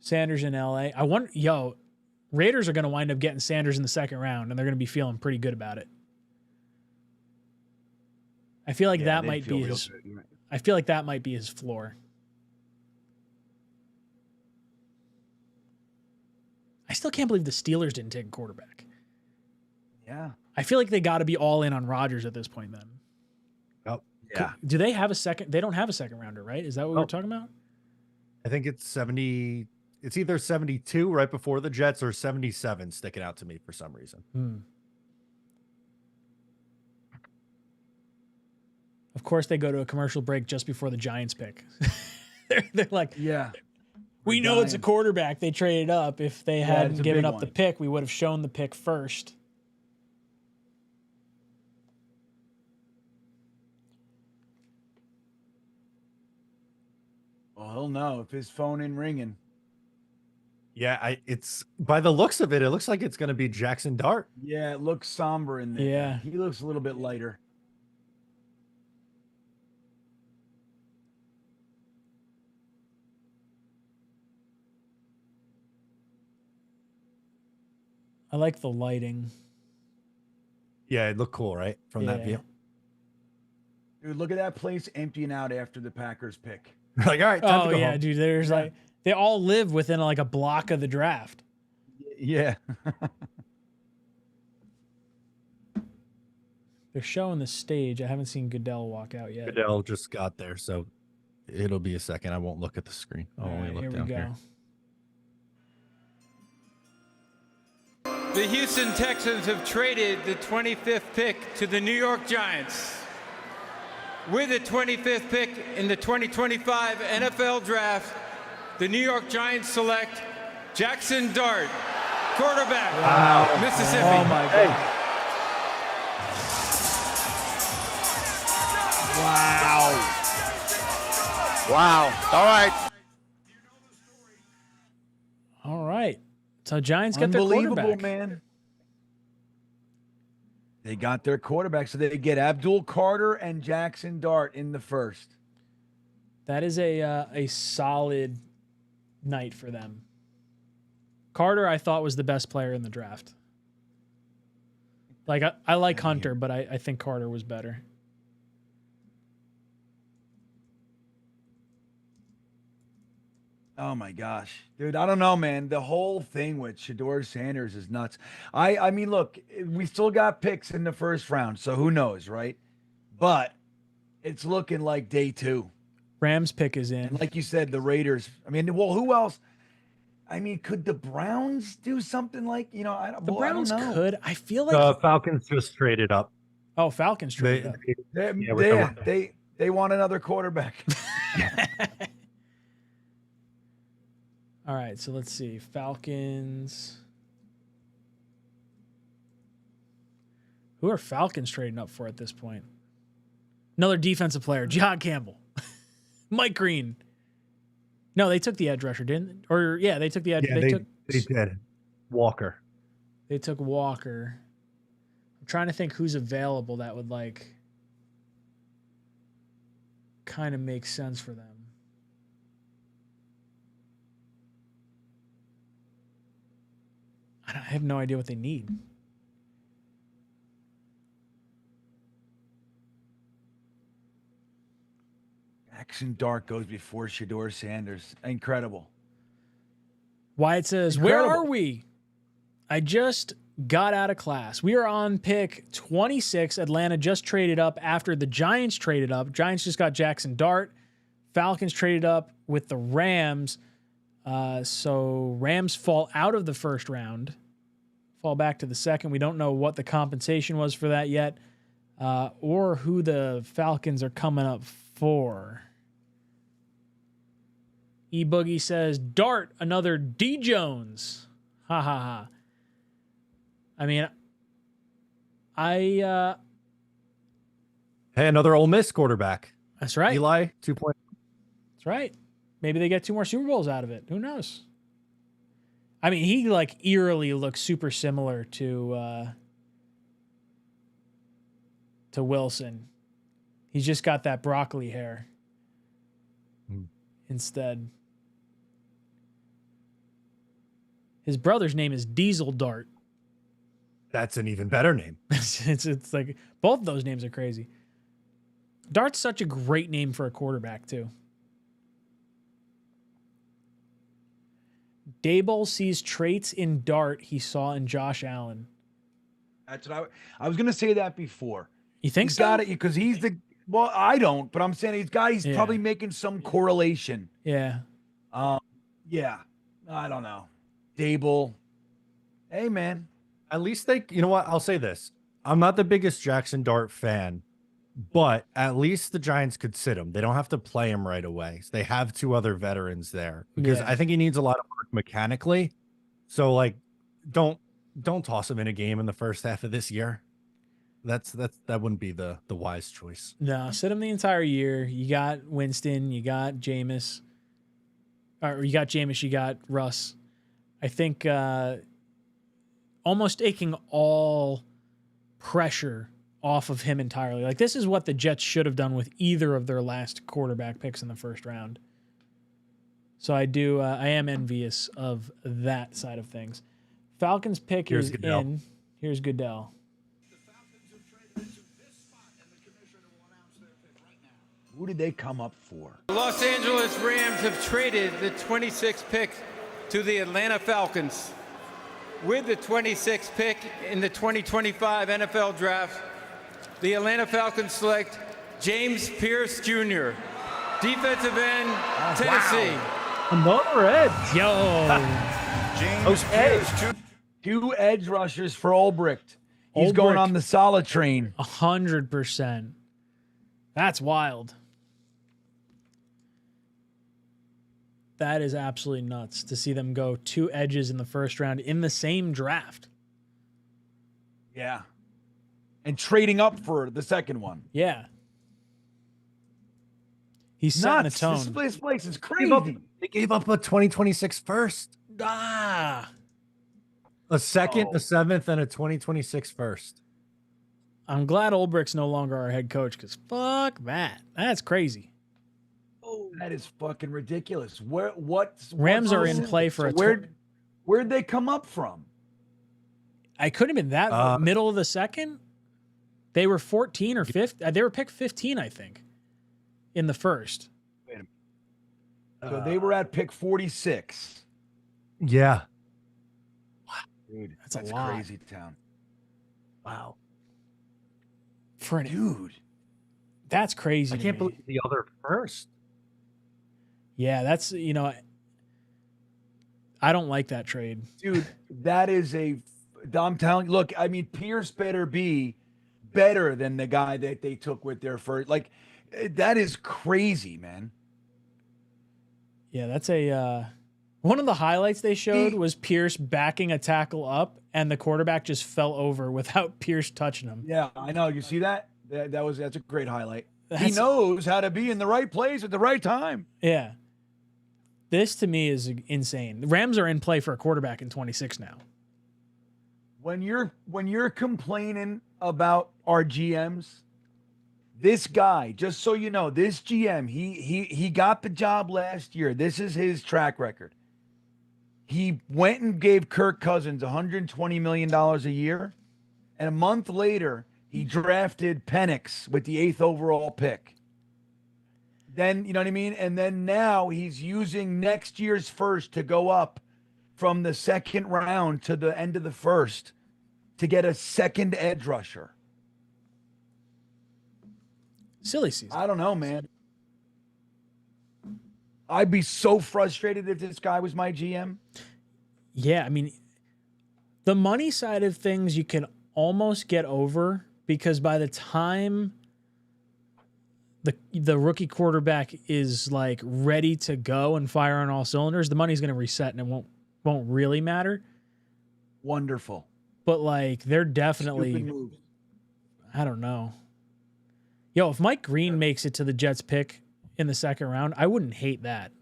Sanders in LA. I wonder, Raiders are going to wind up getting Sanders in the second round, and they're going to be feeling pretty good about it. I feel like that might be his. I feel like that might be his floor. I still can't believe the Steelers didn't take a quarterback. Yeah. I feel like they got to be all in on Rodgers at this point. Then. Oh, yeah. Do they have a second? They don't have a second rounder, right? Is that what we're talking about? I think it's 70. It's either 72 right before the Jets or 77 sticking out to me for some reason. Of course, they go to a commercial break just before the Giants pick. they're like, yeah, we know it's a quarterback. They traded up. If they hadn't given up the pick, we would have shown the pick first. Well, he'll know if his phone ain't ringing. Yeah, it's by the looks of it, it looks like it's going to be Jackson Dart. Yeah, it looks somber in there. Yeah. He looks a little bit lighter. I like the lighting. Yeah, it looked cool, right? From that view. Dude, look at that place emptying out after the Packers pick. Like, all right, time to go home. Dude, there's like they all live within like a block of the draft. Yeah. They're showing the stage. I haven't seen Goodell walk out yet. Goodell just got there, so it'll be a second. I won't look at the screen. I'll only look down here. The Houston Texans have traded the 25th pick to the New York Giants. With the 25th pick in the 2025 NFL Draft, the New York Giants select Jackson Dart, quarterback, Mississippi. Oh, my God. Wow. All right. All right. So Giants got their quarterback. Man. They got their quarterback, so they get Abdul Carter and Jackson Dart in the first. That is a solid night for them. Carter, I thought, was the best player in the draft. Like I like Hunter, but I think Carter was better. Oh my gosh, dude! I don't know, man. The whole thing with Shedeur Sanders is nuts. I mean, look, we still got picks in the first round, so who knows, right? But it's looking like day 2. Rams pick is in. And like you said, the Raiders. I mean, well, who else? I mean, could the Browns do something like, you know, I don't, The boy, I don't Browns know. could. I feel like The Falcons just traded up. Oh, Falcons traded up. They want another quarterback. All right, so let's see. Falcons. Who are Falcons trading up for at this point? Another defensive player, Jihad Campbell. Mike Green. No, they took the edge rusher, didn't they? Or yeah, they took the edge. Yeah, they did. Walker. They took Walker. I'm trying to think who's available that would like kind of make sense for them. I have no idea what they need. Jackson Dart goes before Shedeur Sanders. Incredible. Wyatt says, where are we? I just got out of class. We are on pick 26. Atlanta just traded up after the Giants traded up. Giants just got Jackson Dart. Falcons traded up with the Rams. So Rams fall out of the first round, fall back to the second. We don't know what the compensation was for that yet, or who the Falcons are coming up for. E-Boogie says, Dart, another D. Jones. Ha ha ha. I mean, Hey, another Ole Miss quarterback. That's right. Eli 2.0. That's right. Maybe they get 2 more Super Bowls out of it. Who knows? I mean, he like eerily looks super similar to Wilson. He's just got that broccoli hair instead. His brother's name is Diesel Dart. That's an even better name. It's like both of those names are crazy. Dart's such a great name for a quarterback too. Daboll sees traits in Dart he saw in Josh Allen. That's what I was going to say that before. You think he's so? got it because he's the, well, I don't, but I'm saying he's probably making some correlation. Yeah. Yeah. I don't know. Daboll. Hey, man. At least you know what? I'll say this. I'm not the biggest Jackson Dart fan, but at least the Giants could sit him. They don't have to play him right away. So they have 2 other veterans there because I think he needs a lot of work mechanically. So like, don't toss him in a game in the first half of this year. That wouldn't be the wise choice. No, sit him the entire year. You got Winston, you got Jameis, or you got Jameis, you got Russ. I think almost taking all pressure off of him entirely. Like this is what the Jets should have done with either of their last quarterback picks in the first round. So I am envious of that side of things. Falcons pick is in. Here's Goodell. Who did they come up for? The Los Angeles Rams have traded the 26th pick to the Atlanta Falcons. With the 26th pick in the 2025 NFL Draft, the Atlanta Falcons select James Pierce Jr., defensive end, Tennessee. Wow. Another edge. Yo. James Pierce, 2 edge rushers for Ulbricht. He's going on the solid train. 100%. That's wild. That is absolutely nuts to see them go 2 edges in the first round in the same draft. Yeah. And trading up for the second one. Yeah. He's setting the tone. This place is crazy. They gave up a 2026 first. A second, a 7th, and a 2026 first. I'm glad Ulbricht's no longer our head coach because fuck that. That's crazy. Oh, that is fucking ridiculous. Rams are in play for where'd they come up from? I couldn't have been that middle of the second. They were 14 or 15. They were picked 15, I think, in the first. Wait a minute. So they were at pick 46. Yeah. Dude, That's a lot. crazy town. Wow. For an Dude. That's crazy. I can't believe the other first. Yeah, that's, I don't like that trade. Dude, that is I'm telling you, look, I mean, Pierce better be better than the guy that they took with their first. Like, that is crazy, man. Yeah, that's one of the highlights they showed was Pierce backing a tackle up, and the quarterback just fell over without Pierce touching him. Yeah, I know. You see that? That's a great highlight. He knows how to be in the right place at the right time. Yeah. This to me is insane. The Rams are in play for a quarterback in 26 now. When you're complaining about our GMs, this guy, just so you know, this GM, he got the job last year. This is his track record. He went and gave Kirk Cousins $120 million a year, and a month later, he drafted Penix with the 8th overall pick. Then, you know what I mean? And then now he's using next year's first to go up from the second round to the end of the first to get a second edge rusher. Silly season. I don't know, man. I'd be so frustrated if this guy was my GM. Yeah, I mean, the money side of things you can almost get over because by the time the rookie quarterback is like ready to go and fire on all cylinders, the money's going to reset and it won't really matter. Wonderful. But like they're definitely, I don't know. Yo, if Mike Green makes it to the Jets pick in the second round, I wouldn't hate that.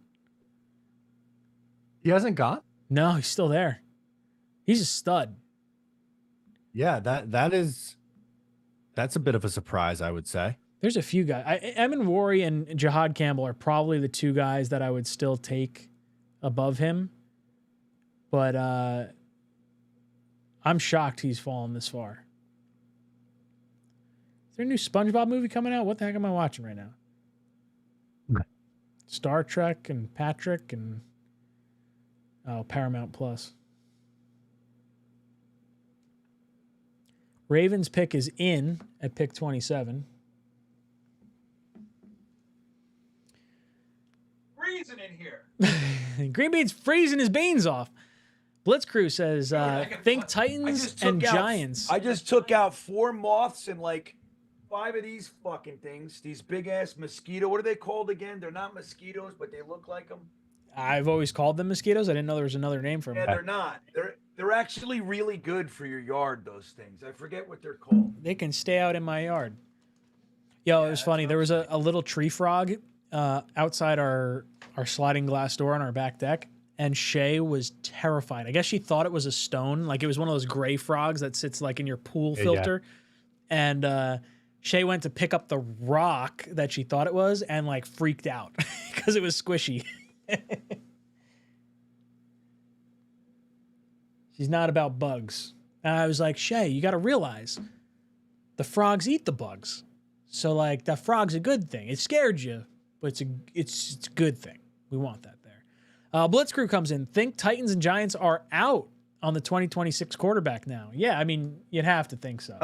He hasn't gone? No, he's still there. He's a stud. Yeah, that's a bit of a surprise, I would say. There's a few guys. Emin Wari and Jahad Campbell are probably the two guys that I would still take above him. But I'm shocked he's fallen this far. Is there a new SpongeBob movie coming out? What the heck am I watching right now? Star Trek and Patrick and Paramount Plus. Ravens pick is in at pick 27. Freezing in here. Green Bean's freezing his beans off. Blitzcrew says, think Titans and Giants. I just took out 4 moths and like 5 of these fucking things. These big ass mosquito. What are they called again? They're not mosquitoes, but they look like them. I've always called them mosquitoes. I didn't know there was another name for them. Yeah, they're not. They're actually really good for your yard, those things. I forget what they're called. They can stay out in my yard. Yo, it was funny. There was a little tree frog outside our sliding glass door on our back deck, and Shay was terrified. I guess she thought it was a stone, like it was one of those gray frogs that sits like in your pool filter. Yeah. And Shay went to pick up the rock that she thought it was and like freaked out because it was squishy. She's not about bugs. And I was like, Shay, you got to realize the frogs eat the bugs. So like that frog's a good thing. It scared you, but it's a good thing. We want that there. Blitzcrew comes in. Think Titans and Giants are out on the 2026 quarterback now. Yeah, I mean, you'd have to think so.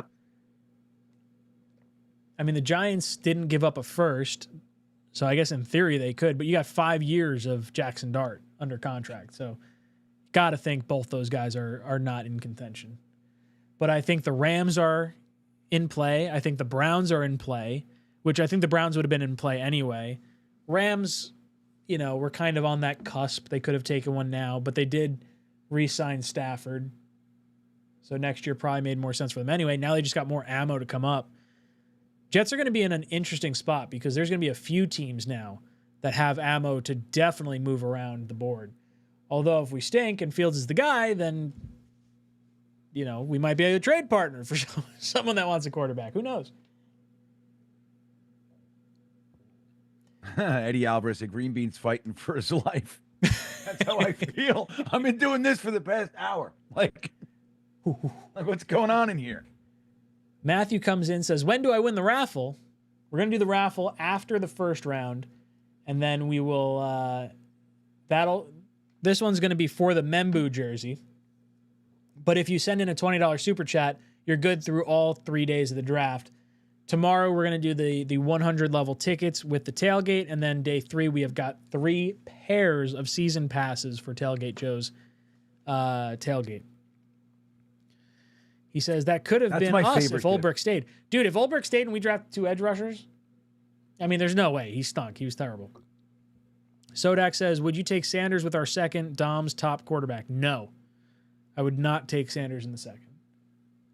I mean, the Giants didn't give up a first, so I guess in theory they could, but you got 5 years of Jackson Dart under contract. So got to think both those guys are not in contention. But I think the Rams are in play. I think the Browns are in play, which I think the Browns would have been in play anyway. Rams, were kind of on that cusp. They could have taken one now, but they did re-sign Stafford. So next year probably made more sense for them anyway. Now they just got more ammo to come up. Jets are going to be in an interesting spot because there's going to be a few teams now that have ammo to definitely move around the board. Although if we stink and Fields is the guy, then, we might be a trade partner for someone that wants a quarterback. Who knows? Eddie Alvarez said Green Bean's fighting for his life. That's how I feel. I've been doing this for the past hour. Like, Like, what's going on in here? Matthew comes in, says, when do I win the raffle? We're going to do the raffle after the first round, and then we will, this one's going to be for the Membu jersey. But if you send in a $20 super chat, you're good through all 3 days of the draft. Tomorrow, we're going to do the 100 level tickets with the tailgate, and then day 3, we have got 3 pairs of season passes for Tailgate Joe's tailgate. He says that could have been us if Ulbrich stayed. Dude, if Ulbrich stayed and we drafted 2 edge rushers, I mean, there's no way. He stunk. He was terrible. Sodak says, would you take Sanders with our second Dom's top quarterback? No. I would not take Sanders in the second.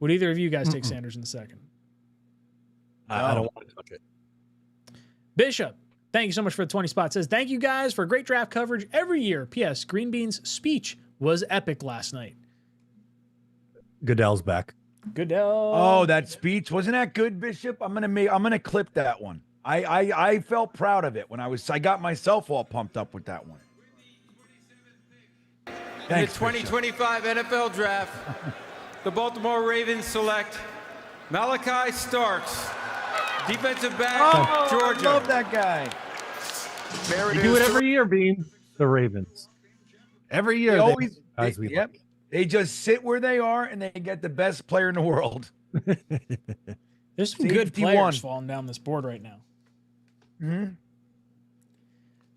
Would either of you guys take Sanders in the second? I don't want to touch it. Bishop, thank you so much for the 20 spot. Says, thank you guys for great draft coverage every year. P.S. Green Bean's speech was epic last night. Goodell's back. Goodell. Oh, that speech. Wasn't that good, Bishop? I'm gonna clip that one. I felt proud of it when I got myself all pumped up with that one. In the 2025 NFL Draft, the Baltimore Ravens select Malachi Starks, defensive back, Georgia. I love that guy. You do it every year, Bean. The Ravens. Every year. They just sit where they are and they get the best player in the world. There's some good players falling down this board right now. Mm-hmm.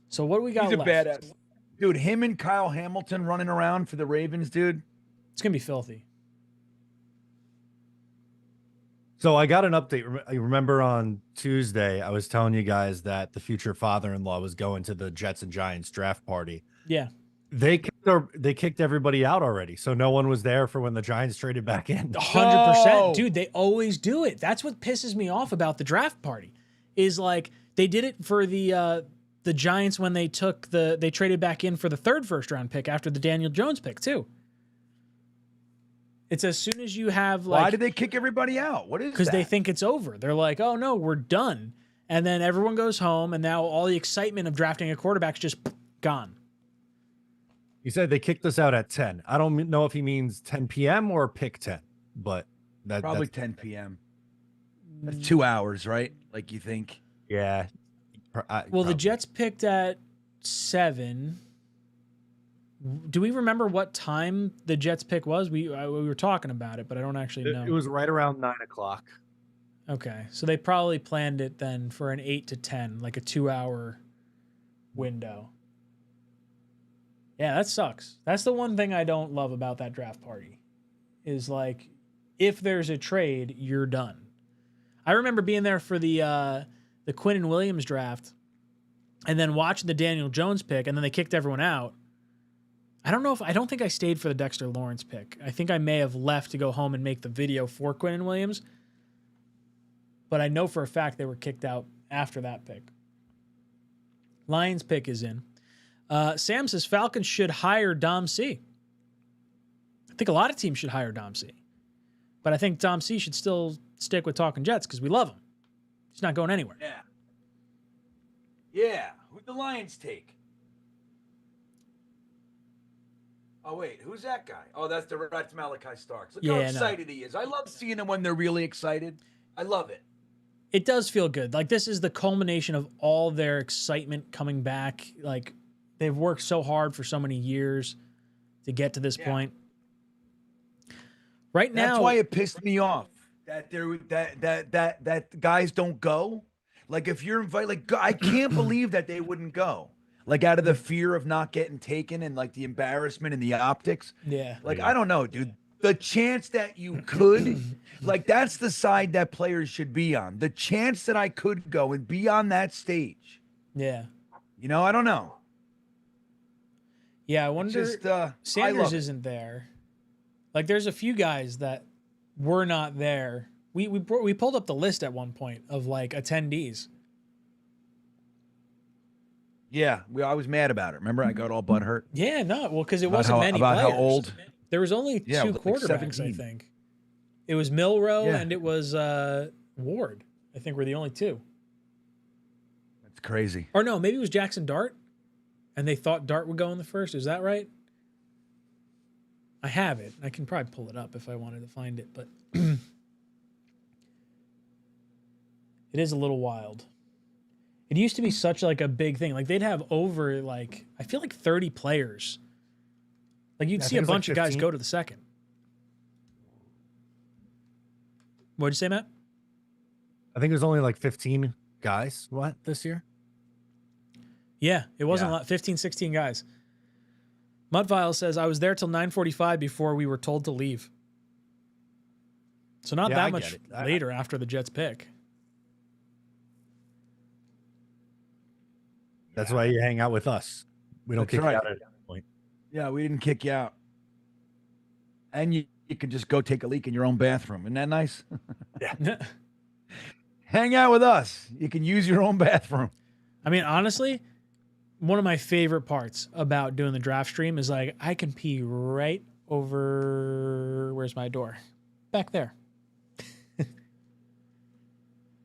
So what do we got He's left? a badass. Dude, him and Kyle Hamilton running around for the Ravens, dude. It's going to be filthy. So I got an update. I remember on Tuesday, I was telling you guys that the future father-in-law was going to the Jets and Giants draft party. Yeah. They kicked everybody out already. So no one was there for when the Giants traded back in. 100%. Dude, they always do it. That's what pisses me off about the draft party is like they did it for the Giants when they traded back in for the 3rd first-round pick after the Daniel Jones pick too. It's as soon as you have like... Why did they kick everybody out? What is that? Because they think it's over. They're like, oh, no, we're done. And then everyone goes home, and now all the excitement of drafting a quarterback's just gone. He said they kicked us out at 10. I don't know if he means 10 p.m. or pick 10, but probably 10 p.m. That's 2 hours, right? Like you think? Yeah. Well, the Jets picked at 7. Do we remember what time the Jets pick was? We were talking about it, but I don't actually know. It was right around 9 o'clock. Okay, so they probably planned it then for an 8 to 10, like a 2-hour window. Yeah, that sucks. That's the one thing I don't love about that draft party is like, if there's a trade, you're done. I remember being there for the Quinnen Williams draft and then watching the Daniel Jones pick, and then they kicked everyone out. I don't think I stayed for the Dexter Lawrence pick. I think I may have left to go home and make the video for Quinnen Williams. But I know for a fact they were kicked out after that pick. Lions pick is in. Sam says Falcons should hire Dom C. I think a lot of teams should hire Dom C. But I think Dom C should still stick with Talkin' Jets because we love him. He's not going anywhere. Yeah. Yeah. Who'd the Lions take? Oh, wait. Who's that guy? Oh, that's Malachi Starks. Look how excited he is. I love seeing them when they're really excited. I love it. It does feel good. Like, this is the culmination of all their excitement coming back. Like, they've worked so hard for so many years to get to this point. Right now, that's why it pissed me off that that guys don't go. Like, if you're invited, like, I can't believe that they wouldn't go. Like, out of the fear of not getting taken and like the embarrassment and the optics. Yeah. Like, I don't know, dude. The chance that you could, like, that's the side that players should be on. The chance that I could go and be on that stage. Yeah. You know, I don't know. Yeah, I wonder. Sanders I isn't there. Like, there's a few guys that were not there. We pulled up the list at one point of like attendees. Yeah, I was mad about it. Remember, I got all butthurt. Yeah, no, well, because it wasn't many about players. how old. There was only 2 like quarterbacks, 17. I think. It was Milroe and it was Ward. I think were the only 2. That's crazy. Or no, maybe it was Jackson Dart, and they thought Dart would go in the first. Is that right? I have it. I can probably pull it up if I wanted to find it, but it is a little wild. It used to be such like a big thing. Like they'd have over like I feel like 30 players. Like you'd see a bunch of guys go to the second. What'd you say, Matt? I think there's only like 15 guys. What this year? Yeah, it wasn't a lot. 15, 16 guys. Mudvile says I was there till 9:45 before we were told to leave. So not that much later after the Jets pick. That's why you hang out with us. We don't kick you out at that point. Yeah, we didn't kick you out. And you could just go take a leak in your own bathroom. Isn't that nice? Yeah. Hang out with us. You can use your own bathroom. I mean, honestly, one of my favorite parts about doing the draft stream is like I can pee right over. Where's my door? Back there.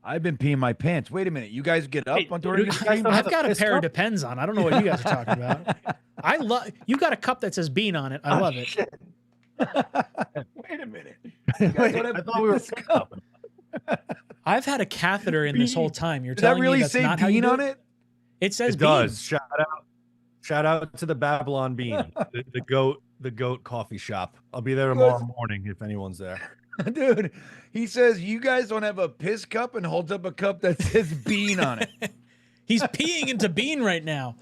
I've been peeing my pants. Wait a minute. You guys get up on during the stream? I've got a pair of Depends on. I don't know what you guys are talking about. I love. You got a cup that says Bean on it. I love it. Wait a minute. Wait, I thought we were cup. I've had a catheter in this whole time. You're Does that telling really me that's say not how you Bean do on it? It says It Bean. does. Shout out to the Babylon Bean, the goat coffee shop. I'll be there tomorrow morning if anyone's there. Dude, he says you guys don't have a piss cup and holds up a cup that says Bean on it. He's peeing into Bean right now.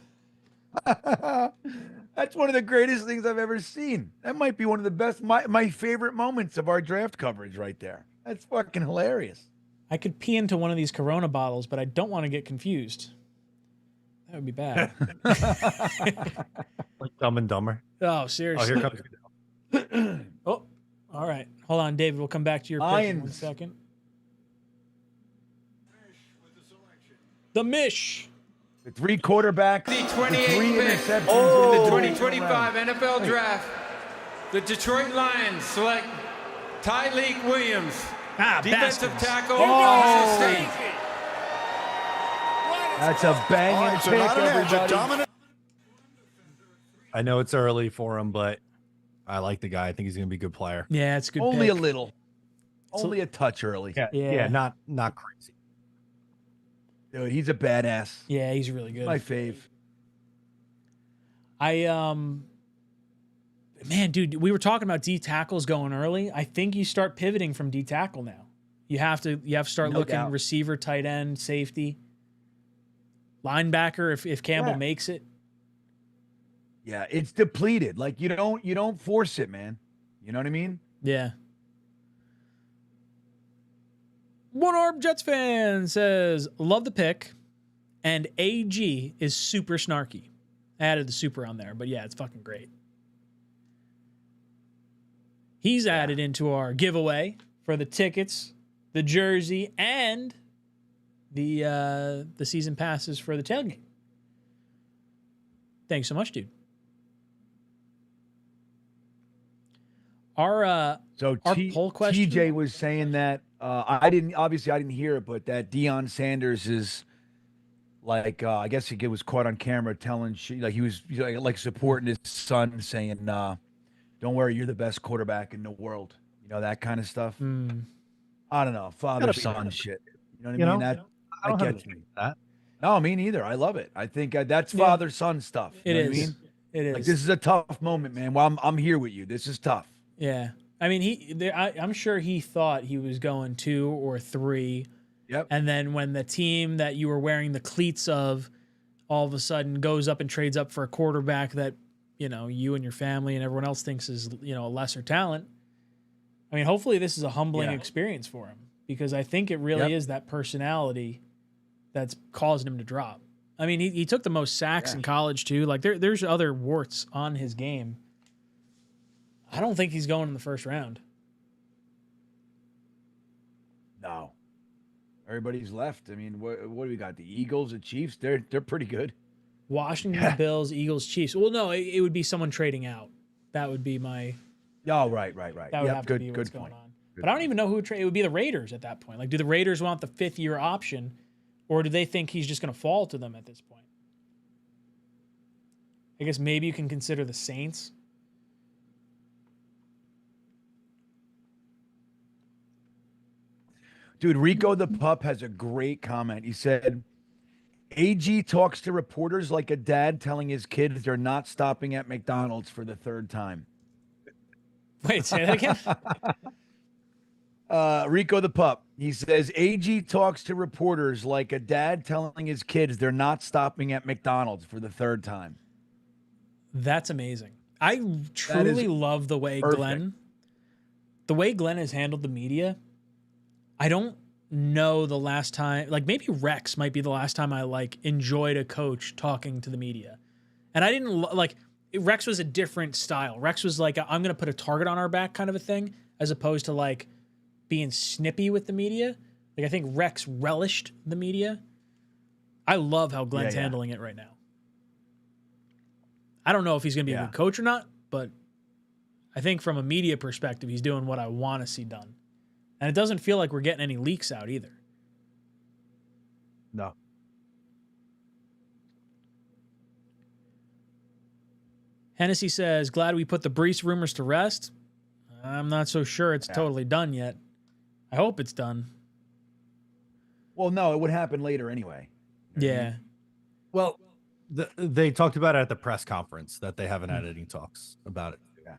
That's one of the greatest things I've ever seen. That might be one of the best, my favorite moments of our draft coverage right there. That's fucking hilarious. I could pee into one of these Corona bottles, but I don't want to get confused. That would be bad. Like Dumb and Dumber. Oh, seriously. Oh, here comes. Oh, all right. Hold on, David. We'll come back to your pick in 1 second. The Mish. The 3 quarterbacks. The 28th 3 pick interceptions. in the 2025 NFL Draft. The Detroit Lions select Tyleik Williams, defensive bastards. tackle, Oh. Kansas State. That's a banging pick, everybody. I know it's early for him, but I like the guy. I think he's going to be a good player. Yeah, it's a good. Only pick. a little. Only a touch early. Yeah, not crazy. Dude, he's a badass. Yeah, he's really good. My fave. Man, dude, we were talking about D tackles going early. I think you start pivoting from D tackle now. You have to start No looking doubt. receiver, tight end, safety, linebacker if Campbell makes it. Yeah, it's depleted. Like you don't force it, man. You know what I mean? Yeah. One Arm Jets fan says, love the pick, and AG is super snarky. I added the super on there, but yeah, it's fucking great. He's added into our giveaway for the tickets, the jersey, and the season passes for the tailgate. Thanks so much, dude. Our poll question. TJ was saying that I didn't hear it, but that Deion Sanders is like I guess he was caught on camera telling he was like supporting his son, saying, "Don't worry, you're the best quarterback in the world." You know, that kind of stuff. I don't know, father son shit. You know what I mean? That gets me. No, me neither. I love it. I think that's father son stuff. You know what I mean? It is. Like, this is a tough moment, man. Well, I'm here with you. This is tough. Yeah. I mean, I'm sure he thought he was going 2 or 3. Yep. And then when the team that you were wearing the cleats of all of a sudden goes up and trades up for a quarterback that, you and your family and everyone else thinks is, a lesser talent. I mean, hopefully this is a humbling experience for him, because I think it really is that personality that's causing him to drop. I mean, he took the most sacks in college too. Like there's other warts on his game. I don't think he's going in the first round. No. Everybody's left. I mean, what do we got? The Eagles, the Chiefs, they're pretty good. Washington, Bills, Eagles, Chiefs. Well, no, it would be someone trading out. That would be my... Oh, right. That would have to be what's going on. But I don't even know who would trade. It would be the Raiders at that point. Like, do the Raiders want the 5th-year option, or do they think he's just going to fall to them at this point? I guess maybe you can consider the Saints. Dude, Rico the Pup has a great comment. He said, AG talks to reporters like a dad telling his kids they're not stopping at McDonald's for the third time. Wait, say that again? Rico the Pup. He says, AG talks to reporters like a dad telling his kids they're not stopping at McDonald's for the third time. That's amazing. I truly love the way Glenn has handled the media. I don't know the last time, like maybe Rex might be the last time I like enjoyed a coach talking to the media. And I didn't like, Rex was a different style. Rex was like, I'm going to put a target on our back kind of a thing, as opposed to like being snippy with the media. Like I think Rex relished the media. I love how Glenn's handling it right now. I don't know if he's going to be a good coach or not, but I think from a media perspective, he's doing what I want to see done. And it doesn't feel like we're getting any leaks out either. No. Hennessy says, glad we put the Brees rumors to rest. I'm not so sure it's totally done yet. I hope it's done. Well, no, it would happen later anyway. Yeah. Well, they talked about it at the press conference that they haven't had any talks about it. Yeah.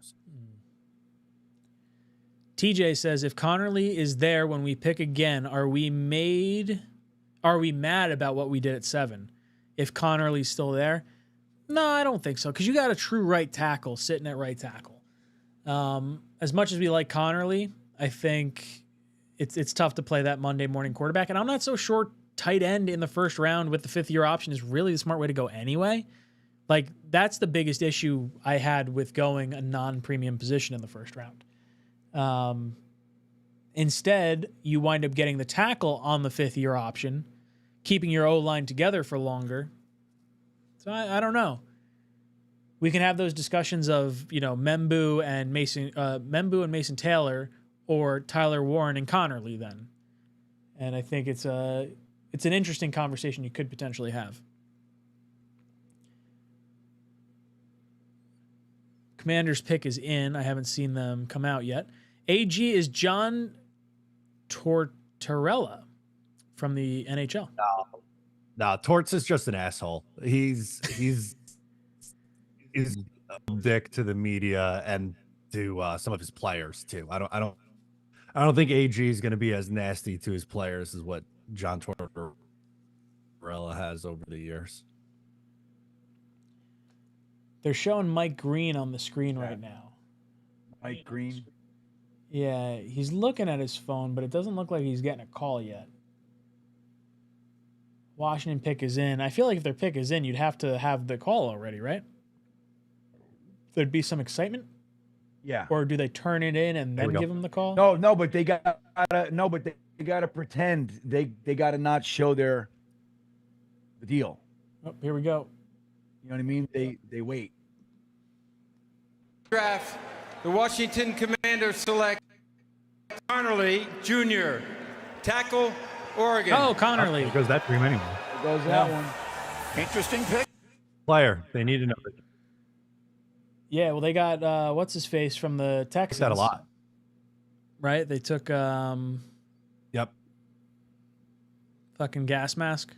TJ says, if Connerly is there when we pick again, are we mad about what we did at 7? If Connerly's still there? No, I don't think so. Because you got a true right tackle sitting at right tackle. As much as we like Connerly, I think it's tough to play that Monday morning quarterback. And I'm not so sure tight end in the first round with the 5th-year option is really the smart way to go anyway. Like, that's the biggest issue I had with going a non-premium position in the first round. Instead, you wind up getting the tackle on the 5th-year option, keeping your O-line together for longer. So I don't know. We can have those discussions of, Membu and Mason Taylor, or Tyler Warren and Connerly then. And I think it's an interesting conversation you could potentially have. Commander's pick is in. I haven't seen them come out yet. AG is John Tortorella from the NHL. No, Torts is just an asshole. He's a dick to the media and to some of his players too. I don't think AG is going to be as nasty to his players as what John Tortorella has over the years. They're showing Mike Green on the screen right now. Mike Green? Yeah, he's looking at his phone, but it doesn't look like he's getting a call yet. Washington pick is in. I feel like if their pick is in, you'd have to have the call already, right? There'd be some excitement? Yeah. Or do they turn it in and then give him the call? No, but they gotta pretend they gotta not show the deal. Oh, here we go. You know what I mean? They wait. Draft, the Washington Commanders select Connerly Jr., tackle, Oregon. Oh, Connerly. Goes that dream anyway. There goes that one. Interesting pick. Player. They need to know. Yeah, well, they got, what's his face from the Texans. Got a lot. Right? They took, Yep. Fucking gas mask.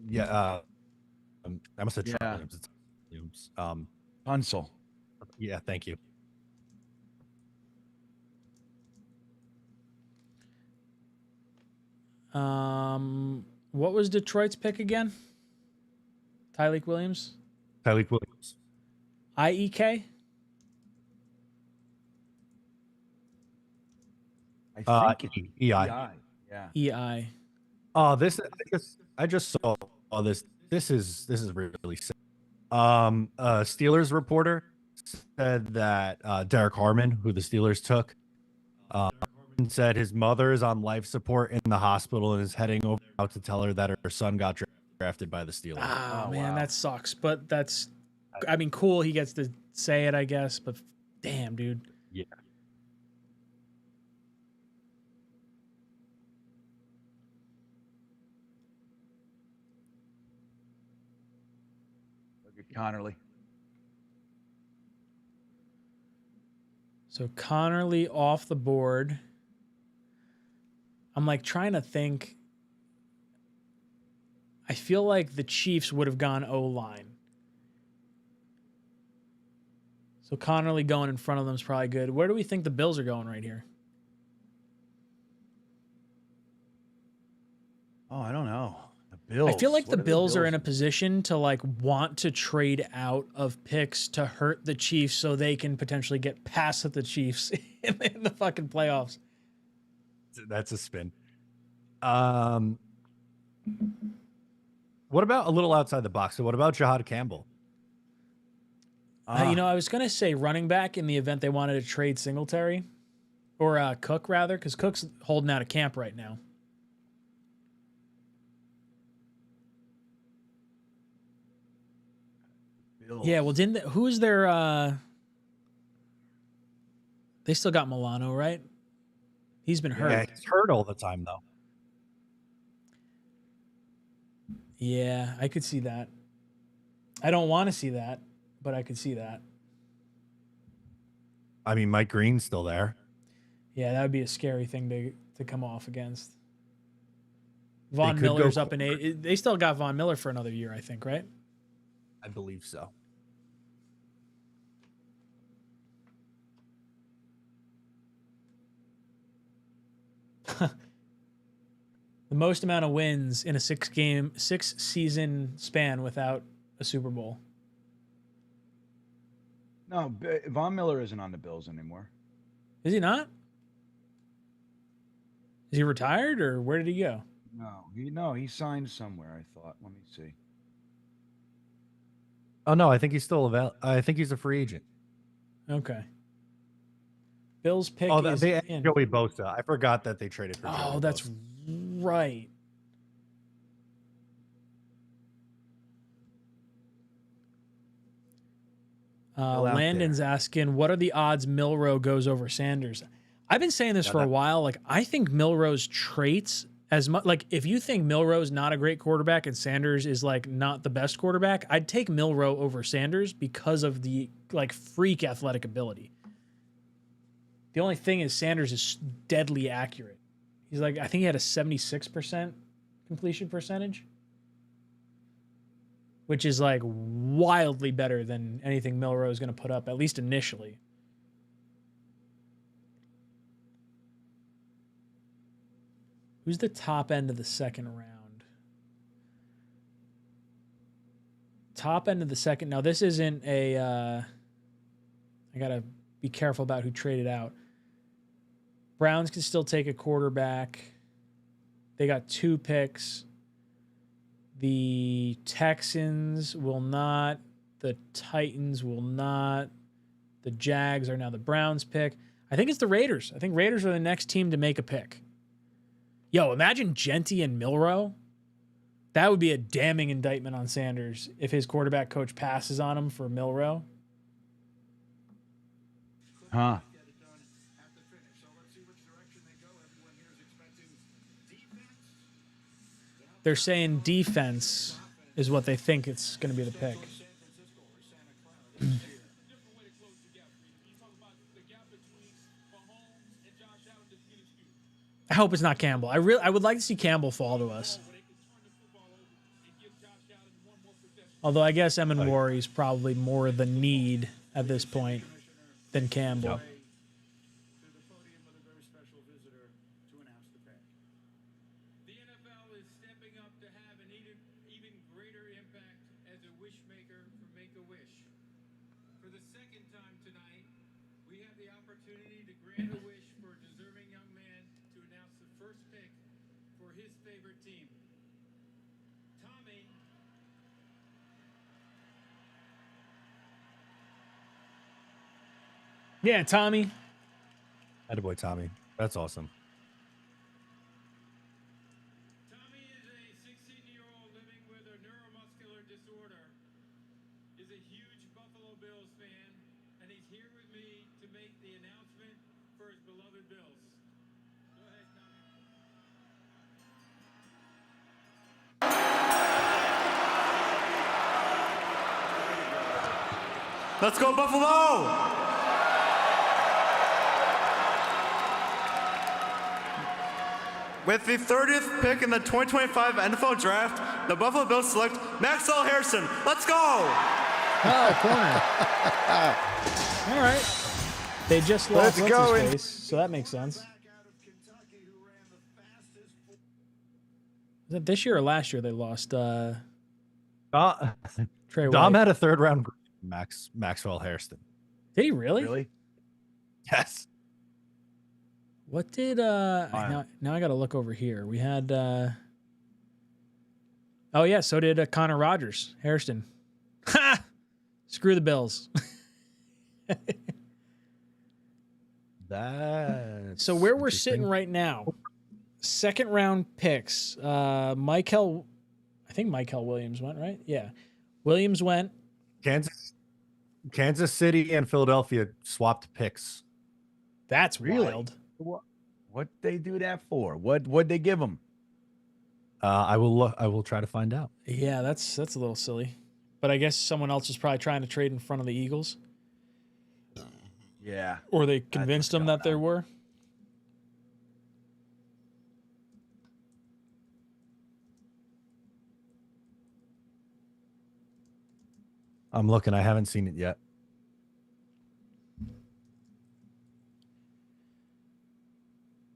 Yeah. I must have tried. Yeah. Hansel. Yeah, thank you. What was Detroit's pick again? Tyleik Williams? Tyleik Williams. IEK? I think it's EI. Yeah. EI. Oh, I just saw this. This is really sick. Steelers reporter said that Derek Harmon, who the Steelers took, said his mother is on life support in the hospital and is heading over out to tell her that her son got drafted by the Steelers. Oh, man, that sucks. But that's, I mean, cool. He gets to say it, I guess. But damn, dude. Yeah. Look at Connerly. So Connerly off the board. I'm like trying to think. I feel like the Chiefs would have gone O-line. So Connerly going in front of them is probably good. Where do we think the Bills are going right here? Oh, I don't know. The Bills. I feel like What the are Bills are in a position to like want to trade out of picks to hurt the Chiefs so they can potentially get past the Chiefs in the fucking playoffs. That's a spin. What about a little outside the box? So what about Jahad Campbell? You know, I was going to say running back in the event they wanted to trade Singletary or Cook rather, because Cook's holding out of camp right now. Bills. Yeah, well, who's their? They still got Milano, right? He's been hurt. Yeah, he's hurt all the time though. Yeah, I could see that. I don't want to see that, but I could see that. I mean, Mike Green's still there. Yeah, that would be a scary thing to come off against. Von could Miller's go up in 8. They still got Von Miller for another year, I think, right? I believe so. The most amount of wins in a 6-season span without a Super Bowl. No, Von Miller isn't on the Bills anymore. Is he not? Is he retired or where did he go? No, he signed somewhere, I thought. Let me see. Oh no, I think he's still available. I think he's a free agent. Okay. Bills pick is they in. Joey Bosa. I forgot that they traded for Joey Oh, that's Bosa. right. Landon's asking, what are the odds Milroe goes over Sanders? I've been saying this for a while. Like, I think Milroe's traits as much, like, if you think Milroe's not a great quarterback and Sanders is like not the best quarterback, I'd take Milroe over Sanders because of the like freak athletic ability. The only thing is Sanders is deadly accurate. He's like, I think he had a 76% completion percentage, which is like wildly better than anything Milroe is going to put up, at least initially. Who's the top end of the second round? Top end of the second. Now, this isn't a... I got to be careful about who traded out. Browns can still take a quarterback. They got 2 picks. The Texans will not. The Titans will not. The Jags are now the Browns pick. I think it's the Raiders. I think Raiders are the next team to make a pick. Yo, imagine Genty and Milroe. That would be a damning indictment on Sanders if his quarterback coach passes on him for Milroe. Huh. They're saying defense is what they think it's going to be the pick. I hope it's not Campbell. I would like to see Campbell fall to us. Although I guess Amenwari is probably more the need at this point than Campbell. Yep. Yeah, Tommy. Attaboy, Tommy. That's awesome. Tommy is a 16-year-old living with a neuromuscular disorder, is a huge Buffalo Bills fan, and he's here with me to make the announcement for his beloved Bills. Go ahead, Tommy. Let's go, Buffalo! With the 30th pick in the 2025 NFL Draft, the Buffalo Bills select Maxwell Harrison. Let's go! Oh, corner. All right. They just lost what's-his-face, so that makes sense. Is that this year or last year they lost Trey Dom White? had a third-round Maxwell Harrison. Did he really? Really? Yes. What did now I gotta look over here. We had oh yeah, so did Connor Rogers, Hairston. Ha! Screw the Bills. So where we're sitting right now, second round picks. I think Michael Williams went, right? Yeah. Williams went. Kansas City and Philadelphia swapped picks. That's wild. What they do that for? What'd they give him? I will try to find out. Yeah, that's a little silly. But I guess someone else was probably trying to trade in front of the Eagles. Yeah. Or they convinced them that there were. I'm looking. I haven't seen it yet.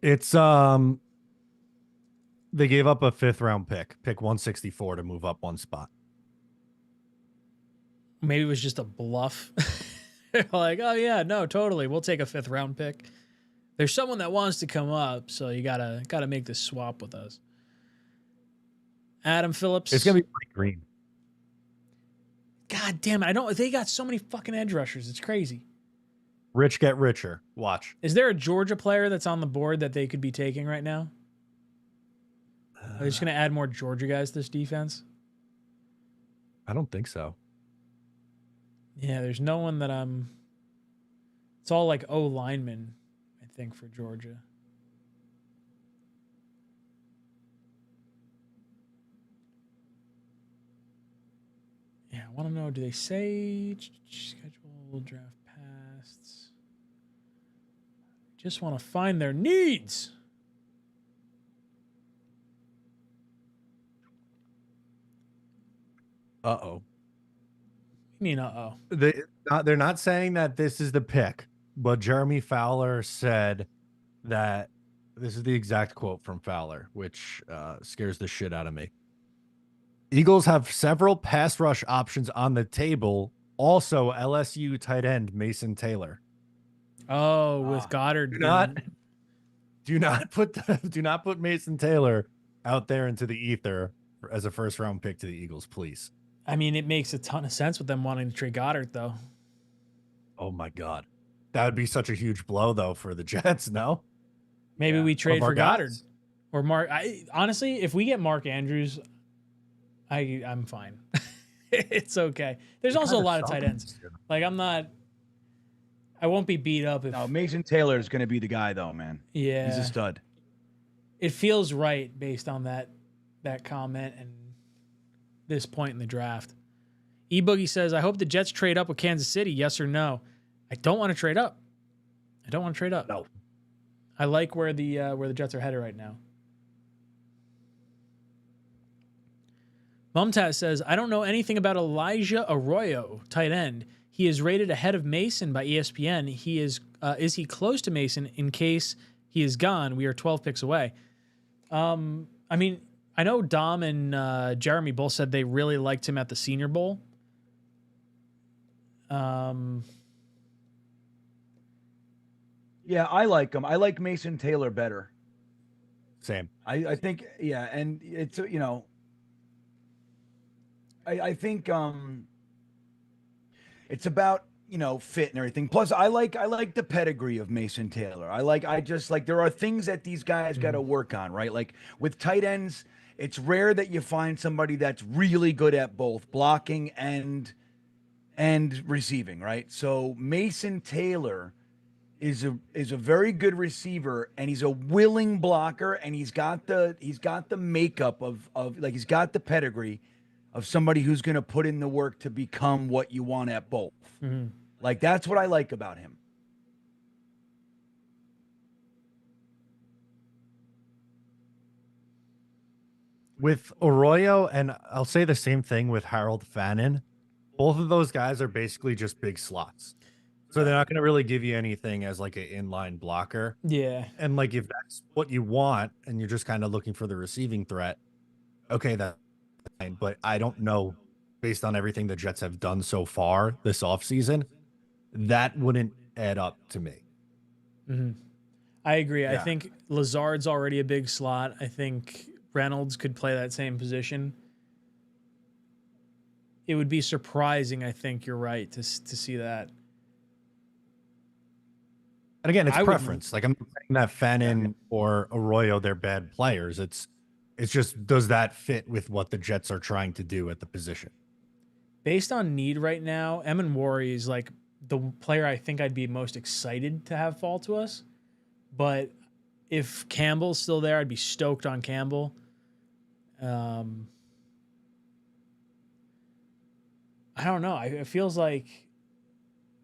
It's they gave up a 5th round pick 164 to move up one spot. Maybe it was just a bluff. Like, oh yeah, no, totally. We'll take a 5th round pick. There's someone that wants to come up, so you gotta make this swap with us. Adam Phillips. It's gonna be Mike Green. God damn it! They got so many fucking edge rushers. It's crazy. Rich get richer. Watch. Is there a Georgia player that's on the board that they could be taking right now? Are they just gonna add more Georgia guys to this defense? I don't think so. Yeah, there's no one that I'm. It's all like O linemen, I think, for Georgia. Yeah, I want to know, do they say schedule draft pasts? Just want to find their needs. Uh-oh. You mean uh-oh? They're not saying that this is the pick, but Jeremy Fowler said that this is the exact quote from Fowler, which scares the shit out of me. Eagles have several pass rush options on the table. Also, LSU tight end Mason Taylor. Oh, with Goddard. Do not put Mason Taylor out there into the ether as a 1st round pick to the Eagles, please. I mean, it makes a ton of sense with them wanting to trade Goddard, though. Oh my God, that would be such a huge blow, though, for the Jets. No, maybe we trade for Goddard guys. or Mark. Honestly, if we get Mark Andrews, I'm fine. It's okay. There's also a lot of tight ends. Like I won't be beat up if. No, Mason Taylor is going to be the guy, though, man. Yeah, he's a stud. It feels right based on that comment and this point in the draft. E-Boogie says, I hope the Jets trade up with Kansas City. Yes or no? I don't want to trade up. No. I like where the Jets are headed right now. Mumtaz says, I don't know anything about Elijah Arroyo, tight end. He is rated ahead of Mason by ESPN. Is he close to Mason in case he is gone? We are 12 picks away. I mean, I know Dom and Jeremy both said they really liked him at the Senior Bowl. Yeah, I like him. I like Mason Taylor better. Same. I think, yeah, and it's, you know, I think it's about, you know, fit and everything. Plus, I like the pedigree of Mason Taylor. I just like, there are things that these guys got to work on, right? Like with tight ends, it's rare that you find somebody that's really good at both blocking and receiving, right? So Mason Taylor is a very good receiver, and he's a willing blocker, and he's got the makeup of like, he's got the pedigree of somebody who's going to put in the work to become what you want at both. Mm-hmm. Like, that's what I like about him. with Arroyo, and I'll say the same thing with Harold Fannin. Both of those guys are basically just big slots. So they're not going to really give you anything as like an inline blocker. Yeah. And like if that's what you want and you're just kind of looking for the receiving threat, okay, that's fine. But I don't know, based on everything the Jets have done so far this offseason, that wouldn't add up to me. Mm-hmm. I agree. I Yeah. think Lazard's already a big slot. I think Reynolds could play that same position. It would be surprising, I think you're right, to see that. And again, it's I wouldn't- preference. Like I'm not saying that Fannin or Arroyo, they're bad players. It's just, does that fit with what the Jets are trying to do at the position? Based on need right now, Amenwari is like the player I think I'd be most excited to have fall to us. But if Campbell's still there, I'd be stoked on Campbell. I don't know. It feels like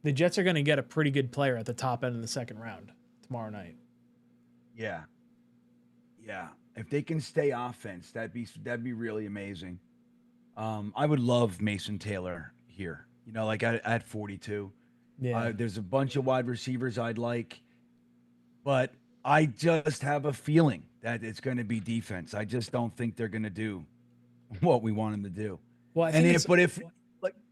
the Jets are going to get a pretty good player at the top end of the second round tomorrow night. Yeah. Yeah. If they can stay offense, that'd be really amazing. I would love Mason Taylor here. You know, like at 42. Yeah. There's a bunch of wide receivers I'd like, but I just have a feeling that it's going to be defense. I just don't think they're going to do what we want them to do. Well, I think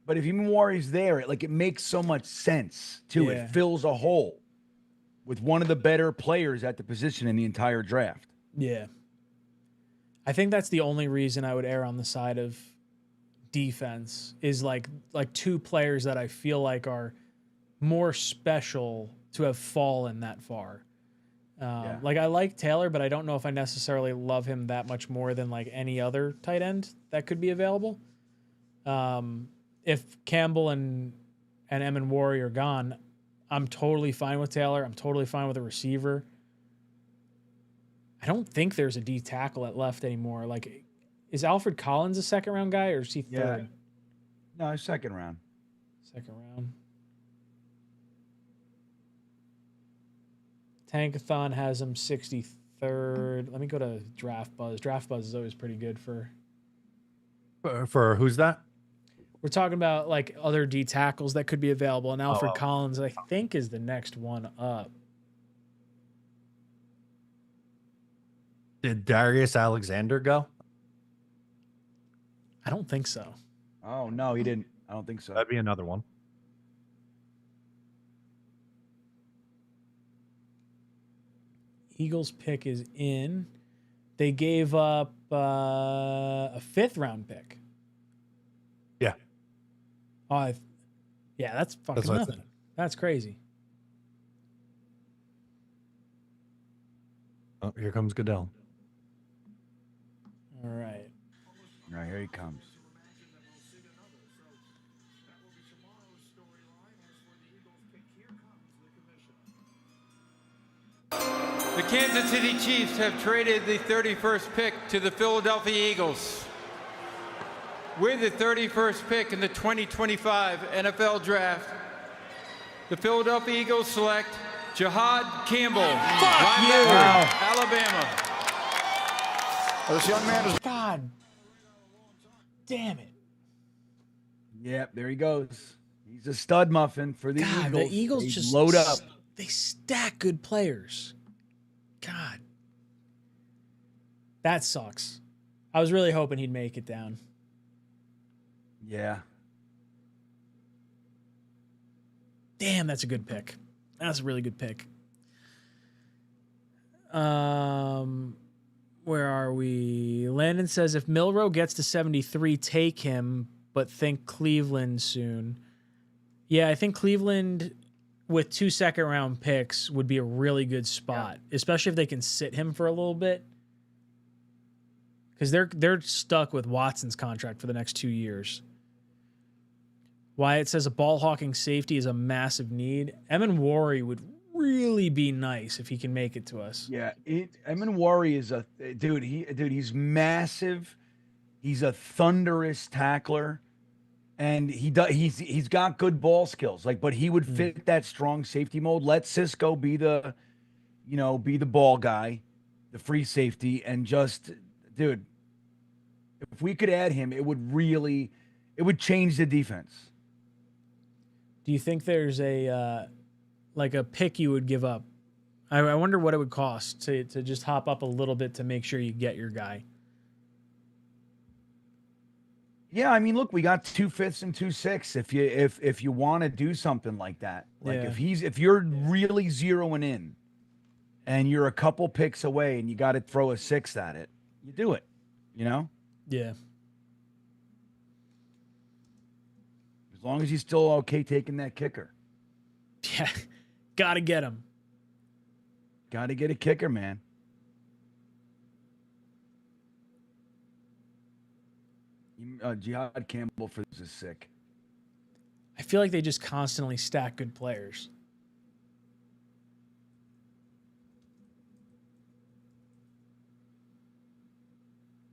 But if Amenwari's there, it makes so much sense too. Yeah. It fills a hole with one of the better players at the position in the entire draft. Yeah. I think that's the only reason I would err on the side of defense is like two players that I feel like are more special to have fallen that far. Like I like Taylor, but I don't know if I necessarily love him that much more than like any other tight end that could be available. If Campbell and Amenwari are gone, I'm totally fine with Taylor. I'm totally fine with a receiver. I don't think there's a D tackle at left anymore. Like, is Alfred Collins a second round guy or is he third? No, second round. Second round. Tankathon has him 63rd. Let me go to Draft Buzz. Draft Buzz is always pretty good for who's that? We're talking about like other D tackles that could be available, and Alfred Collins, I think, is the next one up. Did Darius Alexander go? I don't think so. Oh no, he didn't. I don't think so. That'd be another one. Eagles pick is in. They gave up a 5th round pick. Yeah. Oh, yeah, that's fucking That's what I nothing. said. That's crazy. Oh, here comes Goodell. All right. All right, here he comes. The Kansas City Chiefs have traded the 31st pick to the Philadelphia Eagles. With the 31st pick in the 2025 NFL Draft, the Philadelphia Eagles select Jihad Campbell, linebacker, Alabama. This young man is... God damn it. Yep, there he goes. He's a stud muffin for the God, Eagles. the Eagles They just load up. They stack good players. God. That sucks. I was really hoping he'd make it down. Yeah. Damn, that's a good pick. That's a really good pick. Where are we? Landon says if Milroe gets to 73, take him, but think Cleveland soon. Yeah, I think Cleveland with 2 second-round picks would be a really good spot, especially if they can sit him for a little bit. Because they're stuck with Watson's contract for the next 2 years. Wyatt says a ball-hawking safety is a massive need. Amenwari would really be nice if he can make it to us. Yeah, Amenwari is a dude. He's massive. He's a thunderous tackler, and he's got good ball skills. But he would fit that strong safety mold. Let Cisco be the ball guy, the free safety, and just dude, If we could add him, it would change the defense. Do you think there's a like a pick you would give up? I wonder what it would cost to just hop up a little bit to make sure you get your guy. Yeah, I mean, look, we got 2 5ths and 2 6ths. If you want to do something like that, like if you're really zeroing in, and you're a couple picks away, and you got to throw a 6th at it, you do it. You know? Yeah. As long as he's still okay taking that kicker. Yeah, gotta get him. Got to get a kicker, man. Jihad Campbell for this is sick. I feel like they just constantly stack good players.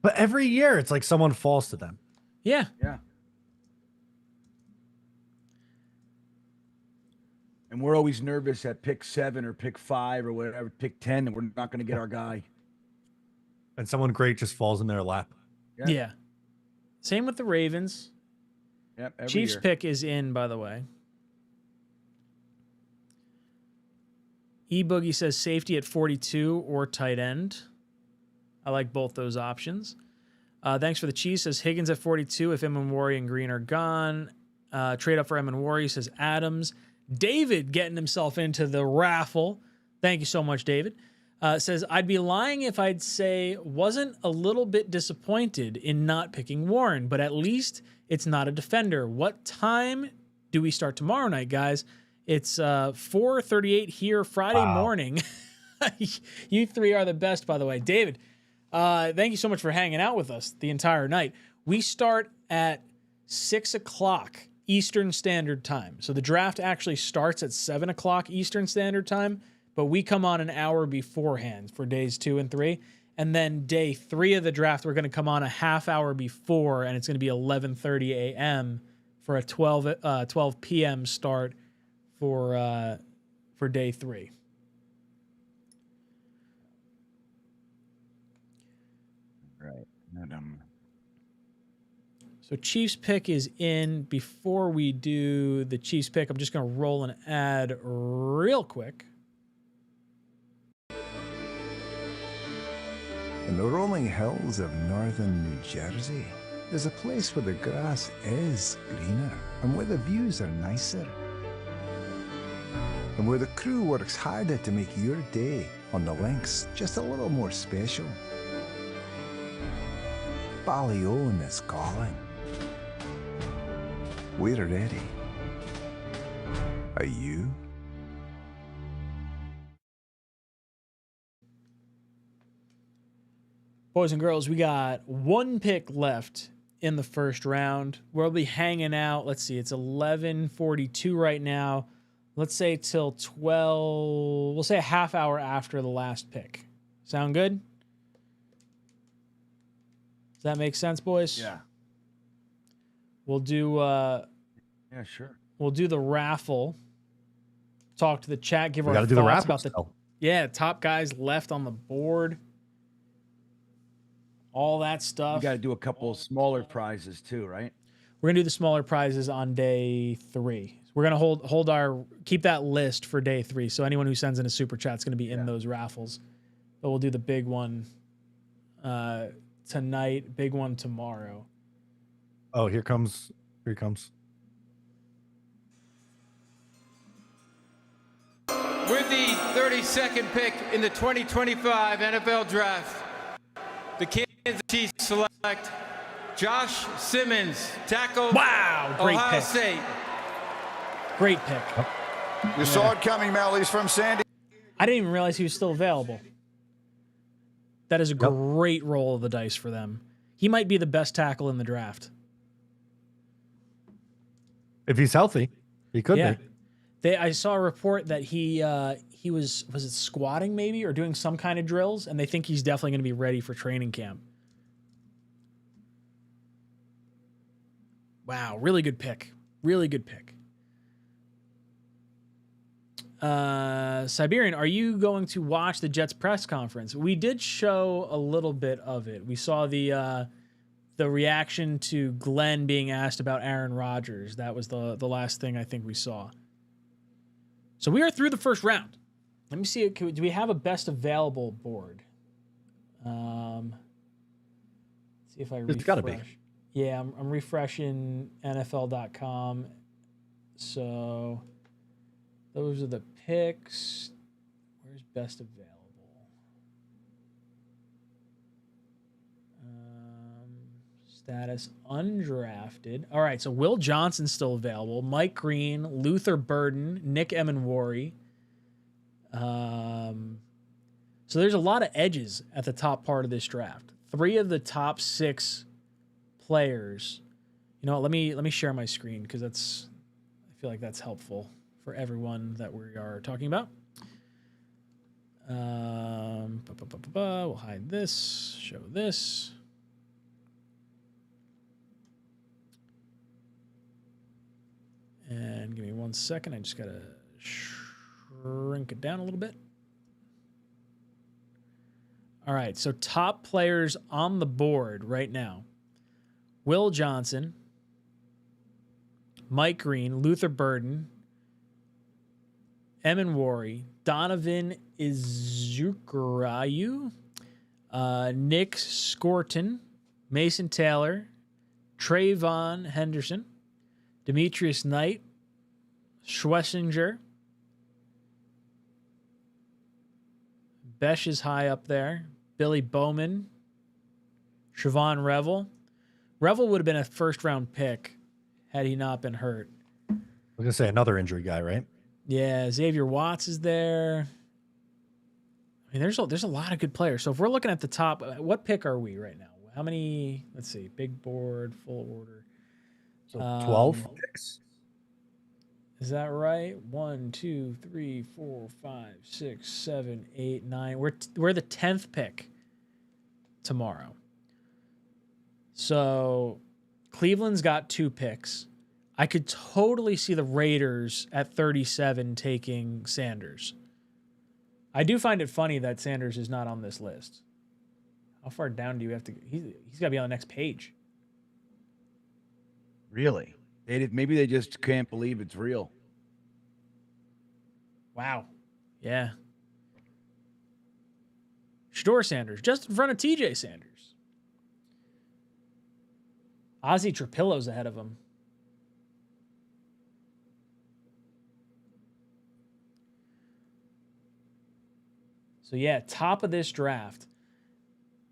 But every year, it's like someone falls to them. Yeah. Yeah. And we're always nervous at pick 7 or pick 5 or whatever, pick 10, and we're not going to get our guy. And someone great just falls in their lap. Yeah. Same with the Ravens. Yep. Every Chiefs year. pick is in, by the way. E-Boogie says safety at 42 or tight end. I like both those options. Thanks for the cheese. Says Higgins at 42 if Emanwari and Green are gone. Trade up for Emanwari, says Adams. David getting himself into the raffle. Thank you so much, David. Says, I'd be lying if I'd say wasn't a little bit disappointed in not picking Warren, but at least it's not a defender. What time do we start tomorrow night, guys? It's 4:38 here Friday morning. You three are the best, by the way. David, thank you so much for hanging out with us the entire night. We start at 6 o'clock Eastern Standard Time. So the draft actually starts at 7 o'clock Eastern Standard Time, but we come on an hour beforehand for days 2 and 3. And then day 3 of the draft, we're going to come on a half hour before, and it's going to be 11:30 a.m. for a 12 p.m. start for day 3. Right. So Chiefs pick is in. Before we do the Chiefs pick, I'm just going to roll an ad real quick. In the rolling hills of northern New Jersey, there's a place where the grass is greener and where the views are nicer. And where the crew works harder to make your day on the links just a little more special. Ballyone is calling. We're ready. Are you? Boys and girls, we got 1 pick left in the first round. We'll be hanging out. Let's see, it's 11:42 right now. Let's say till 12. We'll say a half hour after the last pick. Sound good? Does that make sense, boys? Yeah. We'll do yeah, sure. We'll do the raffle. Talk to the chat, give We our gotta thoughts do the raffle about the still. top guys left on the board. All that stuff. You got to do a couple of smaller prizes too, right? We're gonna do the smaller prizes on day 3. We're gonna keep that list for day 3. So anyone who sends in a super chat is gonna be in those raffles. But we'll do the big one tonight, big one tomorrow. Oh, here he comes. With the 32nd pick in the 2025 NFL Draft, the Kansas Chiefs select Josh Simmons, tackle. Wow, great Ohio pick. State. Great pick. You saw it coming, Mel. He's from Sandy. I didn't even realize he was still available. That is a great roll of the dice for them. He might be the best tackle in the draft. If he's healthy, he could be. I saw a report that he was it squatting maybe or doing some kind of drills, and they think he's definitely going to be ready for training camp. Wow, really good pick. Really good pick. Siberian, are you going to watch the Jets press conference? We did show a little bit of it. We saw the the reaction to Glenn being asked about Aaron Rodgers. That was the last thing I think we saw. So we are through the first round. Let me see. Do we have a best available board? See if I refresh. It's got to be. Yeah, I'm refreshing NFL.com. So those are the picks. Where's best available? Status undrafted. All right, so Will Johnson's still available. Mike Green, Luther Burden, Nick Emenwari. So there's a lot of edges at the top part of this draft. 3 of the top 6 players. You know what, let me share my screen because I feel like that's helpful for everyone that we are talking about. We'll hide this, show this. And give me 1 second. I just got to shrink it down a little bit. All right, so top players on the board right now. Will Johnson, Mike Green, Luther Burden, Emenwari, Donovan Ezeukrayu, Nick Scorton, Mason Taylor, Trayvon Henderson, Demetrius Knight, Schlesinger. Besh is high up there. Billy Bowman. Siobhan Revel. Revel would have been a first-round pick had he not been hurt. I was going to say another injury guy, right? Yeah, Xavier Watts is there. I mean, there's a lot of good players. So if we're looking at the top, what pick are we right now? How many? Let's see. Big board, full order. So 12 picks. Is that right? 1, 2, 3, 4, 5, 6, 7, 8, 9. We're the 10th pick tomorrow. So Cleveland's got 2 picks. I could totally see the Raiders at 37 taking Sanders. I do find it funny that Sanders is not on this list. How far down do you have to? He's got to be on the next page. Really? Maybe they just can't believe it's real. Wow. Yeah. Shador Sanders, just in front of TJ Sanders. Ozzy Trapillo's ahead of him. So, yeah, top of this draft.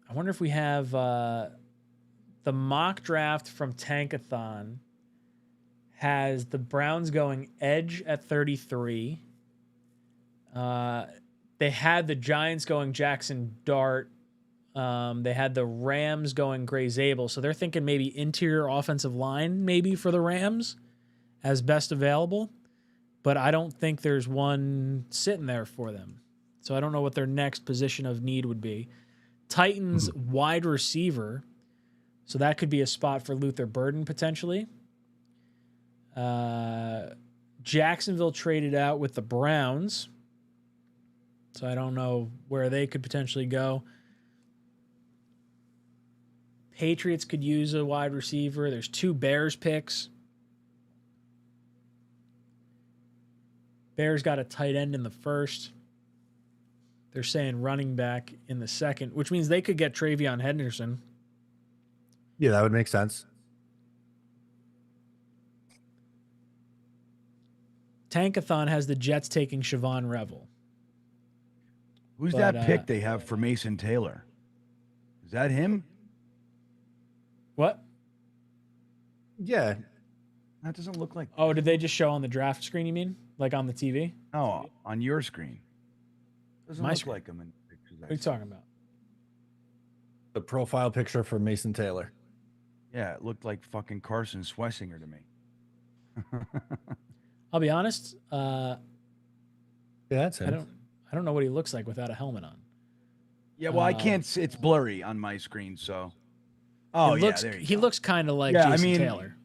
I wonder if we have the mock draft from Tankathon has the Browns going edge at 33. They had the Giants going Jackson Dart. They had the Rams going Gray Zabel. So they're thinking maybe interior offensive line maybe for the Rams as best available. But I don't think there's one sitting there for them. So I don't know what their next position of need would be. Titans wide receiver. So that could be a spot for Luther Burden potentially. Jacksonville traded out with the Browns. So I don't know where they could potentially go. Patriots could use a wide receiver. There's 2 Bears picks. Bears got a tight end in the first. They're saying running back in the second, which means they could get Travion Henderson. Yeah, that would make sense. Tankathon has the Jets taking Siobhan Revel. Who's that pick they have for Mason Taylor? Is that him? What? Yeah. That doesn't look like... Oh, did they just show on the draft screen, you mean? Like on the TV? No, on your screen. Doesn't My look screen. like him in the pictures. What are you talking about? The profile picture for Mason Taylor. Yeah, it looked like fucking Carson Swessinger to me. I'll be honest. Yeah, that's him. I don't know what he looks like without a helmet on. Yeah, well, I can't see. It's blurry on my screen, so... Oh, yeah, there he looks kind of like Jason Taylor.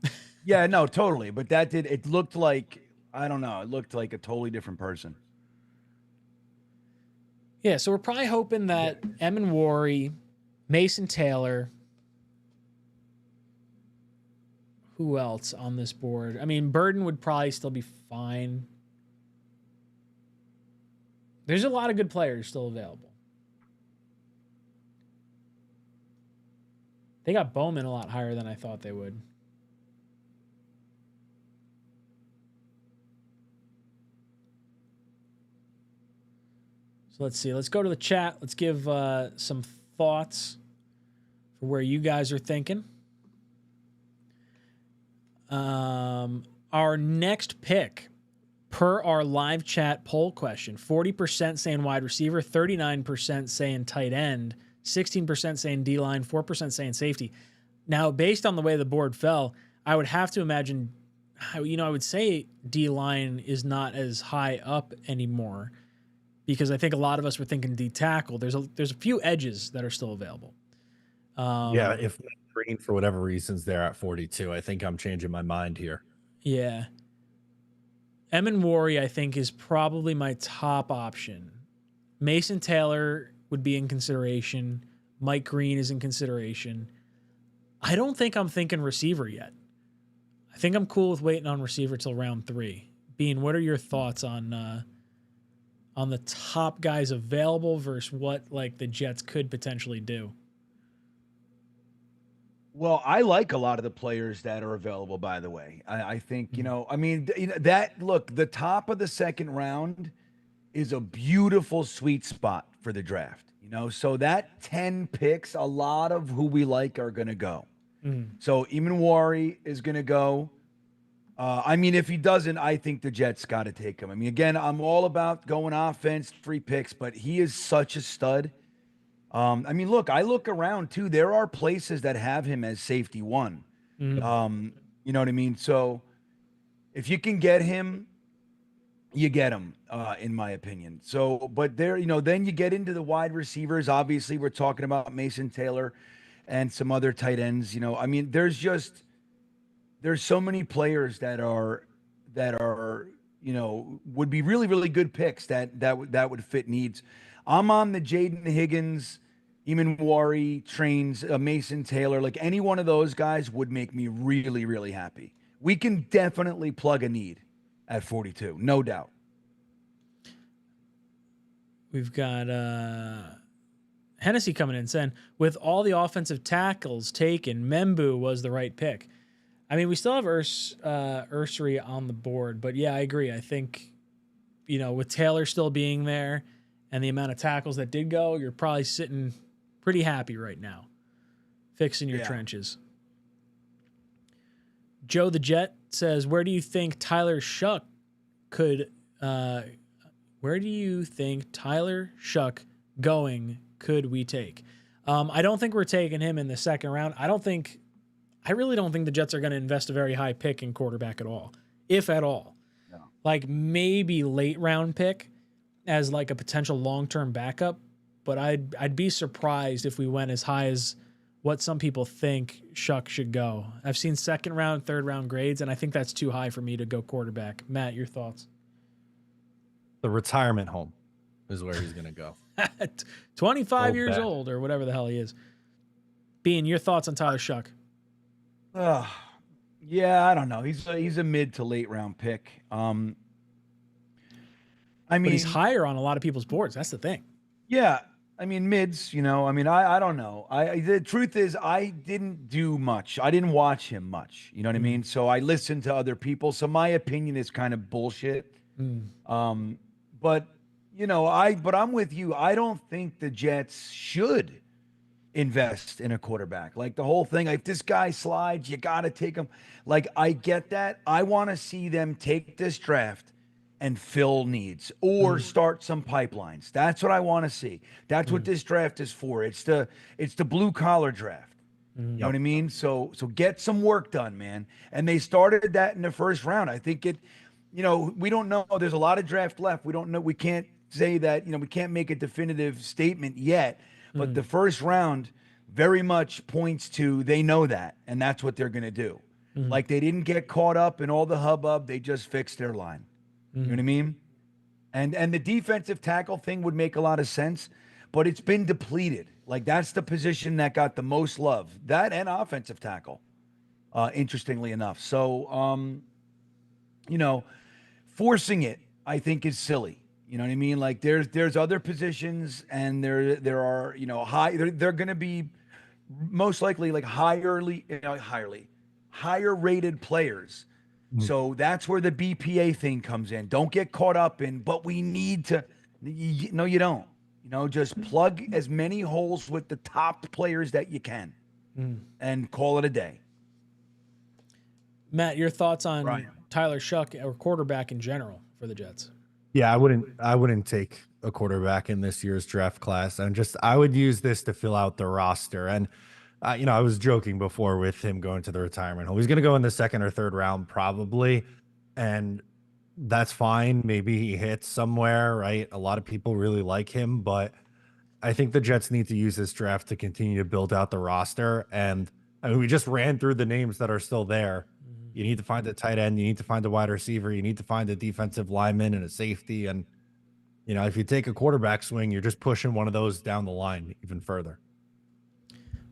Yeah, no, totally. But it looked like, I don't know, it looked like a totally different person. Yeah, so we're probably hoping that Emenwari, Mason Taylor, Who else on this board? I mean, Burden would probably still be fine. There's a lot of good players still available. They got Bowman a lot higher than I thought they would. So let's see. Let's go to the chat. Let's give some thoughts for where you guys are thinking. Our next pick, per our live chat poll question, 40% saying wide receiver, 39% saying tight end, 16% saying D-line, 4% saying safety. Now, based on the way the board fell, I would have to imagine, I would say D-line is not as high up anymore because I think a lot of us were thinking D-tackle. There's a few edges that are still available. Yeah, if Green, for whatever reasons, they're at 42, I think I'm changing my mind here. Yeah. Emin-Wari, I think, is probably my top option. Mason Taylor would be in consideration. Mike Green is in consideration. I don't think I'm thinking receiver yet. I think I'm cool with waiting on receiver till round 3. Bean, what are your thoughts on the top guys available versus what like the Jets could potentially do? Well, I like a lot of the players that are available, by the way. I think, the top of the second round is a beautiful sweet spot for the draft, so that 10 picks, a lot of who we like are going to go. So Emin-Wari is going to go. If he doesn't, I think the Jets got to take him. Again, I'm all about going offense, 3 picks, but he is such a stud. Look, I look around too. There are places that have him as safety 1. You know what I mean? So if you can get him, you get him, in my opinion. So, but there, then you get into the wide receivers. Obviously, we're talking about Mason Taylor and some other tight ends. There's so many players that are, would be really, really good picks that would fit needs. I'm on the Jaden Higgins, Emin-Wari trains, Mason Taylor. Like any one of those guys would make me really, really happy. We can definitely plug a need at 42, no doubt. We've got Hennessy coming in saying, with all the offensive tackles taken, Membu was the right pick. We still have Ursary on the board, but yeah, I agree. I think, with Taylor still being there and the amount of tackles that did go, you're probably sitting pretty happy right now, fixing your trenches. Joe the Jet says, where do you think Tyler Shuck going could we take? I don't think we're taking him in the second round. I really don't think the Jets are going to invest a very high pick in quarterback at all, if at all. No. Like maybe late round pick as like a potential long-term backup, but I'd be surprised if we went as high as what some people think Shuck should go. I've seen second round, third round grades, and I think that's too high for me to go quarterback. Matt, your thoughts? The retirement home is where he's going to go. 25 years old or whatever the hell he is. Bean, your thoughts on Tyler Shuck? Yeah, I don't know. He's a mid to late round pick. But he's higher on a lot of people's boards. That's the thing. Yeah. Mids, I don't know. The truth is I didn't do much. I didn't watch him much. You know what I mean? So I listened to other people. So my opinion is kind of bullshit. But I'm with you. I don't think the Jets should invest in a quarterback. Like the whole thing, if this guy slides, you got to take him. Like, I get that. I want to see them take this draft and fill needs or start some pipelines. That's what I want to see. That's what this draft is for. It's the blue collar draft. You know what I mean? So get some work done, man. And they started that in the first round. I think we don't know. There's a lot of draft left. We don't know. We can't say that, we can't make a definitive statement yet, but the first round very much points to they know that, and that's what they're going to do. Like they didn't get caught up in all the hubbub. They just fixed their line. You know what I mean? And the defensive tackle thing would make a lot of sense, but it's been depleted. Like that's the position that got the most love. That and offensive tackle. interestingly enough. So, you know, forcing it, I think, is silly. You know what I mean? Like there's other positions, and there are, you know, they're going to be most likely like higher rated players. So that's where the BPA thing comes in. Don't get caught up in, but we need to. No, you don't. You know, just plug as many holes with the top players that you can, and call it a day. Matt, your thoughts on Tyler Shuck or quarterback in general for the Jets? Yeah, I wouldn't take a quarterback in this year's draft class. I would use this to fill out the roster. And you know, I was joking before with him going to the retirement home. He's going to go in the second or third round probably, and that's fine. Maybe he hits somewhere, right? A lot of people really like him, but I think the Jets need to use this draft to continue to build out the roster. And I mean, we just ran through the names that are still there. You need to find a tight end. You need to find a wide receiver. You need to find a defensive lineman and a safety. And, you know, if you take a quarterback swing, you're just pushing one of those down the line even further.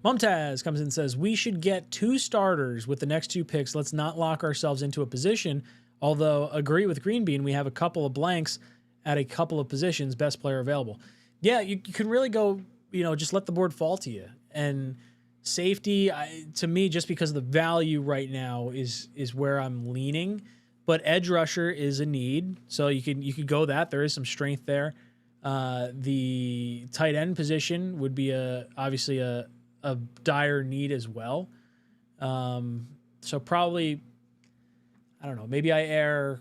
Mumtaz comes in and says, we should get 2 starters with the next 2 picks. Let's not lock ourselves into a position. Although, agree with Green Bean, we have a couple of blanks at a couple of positions, best player available. Yeah, you can really go, you know, just let the board fall to you. And safety, to me, just because of the value right now is where I'm leaning. But edge rusher is a need, so you could go that. There is some strength there. The tight end position would be obviously a dire need as well. So probably, I don't know, maybe I air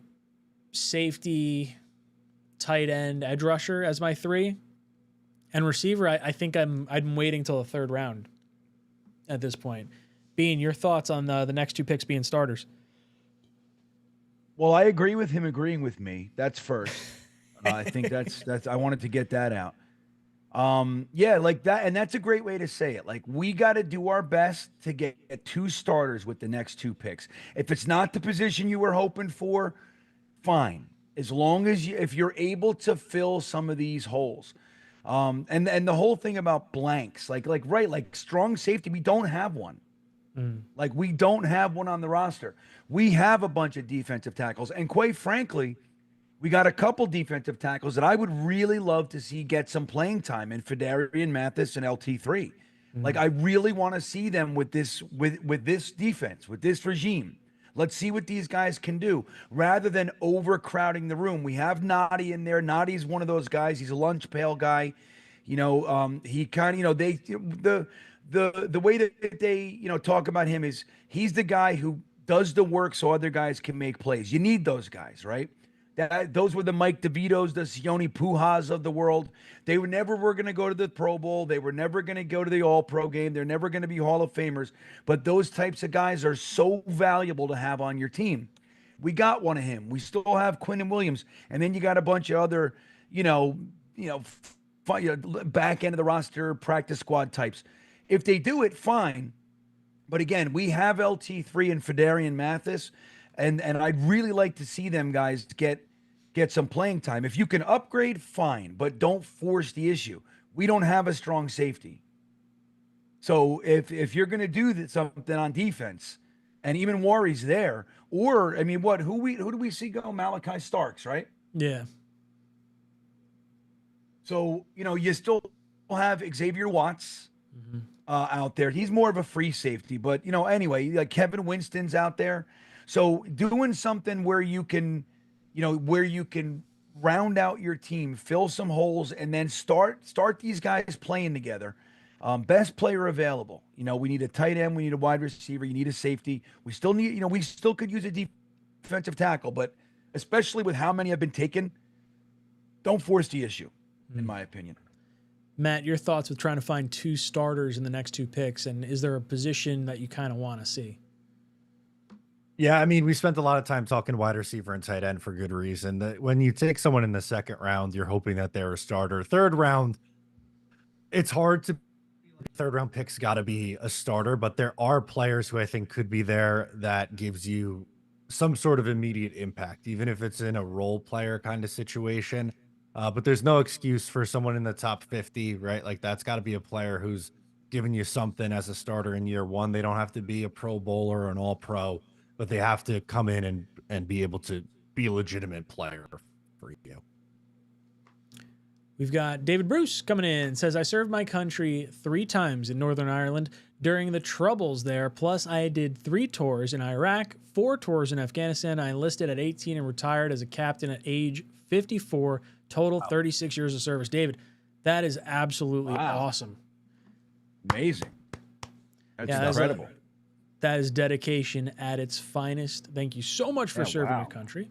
safety, tight end, edge rusher as my 3. And receiver, I think I'm waiting till the 3rd round at this point. Bean, your thoughts on the next 2 picks being starters? Well, I agree with him agreeing with me. That's first. I think that's I wanted to get that out. Yeah, like that, and that's a great way to say it. Like, we got to do our best to get 2 starters with the next 2 picks. If it's not the position you were hoping for, fine. As long as if you're able to fill some of these holes. And the whole thing about blanks, like strong safety, we don't have one. Like, we don't have one on the roster. We have a bunch of defensive tackles, and quite frankly, we got a couple defensive tackles that I would really love to see get some playing time in Fedarian Mathis and LT3. Like, I really want to see them with this defense, with this regime. Let's see what these guys can do rather than overcrowding the room. We have Noddy in there. Noddy's one of those guys. He's a lunch pail guy. You know, he kind of, you know, the way that they, you know, talk about him is he's the guy who does the work so other guys can make plays. You need those guys, right? Those were the Mike DeVitos, the Sione Pujas of the world. They were going to go to the Pro Bowl. They were never going to go to the All-Pro game. They're never going to be Hall of Famers. But those types of guys are so valuable to have on your team. We got one of him. We still have Quinn Williams. And then you got a bunch of other, back end of the roster, practice squad types. If they do it, fine. But again, we have LT3 and Fedarian Mathis. And I'd really like to see them guys get some playing time. If you can upgrade, fine, but don't force the issue. We don't have a strong safety. So if you're going to do something on defense, and even Warri's there, or I mean, who do we see go? Malachi Starks, right? Yeah. So you still have Xavier Watts out there. He's more of a free safety, but anyway, like Kevin Winston's out there. So doing something where you can, round out your team, fill some holes, and then start these guys playing together. Best player available. We need a tight end, we need a wide receiver, you need a safety. We still need, we still could use a defensive tackle, but especially with how many have been taken, don't force the issue, in my opinion. Matt, your thoughts with trying to find 2 starters in the next 2 picks, and is there a position that you kind of want to see? Yeah, I mean, we spent a lot of time talking wide receiver and tight end for good reason. When you take someone in the 2nd round, you're hoping that they're a starter. 3rd round, it's hard to. 3rd round picks got to be a starter, but there are players who I think could be there that gives you some sort of immediate impact, even if it's in a role player kind of situation. But there's no excuse for someone in the top 50, right? Like, that's got to be a player who's giving you something as a starter in year one. They don't have to be a Pro Bowler or an All Pro, but they have to come in and be able to be a legitimate player for you. We've got David Bruce coming in. Says, I served my country 3 times in Northern Ireland during the troubles there. Plus, I did 3 tours in Iraq, 4 tours in Afghanistan. I enlisted at 18 and retired as a captain at age 54. Total 36 years of service. David, that is absolutely awesome. Amazing. That's Yeah, incredible. That is dedication at its finest. Thank you so much for serving your country.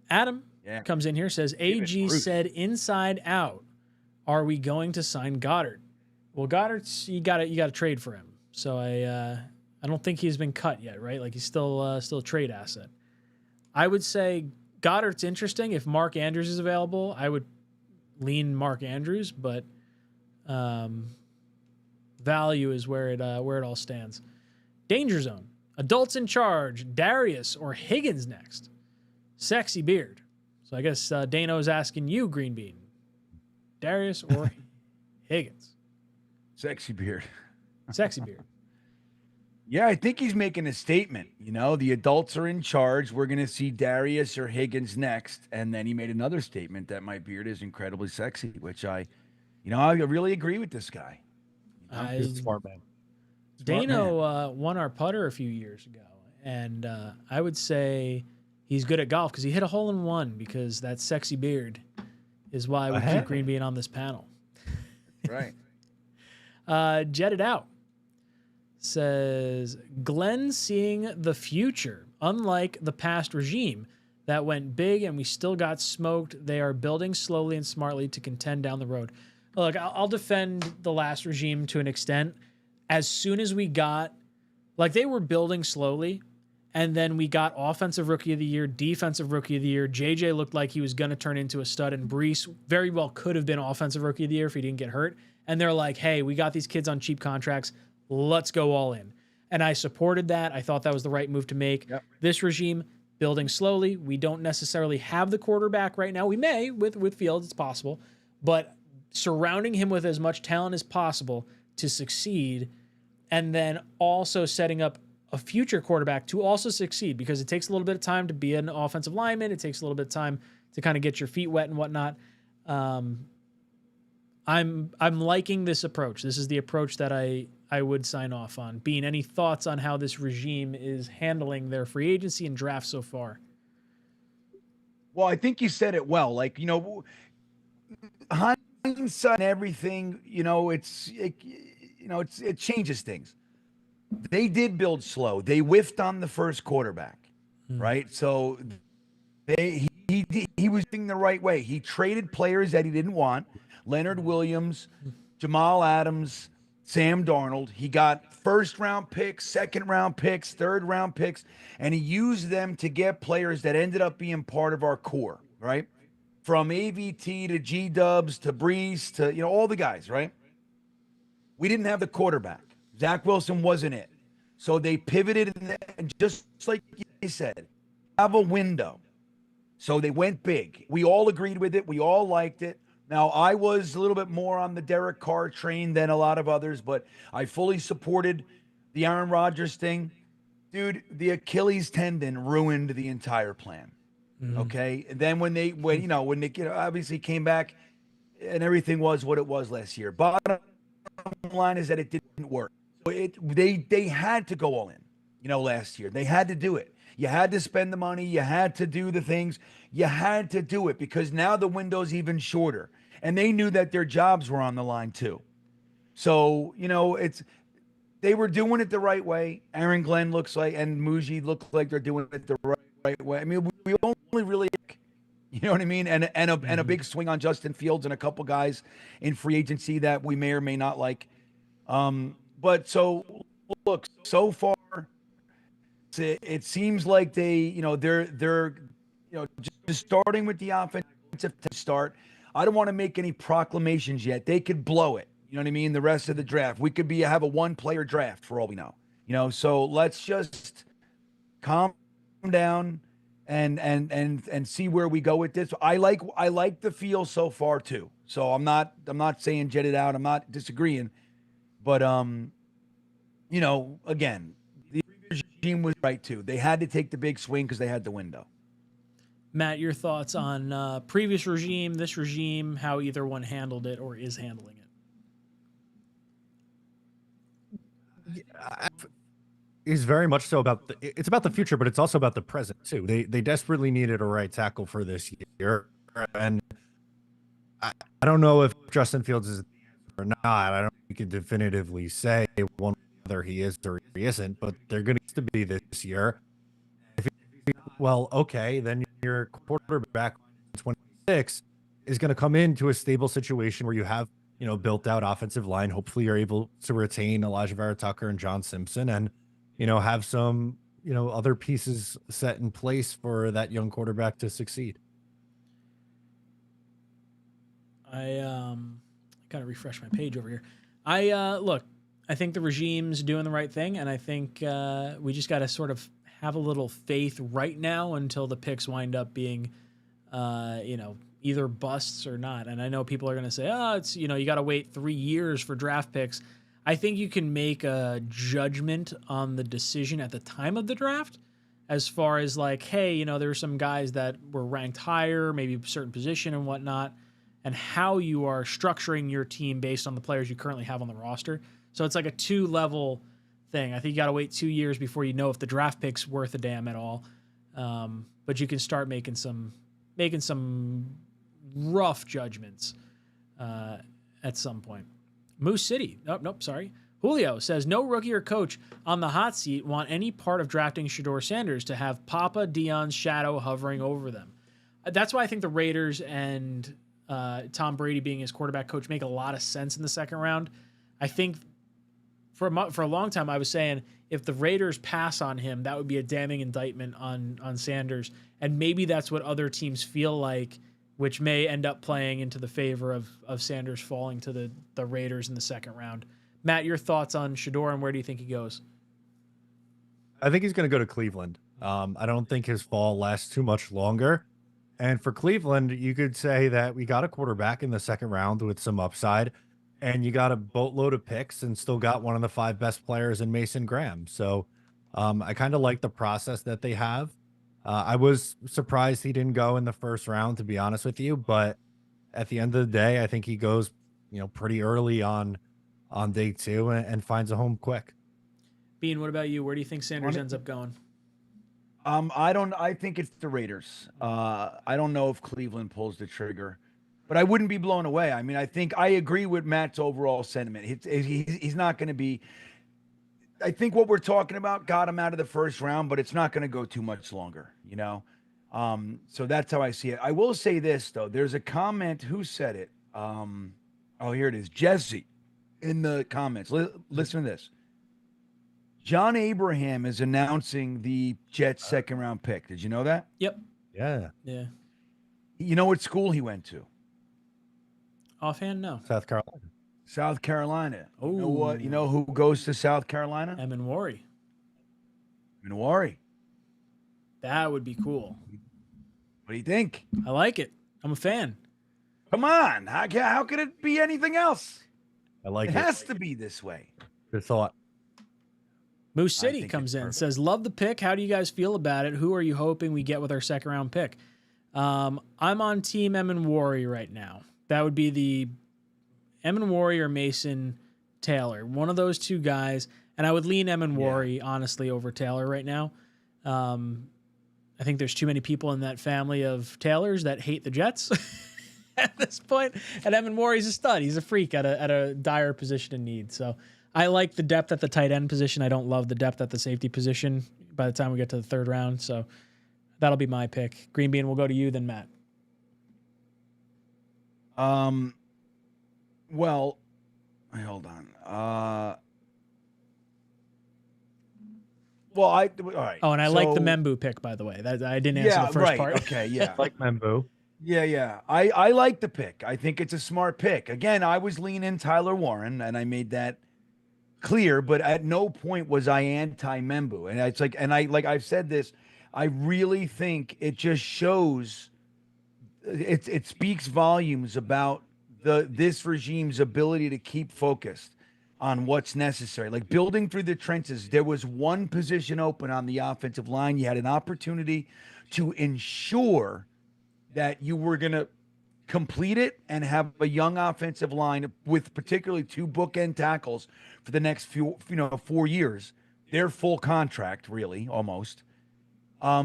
Adam comes in here, says, AG said Inside Out, are we going to sign Goddard? Well, Goddard's you got to trade for him. So I don't think he's been cut yet, right? Like he's still a trade asset. I would say Goddard's interesting. If Mark Andrews is available, I would lean Mark Andrews, but value is where it all stands. Danger Zone. Adults in charge. Darius or Higgins next. Sexy beard. So I guess Dano's asking you, Green Bean. Darius or Higgins? Sexy beard. Sexy beard. Yeah, I think he's making a statement. You know, the adults are in charge. We're going to see Darius or Higgins next. And then he made another statement that my beard is incredibly sexy, which I really agree with this guy. He's a smart man. Dano won our putter a few years ago. And I would say he's good at golf because he hit a hole in one because that sexy beard is why we keep Green Bean on this panel. Right. Jet It Out says, Glenn seeing the future. Unlike the past regime that went big and we still got smoked, they are building slowly and smartly to contend down the road. Look, I'll defend the last regime to an extent. As soon as we got, like they were building slowly, and then we got offensive rookie of the year, defensive rookie of the year. JJ looked like he was going to turn into a stud, and Brees very well could have been offensive rookie of the year if he didn't get hurt. And they're like, hey, we got these kids on cheap contracts. Let's go all in. And I supported that. I thought that was the right move to make. Yep. This regime, building slowly. We don't necessarily have the quarterback right now. We may with Fields, it's possible. But surrounding him with as much talent as possible to succeed, and then also setting up a future quarterback to also succeed, because it takes a little bit of time to be an offensive lineman. It takes a little bit of time to kind of get your feet wet and whatnot. I'm liking this approach. This is the approach that I would sign off on. Bean, any thoughts on how this regime is handling their free agency and draft so far? Well, I think you said it well. Like, you know, hindsight and everything, it changes things. They did build slow. They whiffed on the first quarterback, right? So he was doing the right way. He traded players that he didn't want. Leonard Williams, Jamal Adams, Sam Darnold. He got first-round picks, second-round picks, third-round picks, and he used them to get players that ended up being part of our core, right? From AVT to G-Dubs to Brees to, all the guys, right? We didn't have the quarterback. Zach Wilson wasn't it. So they pivoted, and just like you said, have a window. So they went big. We all agreed with it. We all liked it. Now, I was a little bit more on the Derek Carr train than a lot of others, but I fully supported the Aaron Rodgers thing. Dude, the Achilles tendon ruined the entire plan. Okay? And then when they obviously came back and everything was what it was last year. Bottom line is that it didn't work. They had to go all in, last year. They had to do it. You had to spend the money. You had to do the things. You had to do it because now the window's even shorter. And they knew that their jobs were on the line too. So, they were doing it the right way. Aaron Glenn looks like, and Muji look like they're doing it the right way. I mean, we only really, you know what I mean? And a big swing on Justin Fields and a couple guys in free agency that we may or may not like. But so look, so far, it seems like they're just starting with the offensive start. I don't want to make any proclamations yet. They could blow it. You know what I mean? The rest of the draft, we could have a one-player draft for all we know. So let's just calm down and see where we go with this. I like the feel so far too. So I'm not saying jet it out. I'm not disagreeing, but you know, again, the regime was right too. They had to take the big swing because they had the window. Matt, your thoughts on previous regime, this regime, how either one handled it or is handling it? Is very much so about it's about the future, but it's also about the present too. They desperately needed a right tackle for this year, and I don't know if Justin Fields is or not. I don't think we can definitively say one whether he is or he isn't, but they're going to be this year. Well, okay, then your quarterback 26 is going to come into a stable situation where you have, you know, built out offensive line. Hopefully you're able to retain Elijah Vera Tucker and John Simpson and, you know, have some, you know, other pieces set in place for that young quarterback to succeed. I gotta refresh my page over here. Look, I think the regime's doing the right thing, and I think we just got to sort of have a little faith right now until the picks wind up being, you know, either busts or not. And I know people are going to say, oh, it's, you know, you got to wait 3 years for draft picks. I think you can make a judgment on the decision at the time of the draft as far as like, hey, you know, there were some guys that were ranked higher, maybe a certain position and whatnot, and how you are structuring your team based on the players you currently have on the roster. So it's like a 2-level thing. I think you got to wait 2 years before you know if the draft pick's worth a damn at all. But you can start making some rough judgments at some point. Moose City. Nope, sorry. Julio says, no rookie or coach on the hot seat want any part of drafting Shedeur Sanders to have Papa Dion's shadow hovering over them. That's why I think the Raiders and Tom Brady being his quarterback coach make a lot of sense in the second round. I think for a long time I was saying if the Raiders pass on him, that would be a damning indictment on Sanders. And maybe that's what other teams feel like, which may end up playing into the favor of Sanders falling to the Raiders in the second round. Matt, your thoughts on Shedeur and where do you think he goes? I think he's going to go to Cleveland. I don't think his fall lasts too much longer. And for Cleveland, you could say that we got a quarterback in the second round with some upside, and you got a boatload of picks and still got one of the 5 best players in Mason Graham. So I kind of like the process that they have. I was surprised he didn't go in the first round, to be honest with you. But at the end of the day, I think he goes, you know, pretty early on day 2 and finds a home quick. Bean, what about you? Where do you think Sanders ends up going? I think it's the Raiders. I don't know if Cleveland pulls the trigger, but I wouldn't be blown away. I mean, I think I agree with Matt's overall sentiment. He's not going to be. I think what we're talking about got him out of the first round, but it's not going to go too much longer, you know? So that's how I see it. I will say this, though. There's a comment. Who said it? Oh, here it is. Jesse in the comments. Listen to this. John Abraham is announcing the Jets' second round pick. Did you know that? Yep. Yeah. Yeah. You know what school he went to? Offhand, no. South Carolina. South Carolina. Oh. You know what? You know who goes to South Carolina? Eminwari. Eminwari. That would be cool. What do you think? I like it. I'm a fan. Come on. How could it be anything else? I like it. It has to be this way. Good thought. Moose City comes in, says, love the pick. How do you guys feel about it? Who are you hoping we get with our second round pick? I'm on Team Eminwari right now. That would be the Eminwari or Mason Taylor. One of those two guys. And I would lean Eminwari, honestly, over Taylor right now. I think there's too many people in that family of Taylors that hate the Jets at this point. And Eminwari's a stud. He's a freak at a dire position in need. So I like the depth at the tight end position. I don't love the depth at the safety position by the time we get to the third round. So that'll be my pick. Green Bean, we'll go to you, then Matt. Well, hold on. All right. Oh, and I like the Membu pick, by the way. That I didn't answer the first part. Okay, yeah. Like Membu. Yeah. I like the pick. I think it's a smart pick. Again, I was leaning Tyler Warren, and I made that clear, but at no point was I anti-Membu. And it's like, and I've said this, I really think it just shows it speaks volumes about this regime's ability to keep focused on what's necessary. Like building through the trenches, there was one position open on the offensive line. You had an opportunity to ensure that you were going to complete it and have a young offensive line with particularly 2 bookend tackles for the next 4 years. Their full contract, really, almost.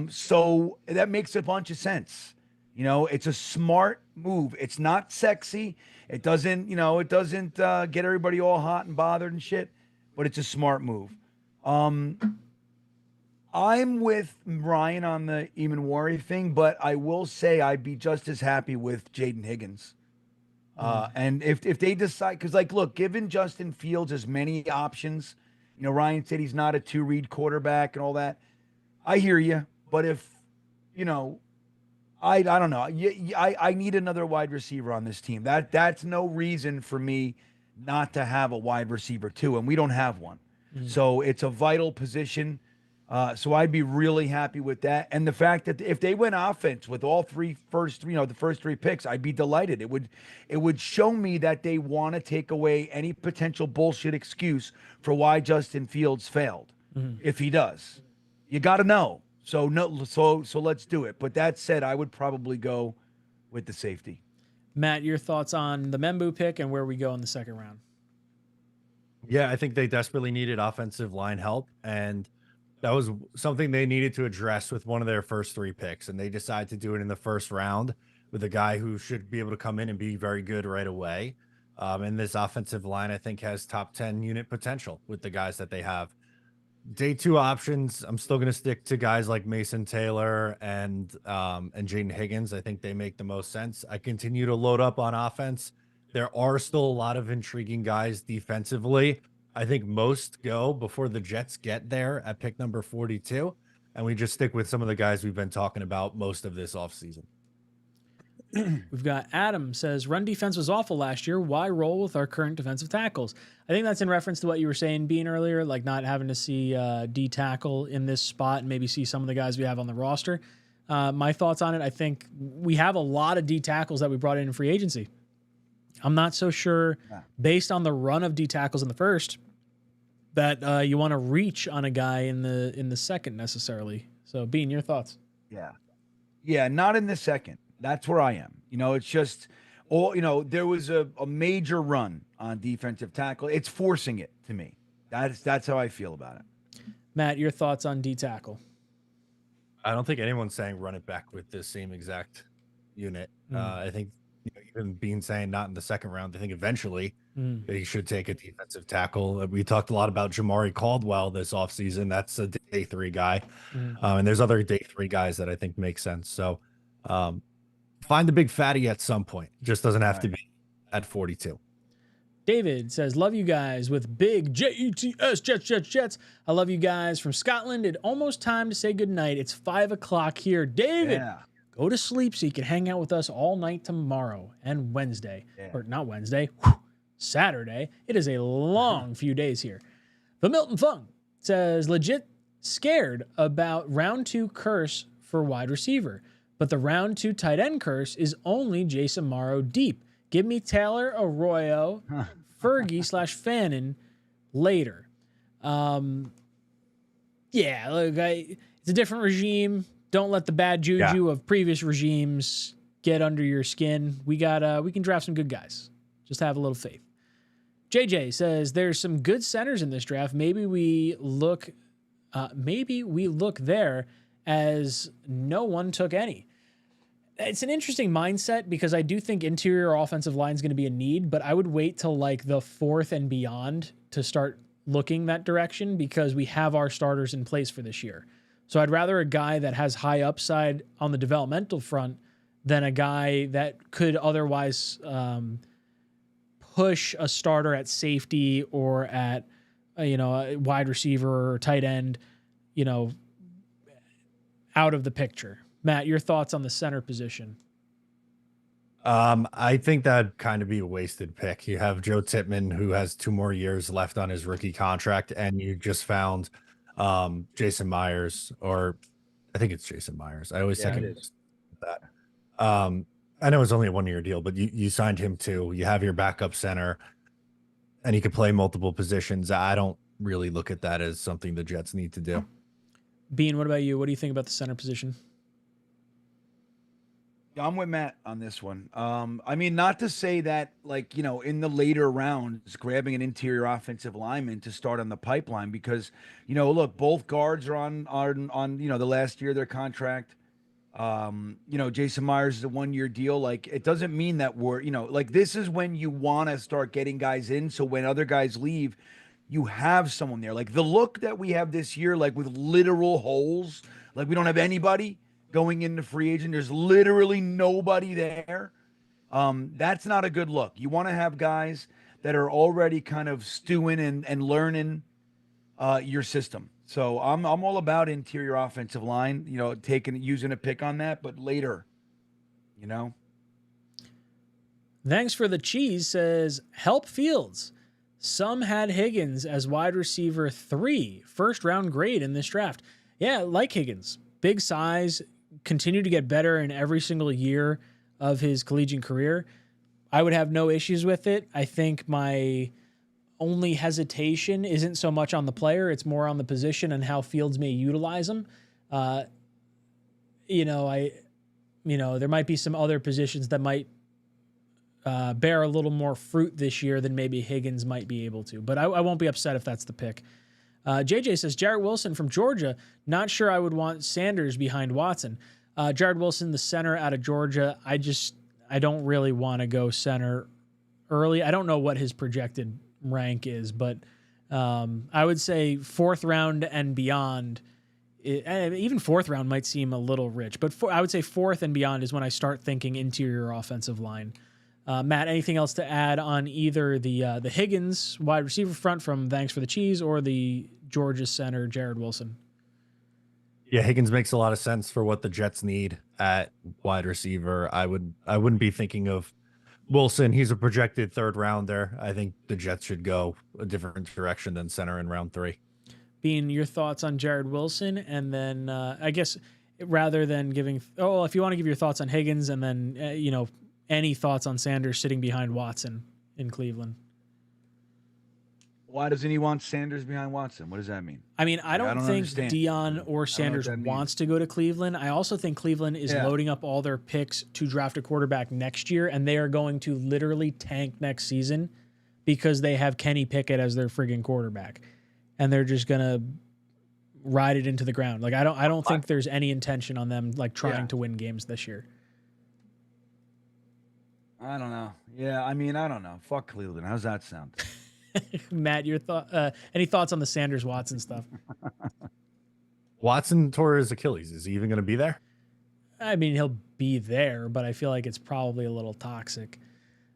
So that makes a bunch of sense. It's a smart move. It's not sexy. It doesn't get everybody all hot and bothered and shit, but it's a smart move. I'm with Ryan on the Eamon thing, but I will say I'd be just as happy with Jaden Higgins. And if they decide, because look, given Justin Fields as many options, Ryan said he's not a 2-read quarterback and all that. I hear you, but if I don't know. I need another wide receiver on this team. That's no reason for me not to have a wide receiver too, and we don't have one. So it's a vital position. So I'd be really happy with that. And the fact that if they went offense with all the first 3 picks, I'd be delighted. It would show me that they want to take away any potential bullshit excuse for why Justin Fields failed. If he does, you got to know. So let's do it. But that said, I would probably go with the safety. Matt, your thoughts on the Membu pick and where we go in the second round? Yeah, I think they desperately needed offensive line help, and that was something they needed to address with one of their first 3 picks, and they decided to do it in the first round with a guy who should be able to come in and be very good right away. And this offensive line, I think, has top 10 unit potential with the guys that they have. Day 2 options, I'm still going to stick to guys like Mason Taylor and Jaden Higgins. I think they make the most sense. I continue to load up on offense. There are still a lot of intriguing guys defensively. I think most go before the Jets get there at pick number 42. And we just stick with some of the guys we've been talking about most of this offseason. We've got Adam says, run defense was awful last year. Why roll with our current defensive tackles? I think that's in reference to what you were saying, Bean, earlier, like not having to see D tackle in this spot and maybe see some of the guys we have on the roster. My thoughts on it, I think we have a lot of D tackles that we brought in free agency. I'm not so sure, based on the run of D tackles in the first, that you want to reach on a guy in the second necessarily. So, Bean, your thoughts? Yeah, not in the second. That's where I am. It's just, there was a major run on defensive tackle. It's forcing it to me. That's how I feel about it. Matt, your thoughts on D tackle? I don't think anyone's saying run it back with the same exact unit. I think even Bean saying not in the second round. I think eventually he should take a defensive tackle. We talked a lot about Jamari Caldwell this offseason. That's a day 3 guy. And there's other day 3 guys that I think make sense. So find the big fatty at some point. Just doesn't have to be at 42. David says, love you guys with big Jets, Jets. I love you guys from Scotland. It's almost time to say goodnight. It's 5 o'clock here. David, go to sleep so you can hang out with us all night tomorrow and Wednesday. Or not Wednesday, Saturday. It is a long few days here. The Milton Fung says, legit scared about round 2 curse for wide receiver. But the round 2 tight end curse is only Jason Morrow deep. Give me Taylor Arroyo, Fergie/Fannin later. Look, it's a different regime. Don't let the bad juju of previous regimes get under your skin. We can draft some good guys. Just have a little faith. JJ says there's some good centers in this draft. Maybe we look there as no one took any. It's an interesting mindset because I do think interior offensive line is going to be a need, but I would wait till like the 4th and beyond to start looking that direction because we have our starters in place for this year. So I'd rather a guy that has high upside on the developmental front than a guy that could otherwise push a starter at safety or at a wide receiver or tight end, out of the picture. Matt, your thoughts on the center position? I think that'd kind of be a wasted pick. You have Joe Tippmann, who has 2 more years left on his rookie contract, and you just found Jason Myers, or I think it's Jason Myers. I always Yeah, second it is. that. I know it's only a 1-year deal, but you signed him too. You have your backup center, and he could play multiple positions. I don't really look at that as something the Jets need to do. Bean, what about you? What do you think about the center position? Yeah, I'm with Matt on this one. I mean, not to say that, like, in the later rounds, grabbing an interior offensive lineman to start on the pipeline, because, look, both guards are on the last year of their contract. Jason Myers is a 1-year deal. Like, it doesn't mean that we're, like, this is when you want to start getting guys in. So when other guys leave, you have someone there. Like the look that we have this year, like with literal holes, like we don't have anybody going into free agent. There's literally nobody there. That's not a good look. You want to have guys that are already kind of stewing and learning your system. So I'm all about interior offensive line, using a pick on that, but later, Thanks for the cheese says, help Fields. Some had Higgins as wide receiver 3, first-round grade in this draft. Yeah, like Higgins. Big size, continued to get better in every single year of his collegiate career. I would have no issues with it. I think my only hesitation isn't so much on the player, it's more on the position and how Fields may utilize him. There might be some other positions that might bear a little more fruit this year than maybe Higgins might be able to. But I won't be upset if that's the pick. JJ says, Jarrett Wilson from Georgia. Not sure I would want Sanders behind Watson. Jarrett Wilson, the center out of Georgia. I don't really want to go center early. I don't know what his projected rank is, but I would say 4th round and beyond. Even 4th round might seem a little rich, but I would say 4th and beyond is when I start thinking interior offensive line. Matt, anything else to add on either the Higgins wide receiver front from Thanks for the Cheese or the Georgia center, Jarrett Wilson? Yeah, Higgins makes a lot of sense for what the Jets need at wide receiver. I wouldn't be thinking of Wilson. He's a projected 3rd rounder. I think the Jets should go a different direction than center in round 3. Being your thoughts on Jarrett Wilson, and then I guess rather than giving, if you want to give your thoughts on Higgins, and then any thoughts on Sanders sitting behind Watson in Cleveland? Why doesn't he want Sanders behind Watson? What does that mean? I mean, I don't think understand. Dion or Sanders wants to go to Cleveland. I also think Cleveland is loading up all their picks to draft a quarterback next year, and they are going to literally tank next season because they have Kenny Pickett as their friggin' quarterback, and they're just gonna ride it into the ground. Like I don't think there's any intention on them like trying to win games this year. I don't know. Yeah, I mean, I don't know. Fuck Cleveland. How's that sound? Matt, your any thoughts on the Sanders Watson stuff? Watson tore his Achilles. Is he even going to be there? I mean, he'll be there, but I feel like it's probably a little toxic.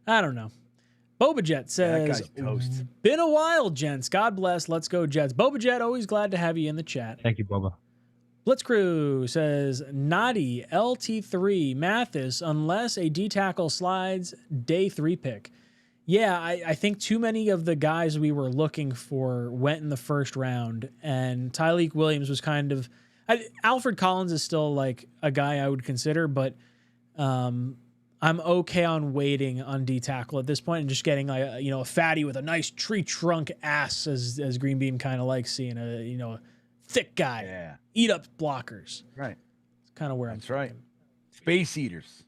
I don't know. Boba Jet says, that guy's toast. Been a while, gents. God bless. Let's go, Jets. Boba Jet, always glad to have you in the chat. Thank you, Boba. Blitz Crew says, Naughty LT3 Mathis, unless a D tackle slides, day 3 pick. Yeah, I think too many of the guys we were looking for went in the 1st round, and Tyleik Williams was kind of. Alfred Collins is still like a guy I would consider, but I'm okay on waiting on D tackle at this point and just getting a fatty with a nice tree trunk ass, as Green Beam kind of likes seeing a thick guy. Yeah. Eat up blockers. Right. It's kind of where That's right. Space eaters.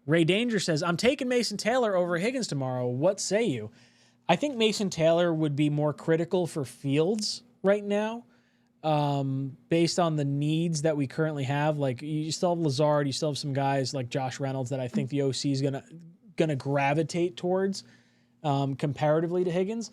Ray Danger says, I'm taking Mason Taylor over Higgins tomorrow. What say you? I think Mason Taylor would be more critical for Fields right now, based on the needs that we currently have. Like, you still have Lazard, you still have some guys like Josh Reynolds that I think the OC is gonna gravitate towards comparatively to Higgins.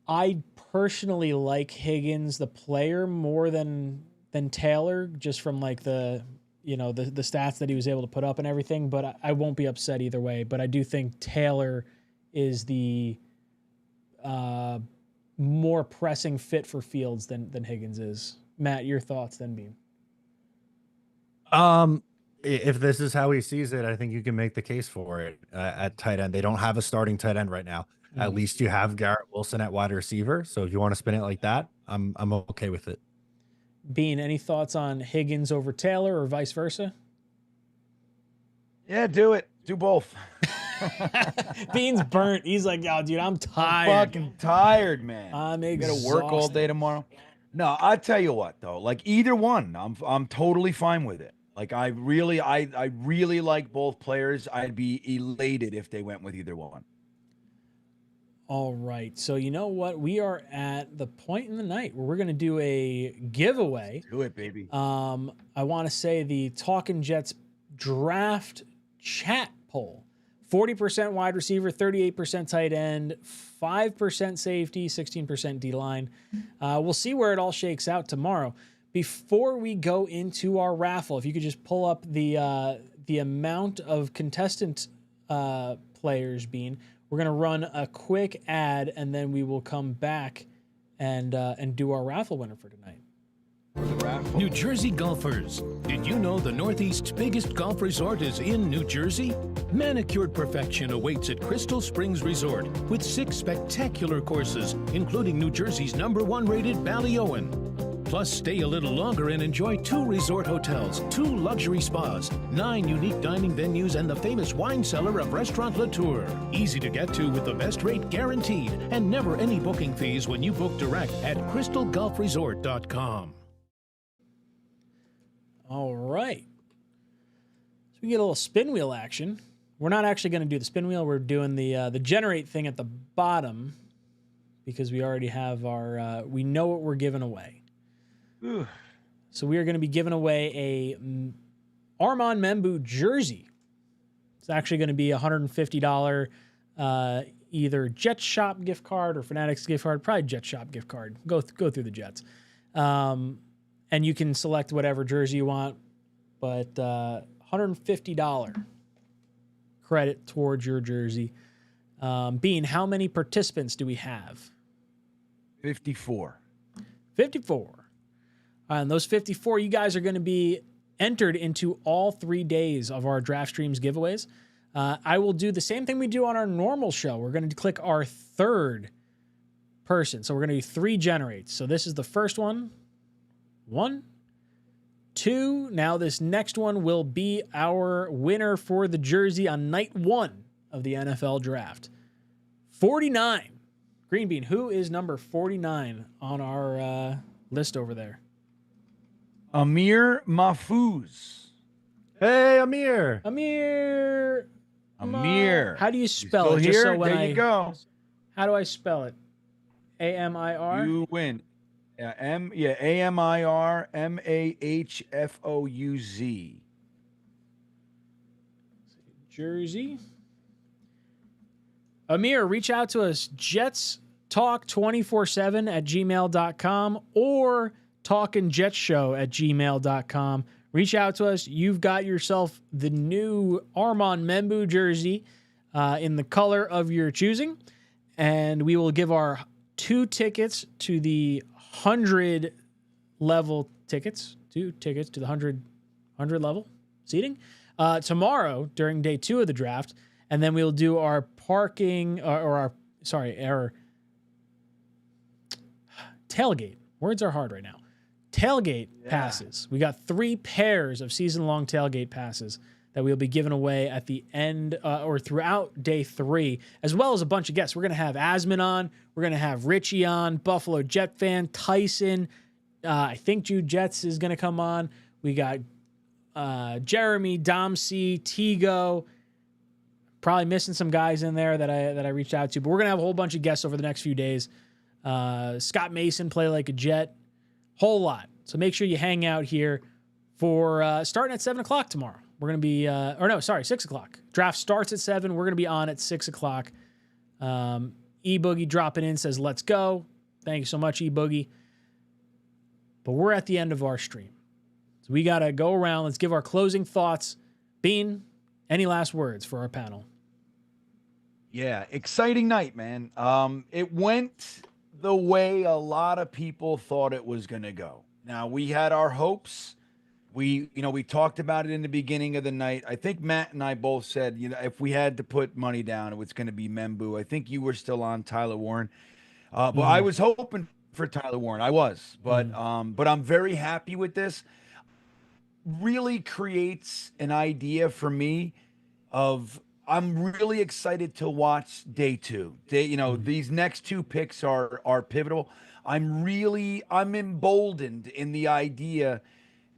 I personally like Higgins, the player, more than Taylor, just from like the stats that he was able to put up and everything, but I won't be upset either way. But I do think Taylor is the more pressing fit for Fields than Higgins is. Matt, your thoughts then, Beam? If this is how he sees it, I think you can make the case for it at tight end. They don't have a starting tight end right now. Mm-hmm. At least you have Garrett Wilson at wide receiver. So if you want to spin it like that, I'm okay with it. Bean, any thoughts on Higgins over Taylor or vice versa? Yeah, do it. Do both. Bean's burnt. He's like, yo, dude, I'm tired. I'm fucking tired, man. I'm I exhausted. gotta work all day tomorrow. No, I tell you what though, like either one, I'm totally fine with it. Like I really like both players. I'd be elated if they went with either one. All right. So you know what? We are at the point in the night where we're going to do a giveaway. Do it, baby. I want to say the Talkin' Jets draft chat poll. 40% wide receiver, 38% tight end, 5% safety, 16% D-line. We'll see where it all shakes out tomorrow. Before we go into our raffle, if you could just pull up the amount of contestant players, Bean. We're going to run a quick ad, and then we will come back and do our raffle winner for tonight. New Jersey golfers, did you know the Northeast's biggest golf resort is in New Jersey? Manicured perfection awaits at Crystal Springs Resort with 6 spectacular courses, including New Jersey's #1 rated Ballyowen. Plus, stay a little longer and enjoy 2 resort hotels, 2 luxury spas, 9 unique dining venues, and the famous wine cellar of Restaurant Latour. Easy to get to with the best rate guaranteed, and never any booking fees when you book direct at crystalgolfresort.com. All right. So we get a little spin wheel action. We're not actually going to do the spin wheel. We're doing the generate thing at the bottom because we already have our, we know what we're giving away. So we are going to be giving away a Armand Membu jersey. It's actually going to be $150 either Jet Shop gift card or Fanatics gift card, probably Jet Shop gift card. Go through the Jets. And you can select whatever jersey you want, but $150 credit towards your jersey. Bean, how many participants do we have? 54. 54. And those 54, you guys are going to be entered into all 3 days of our Draft Streams giveaways. I will do the same thing we do on our normal show. We're going to click our third person. So we're going to do 3 generates. So this is the first one. 1, 2. Now this next one will be our winner for the jersey on night 1 of the NFL Draft. 49. Green Bean, who is number 49 on our list over there? Amir Mahfouz. Hey, Amir. Amir. How do you spell it? Here? Just so when There you go. How do I spell it? A-M-I-R? You win. A-M-I-R M-A-H-F-O-U-Z. Jersey. Amir, reach out to us. JetsTalk247@gmail.com or talkinjetshow@gmail.com. Reach out to us. You've got yourself the new Armand Membu jersey in the color of your choosing. And we will give our 2 tickets to the 100 level tickets. 2 tickets to the 100 level seating tomorrow during day 2 of the draft. And then we'll do our parking our tailgate. Words are hard right now. Tailgate passes. We got 3 pairs of season-long tailgate passes that we'll be giving away at the end or throughout day 3, as well as a bunch of guests. We're going to have Asman on. We're going to have Richie on, Buffalo Jet fan, Tyson. I think Jude Jets is going to come on. We got Jeremy, Dom C, Tigo. Probably missing some guys in there that I reached out to, but we're going to have a whole bunch of guests over the next few days. Scott Mason, Play Like a Jet. Whole lot. So make sure you hang out here for starting at 7 o'clock tomorrow. We're going to be, 6 o'clock. Draft starts at 7. We're going to be on at 6 o'clock. E-Boogie dropping in says, let's go. Thank you so much, E-Boogie. But we're at the end of our stream. So we got to go around. Let's give our closing thoughts. Bean, any last words for our panel? Yeah, exciting night, man. It went the way a lot of people thought it was going to go. Now, we had our hopes. We talked about it in the beginning of the night. I think Matt and I both said, if we had to put money down, it was going to be Membu. I think you were still on Tyler Warren. But I was hoping for Tyler Warren. I was, but I'm very happy with this. Really creates an idea for me of I'm really excited to watch day 2. These next 2 picks are pivotal. I'm emboldened in the idea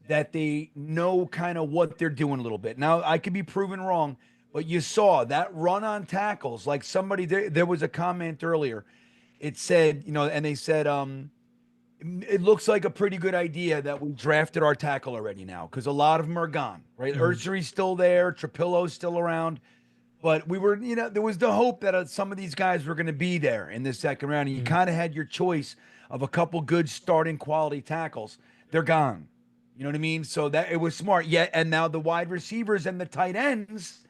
that they know kind of what they're doing a little bit. Now I could be proven wrong, but you saw that run on tackles. Like somebody there was a comment earlier. It said, and they said, it looks like a pretty good idea that we drafted our tackle already now, because a lot of them are gone, right? Urchery's still there, Trapillo's still around, but we were, there was the hope that some of these guys were going to be there in the second round, and you kind of had your choice of a couple good starting quality tackles. They're gone. You know what I mean? So that it was smart. And now the wide receivers and the tight ends,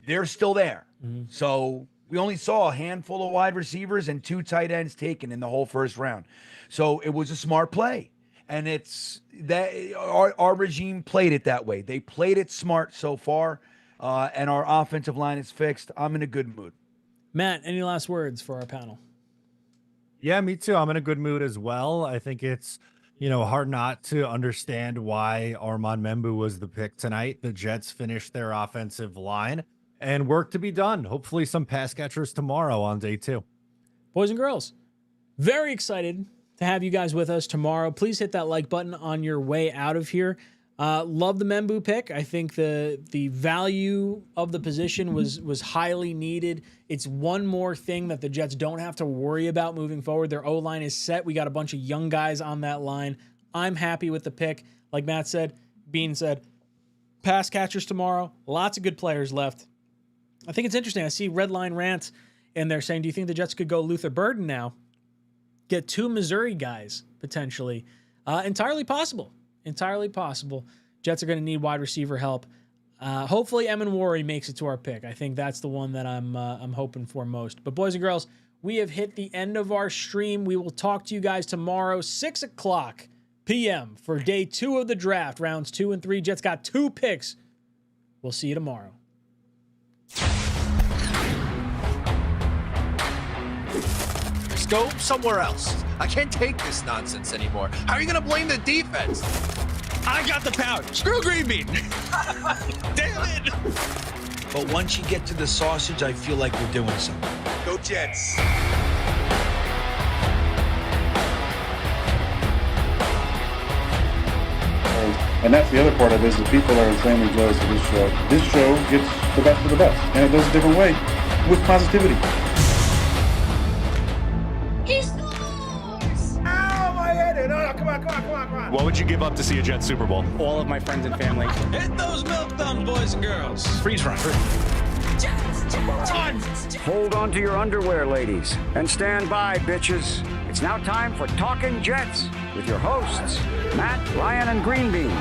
they're still there. So we only saw a handful of wide receivers and 2 tight ends taken in the whole first round. So it was a smart play. And it's that our regime played it that way. They played it smart so far. And our offensive line is fixed. I'm in a good mood. Matt, any last words for our panel? Yeah, me too. I'm in a good mood as well. I think it's, hard not to understand why Armand Membou was the pick tonight. The Jets finished their offensive line and work to be done. Hopefully some pass catchers tomorrow on day 2. Boys and girls, very excited to have you guys with us tomorrow. Please hit that like button on your way out of here. Love the Membou pick. I think the value of the position was highly needed. It's one more thing that the Jets don't have to worry about moving forward. Their O-line is set. We got a bunch of young guys on that line. I'm happy with the pick. Like Matt said, Bean said, pass catchers tomorrow. Lots of good players left. I think it's interesting. I see Red Line Rant in there saying, do you think the Jets could go Luther Burden now? Get 2 Missouri guys, potentially. Entirely possible. Entirely possible. Jets are going to need wide receiver help. Hopefully, Emanwari makes it to our pick. I think that's the one that I'm hoping for most. But boys and girls, we have hit the end of our stream. We will talk to you guys tomorrow, 6:00 p.m. for day 2 of the draft, rounds 2 and 3. Jets got 2 picks. We'll see you tomorrow. Just go somewhere else. I can't take this nonsense anymore. How are you going to blame the defense? I got the pouch. Screw Green Bean. Damn it. But once you get to the sausage, I feel like we're doing something. Go Jets. And that's the other part of it, is that people are extremely jealous of this show. This show gets the best of the best, and it does it a different way, with positivity. He scores! Ow, my head! No, come on. What would you give up to see a Jets Super Bowl? All of my friends and family. Hit those milk thumbs, boys and girls. Freeze run. Hold on to your underwear, ladies, and stand by, bitches. It's now time for Talkin' Jets with your hosts, Matt, Ryan, and Green Bean.